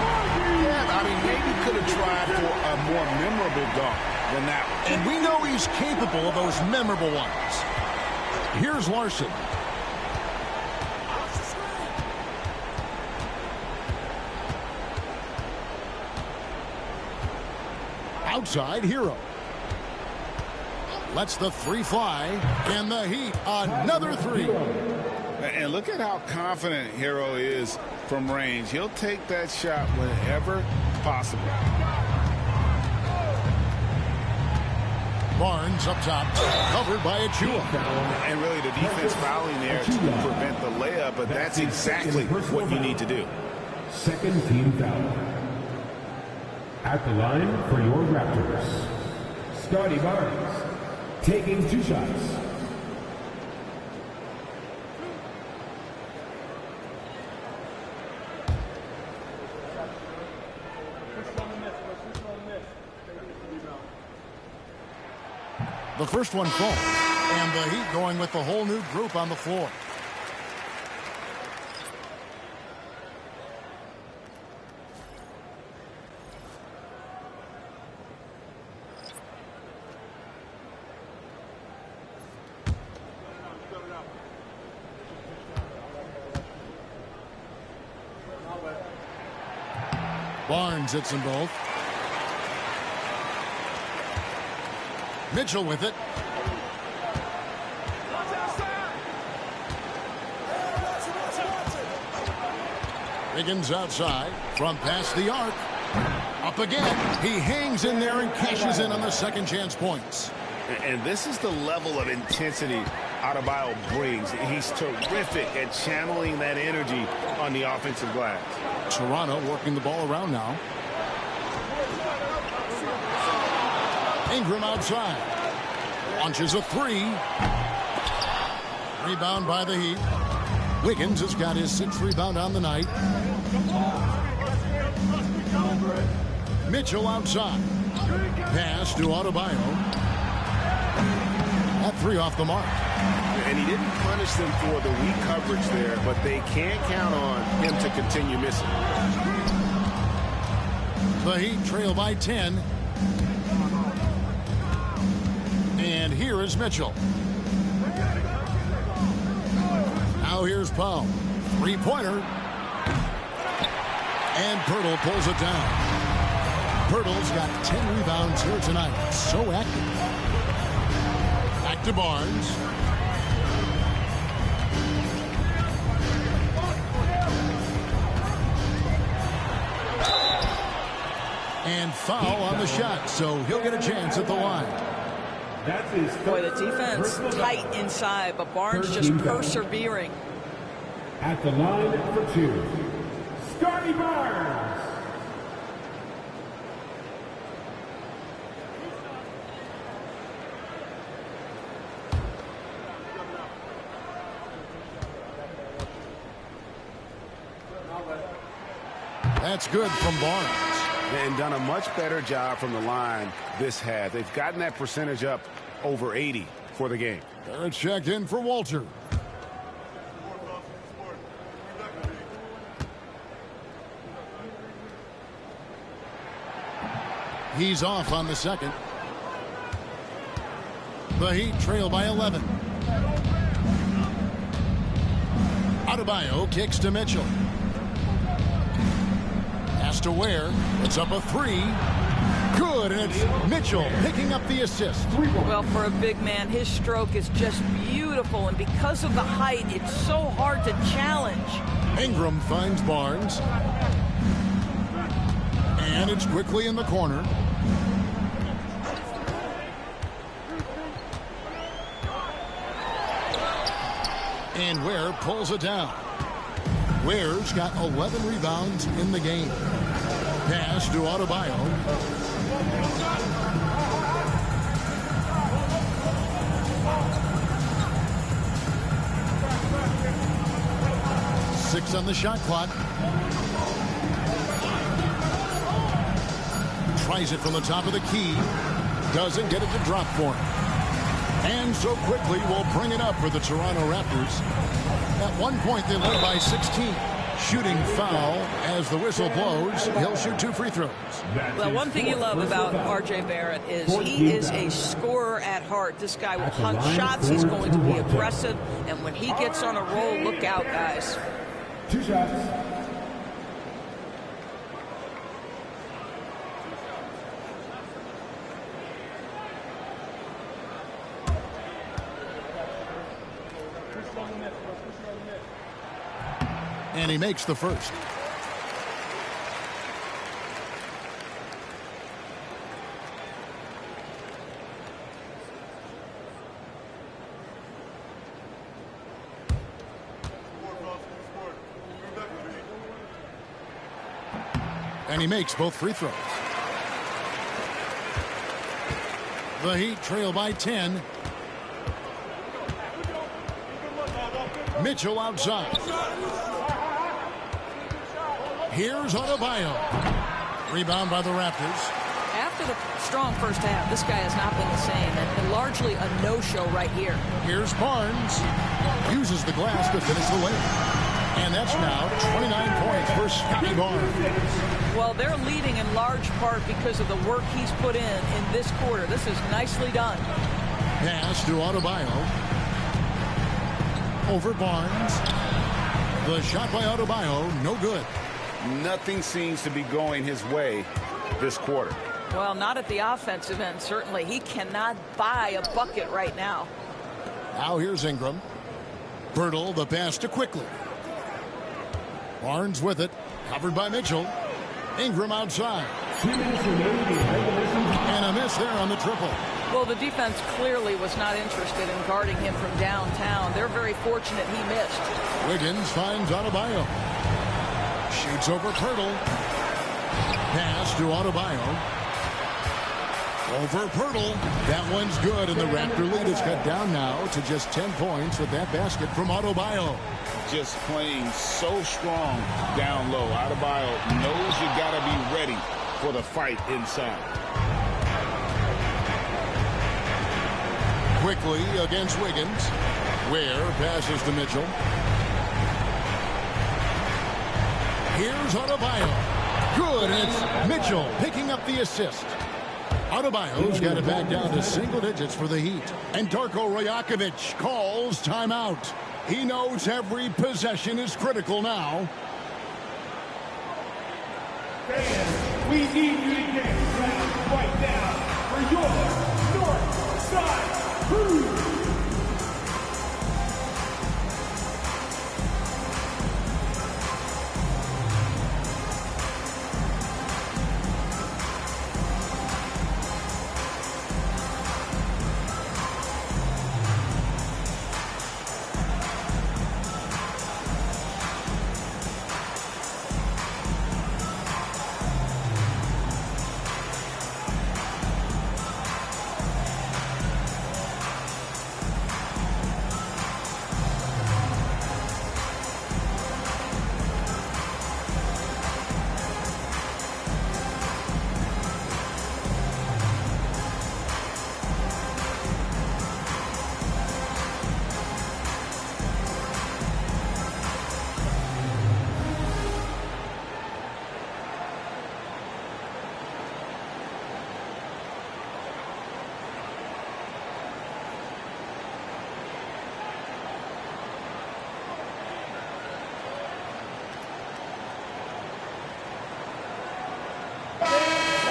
Yeah, I mean, maybe could have tried for a more memorable dunk than that one. And we know he's capable of those memorable ones. Here's Larson. Outside, Hero. Lets the three fly. And the Heat, another three. And look at how confident Hero is from range. He'll take that shot whenever possible. Barnes up top, covered by Achua. And really the defense fouling there to prevent the layup, but that's exactly what you need to do. Second team foul. At the line for your Raptors, Scotty Barnes, taking 2 shots. The first one falls, and the Heat going with the whole new group on the floor. Barnes hits them both. Mitchell with it. Wiggins outside from past the arc. Up again. He hangs in there and cashes in on the second chance points. And this is the level of intensity Adebayo brings. He's terrific at channeling that energy on the offensive glass. Toronto working the ball around now. Ingram outside. Launches a three. Rebound by the Heat. Wiggins has got his 6th rebound on the night. Mitchell outside. Pass to Adebayo. That three off the mark. And he didn't punish them for the weak coverage there, but they can't count on him to continue missing. The Heat trail by 10. And here is Mitchell. Now here's Powell. Three-pointer. And Pirtle pulls it down. Pirtle's got 10 rebounds here tonight. So active. Back to Barnes. And foul on the shot, so he'll get a chance at the line. Boy, the defense tight inside, but Barnes just persevering. At the line for 2, Scotty Barnes. That's good from Barnes. And done a much better job from the line this half. They've gotten that percentage up over 80 for the game. Barrett checked in for Walter. He's off on the second. The Heat trail by 11. Adebayo kicks to Mitchell. Pass to Ware. It's up a three. Good, and it's Mitchell picking up the assist. Well, for a big man, his stroke is just beautiful, and because of the height, it's so hard to challenge. Ingram finds Barnes. And it's quickly in the corner. And Ware pulls it down. Ware's got 11 rebounds in the game. Pass to Adebayo. Six on the shot clock. Tries it from the top of the key. Doesn't get it to drop for him. And so quickly will bring it up for the Toronto Raptors. At one point, they led by 16. Shooting foul as the whistle blows. He'll shoot 2 free throws. Well, one thing you love about R.J. Barrett is he is a scorer at heart. This guy will hunt shots. He's going to be aggressive. And when he gets on a roll, look out, guys. 2 shots. And he makes the first. And he makes both free throws. The Heat trail by 10. Mitchell outside. Here's Adebayo. Rebound by the Raptors. After the strong first half, this guy has not been the same, and largely a no-show right here. Here's Barnes. Uses the glass to finish the layup. And that's now 29 points for Scotty Barnes. Well, they're leading in large part because of the work he's put in this quarter. This is nicely done. Pass to Adebayo. Over Barnes. The shot by Adebayo, no good. Nothing seems to be going his way this quarter. Well, not at the offensive end, certainly. He cannot buy a bucket right now. Now here's Ingram. Birtle, the pass to Quickly. Barnes with it. Covered by Mitchell. Ingram outside. And a miss there on the triple. Well, the defense clearly was not interested in guarding him from downtown. They're very fortunate he missed. Wiggins finds Adebayo. Shoots over Pirtle. Pass to Adebayo. Over Pirtle. That one's good, and the Raptor lead is cut down now to just 10 points with that basket from Adebayo. Just playing so strong down low. Adebayo knows you got to be ready for the fight inside. Quickly against Wiggins. Ware passes to Mitchell. Here's Adebayo. Good, and it's Mitchell picking up the assist. Adebayo's got it back down to single digits for the Heat. And Darko Rajakovic calls timeout. He knows every possession is critical now. Fans, we need you to get ready right now for your North Side Cruise.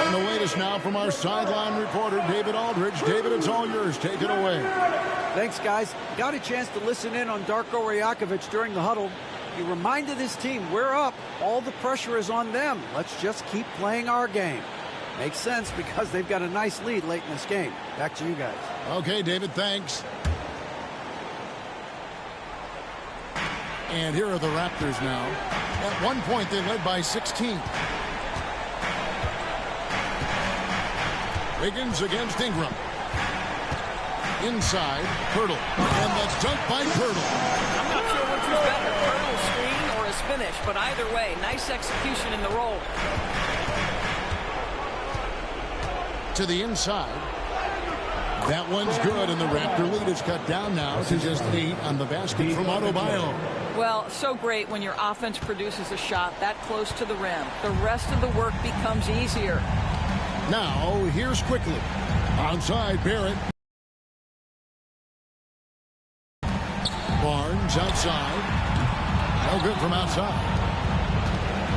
And the latest now from our sideline reporter, David Aldridge. David, it's all yours. Take it away. Thanks, guys. Got a chance to listen in on Darko Rajakovic during the huddle. He reminded his team, we're up. All the pressure is on them. Let's just keep playing our game. Makes sense because they've got a nice lead late in this game. Back to you guys. Okay, David, thanks. And here are the Raptors now. At one point, they led by 16. Wiggins against Ingram. Inside, Pirtle. And the dunk by Pirtle. I'm not sure which is better, Pirtle's screen or his finish, but either way, nice execution in the roll. To the inside. That one's good, and the Raptor lead is cut down now to just 8 on the basket from Adebayo. Well, so great when your offense produces a shot that close to the rim. The rest of the work becomes easier. Now, here's Quickly. Onside, Barrett. Barnes outside. No good from outside.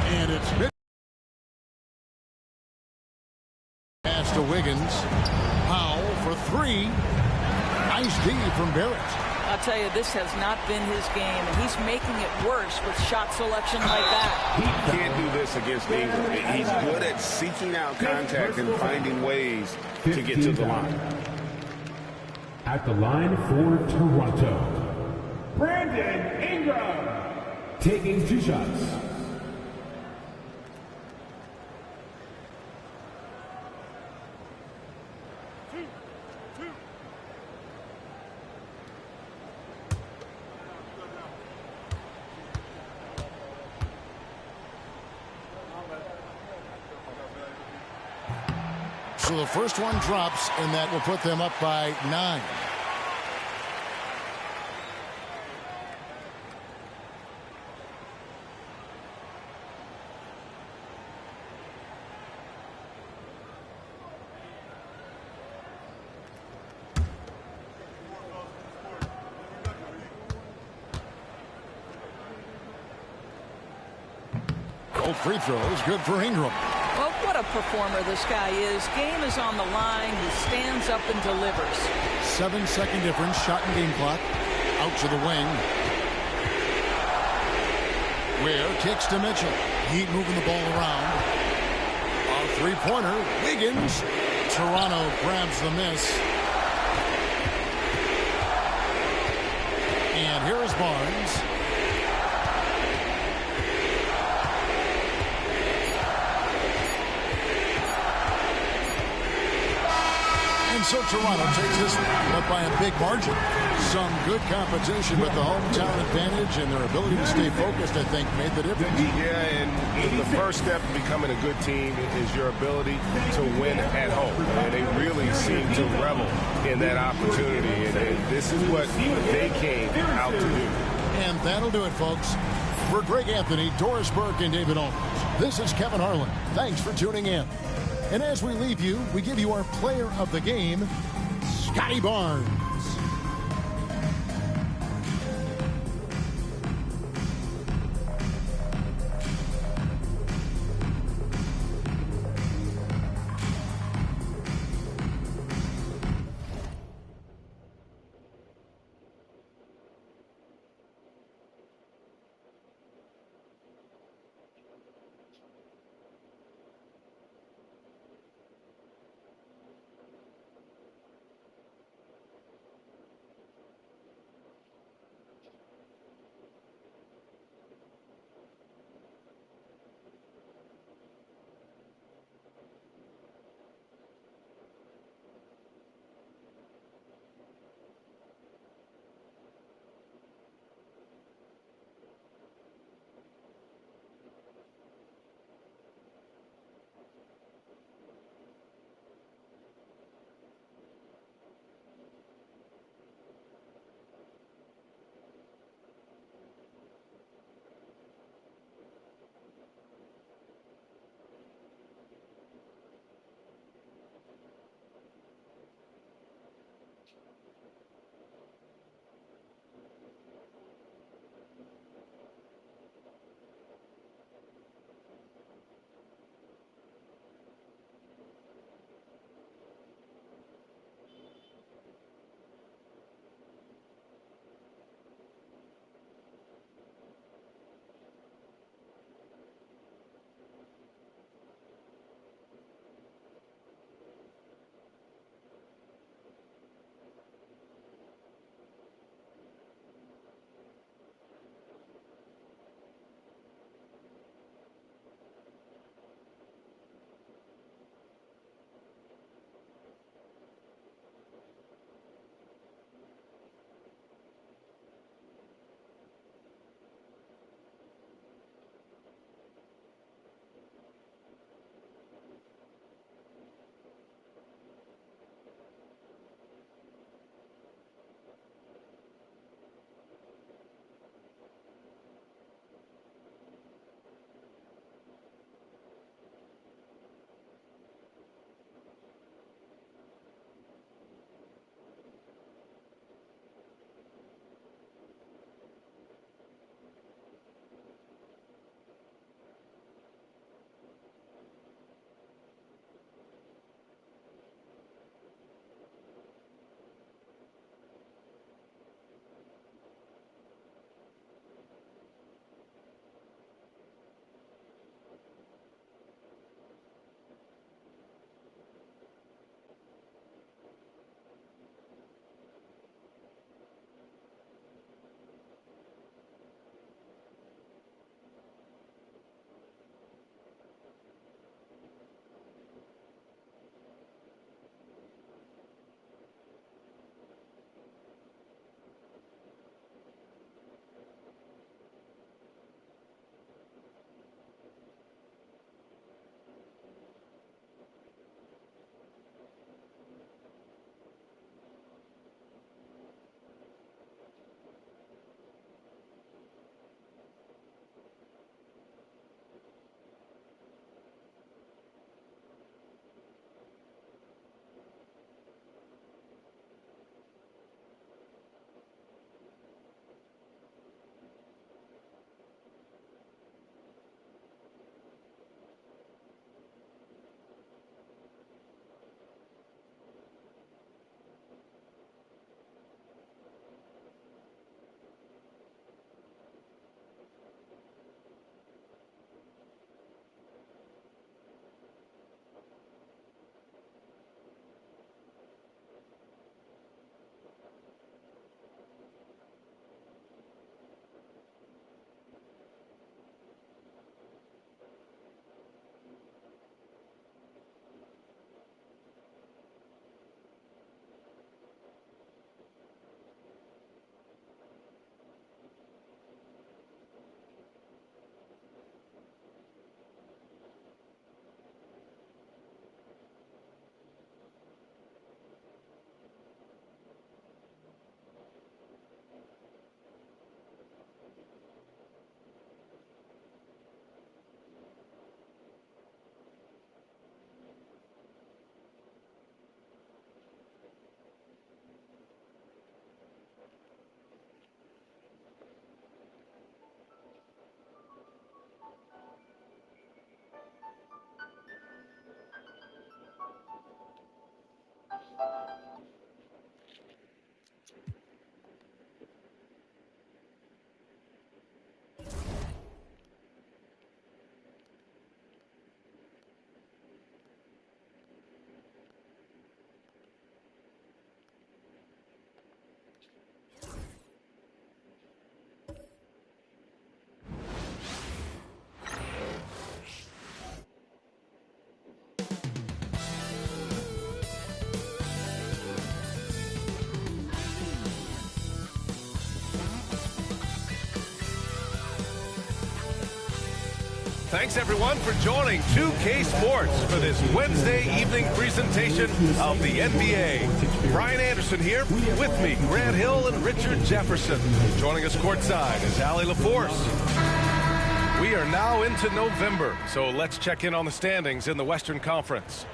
And it's pass to Wiggins. Powell for 3. Nice D from Barrett. I'll tell you, this has not been his game, and he's making it worse with shot selection like that. He can't do this against Ingram. He's good at seeking out contact and finding ways to get to the line. At the line for Toronto, Brandon Ingram, taking 2 shots. So the first one drops, and that will put them up by 9. Both free throws, good for Ingram. Well, what a performer this guy is. Game is on the line. He stands up and delivers. 7-second difference, shot and game clock. Out to the wing. Ware kicks to Mitchell. Heat moving the ball around. A three-pointer. Wiggins. Toronto grabs the miss. And here is Barnes. And so Toronto takes this up by a big margin. Some good competition, but the hometown advantage and their ability to stay focused, I think, made the difference. Yeah, and the first step to becoming a good team is your ability to win at home. And they really seem to revel in that opportunity. And this is what they came out to do. And that'll do it, folks. For Greg Anthony, Doris Burke, and David Olmers, this is Kevin Harlan. Thanks for tuning in. And as we leave you, we give you our player of the game, Scotty Barnes. Thanks, everyone, for joining 2K Sports for this Wednesday evening presentation of the NBA. Brian Anderson here. With me, Grant Hill and Richard Jefferson. Joining us courtside is Allie LaForce. We are now into November, so let's check in on the standings in the Western Conference.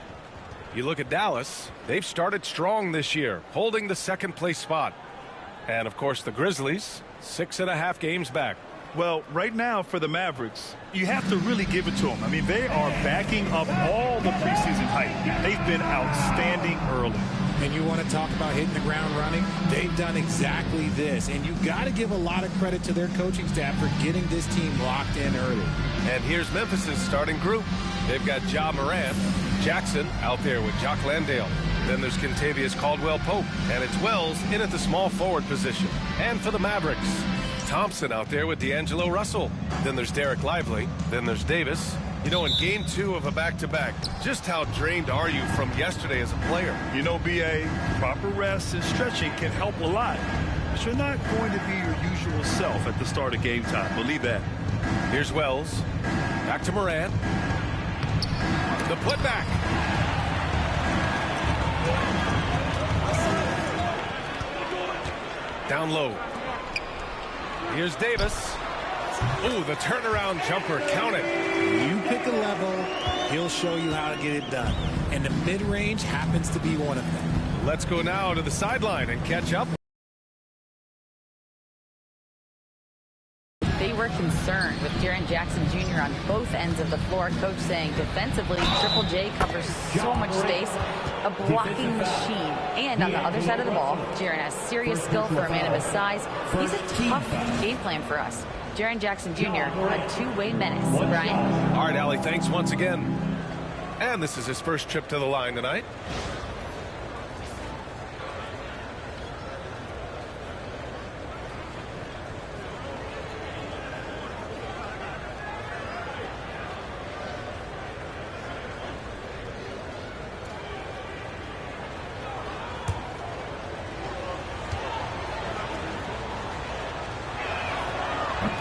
You look at Dallas, they've started strong this year, holding the second-place spot. And, of course, the Grizzlies, 6.5 games back. Well, right now for the Mavericks, you have to really give it to them. I mean, they are backing up all the preseason hype. They've been outstanding early. And you want to talk about hitting the ground running? They've done exactly this. And you got to give a lot of credit to their coaching staff for getting this team locked in early. And here's Memphis's starting group. They've got Ja Morant, Jackson out there with Jock Landale. Then there's Kentavious Caldwell-Pope. And it's Wells in at the small forward position. And for the Mavericks, Thompson out there with D'Angelo Russell. Then there's Derek Lively. Then there's Davis. You know, in game 2 of a back-to-back, just how drained are you from yesterday as a player? You know, B.A., proper rest and stretching can help a lot. But you're not going to be your usual self at the start of game time. Believe that. Here's Wells. Back to Morant. The putback. Down low. Here's Davis. Ooh, the turnaround jumper. Count it. You pick a level, he'll show you how to get it done. And the mid-range happens to be one of them. Let's go now to the sideline and catch up. They were concerned with Jaren Jackson Jr. on both ends of the floor. Coach saying defensively, Triple J covers so much space, a blocking machine. And on the other side of the ball, Jaren has serious skill for a man of his size. He's a tough game plan for us. Jaren Jackson Jr. a two-way menace. Brian? All right, Allie, thanks once again. And this is his first trip to the line tonight.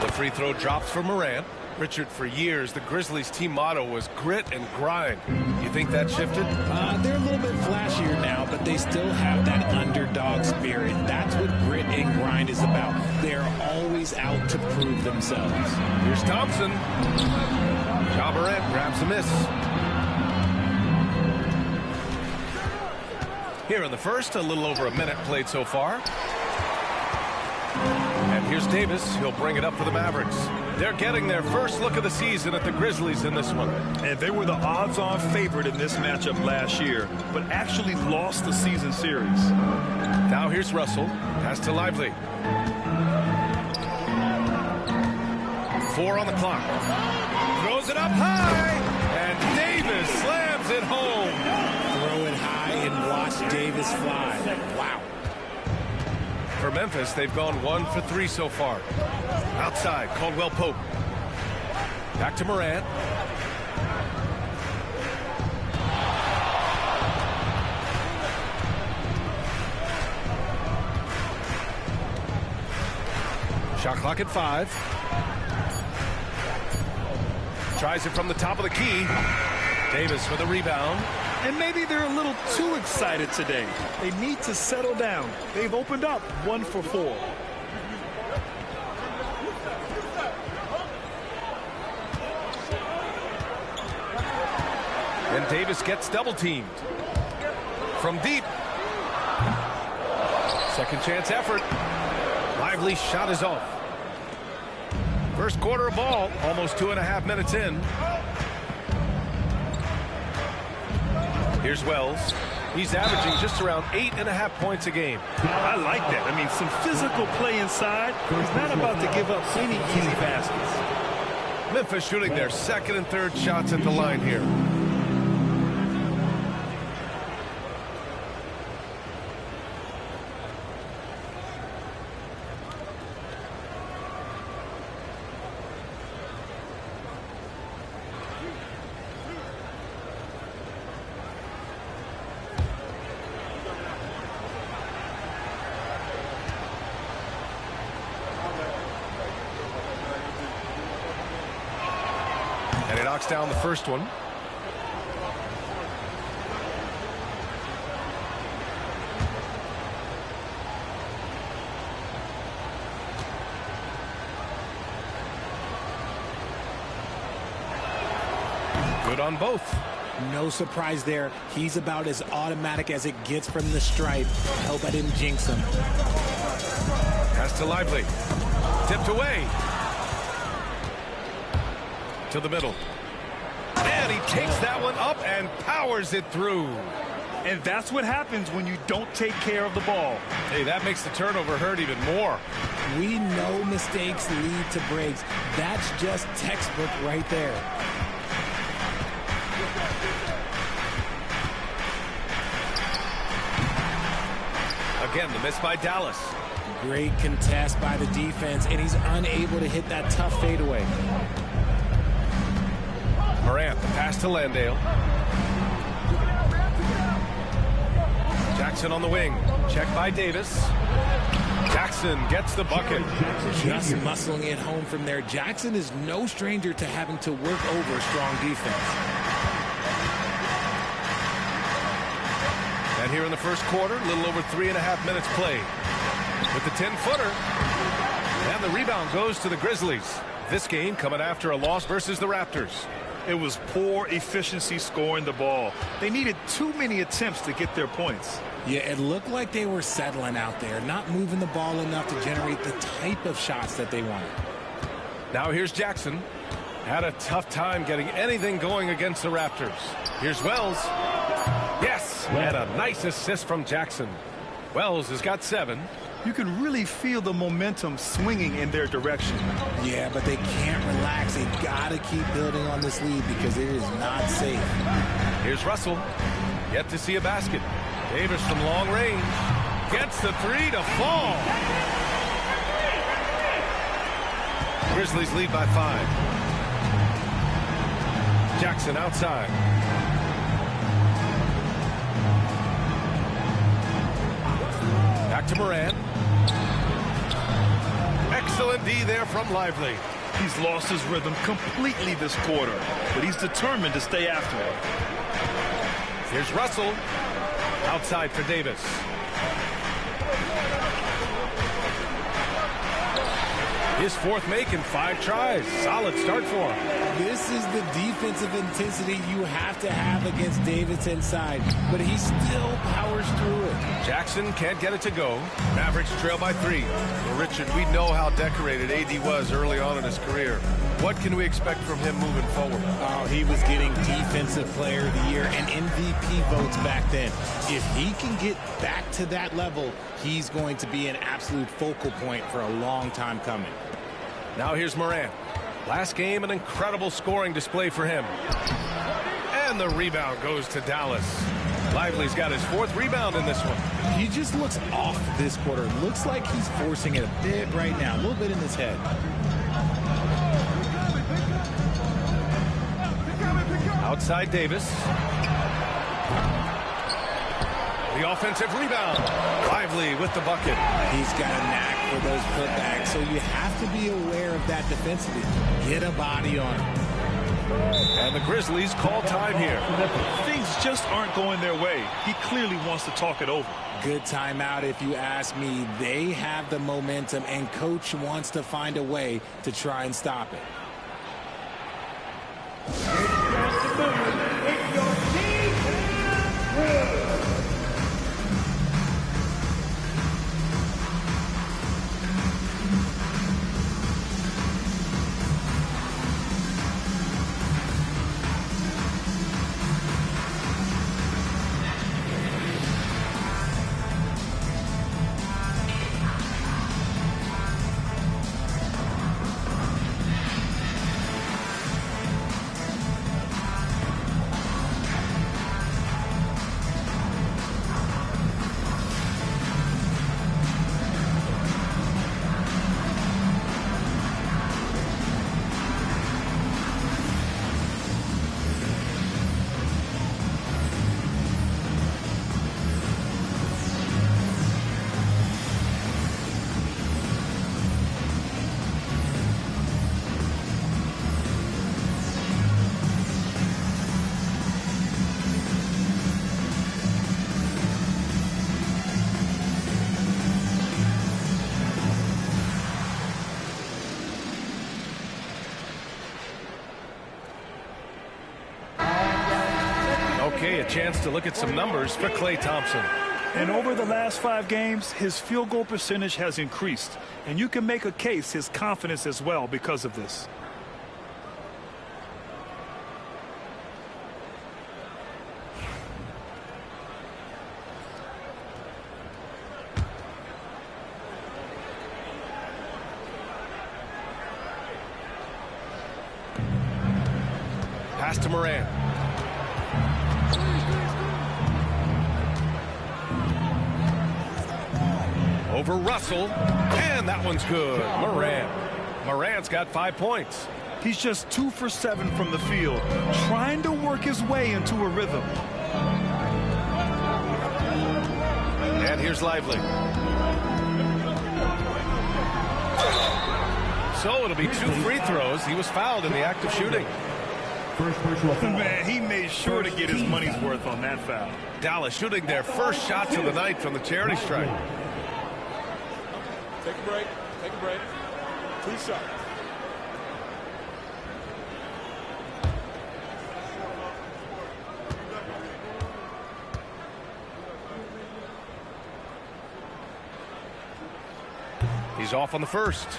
The free throw drops for Morant. Richard, for years, the Grizzlies' team motto was grit and grind. You think that shifted? They're a little bit flashier now, but they still have that underdog spirit. That's what grit and grind is about. They're always out to prove themselves. Here's Thompson. Ja Morant grabs a miss. Here in the first, a little over a minute played so far. And here's Davis. He'll bring it up for the Mavericks. They're getting their first look of the season at the Grizzlies in this one. And they were the odds-on favorite in this matchup last year, but actually lost the season series. Now here's Russell. Pass to Lively. 4 on the clock. Throws it up high. And Davis slams it home. Throw it high and watch Davis fly. Wow. For Memphis, they've gone 1 for 3 so far. Outside, Caldwell-Pope. Back to Morant. Shot clock at 5. Tries it from the top of the key. Davis for the rebound. And maybe they're a little too excited today. They need to settle down. They've opened up 1 for 4. And Davis gets double teamed. From deep. Second chance effort. Lively shot is off. First quarter of ball, almost 2.5 minutes in. Here's Wells. He's averaging just around 8.5 points a game. I like that. I mean, some physical play inside. He's not about to give up any easy baskets. Memphis shooting their second and third shots at the line here. And he knocks down the first one. Good on both. No surprise there. He's about as automatic as it gets from the stripe. I hope I didn't jinx him. Pass to Lively. Tipped away. To the middle. And he takes that one up and powers it through. And that's what happens when you don't take care of the ball. Hey, that makes the turnover hurt even more. We know mistakes lead to breaks. That's just textbook right there. Again, the miss by Dallas. Great contest by the defense, and he's unable to hit that tough fadeaway. Morant, the pass to Landale. Jackson on the wing. Check by Davis. Jackson gets the bucket. Just muscling it home from there. Jackson is no stranger to having to work over strong defense. And here in the first quarter, a little over 3.5 minutes played. With the 10-footer. And the rebound goes to the Grizzlies. This game coming after a loss versus the Raptors. It was poor efficiency scoring the ball. They needed too many attempts to get their points. Yeah, it looked like they were settling out there, not moving the ball enough to generate the type of shots that they wanted. Now here's Jackson. Had a tough time getting anything going against the Raptors. Here's Wells. Yes, and a nice assist from Jackson. Wells has got 7. You can really feel the momentum swinging in their direction. Yeah, but they can't relax. They got to keep building on this lead because it is not safe. Here's Russell. Yet to see a basket. Davis from long range. Gets the 3 to fall. Grizzlies lead by 5. Jackson outside. Back to Morant. Excellent D there from Lively. He's lost his rhythm completely this quarter, but he's determined to stay after it. Here's Russell. Outside for Davis. His 4th make in 5 tries. Solid start for him. This is the defensive intensity you have to have against Davis inside, but he still powers through it. Jackson can't get it to go. Mavericks trail by 3. Well, Richard, we know how decorated AD was early on in his career. What can we expect from him moving forward? Oh, he was getting Defensive Player of the Year and MVP votes back then. If he can get back to that level, he's going to be an absolute focal point for a long time coming. Now here's Morant. Last game, an incredible scoring display for him. And the rebound goes to Dallas. Lively's got his 4th rebound in this one. He just looks off this quarter. Looks like he's forcing it a bit right now. A little bit in his head. Outside Davis. The offensive rebound. Lively with the bucket. He's got a knack for those putbacks, so you have to be aware of that defensively. Get a body on him. And the Grizzlies call time here. Things just aren't going their way. He clearly wants to talk it over. Good timeout if you ask me. They have the momentum, and Coach wants to find a way to try and stop it. Okay, a chance to look at some numbers for Klay Thompson. And over the last 5 games, his field goal percentage has increased. And you can make a case his confidence as well because of this. Pass to Morant. Over Russell, and that one's good. Morant's got 5 points. He's just 2 for 7 from the field, trying to work his way into a rhythm. And here's Lively. So it'll be 2 free throws. He was fouled in the act of shooting. Man, he made sure to get his money's worth on that foul. Dallas shooting their first shots of the night from the charity stripe. Take a break. Take a break. 2 shots. He's off on the first.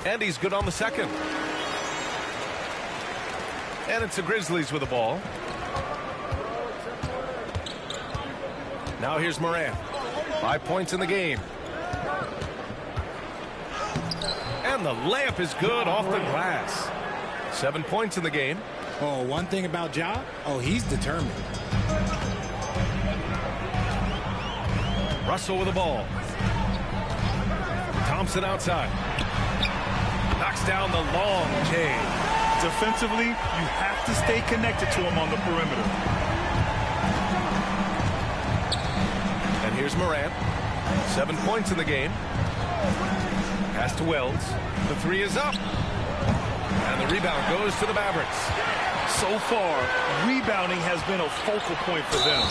And he's good on the second. And it's the Grizzlies with the ball. Now here's Morant. 5 points in the game. And the layup is good off the glass. 7 points in the game. Oh, one thing about Ja, he's determined. Russell with the ball. Thompson outside. Knocks down the long J. Defensively, you have to stay connected to him on the perimeter. And here's Morant. 7 points in the game. Pass to Wells. The 3 is up. And the rebound goes to the Mavericks. So far, rebounding has been a focal point for them.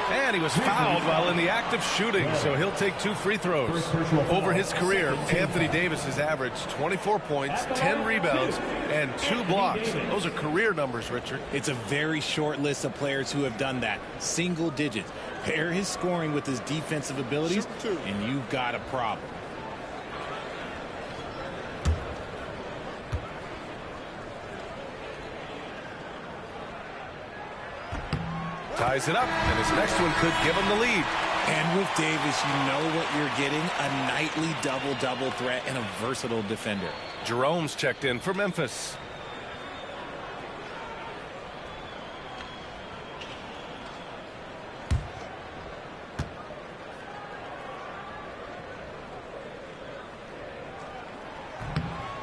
And he was fouled while in the act of shooting, so he'll take 2 free throws. Over his career, Anthony Davis has averaged 24 points, 10 rebounds, and 2 blocks. Those are career numbers, Richard. It's a very short list of players who have done that. Single digits. Pair his scoring with his defensive abilities, and you've got a problem. Ties it up, and his next one could give him the lead. And with Davis, you know what you're getting, a nightly double-double threat and a versatile defender. Jerome's checked in for Memphis.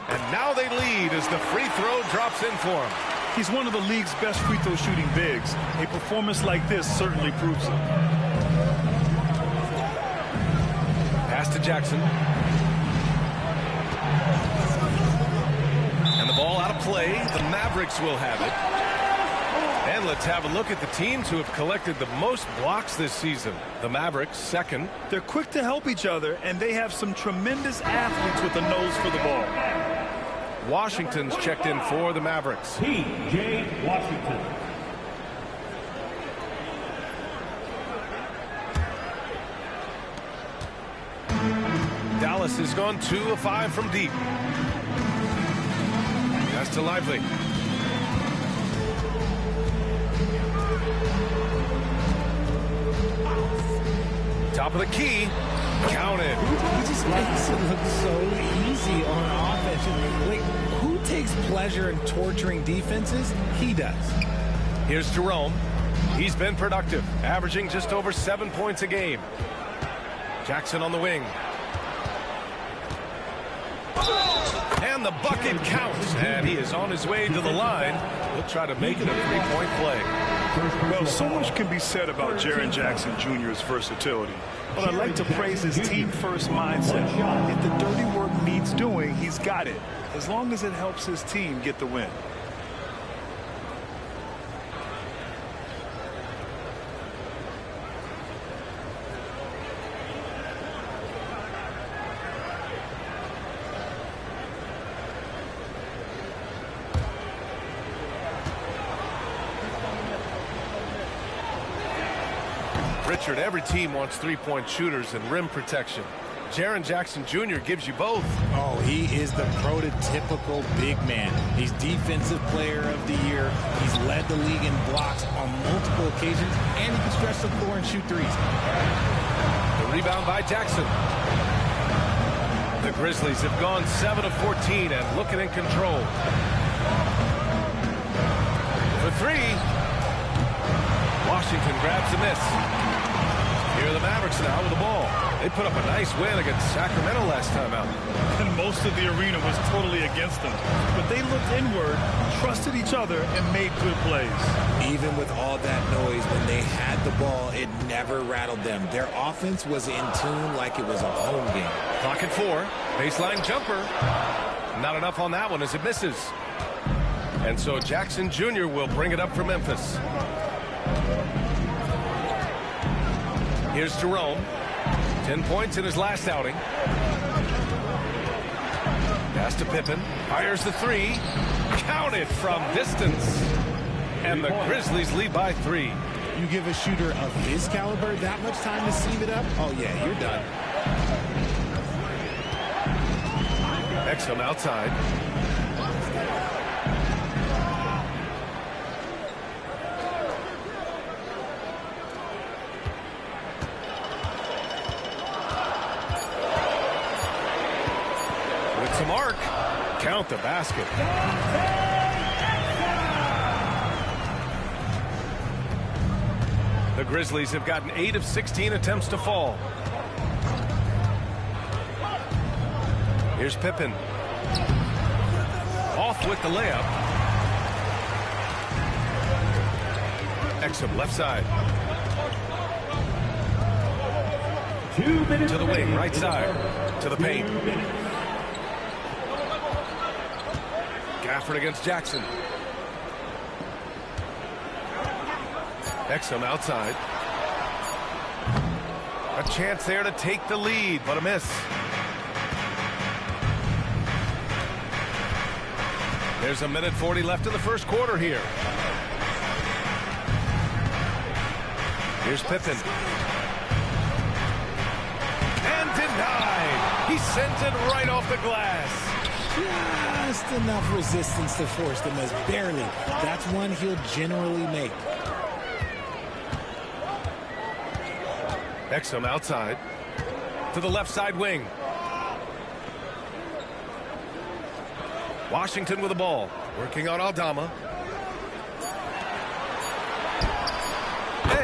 And now they lead as the free throw drops in for him. He's one of the league's best free throw shooting bigs. A performance like this certainly proves it. Pass to Jackson. And the ball out of play. The Mavericks will have it. And let's have a look at the teams who have collected the most blocks this season. The Mavericks, second. They're quick to help each other, and they have some tremendous athletes with a nose for the ball. Washington's checked in for the Mavericks. P.J. Washington. Dallas has gone 2 of 5 from deep. Pass to Lively. Top of the key. Counted. He just makes it look so easy on offense. Like, who takes pleasure in torturing defenses? He does. Here's Jerome. He's been productive, averaging just over 7 points a game. Jackson on the wing. And the bucket counts. And he is on his way to the line. He'll try to make it a 3-point play. Well, so much can be said about Jaren Jackson Jr.'s versatility. But I'd like to praise his team-first mindset. If the dirty work needs doing, he's got it, as long as it helps his team get the win. Richard, every team wants three-point shooters and rim protection. Jaren Jackson Jr. gives you both. Oh, he is the prototypical big man. He's Defensive Player of the Year. He's led the league in blocks on multiple occasions, and he can stretch the floor and shoot threes. The rebound by Jackson. The Grizzlies have gone 7 of 14 and looking in control. For three. Washington grabs a miss. Here are the Mavericks now with the ball. They put up a nice win against Sacramento last time out. And most of the arena was totally against them. But they looked inward, trusted each other, and made good plays. Even with all that noise, when they had the ball, it never rattled them. Their offense was in tune like it was a home game. Clock at 4. Baseline jumper. Not enough on that one as it misses. And so Jackson Jr. will bring it up for Memphis. Here's Jerome. 10 points in his last outing. Pass to Pippen. Fires the three. Counted from distance. And the Grizzlies lead by 3. You give a shooter of his caliber that much time to seam it up? Oh, yeah, you're done. Exum outside. With some arc. Count the basket. The Grizzlies have gotten 8 of 16 attempts to fall. Here's Pippen. Off with the layup. Exum left side. To the wing, right side. To the paint. Gafford against Jackson. Exum outside. A chance there to take the lead, but a miss. There's a minute 40 left in the first quarter here. Here's Pippen. And denied. He sends it right off the glass. Just enough resistance to force the miss. Barely. That's one he'll generally make. Exum outside. To the left side wing. Washington with the ball. Working on Aldama.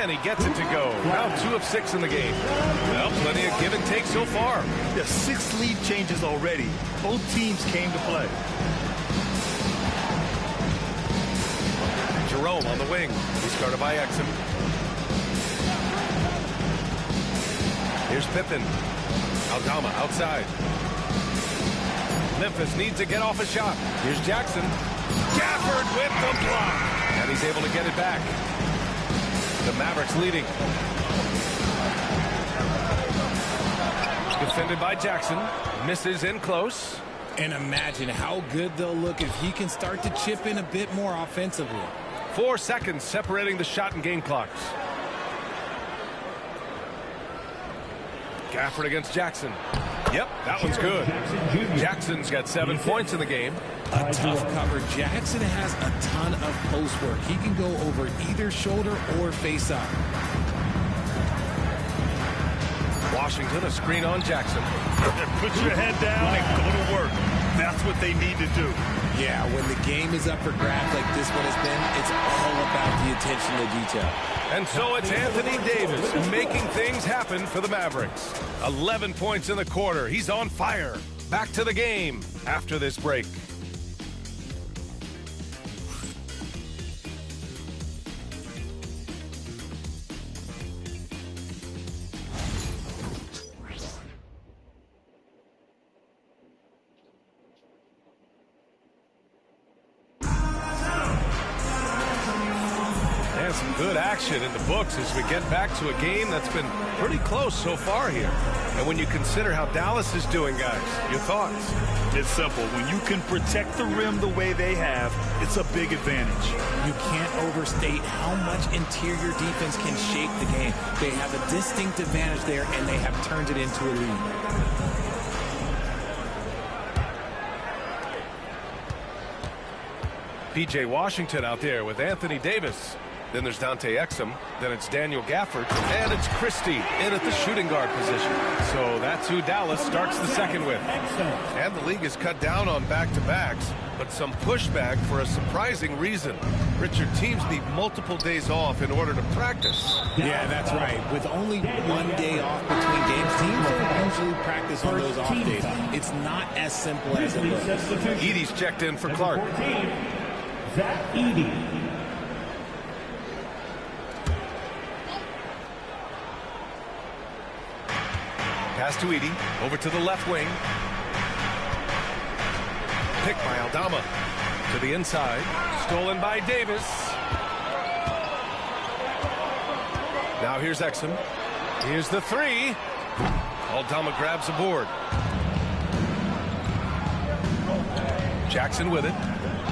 And he gets it to go. Now 2 of 6 in the game. Well, plenty of give and take so far. Yeah, 6 lead changes already. Both teams came to play. Jerome on the wing. He's guarded by Exum. Here's Pippen. Aldama outside. Memphis needs to get off a shot. Here's Jackson. Gafford with the block. And he's able to get it back. The Mavericks leading. Defended by Jackson. Misses in close. And imagine how good they'll look if he can start to chip in a bit more offensively. 4 seconds separating the shot and game clocks. Gafford against Jackson. Yep, that one's good. Jackson's got 7 points in the game. A tough cover. Jackson has a ton of post work. He can go over either shoulder or face up. Washington, a screen on Jackson. Put your head down and go to work. That's what they need to do. Yeah, when the game is up for grabs like this one has been, it's all about the attention to detail. And so it's Anthony Davis making things happen for the Mavericks. 11 points in the quarter. He's on fire. Back to the game after this break. Some Good action in the books as we get back to a game that's been pretty close so far here. And when you consider how Dallas is doing, guys, your thoughts? It's simple. When you can protect the rim the way they have, it's a big advantage. You can't overstate how much interior defense can shape the game. They have a distinct advantage there, and they have turned it into a lead. P.J. Washington out there with Anthony Davis. Then there's Dante Exum. Then it's Daniel Gafford. And it's Christie in at the shooting guard position. So that's who Dallas starts the second with. And the league has cut down on back-to-backs, but some pushback for a surprising reason. Richard, teams need multiple days off in order to practice. Yeah, that's right. With only one day off between games, teams don't usually practice on those off days. It's not as simple as it looks. Edey's checked in for Clark. Zach Edey. Pass to Edey, over to the left wing. Picked by Aldama. To the inside, stolen by Davis. Now here's Exum. Here's the three. Aldama grabs a board. Jackson with it.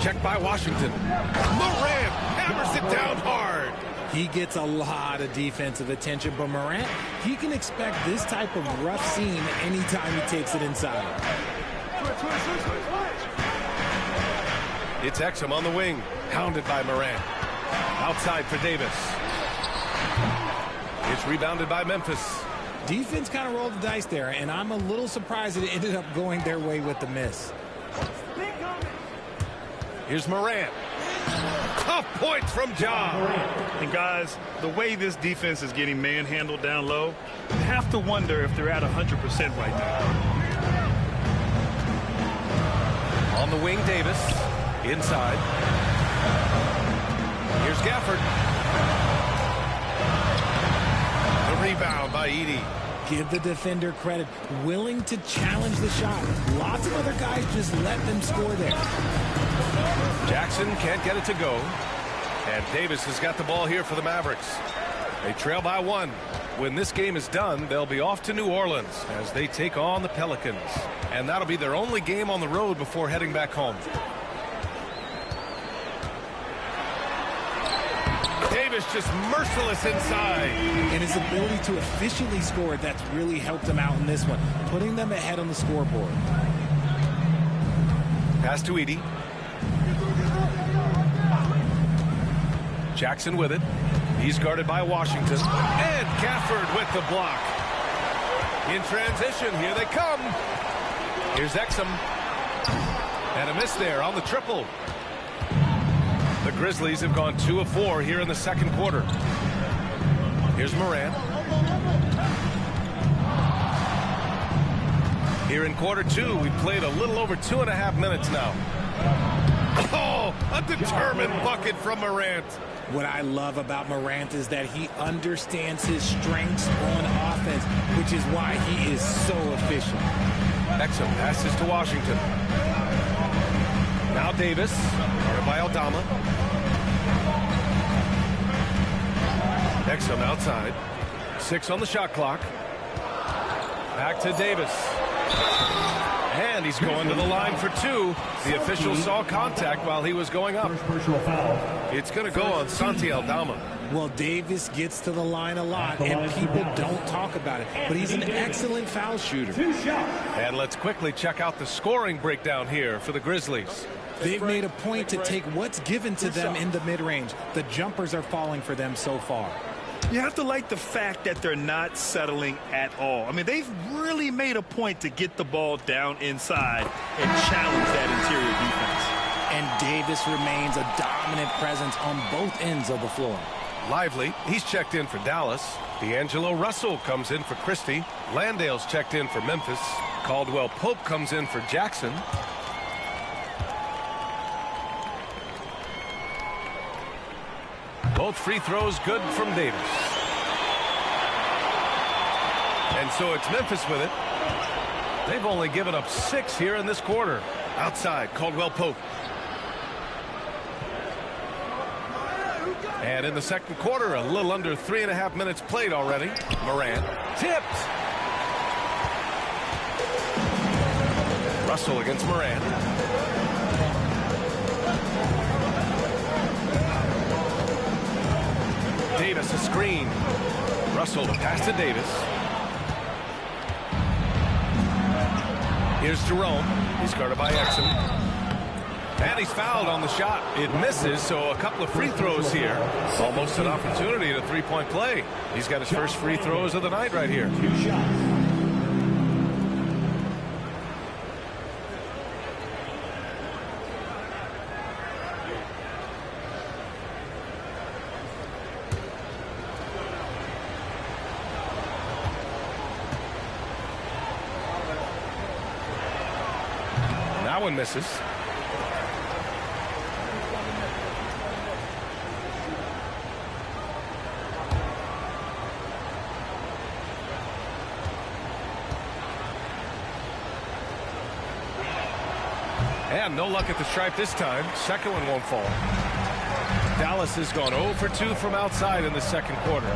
Checked by Washington. Morant hammers it down hard. He gets a lot of defensive attention, but Morant, he can expect this type of rough scene anytime he takes it inside. It's Exum on the wing, hounded by Morant. Outside for Davis. It's rebounded by Memphis. Defense kind of rolled the dice there, and I'm a little surprised it ended up going their way with the miss. Here's Morant. Tough points from Ja. And guys, the way this defense is getting manhandled down low, you have to wonder if they're at 100% right now. On the wing, Davis. Inside. Here's Gafford. The rebound by Edey. Give the defender credit. Willing to challenge the shot. Lots of other guys just let them score there. Jackson can't get it to go. And Davis has got the ball here for the Mavericks. They trail by one. When this game is done, they'll be off to New Orleans as they take on the Pelicans. And that'll be their only game on the road before heading back home. Davis just merciless inside. And his ability to efficiently score, that's really helped him out in this one, putting them ahead on the scoreboard. Pass to Edey. Jackson with it. He's guarded by Washington. And Gafford with the block. In transition, here they come. Here's Exum. And a miss there on the triple. The Grizzlies have gone 2 of 4 here in the second quarter. Here's Morant. Here in quarter 2, we've played a little over 2.5 minutes now. Oh, a determined bucket from Morant. What I love about Morant is that he understands his strengths on offense, which is why he is so efficient. Exum passes to Washington. Now Davis, guarded by Aldama. Exum outside. 6 on the shot clock. Back to Davis. And he's going to the line for 2. The official saw contact while he was going up. It's going to go on Santi Aldama. Well, Davis gets to the line a lot, and people don't talk about it. But he's an excellent foul shooter. And let's quickly check out the scoring breakdown here for the Grizzlies. They've made a point to take what's given to them in the mid-range. The jumpers are falling for them so far. You have to like the fact that they're not settling at all. I mean, they've really made a point to get the ball down inside and challenge that interior defense. And Davis remains a dominant presence on both ends of the floor. Lively, he's checked in for Dallas. D'Angelo Russell comes in for Christie. Landale's checked in for Memphis. Caldwell Pope comes in for Jackson. Both free throws good from Davis. And so it's Memphis with it. They've only given up 6 here in this quarter. Outside, Caldwell Pope. And in the second quarter, a little under 3.5 minutes played already. Morant tipped. Russell against Morant. Davis a screen. Russell to pass to Davis. Here's Jerome. He's guarded by Exum. And he's fouled on the shot. It misses, so a couple of free throws here. Almost an opportunity at a three-point play. He's got his first free throws of the night right here. That one misses. And no luck at the stripe this time. Second one won't fall. Dallas has gone 0 for 2 from outside in the second quarter.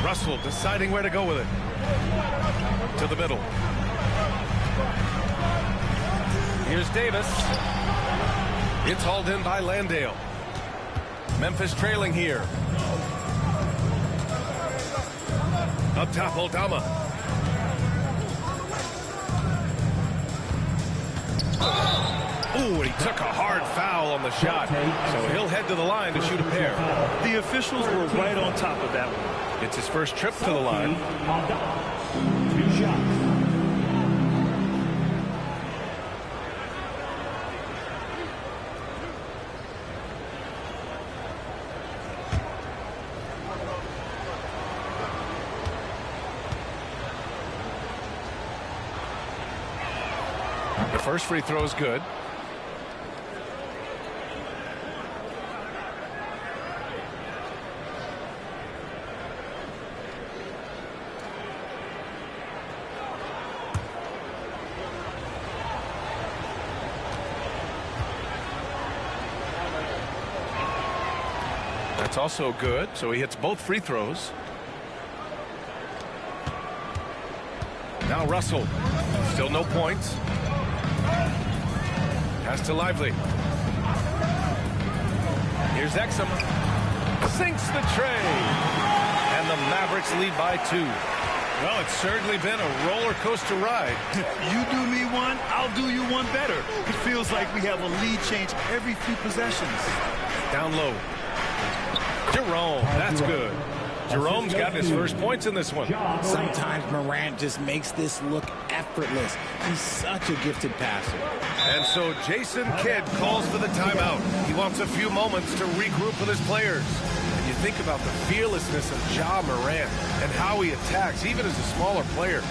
Russell deciding where to go with it. To the middle. Here's Davis. It's hauled in by Landale. Memphis trailing here. Up top, Aldama. Ooh, he took a hard foul on the shot. So he'll head to the line to shoot a pair. The officials were right on top of that one. It's his first trip to the line. 2 shots. The first free throw is good. That's also good, so he hits both free throws. Now Russell, still no points. Pass to Lively. Here's Exum. Sinks the tray. And the Mavericks lead by 2. Well, it's certainly been a roller coaster ride. You do me one, I'll do you one better. It feels like we have a lead change every few possessions. Down low. Jerome, that's good. Jerome's got his first points in this one. Sometimes Morant just makes this look effortless. He's such a gifted passer. And so Jason Kidd calls for the timeout. He wants a few moments to regroup with his players. And you think about the fearlessness of Ja Morant and how he attacks, even as a smaller player.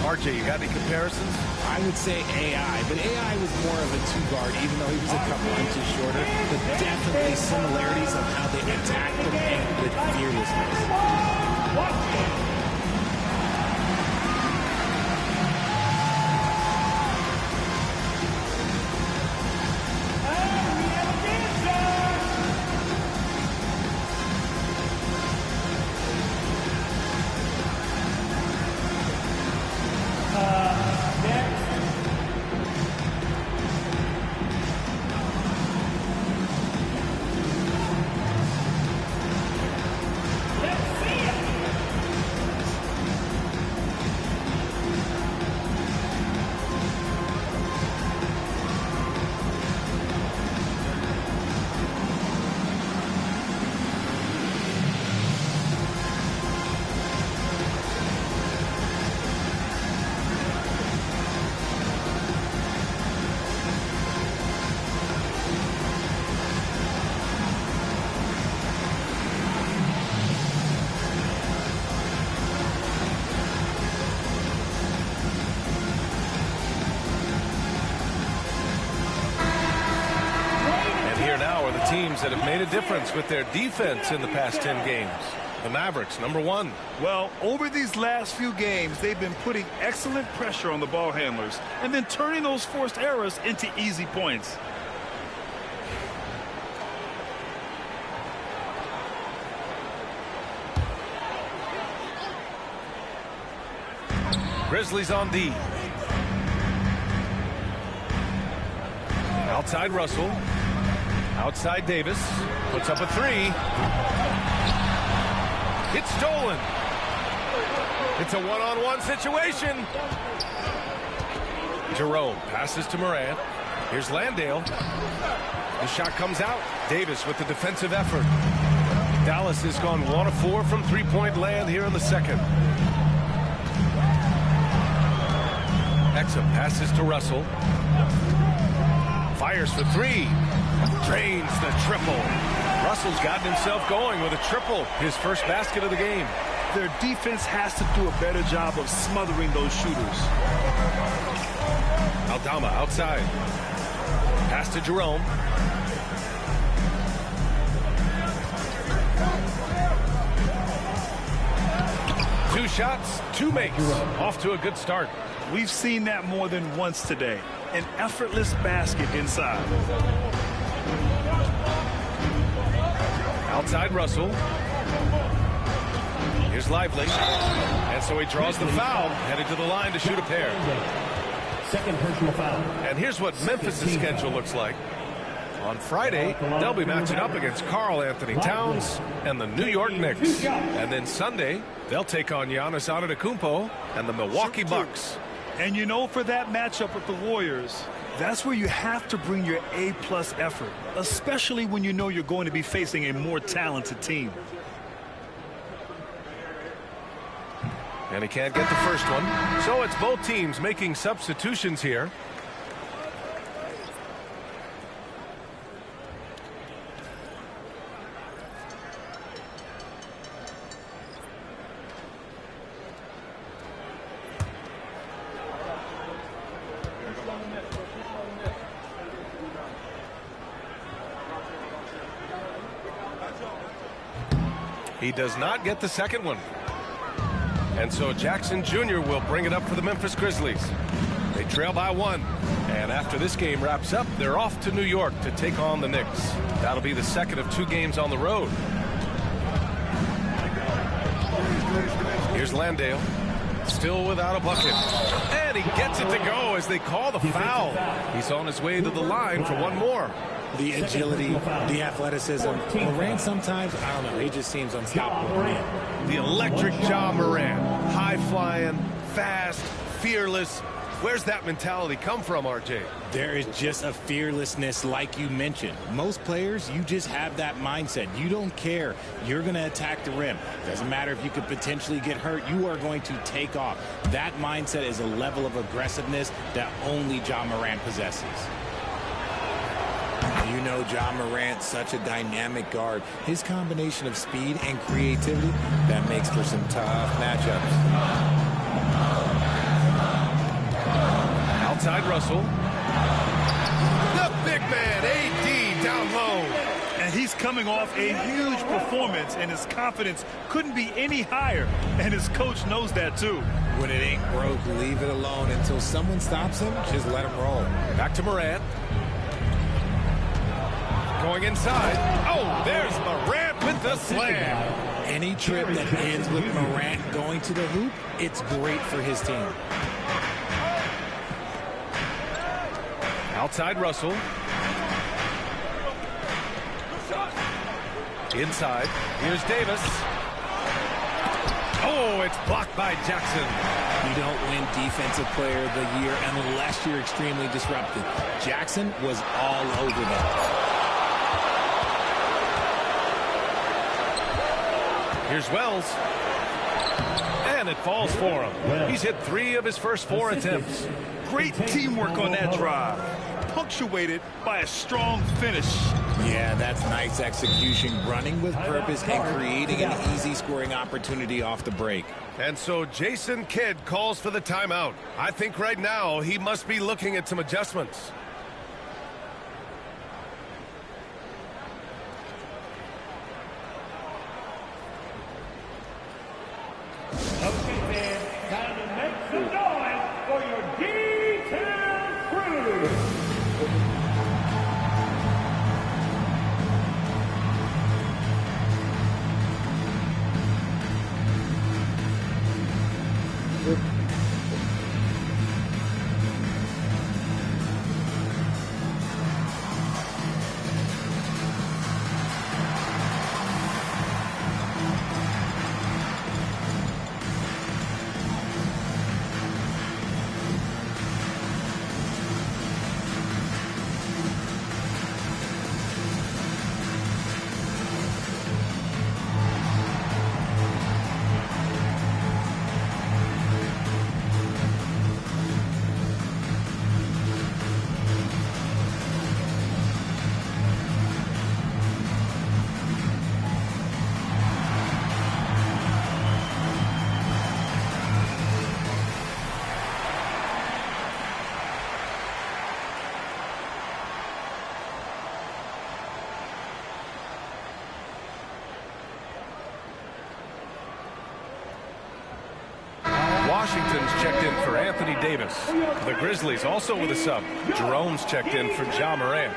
RJ, you got any comparisons? I would say AI, but AI was more of a two-guard, even though he was a couple inches shorter. But definitely similarities of how they attack the paint with fearlessness. Teams that have made a difference with their defense in the past 10 games. The Mavericks, number 1. Well, over these last few games, they've been putting excellent pressure on the ball handlers and then turning those forced errors into easy points. Grizzlies on D. Outside Russell. Outside Davis. Puts up a three. It's stolen. It's a one-on-one situation. Jerome passes to Morant. Here's Landale. The shot comes out. Davis with the defensive effort. Dallas has gone 1 of 4 from three-point land here in the second. Exum passes to Russell. Fires for three. Drains the triple. Russell's gotten himself going with a triple. His first basket of the game. Their defense has to do a better job of smothering those shooters. Aldama outside. Pass to Jerome. Two shots, two makes. Off to a good start. We've seen that more than once today. An effortless basket inside. Outside Russell. Here's Lively. And so he draws the foul, headed to the line to shoot a pair. Second personal foul. And here's what Memphis' schedule looks like. On Friday, they'll be matching up against Karl Anthony Towns and the New York Knicks. And then Sunday, they'll take on Giannis Antetokounmpo and the Milwaukee Bucks. And you know, for that matchup with the Warriors, that's where you have to bring your A-plus effort, especially when you know you're going to be facing a more talented team. And he can't get the first one. So it's both teams making substitutions here. He does not get the second one. And so Jackson Jr. will bring it up for the Memphis Grizzlies. They trail by 1. And after this game wraps up, they're off to New York to take on the Knicks. That'll be the second of 2 games on the road. Here's Landale. Still without a bucket. And he gets it to go as they call the foul. He's on his way to the line for one more. The agility, the athleticism. Morant sometimes, I don't know, he just seems unstoppable. The electric Ja Morant. High-flying, fast, fearless. Where's that mentality come from, RJ? There is just a fearlessness like you mentioned. Most players, you just have that mindset. You don't care. You're going to attack the rim. Doesn't matter if you could potentially get hurt. You are going to take off. That mindset is a level of aggressiveness that only Ja Morant possesses. You know Ja Morant, such a dynamic guard. His combination of speed and creativity, that makes for some tough matchups. Outside Russell. The big man, AD, down low. And he's coming off a huge performance, and his confidence couldn't be any higher. And his coach knows that, too. When it ain't broke, leave it alone. Until someone stops him, just let him roll. Back to Morant. Going inside. Oh, there's Morant with the slam. Any trip that ends with Morant going to the hoop, it's great for his team. Outside Russell. Inside. Here's Davis. Oh, it's blocked by Jackson. You don't win Defensive Player of the Year unless you're extremely disruptive. Jackson was all over them. Here's Wells. And it falls for him. He's hit 3 of his first 4 attempts. Great teamwork on that drive. Punctuated by a strong finish. Yeah, that's nice execution. Running with purpose and creating an easy scoring opportunity off the break. And so Jason Kidd calls for the timeout. I think right now he must be looking at some adjustments. Okay, fans, time to make some noise for your detail crew. Washington's checked in for Anthony Davis. The Grizzlies also with a sub. Jerome's checked in for Ja Morant.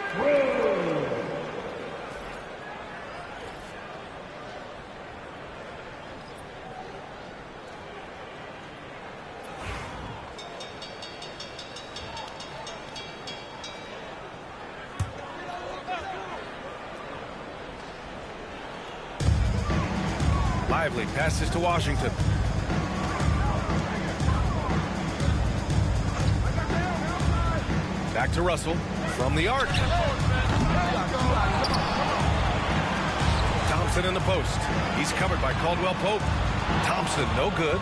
Lively passes to Washington. Back to Russell from the arc. Thompson in the post. He's covered by Caldwell Pope. Thompson, no good.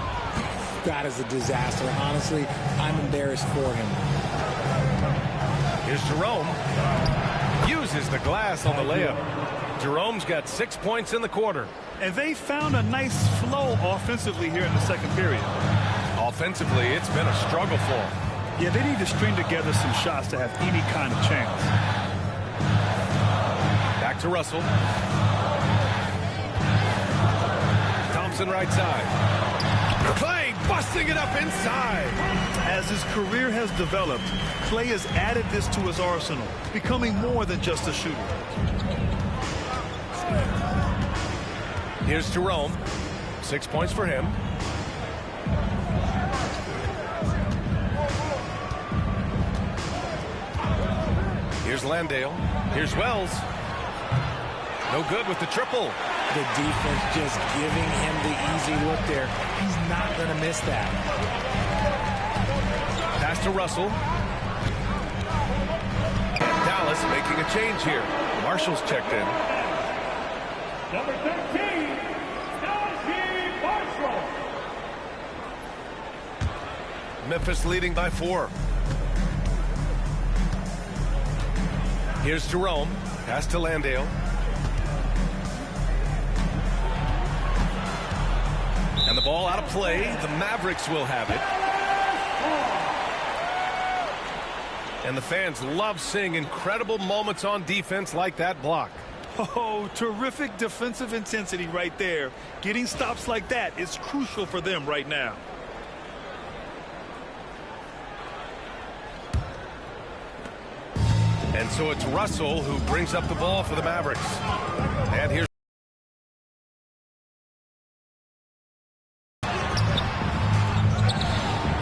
That is a disaster. Honestly, I'm embarrassed for him. Here's Jerome. Uses the glass on the layup. Jerome's got 6 points in the quarter. And they found a nice flow offensively here in the second period. Offensively, it's been a struggle for them. Yeah, they need to string together some shots to have any kind of chance. Back to Russell. Thompson right side. Clay busting it up inside. As his career has developed, Clay has added this to his arsenal, becoming more than just a shooter. Here's Jerome. 6 points for him. Here's Landale. Here's Wells. No good with the triple. The defense just giving him the easy look there. He's not going to miss that. Pass to Russell. Dallas making a change here. Marshall's checked in. Number 13, Marshall. Memphis leading by 4. Here's Jerome. Pass to Landale. And the ball out of play. The Mavericks will have it. And the fans love seeing incredible moments on defense like that block. Oh, terrific defensive intensity right there. Getting stops like that is crucial for them right now. And so it's Russell who brings up the ball for the Mavericks. And here's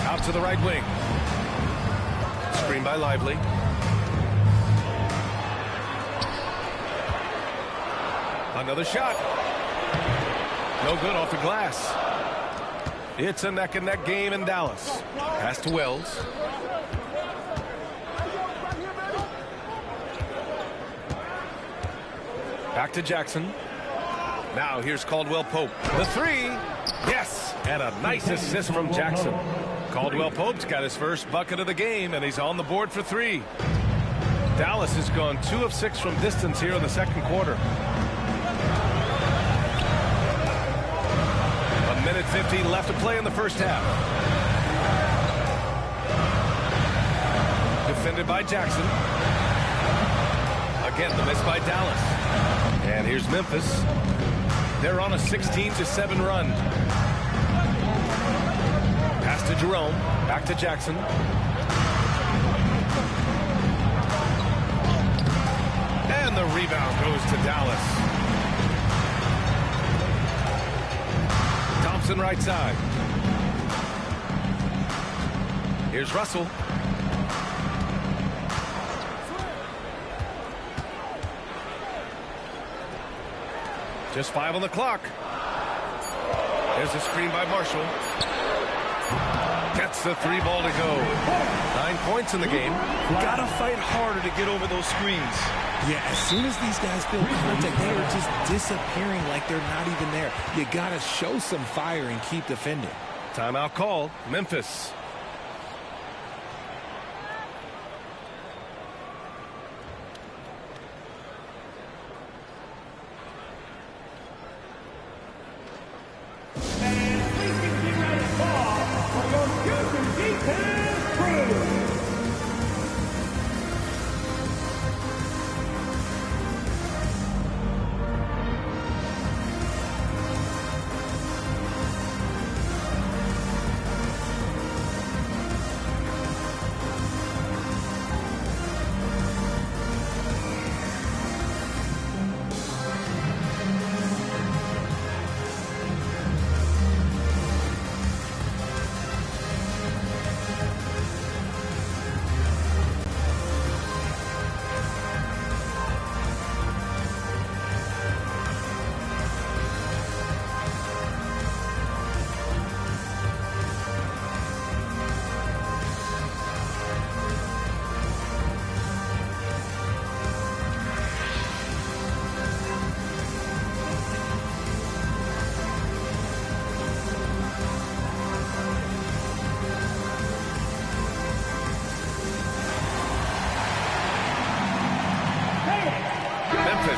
out to the right wing. Screen by Lively. Another shot. No good off the glass. It's a neck-and-neck game in Dallas. Pass to Wells. Back to Jackson. Now here's Caldwell Pope. The three. Yes. And a nice assist from Jackson. Caldwell Pope's got his first bucket of the game, and he's on the board for 3. Dallas has gone 2 of 6 from distance here in the second quarter. A minute 50 left to play in the first half. Defended by Jackson. Again, the miss by Dallas. And here's Memphis. They're on a 16-7 run. Pass to Jerome. Back to Jackson. And the rebound goes to Dallas. Thompson right side. Here's Russell. Just 5 on the clock. There's a screen by Marshall. Gets the 3 ball to go. 9 points in the game. Gotta fight harder to get over those screens. Yeah, as soon as these guys feel contact, they are just disappearing like they're not even there. You gotta show some fire and keep defending. Timeout called. Memphis.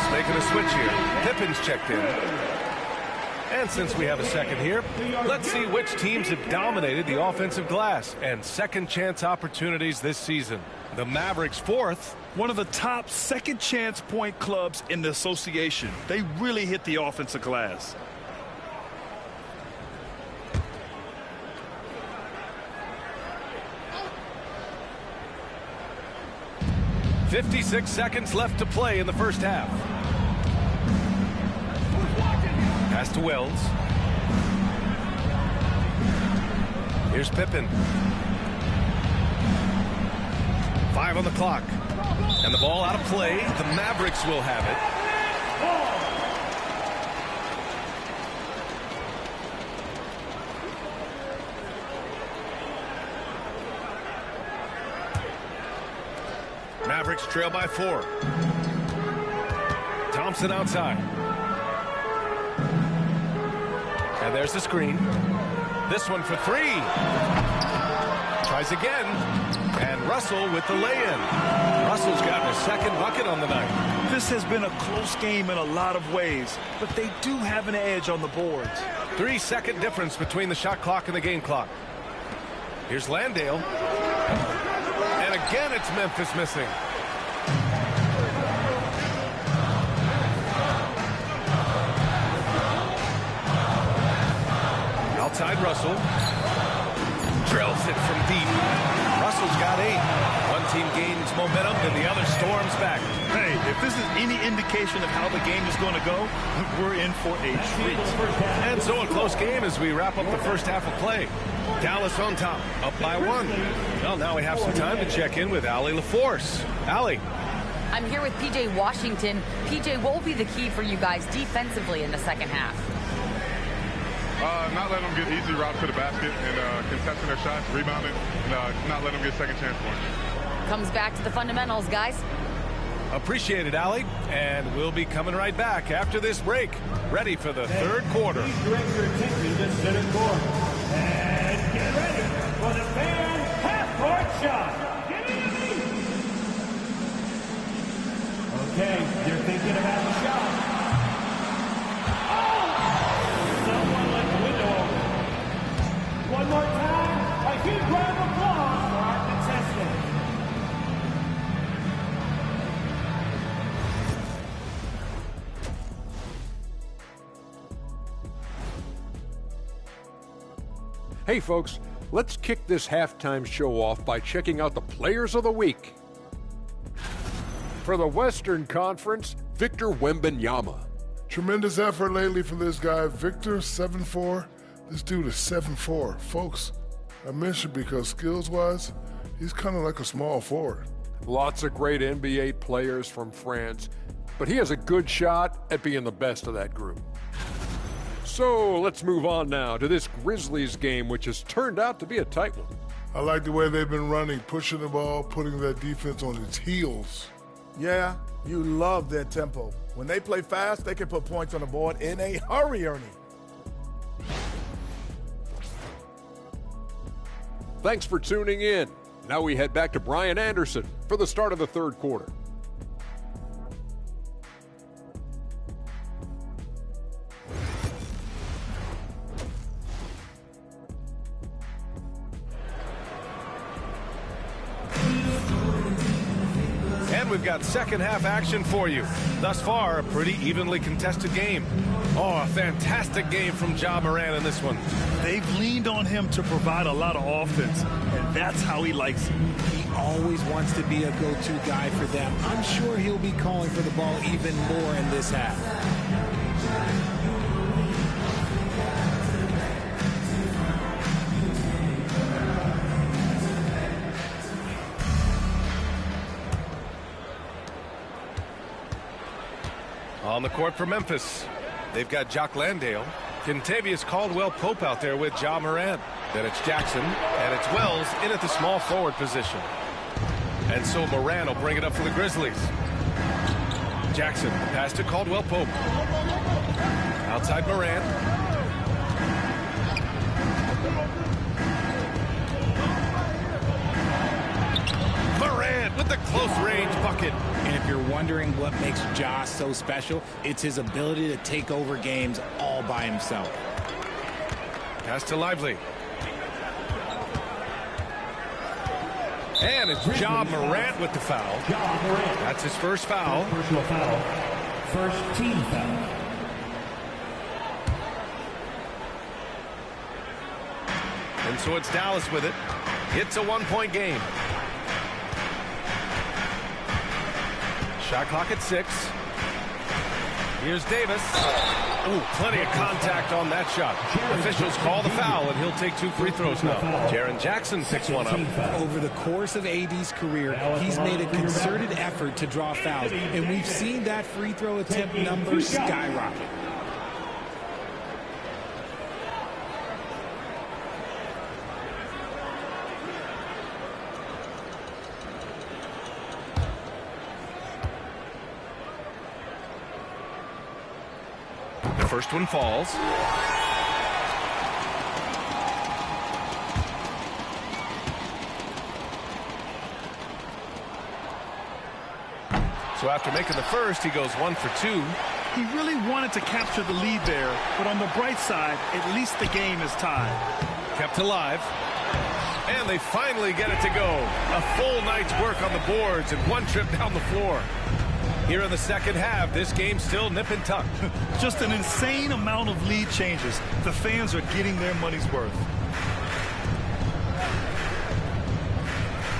Cavs making a switch here. Pippen's checked in. And since we have a second here, let's see which teams have dominated the offensive glass and second chance opportunities this season. The Mavericks fourth. One of the top second chance point clubs in the association. They really hit the offensive glass. .56 seconds left to play in the first half. Pass to Wells. Here's Pippen. 5 on the clock. And the ball out of play. The Mavericks will have it. Mavericks trail by 4. Thompson outside. And there's the screen. This one for 3. Tries again. And Russell with the lay-in. Russell's gotten his second bucket on the night. This has been a close game in a lot of ways, but they do have an edge on the boards. 3-second difference between the shot clock and the game clock. Here's Landale. And again, it's Memphis missing. Outside Russell. Drills it from deep. Russell's got 8. One team gains momentum and the other storms back. Hey, if this is any indication of how the game is going to go, we're in for a treat. And so a close game as we wrap up the first half of play. Dallas on top, up by 1. Well, now we have some time to check in with Allie LaForce. Allie. I'm here with P.J. Washington. P.J., what will be the key for you guys defensively in the second half? Not letting them get easy routes to the basket and contesting their shots, rebounding, and not letting them get second chance points. Comes back to the fundamentals, guys. Appreciate it, Allie. And we'll be coming right back after this break. Ready for the third quarter. Please direct your attention to center court. And get ready for the fan half-court shot. Get easy. Okay, you're thinking about the shot. One more time, a huge round of applause for our contestants. Hey folks, let's kick this halftime show off by checking out the Players of the Week. For the Western Conference, Victor Wembanyama. Tremendous effort lately for this guy, Victor, 7'4". This dude is 7'4". Folks, I mentioned because skills-wise, he's kind of like a small forward. Lots of great NBA players from France, but he has a good shot at being the best of that group. So let's move on now to this Grizzlies game, which has turned out to be a tight one. I like the way they've been running, pushing the ball, putting that defense on its heels. Yeah, you love their tempo. When they play fast, they can put points on the board in a hurry, Ernie. Thanks for tuning in. Now we head back to Brian Anderson for the start of the third quarter. And we've got second half action for you. Thus far, a pretty evenly contested game. Oh, a fantastic game from Ja Morant in this one. They've leaned on him to provide a lot of offense, and that's how he likes it. He always wants to be a go-to guy for them. I'm sure he'll be calling for the ball even more in this half. On the court for Memphis, they've got Jock Landale. Kentavious Caldwell-Pope out there with Ja Morant. Then it's Jackson, and it's Wells in at the small forward position. And so Morant will bring it up for the Grizzlies. Jackson, pass to Caldwell-Pope. Outside Morant. Morant with the a close-range bucket. And if you're wondering what makes Josh so special, it's his ability to take over games all by himself. Pass to Lively. And it's Ja Morant with the foul. That's his first foul. Personal foul. First team foul. And so it's Dallas with it. It's a 1-point game. Shot clock at 6. Here's Davis. Ooh, plenty of contact on that shot. Officials call the foul, and he'll take 2 free throws now. Jaren Jackson picks one up. Over the course of AD's career, he's made a concerted effort to draw fouls, and we've seen that free throw attempt number skyrocket. First one falls. So after making the first, he goes 1 for 2. He really wanted to capture the lead there, but on the bright side, at least the game is tied. Kept alive. And they finally get it to go. A full night's work on the boards and 1 trip down the floor. Here in the second half, this game's still nip and tuck. Just an insane amount of lead changes. The fans are getting their money's worth.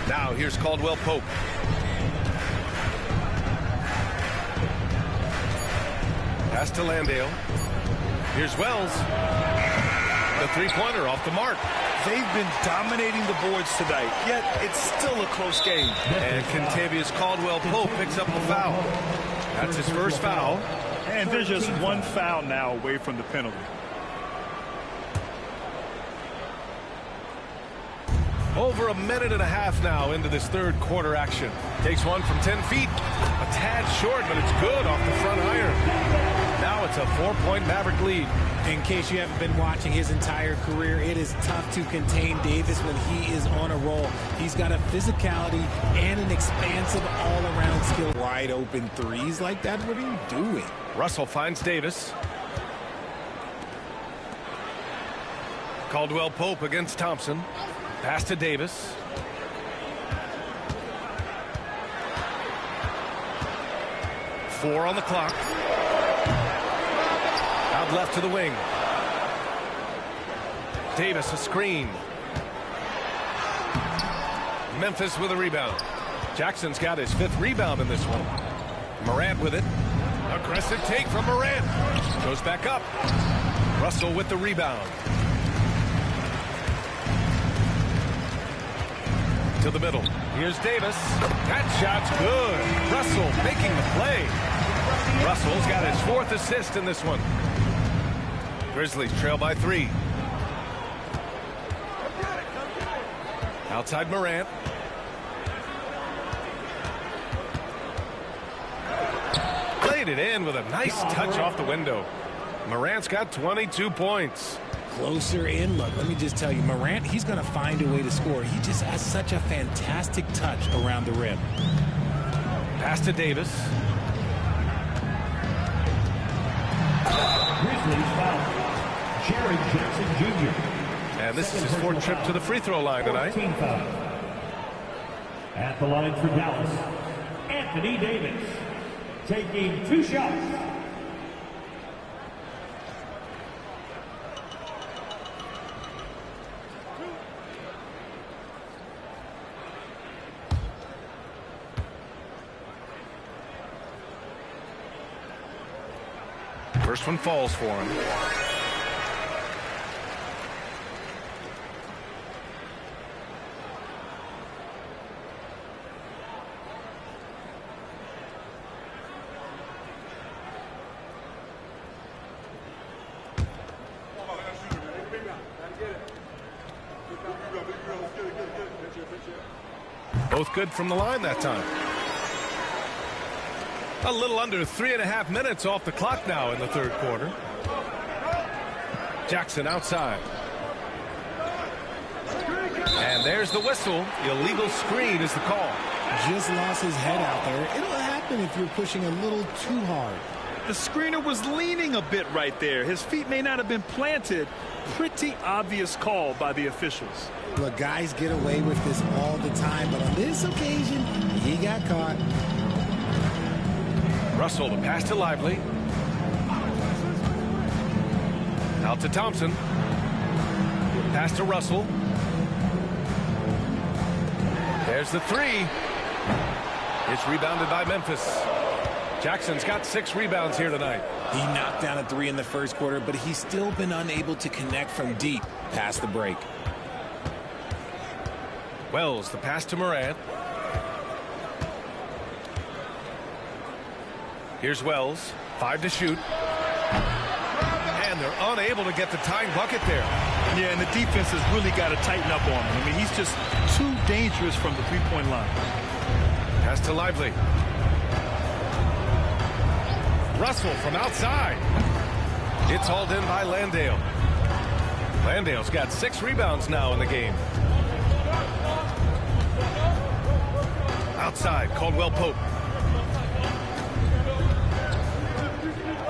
Now here's Caldwell Pope. Pass to Landale. Here's Wells. The three-pointer off the mark. They've been dominating the boards tonight, yet it's still a close game. And Kentavious Caldwell-Pope picks up a foul. That's his first foul. And there's just 1 foul now away from the penalty. Over a minute and a half now into this third quarter action. Takes one from 10 feet. A tad short, but it's good off the front iron. Now it's a 4-point Maverick lead. In case you haven't been watching his entire career, it is tough to contain Davis when he is on a roll. He's got a physicality and an expansive all-around skill. Wide open threes like that, what are you doing? Russell finds Davis. Caldwell Pope against Thompson. Pass to Davis. Four on the clock. Out left to the wing. Davis a screen. Memphis with a rebound. Jackson's got his 5th rebound in this one. Morant with it. Aggressive take from Morant. Goes back up. Russell with the rebound. To the middle. Here's Davis. That shot's good. Russell making the play. Russell's got his 4th assist in this one. Grizzlies trail by 3. Outside Morant. Played it in with a nice touch off the window. Morant's got 22 points. Closer in look. Let me just tell you, Morant, he's going to find a way to score. He just has such a fantastic touch around the rim. Pass to Davis. Grizzlies foul. Jaren Jackson Jr. And this is his 4th trip to the free throw line tonight. Foul. At the line for Dallas, Anthony Davis, taking 2 shots. First one falls for him. Both good from the line that time. A little under 3.5 minutes off the clock now in the third quarter. Jackson outside. And there's the whistle. Illegal screen is the call. just lost his head out there. It'll happen if you're pushing a little too hard. The screener was leaning a bit right there. His feet may not have been planted. Pretty obvious call by the officials. Look, guys get away with this all the time, but on this occasion, he got caught. Russell, the pass to Lively. Out to Thompson. Pass to Russell. There's the three. It's rebounded by Memphis. Jackson's got 6 rebounds here tonight. He knocked down a 3 in the first quarter, but he's still been unable to connect from deep past the break. Wells, the pass to Morant. Here's Wells. 5 to shoot. And they're unable to get the tying bucket there. Yeah, and the defense has really got to tighten up on him. I mean, he's just too dangerous from the three-point line. Pass to Lively. Russell from outside. It's hauled in by Landale. Landale's got 6 rebounds now in the game. Outside, Caldwell Pope.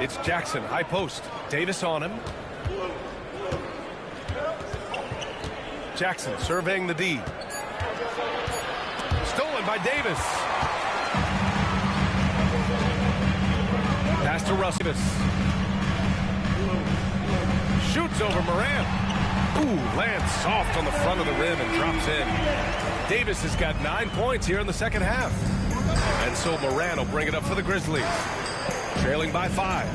It's Jackson, high post. Davis on him. Jackson surveying the D. Stolen by Davis. Pass to Russell. Shoots over Morant. Ooh, lands soft on the front of the rim and drops in. Davis has got 9 points here in the second half. And so Morant will bring it up for the Grizzlies. Trailing by 5.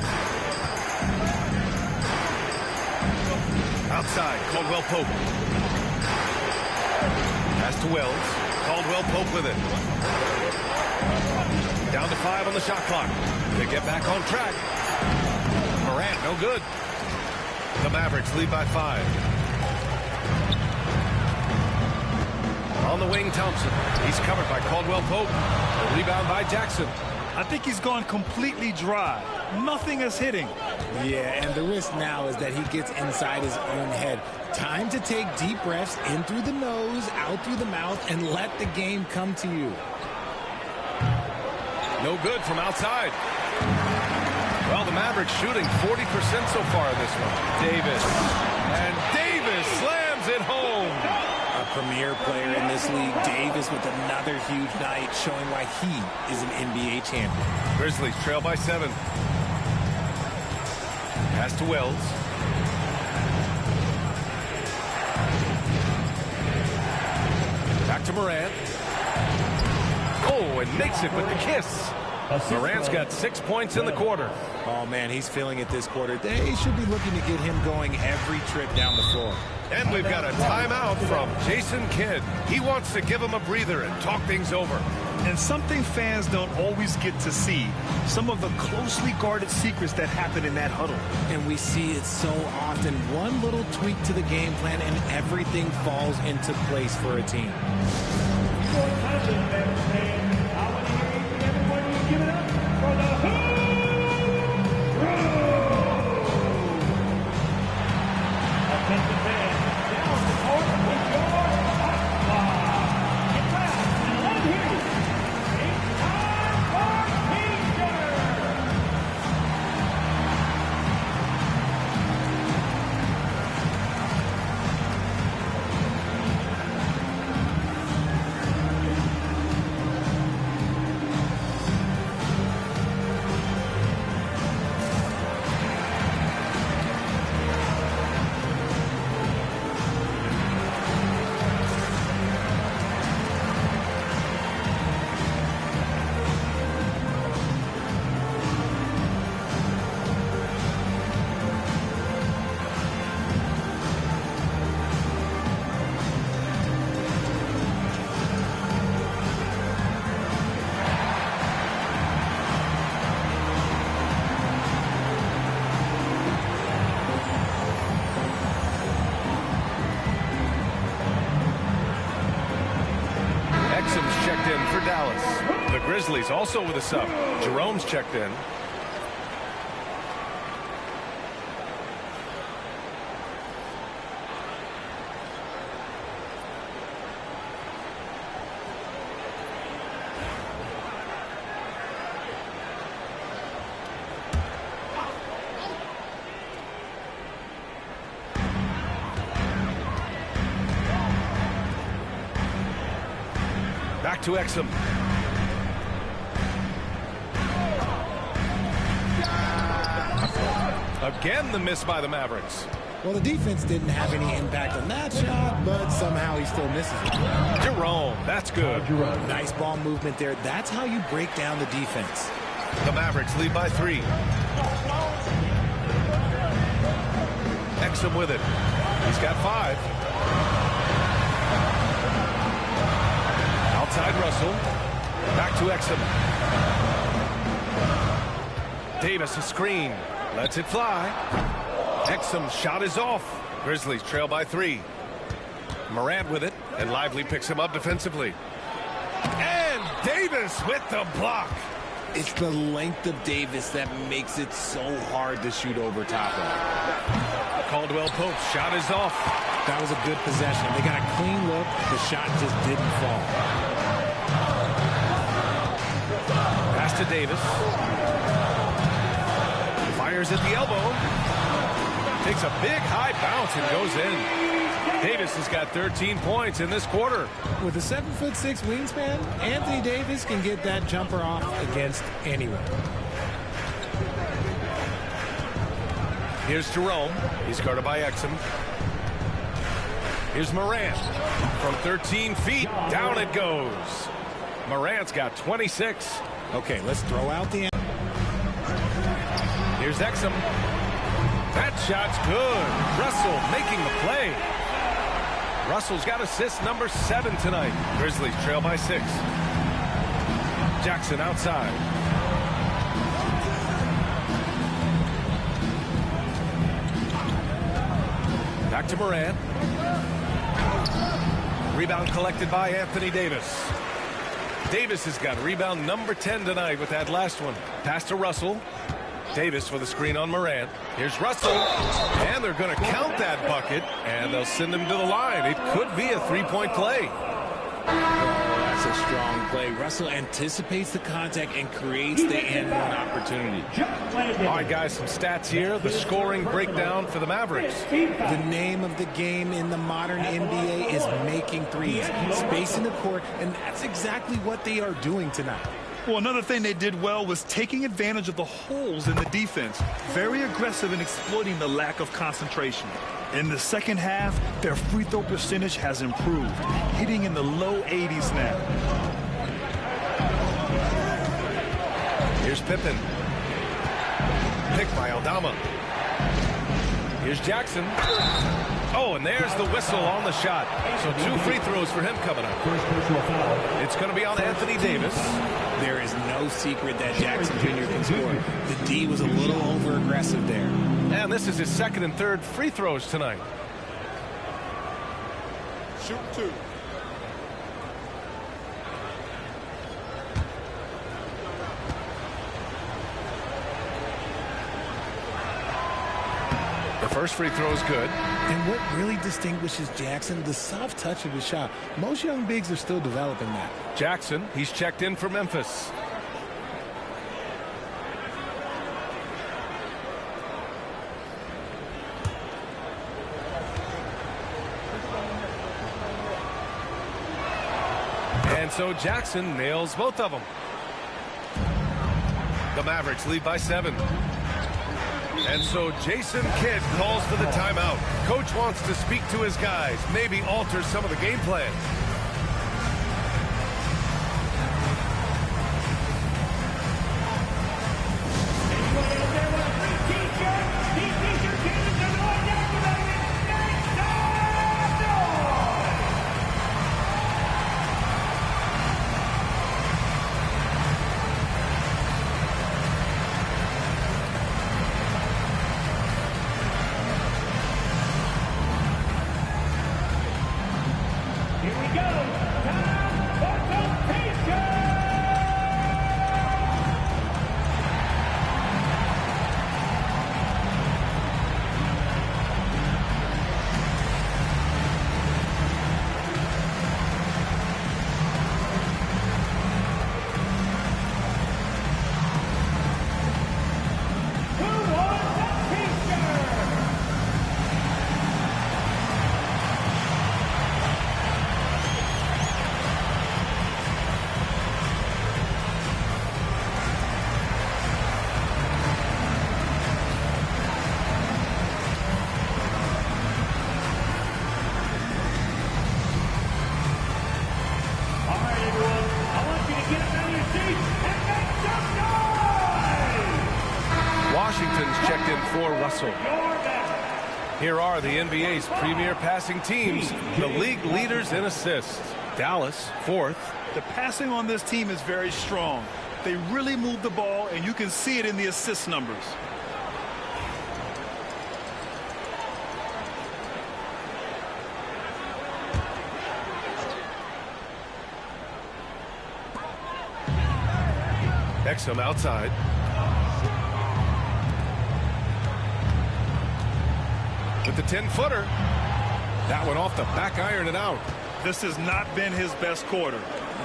Outside, Caldwell Pope. Pass to Wells. Caldwell Pope with it. Down to 5 on the shot clock. They get back on track. Morant, no good. The Mavericks lead by 5. On the wing, Thompson. He's covered by Caldwell Pope. The rebound by Jackson. I think he's gone completely dry. Nothing is hitting. Yeah, and the risk now is that he gets inside his own head. Time to take deep breaths in through the nose, out through the mouth, and let the game come to you. No good from outside. Well, the Mavericks shooting 40% so far in this one. Davis. And Davis slams it home. A premier player in this league, Davis, with another huge night, showing why he is an NBA champion. Grizzlies trail by 7. Pass to Wells. Back to Morant. Oh, and makes it with the kiss. Morant's got 6 points in the quarter. Oh, man, he's feeling it this quarter. They should be looking to get him going every trip down the floor. And we've got a timeout from Jason Kidd. He wants to give him a breather and talk things over. And something fans don't always get to see, some of the closely guarded secrets that happen in that huddle. And we see it so often. One little tweak to the game plan and everything falls into place for a team. Give it up for the offensive man down the court with your hot fly. Get back and let him hear you. It's time for Teacher. The Grizzlies also with a sub. Jerome's checked in. Back to Exum. Again, the miss by the Mavericks. Well, the defense didn't have any impact on that shot, but somehow he still misses it. Jerome, that's good. Nice ball movement there. That's how you break down the defense. The Mavericks lead by 3. Exum with it. He's got 5. Outside Russell. Back to Exum. Davis a screen. Lets it fly. Exum's shot is off. Grizzlies trail by 3. Morant with it, and Lively picks him up defensively. And Davis with the block. It's the length of Davis that makes it so hard to shoot over top of. Caldwell Pope's shot is off. That was a good possession. They got a clean look. The shot just didn't fall. Pass to Davis. Fires at the elbow. Takes a big high bounce and goes in. Davis has got 13 points in this quarter. With a 7'6" wingspan, Anthony Davis can get that jumper off against anyone. Here's Jerome. He's guarded by Exum. Here's Morant. From 13 feet, down it goes. Morant's got 26. Okay, let's throw out the... Here's Exum. That shot's good. Russell making the play. Russell's got assist number 7 tonight. Grizzlies trail by 6. Jackson outside. Back to Morant. Rebound collected by Anthony Davis. Davis has got rebound number 10 tonight with that last one. Pass to Russell. Davis with a screen on Morant. Here's Russell. And they're going to count that bucket, and they'll send him to the line. It could be a three-point play. That's a strong play. Russell anticipates the contact and creates the and-one opportunity. All right, guys, some stats here. The scoring breakdown for the Mavericks. The name of the game in the modern NBA is making threes, spacing the court, and that's exactly what they are doing tonight. Well, another thing they did well was taking advantage of the holes in the defense. Very aggressive in exploiting the lack of concentration. In the second half, their free throw percentage has improved, hitting in the low 80s now. Here's Pippen. Picked by Aldama. Here's Jackson. Oh, and there's the whistle on the shot. So 2 free throws for him coming up. It's going to be on Anthony Davis. There is no secret that Jackson Jr. can score. The D was a little over-aggressive there. And this is his second and third free throws tonight. Shoot 2. The first free throw is good. And what really distinguishes Jackson, the soft touch of his shot. Most young bigs are still developing that. Jackson, he's checked in for Memphis. And so Jackson nails both of them. The Mavericks lead by 7. And so Jason Kidd calls for the timeout. Coach wants to speak to his guys, maybe alter some of the game plan. Here we go. Russell. Here are the NBA's premier passing teams, the league leaders in assists. Dallas, 4th. The passing on this team is very strong. They really move the ball, and you can see it in the assist numbers. Exum outside. With the 10-footer. That one off the back iron and out. This has not been his best quarter.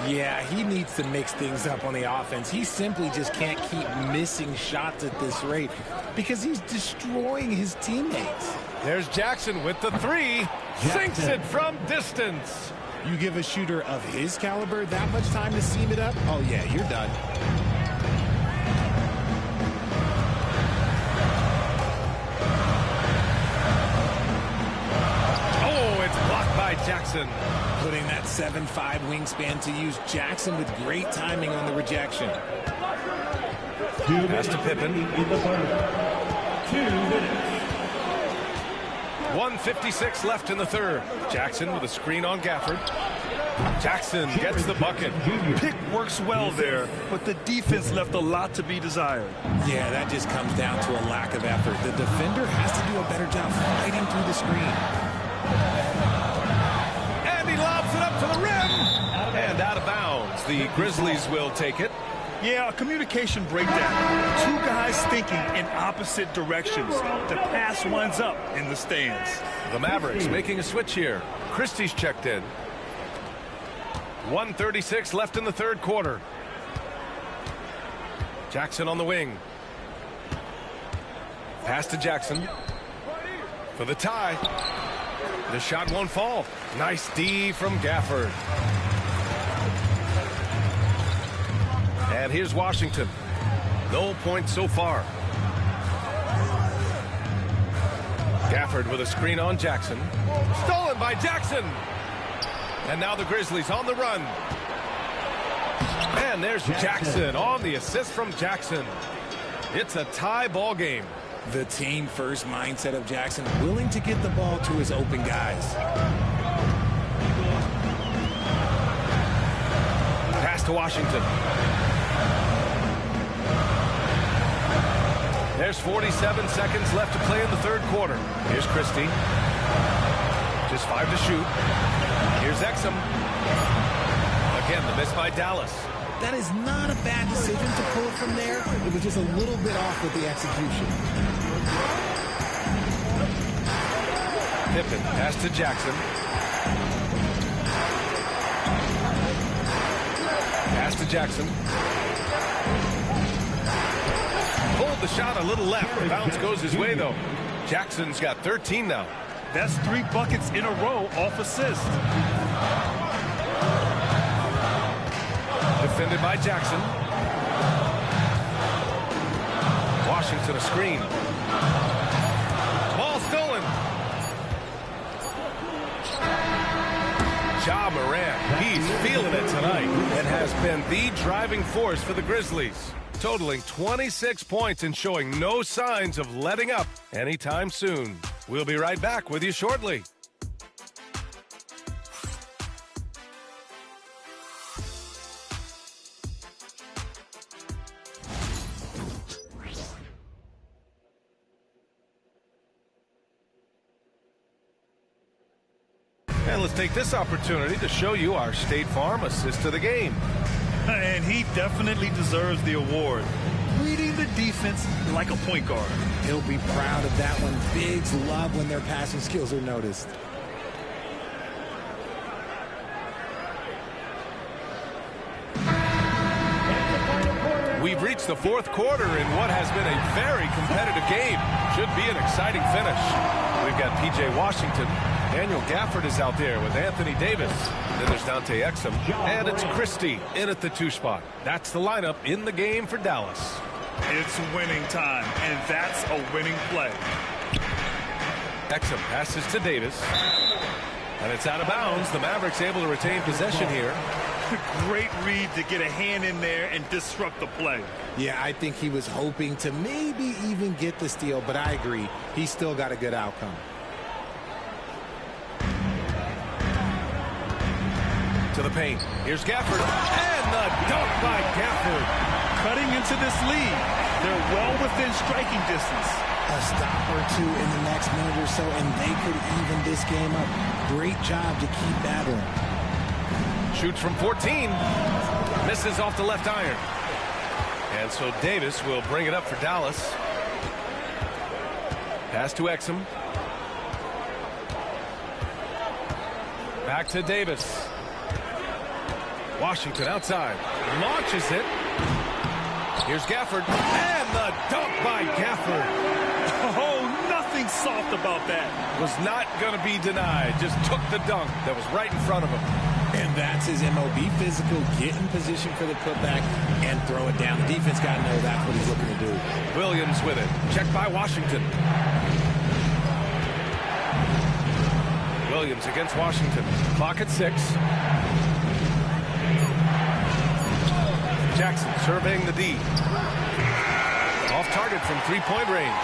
Yeah, he needs to mix things up on the offense. He simply just can't keep missing shots at this rate because he's destroying his teammates. There's Jackson with the 3. Sinks it from distance. You give a shooter of his caliber that much time to seam it up? Oh, yeah, you're done. Jackson putting that 7'5" wingspan to use. Jackson with great timing on the rejection. Pass to Pippen. 1:56 left in the third. Jackson with a screen on Gafford. Jackson gets the bucket. Pick works well there, but the defense left a lot to be desired. Yeah, that just comes down to a lack of effort. The defender has to do a better job fighting through the screen. Lobs it up to the rim and out of bounds. The Grizzlies will take it. Yeah, a communication breakdown. 2 guys thinking in opposite directions. The pass winds up in the stands. The Mavericks making a switch here. Christie's checked in. 1:36 left in the third quarter. Jackson on the wing. Pass to Jackson for the tie. The shot won't fall. Nice D from Gafford. And here's Washington. No points so far. Gafford with a screen on Jackson. Stolen by Jackson. And now the Grizzlies on the run. And there's Jackson on the assist from Jackson. It's a tie ball game. The team-first mindset of Jackson, willing to get the ball to his open guys. Pass to Washington. There's 47 seconds left to play in the third quarter. Here's Christie. Just 5 to shoot. Here's Exum. Again, the miss by Dallas. That is not a bad decision to pull it from there. It was just a little bit off with the execution. Pippen, pass to Jackson. Pass to Jackson. Pulled the shot a little left. The bounce goes his way, though. Jackson's got 13 now. That's 3 buckets in a row off assist. Defended by Jackson. Washington a screen. Ball stolen. Ja Morant, he's feeling it tonight and has been the driving force for the Grizzlies, totaling 26 points and showing no signs of letting up anytime soon. We'll be right back with you shortly. And let's take this opportunity to show you our State Farm assist of the game. And he definitely deserves the award. Reading the defense like a point guard. He'll be proud of that one. Bigs love when their passing skills are noticed. We've reached the fourth quarter in what has been a very competitive game. Should be an exciting finish. We've got P.J. Washington. Daniel Gafford is out there with Anthony Davis. Then there's Dante Exum. And it's Christie in at the 2 spot. That's the lineup in the game for Dallas. It's winning time, and that's a winning play. Exum passes to Davis. And it's out of bounds. The Mavericks able to retain possession here. Great read to get a hand in there and disrupt the play. Yeah, I think he was hoping to maybe even get the steal, but I agree. He still got a good outcome. To the paint. Here's Gafford. And the dunk by Gafford. Cutting into this lead. They're well within striking distance. A stop or two in the next minute or so, and they could even this game up. Great job to keep battling. Shoots from 14. Misses off the left iron. And so Davis will bring it up for Dallas. Pass to Exum. Back to Davis. Washington outside. Launches it. Here's Gafford. And the dunk by Gafford. Oh, nothing soft about that. Was not going to be denied. Just took the dunk that was right in front of him. And that's his MOB physical. Get in position for the putback and throw it down. The defense got to know that's what he's looking to do. Williams with it. Checked by Washington. Williams against Washington. Clock at 6. Jackson surveying the D. Off target from three-point range.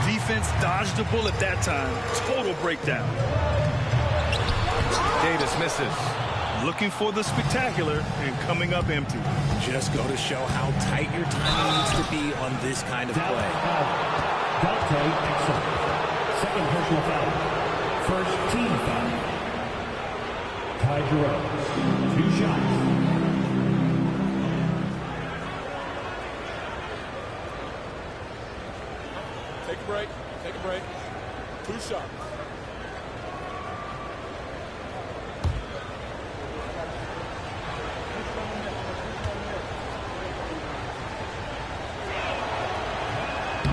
Defense dodged the bullet that time. Total breakdown. Davis misses. Looking for the spectacular and coming up empty. Just go to show how tight your timing needs to be on this kind of play. Dante Exum. Second personal foul. First team foul. Ty Jerome. 2 shots. Take a break. Take a break. 2 shots.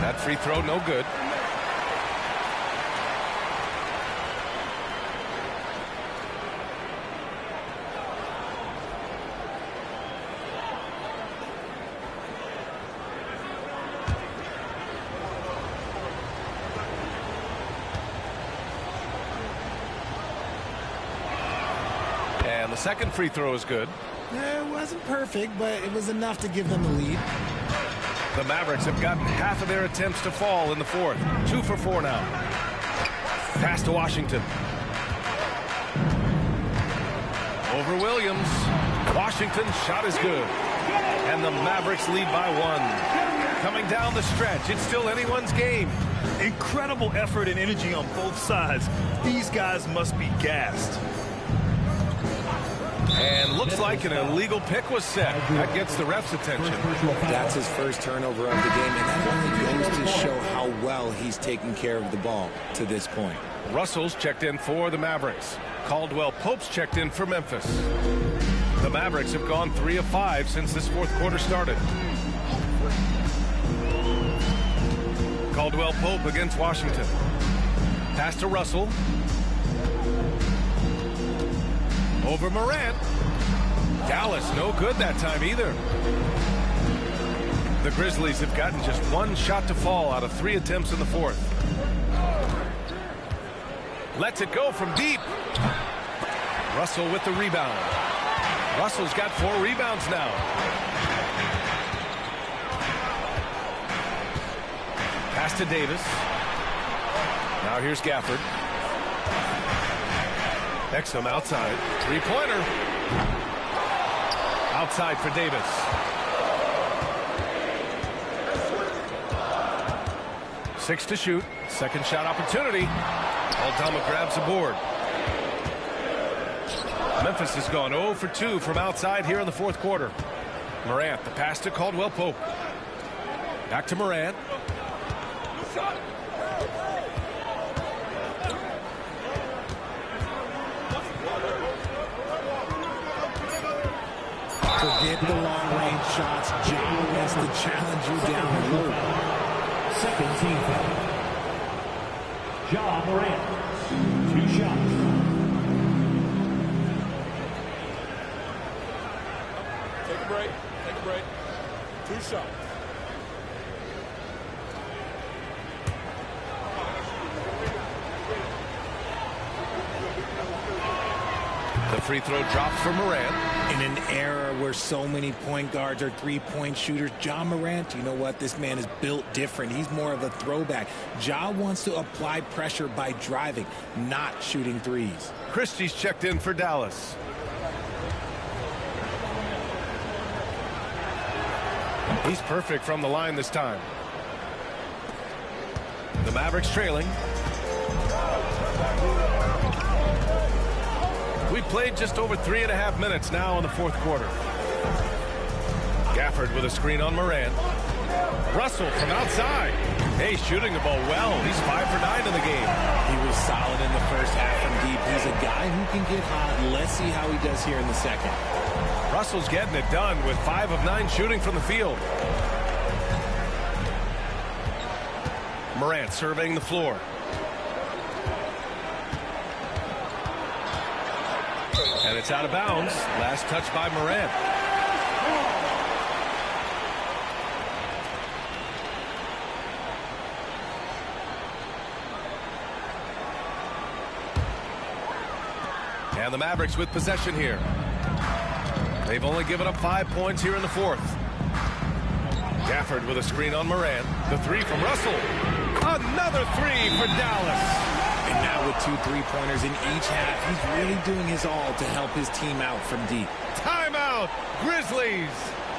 That free throw no good. And the second free throw is good. It wasn't perfect, but it was enough to give them the lead. The Mavericks have gotten half of their attempts to fall in the fourth. 2 for 4 now. Pass to Washington. Over Williams. Washington's shot is good. And the Mavericks lead by 1. Coming down the stretch, it's still anyone's game. Incredible effort and energy on both sides. These guys must be gassed. And looks like an illegal pick was set. That gets the ref's attention. That's his first turnover of the game, and that only goes to show how well he's taken care of the ball to this point. Russell's checked in for the Mavericks. Caldwell Pope's checked in for Memphis. The Mavericks have gone 3 of 5 since this fourth quarter started. Caldwell Pope against Washington. Pass to Russell. Over Morant. Dallas no good that time either. The Grizzlies have gotten just 1 shot to fall out of 3 attempts in the fourth. Lets it go from deep. Russell with the rebound. Russell's got 4 rebounds now. Pass to Davis. Now here's Gafford. Exum outside. 3-pointer. Outside for Davis. Six to shoot. Second shot opportunity. Aldama grabs the board. Memphis has gone 0 for 2 from outside here in the fourth quarter. Morant, the pass to Caldwell Pope. Back to Morant. Forget the long-range shots. John has to challenge you down low. Second team foul. Ja Morant. 2 shots. Take a break. Take a break. 2 shots. The free throw drops for Morant. In an era where so many point guards are three-point shooters, Ja Morant, you know what? This man is built different. He's more of a throwback. Ja wants to apply pressure by driving, not shooting threes. Christie's checked in for Dallas. He's perfect from the line this time. The Mavericks trailing. We've played just over 3.5 minutes now in the fourth quarter. Gafford with a screen on Morant. Russell from outside. Hey, shooting the ball well. He's 5 for 9 in the game. He was solid in the first half from deep. He's a guy who can get hot. Let's see how he does here in the second. Russell's getting it done with 5 of 9 shooting from the field. Morant surveying the floor. And it's out of bounds. Last touch by Morant. And the Mavericks with possession here. They've only given up 5 points here in the fourth. Gafford with a screen on Morant. The three from Russell. Another three for Dallas. And now with 2 3-pointers in each half, he's really doing his all to help his team out from deep. Timeout, Grizzlies.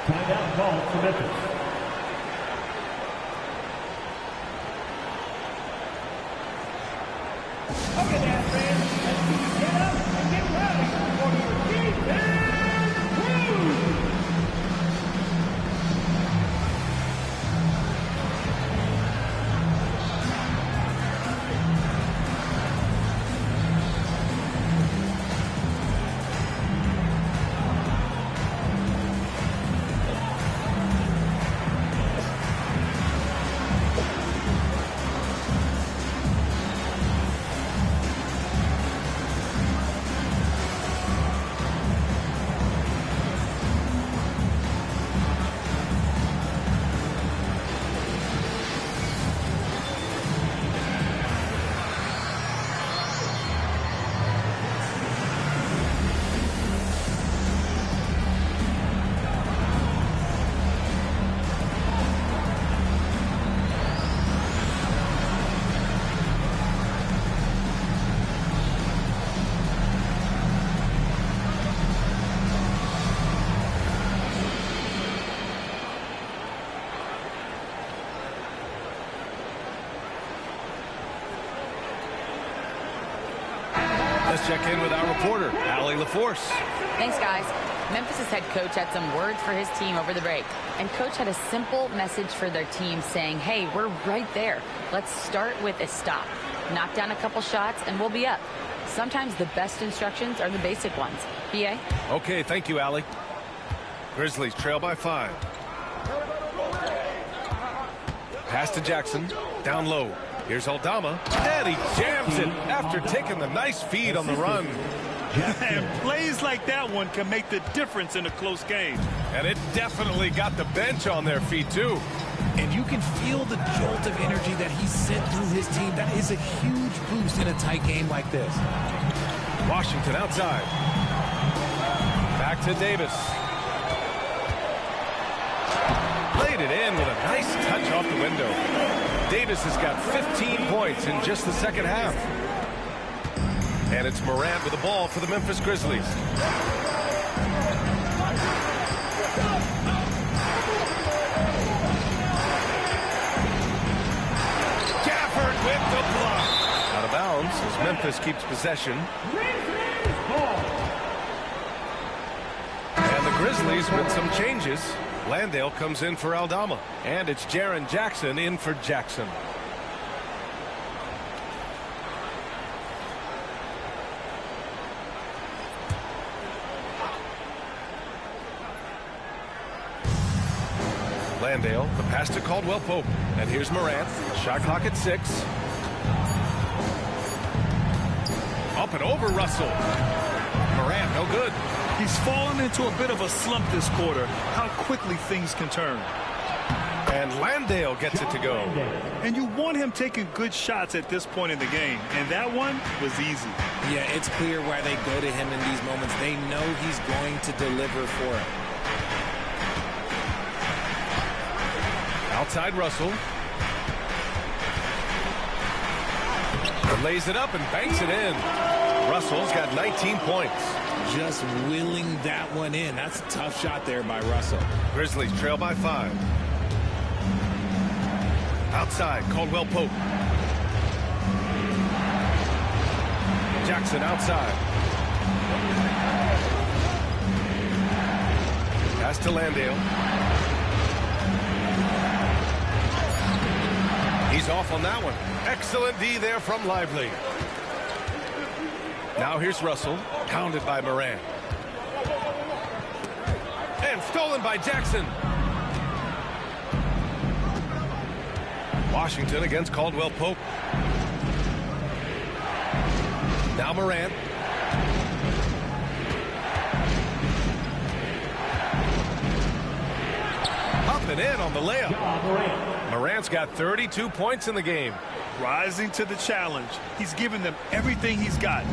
Timeout call for Memphis. Okay, now, friends, let's see you get up and get ready for your defense crew. Let's check in with our reporter, Allie LaForce. Thanks, guys. Memphis' head coach had some words for his team over the break. And coach had a simple message for their team saying, hey, we're right there. Let's start with a stop. Knock down a couple shots and we'll be up. Sometimes the best instructions are the basic ones. PA? Okay, thank you, Allie. Grizzlies trail by 5. Pass to Jackson. Down low. Here's Aldama. And he jams it after taking the nice feed on the run. And plays like that one can make the difference in a close game. And it definitely got the bench on their feet, too. And you can feel the jolt of energy that he sent through his team. That is a huge boost in a tight game like this. Washington outside. Back to Davis. Played it in with a nice touch off the window. Davis has got 15 points in just the second half. And it's Morant with the ball for the Memphis Grizzlies. Gafford with the block. Out of bounds as Memphis keeps possession. And the Grizzlies with some changes. Landale comes in for Aldama. And it's Jaren Jackson in for Jackson. Landale, the pass to Caldwell Pope. And here's Morant. Shot clock at 6. Up and over Russell. Morant, no good. He's fallen into a bit of a slump this quarter. How quickly things can turn. And Landale gets it to go. And you want him taking good shots at this point in the game. And that one was easy. Yeah, it's clear why they go to him in these moments. They know he's going to deliver for him. Outside Russell. Lays it up and banks it in. Russell's got 19 points. Just willing that one in. That's a tough shot there by Russell. Grizzlies trail by 5. Outside, Caldwell Pope. Jackson outside. Pass to Landale. He's off on that one. Excellent D there from Lively. Now here's Russell, pounded by Moran. And stolen by Jackson. Washington against Caldwell Pope. Now Moran. Up and in on the layup. Morant's got 32 points in the game. Rising to the challenge. He's given them everything he's got.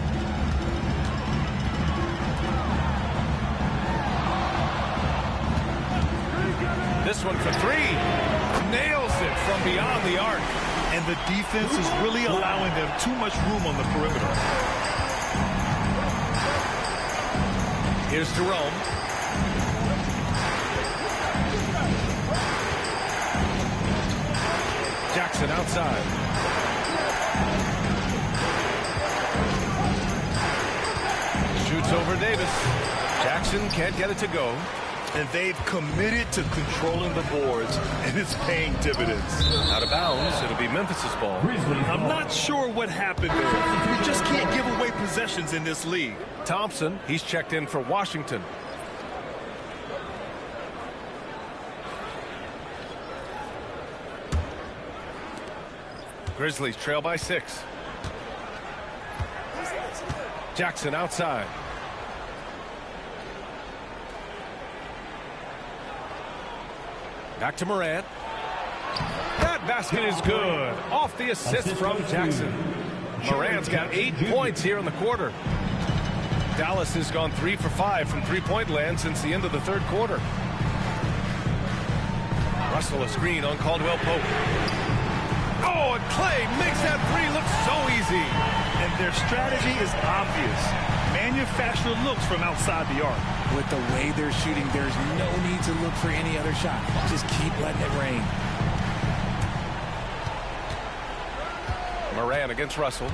This one for 3. Nails it from beyond the arc. And the defense is really allowing them too much room on the perimeter. Here's Jerome. Jackson outside. Shoots over Davis. Jackson can't get it to go. And they've committed to controlling the boards, and it's paying dividends. Out of bounds, it'll be Memphis's ball. I'm not sure what happened there. You just can't give away possessions in this league. Thompson, he's checked in for Washington. Grizzlies trail by 6. Jackson outside. Back to Morant. That basket is good. Off the assist from Jackson. Morant's got 8 points here in the quarter. Dallas has gone 3 for 5 from three-point land since the end of the third quarter. Russell a screen on Caldwell Pope. Oh, and Clay makes that 3 look so easy. And their strategy is obvious. Manufacture looks from outside the arc. With the way they're shooting, there's no need to look for any other shot. Just keep letting it rain. Moran against Russell.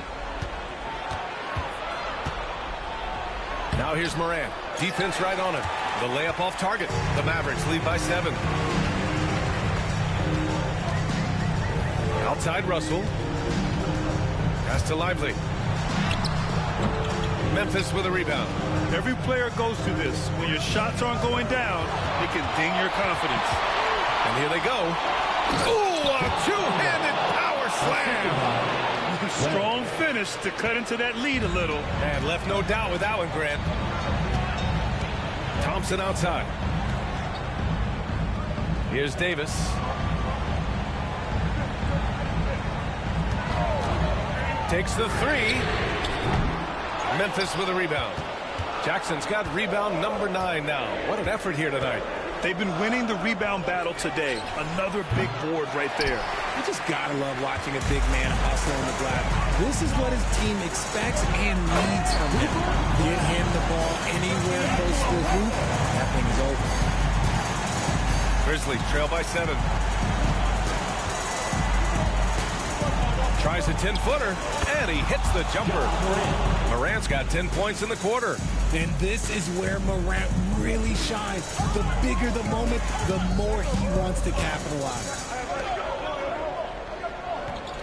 Now here's Moran. Defense right on him. The layup off target. The Mavericks lead by 7. Outside Russell. Pass to Lively. Memphis with a rebound. Every player goes through this. When your shots aren't going down, it can ding your confidence. And here they go. Ooh, a two-handed power slam. Strong finish to cut into that lead a little. And left no doubt with that one, Grant. Thompson outside. Here's Davis. Takes the 3. Memphis with a rebound. Jackson's got rebound number 9 now. What an effort here tonight. They've been winning the rebound battle today. Another big board right there. You just gotta love watching a big man hustle on the glass. This is what his team expects and needs from him. Get him the ball anywhere close to the hoop. That thing is over. Grizzlies trail by 7. Tries a 10-footer, and he hits the jumper. Morant's got 10 points in the quarter. And this is where Morant really shines. The bigger the moment, the more he wants to capitalize.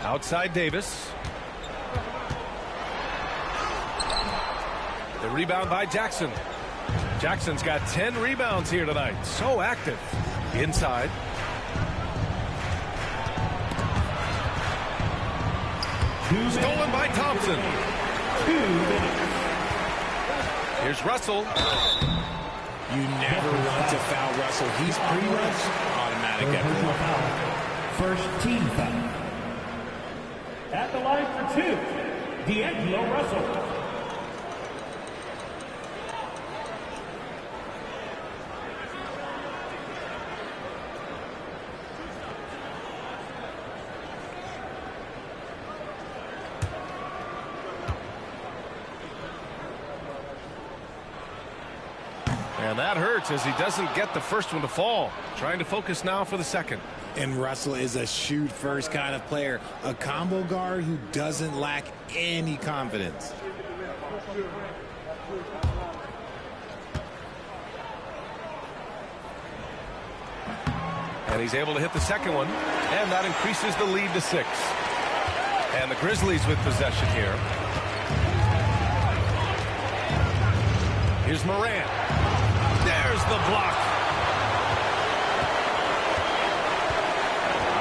Outside Davis. The rebound by Jackson. Jackson's got 10 rebounds here tonight. So active. Inside. Stolen by Thompson. Here's Russell. You never want to foul Russell. He's pretty much automatic at the line. First team foul. At the line for 2, D'Angelo Russell. And that hurts as he doesn't get the first one to fall. Trying to focus now for the second. And Russell is a shoot-first kind of player. A combo guard who doesn't lack any confidence. And he's able to hit the second one. And that increases the lead to 6. And the Grizzlies with possession here. Here's Morant. There's the block.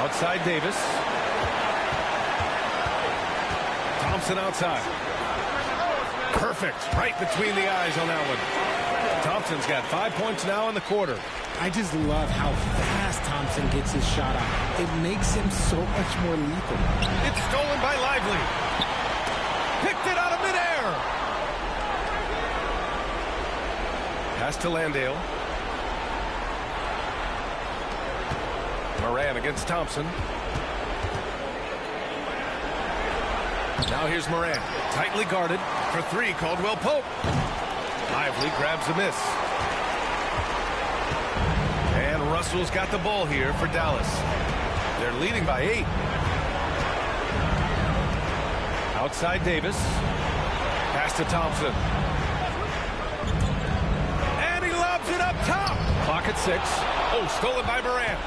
Outside Davis. Thompson outside. Perfect. Right between the eyes on that one. Thompson's got 5 points now in the quarter. I just love how fast Thompson gets his shot out. It makes him so much more lethal. It's stolen by Lively. Picked it out of midair. Pass to Landale. Morant against Thompson. Now here's Morant. Tightly guarded for 3. Caldwell Pope. Lively grabs a miss. And Russell's got the ball here for Dallas. They're leading by 8. Outside Davis. Pass to Thompson. And he lobs it up top. Clock at 6. Oh, stolen by Morant.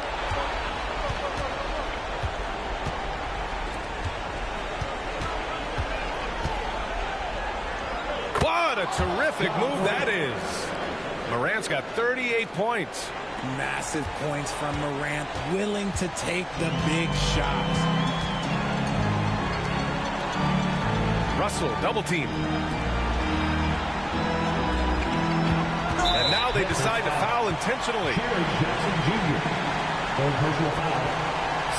What a terrific move that is. Morant's got 38 points. Massive points from Morant, willing to take the big shots. Russell, double team. And now they decide to foul intentionally. Jackson Jr. Third personal foul.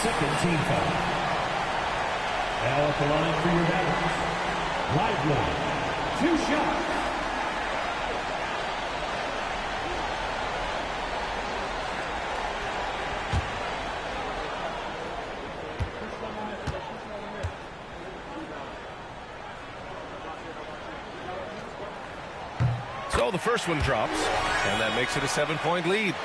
Second team foul. Now at the line for your batters. Lively. 2 shots. So the first one drops, and that makes it a 7-point lead.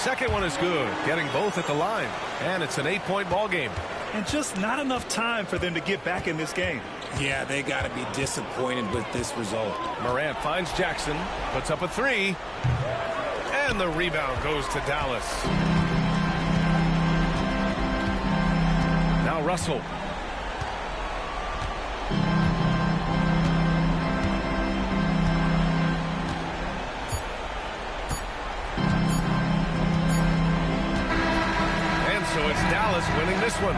Second one is good, getting both at the line, and it's an 8-point ball game. And just not enough time for them to get back in this game. Yeah, they got to be disappointed with this result. Morant finds Jackson, puts up a 3. And the rebound goes to Dallas. Now Russell. And so it's Dallas winning this one.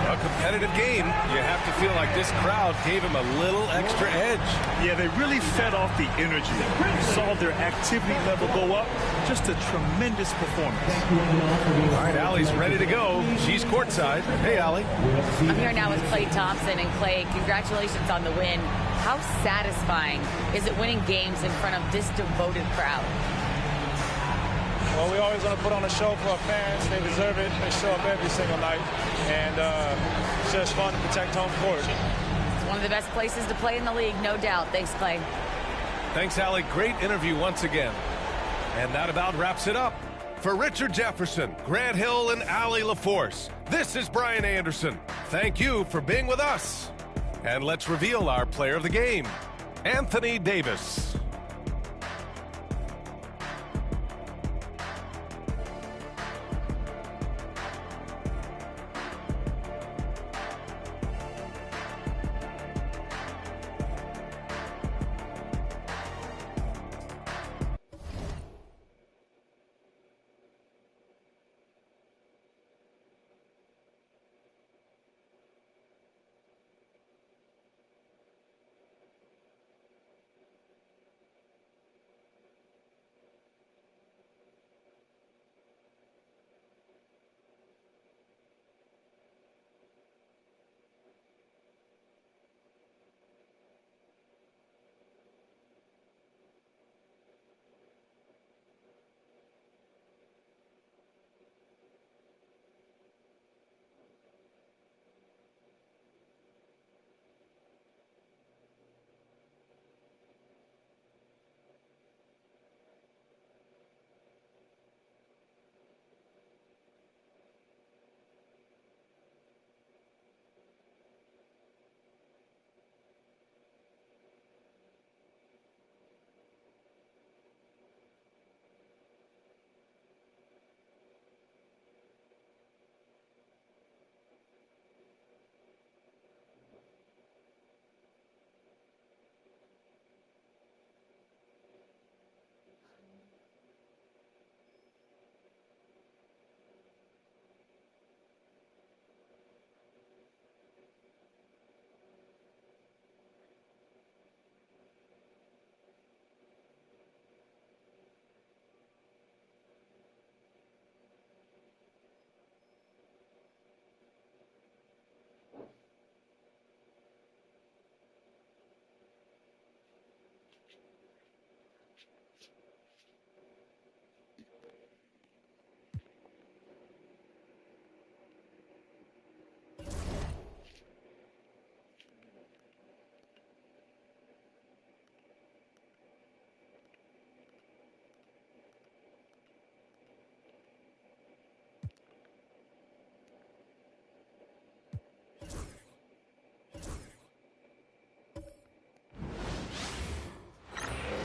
A competitive game. You have to feel like this crowd gave him a little extra edge. Yeah, they really fed off the energy. You saw their activity level go up. Just a tremendous performance. All right, Allie's ready to go. She's courtside. Hey, Allie. I'm here now with Klay Thompson. And Klay, congratulations on the win. How satisfying is it winning games in front of this devoted crowd? Well, we always want to put on a show for our fans. They deserve it. They show up every single night. And it's just fun to protect home court. It's one of the best places to play in the league, no doubt. Thanks, Klay. Thanks, Allie. Great interview once again. And that about wraps it up. For Richard Jefferson, Grant Hill, and Allie LaForce, this is Brian Anderson. Thank you for being with us. And let's reveal our player of the game, Anthony Davis.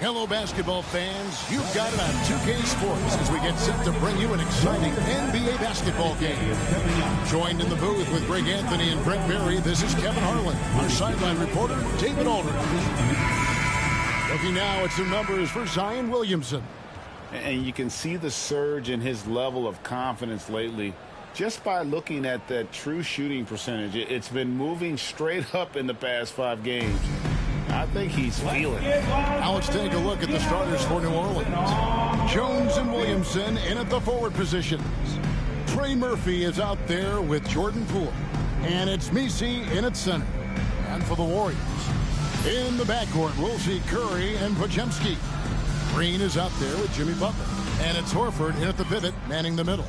Hello, basketball fans. You've got it on 2K Sports as we get set to bring you an exciting NBA basketball game. Joined in the booth with Greg Anthony and Brent Berry, this is Kevin Harlan. Our sideline reporter, David Aldridge. Looking now at some numbers for Zion Williamson. And you can see the surge in his level of confidence lately just by looking at that true shooting percentage. It's been moving straight up in the past 5 games. I think he's feeling it. Now let's take a look at the starters for New Orleans. Jones and Williamson in at the forward positions. Trey Murphy is out there with Jordan Poole. And it's Messi in at center. And for the Warriors, in the backcourt, we'll see Curry and Podziemski. Green is out there with Jimmy Butler. And it's Horford in at the pivot, manning the middle.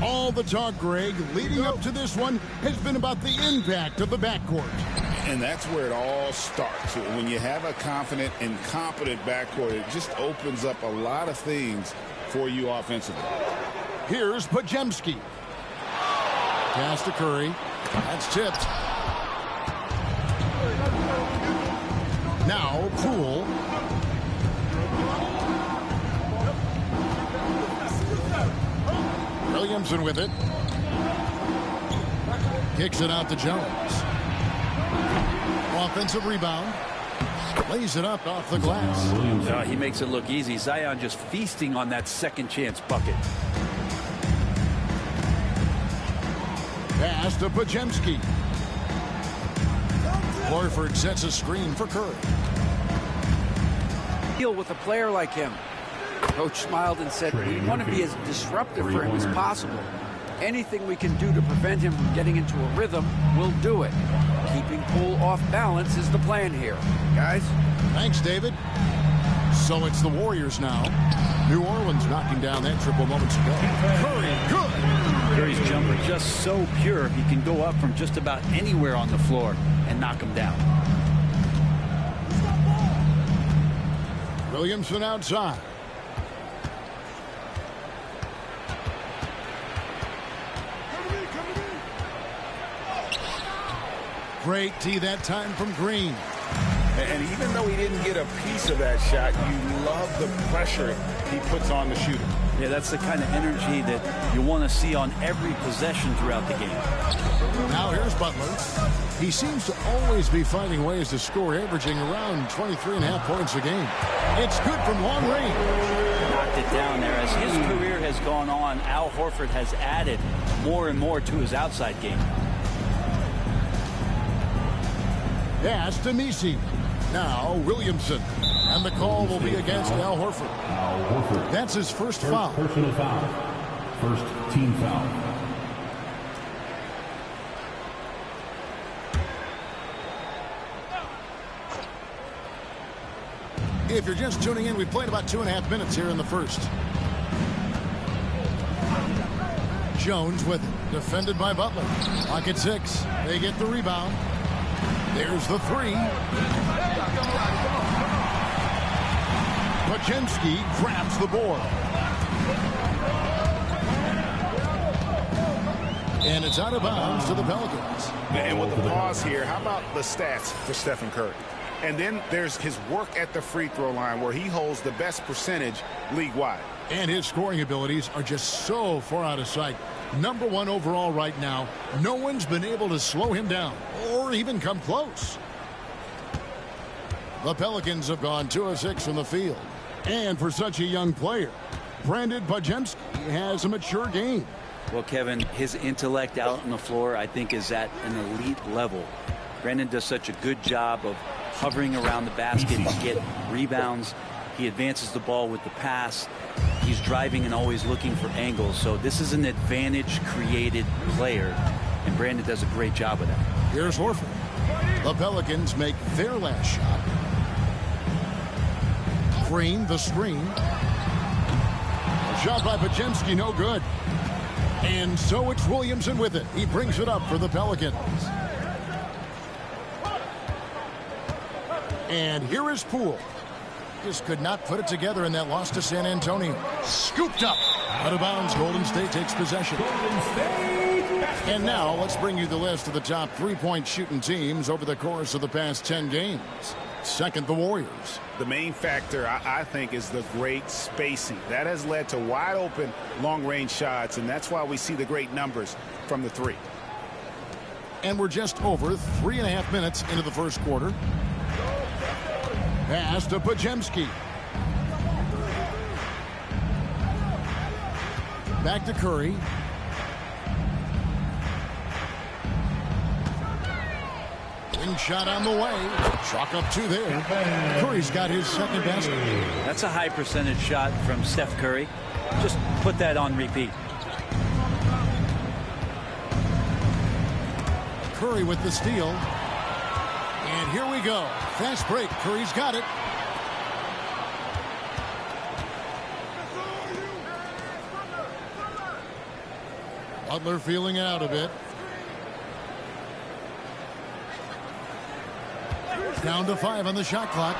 All the talk, Greg, leading up to this one has been about the impact of the backcourt. And that's where it all starts. When you have a confident and competent backcourt, it just opens up a lot of things for you offensively. Here's Podziemski. Pass to Curry. That's tipped. Now Poole. Williamson with it. Kicks it out to Jones. Offensive rebound. Lays it up off the glass. He makes it look easy. Zion just feasting on that second chance bucket. Pass to Podziemski. Horford sets a screen for Curry. Deal with a player like him. Coach smiled and said, we want to be as disruptive for him as possible. Anything we can do to prevent him from getting into a rhythm, we'll do it. Keeping Poole off balance is the plan here. Guys? Thanks, David. So it's the Warriors now. New Orleans knocking down that triple moments ago. Curry, good! Curry's jumper just so pure, he can go up from just about anywhere on the floor and knock him down. Williamson outside. Great tee that time from Green. And even though he didn't get a piece of that shot, you love the pressure he puts on the shooter. Yeah, that's the kind of energy that you want to see on every possession throughout the game. Now here's Butler. He seems to always be finding ways to score, averaging around 23.5 points a game. It's good from long range. Knocked it down there. As his career has gone on, Al Horford has added more and more to his outside game. Pass to Messi. Now Williamson. And the call will be against Al Horford. That's his first foul. Personal foul. First team foul. If you're just tuning in, we've played about 2.5 minutes here in the first. Jones with it. Defended by Butler. Lock at 6. They get the rebound. There's the 3. Podziemski grabs the board. And it's out of bounds to the Pelicans. And with the pause here, how about the stats for Stephen Curry? And then there's his work at the free throw line where he holds the best percentage league-wide. And his scoring abilities are just so far out of sight. Number 1 overall right now. No one's been able to slow him down or even come close. The Pelicans have gone 2 of 6 from the field. And for such a young player, Brandon Podziemski has a mature game. Well, Kevin, his intellect out on the floor, I think, is at an elite level. Brandon does such a good job of hovering around the basket to get rebounds. He advances the ball with the pass. He's driving and always looking for angles. So this is an advantage-created player, and Brandon does a great job of that. Here's Horford. The Pelicans make their last shot. Green, the screen. A shot by Podziemski, no good. And so it's Williamson with it. He brings it up for the Pelicans. And here is Poole. Just could not put it together in that loss to San Antonio. Scooped up. Out of bounds, Golden State takes possession. And now let's bring you the list of the top 3-point shooting teams over the course of the past 10 games. Second, the Warriors. The main factor, I think, is the great spacing. That has led to wide open long-range shots, and that's why we see the great numbers from the three. And we're just over 3.5 minutes into the first quarter. Pass to Podziemski. Back to Curry. Wing shot on the way. Chalk up 2 there. Curry's got his second basket. That's a high percentage shot from Steph Curry. Just put that on repeat. Curry with the steal. And here we go. Fast break. Curry's got it. Butler feeling it out a bit. Down to 5 on the shot clock.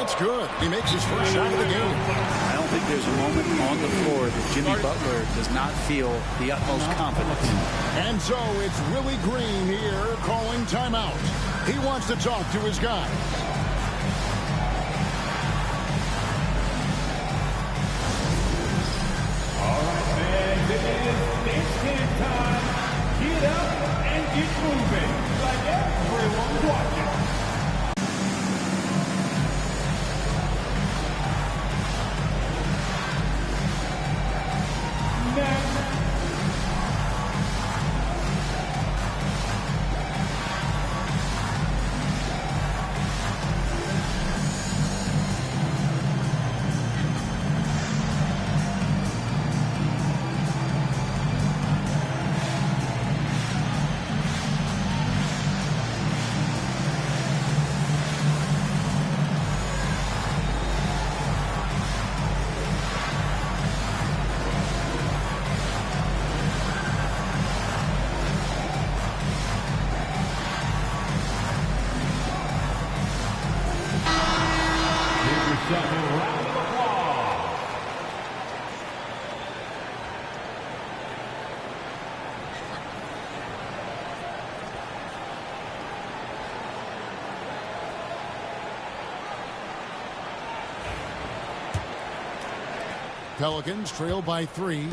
It's good. He makes his first shot of the game. I don't think there's a moment on the floor that Jimmy Butler does not feel the utmost confidence. And so it's Willie Green here calling timeout. He wants to talk to his guy. All right, man, this is time. Get up and get moving like everyone's watching. Pelicans trail by 3.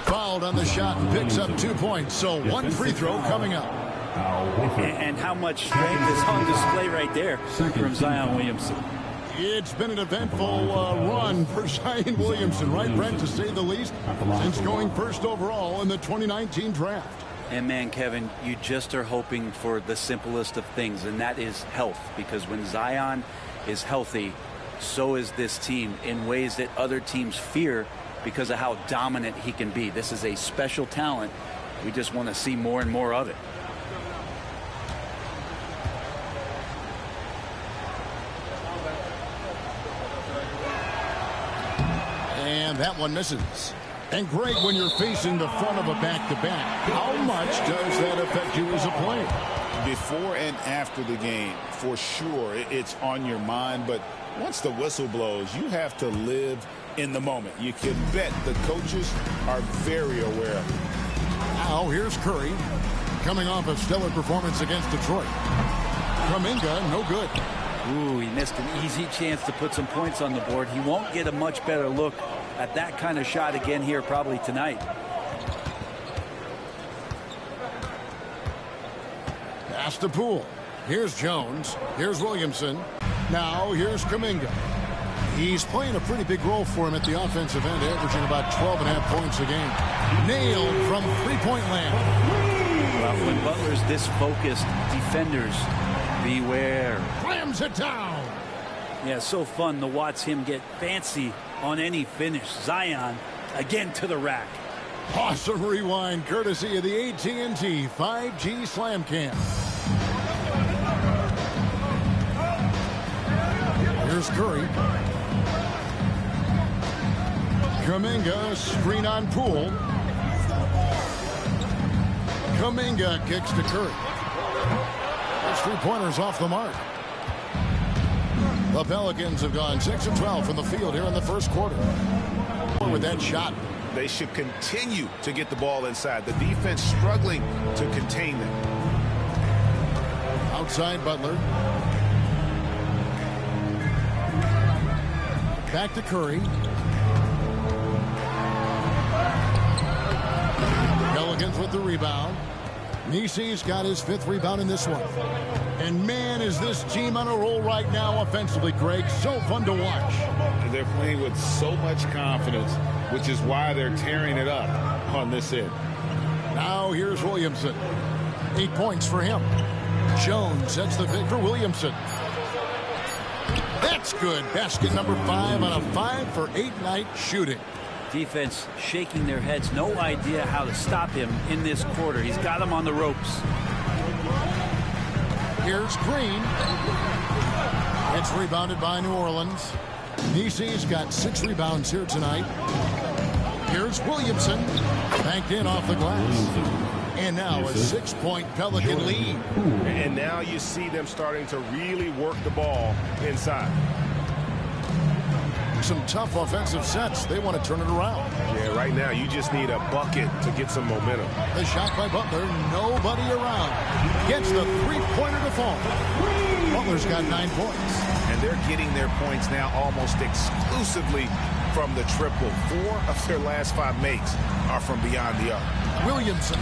Fouled on the shot and picks up 2 points. So 1 free throw coming up. And how much strength is on display right there from Zion Williamson. It's been an eventful run for Zion Williamson, right, Brent, to say the least, since going first overall in the 2019 draft. And man, Kevin, you just are hoping for the simplest of things, and that is health. Because when Zion is healthy, so is this team in ways that other teams fear because of how dominant he can be. This is a special talent. We just want to see more and more of it. And that one misses. And Greg, when you're facing the front of a back-to-back, how much does that affect you as a player? Before and after the game, for sure, it's on your mind. But once the whistle blows, you have to live in the moment. You can bet the coaches are very aware of it. Now here's Curry, coming off a stellar performance against Detroit. Kuminga, no good. Ooh, he missed an easy chance to put some points on the board. He won't get a much better look at that kind of shot again here probably tonight. Pass to Poole. Here's Jones. Here's Williamson. Now here's Kuminga. He's playing a pretty big role for him at the offensive end, averaging about 12.5 points a game. Nailed from three-point land. Well, when Butler's this focused, defenders, beware. Slams it down. Yeah, so fun to watch him get fancy on any finish. Zion again to the rack. Awesome rewind courtesy of the AT&T 5G Slam Cam. Here's Curry. Kuminga, screen on Poole. Kuminga kicks to Curry. Those 3-pointers off the mark. The Pelicans have gone 6 of 12 from the field here in the first quarter. With that shot. They should continue to get the ball inside. The defense struggling to contain them. Outside Butler. back to Curry. Pelicans with the rebound. Nisi's got his 5th rebound in this one. And man, is this team on a roll right now offensively, Greg. So fun to watch. They're playing with so much confidence, which is why they're tearing it up on this end. Now here's Williamson. 8 points for him. Jones sets the pick for Williamson. That's good. Basket number 5 on a 5-for-8 night shooting. Defense shaking their heads. No idea how to stop him in this quarter. He's got him on the ropes. Here's Green. It's rebounded by New Orleans. Nisi's got 6 rebounds here tonight. Here's Williamson. Banked in off the glass. And now a 6-point Pelican lead. And now you see them starting to really work the ball inside. Some tough offensive sets. They want to turn it around. Yeah, right now you just need a bucket to get some momentum. The shot by Butler. Nobody around. Gets the 3-pointer to fall. Butler's got 9 points. And they're getting their points now almost exclusively from the triple. 4 of their last 5 makes are from beyond the arc. Williamson.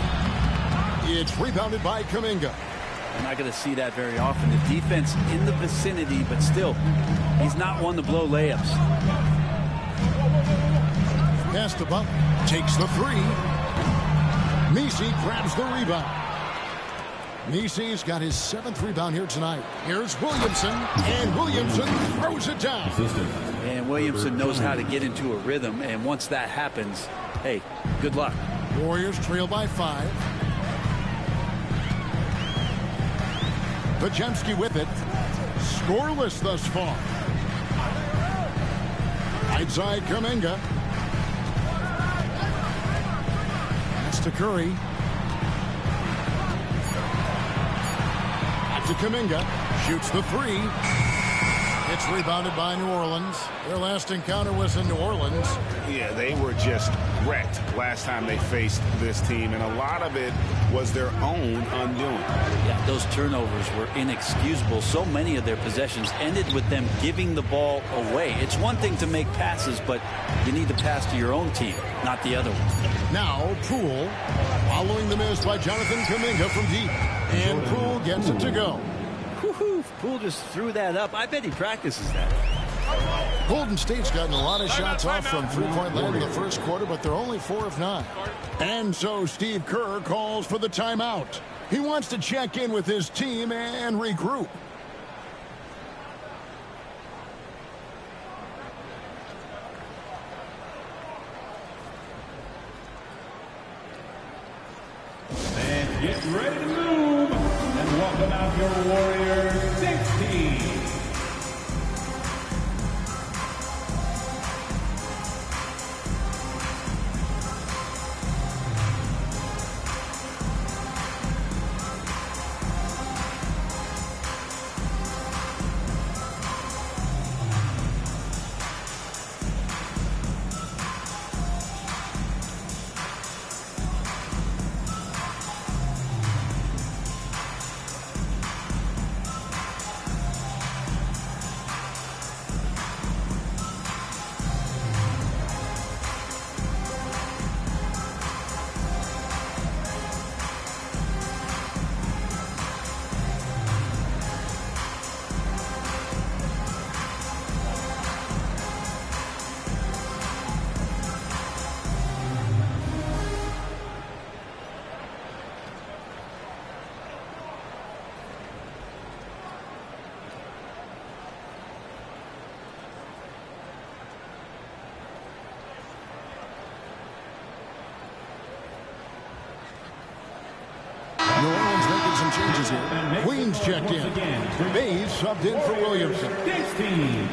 It's rebounded by Kuminga. We're not going to see that very often. The defense in the vicinity, but still, he's not one to blow layups. Pass to Butler. Takes the 3. Nisi grabs the rebound. Nisi's got his 7th rebound here tonight. Here's Williamson, and Williamson throws it down. And Williamson knows how to get into a rhythm, and once that happens, hey, good luck. Warriors trail by 5. Pajemski with it. Scoreless thus far. Outside Kuminga. That's to Curry. Back to Kuminga. Shoots the 3. It's rebounded by New Orleans. Their last encounter was in New Orleans. Yeah, they were just wrecked last time they faced this team, and a lot of it was their own undoing. Yeah, those turnovers were inexcusable. So many of their possessions ended with them giving the ball away. It's one thing to make passes, but you need to pass to your own team, not the other one. Now, Poole, following the miss by Jonathan Kuminga from deep. And Poole gets it to go. Woohoo! Poole just threw that up. I bet he practices that. Golden State's gotten a lot of shots off from 3-point land in the first quarter, but they're only 4 of 9. And so Steve Kerr calls for the timeout. He wants to check in with his team and regroup. And get ready to move. And welcome out your Warriors 16. New Orleans making some changes here. Queens checked in. Bays subbed in for Williamson. 16.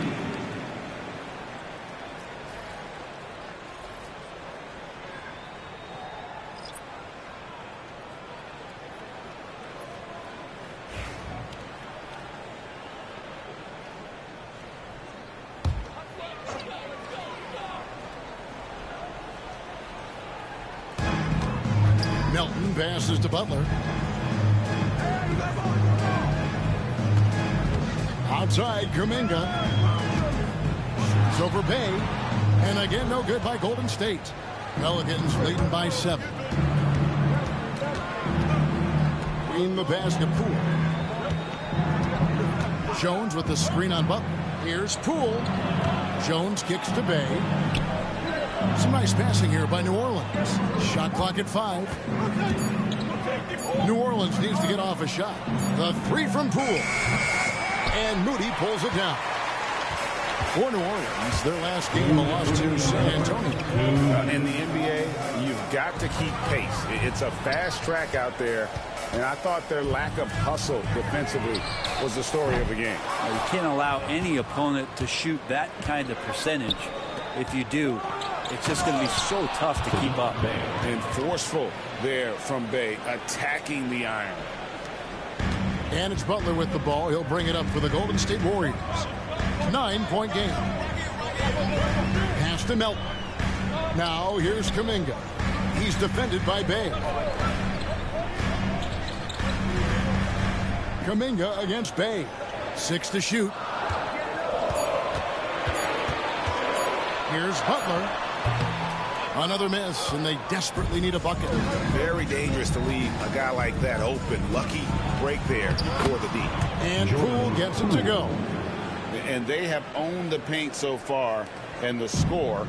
Melton passes to Butler. Outside, Kuminga. It's over Bay. And again, no good by Golden State. Pelicans leading by 7. In the basket, Poole. Jones with the screen on Butler. Here's Poole. Jones kicks to Bay. Some nice passing here by New Orleans. Shot clock at 5. New Orleans needs to get off a shot. The 3 from Poole. And Moody pulls it down. For New Orleans, their last game, a loss to San Antonio. In the NBA, you've got to keep pace. It's a fast track out there, and I thought their lack of hustle defensively was the story of the game. You can't allow any opponent to shoot that kind of percentage. If you do, it's just going to be so tough to keep up. And forceful there from Bay, attacking the iron. And it's Butler with the ball. He'll bring it up for the Golden State Warriors. 9-point game. Pass to Melton. Now here's Kuminga. He's defended by Bay. Kuminga against Bay. 6 to shoot. Here's Butler. Another miss, and they desperately need a bucket. Very dangerous to leave a guy like that open. Lucky break there for the D. And Poole gets it to go. And they have owned the paint so far, and the score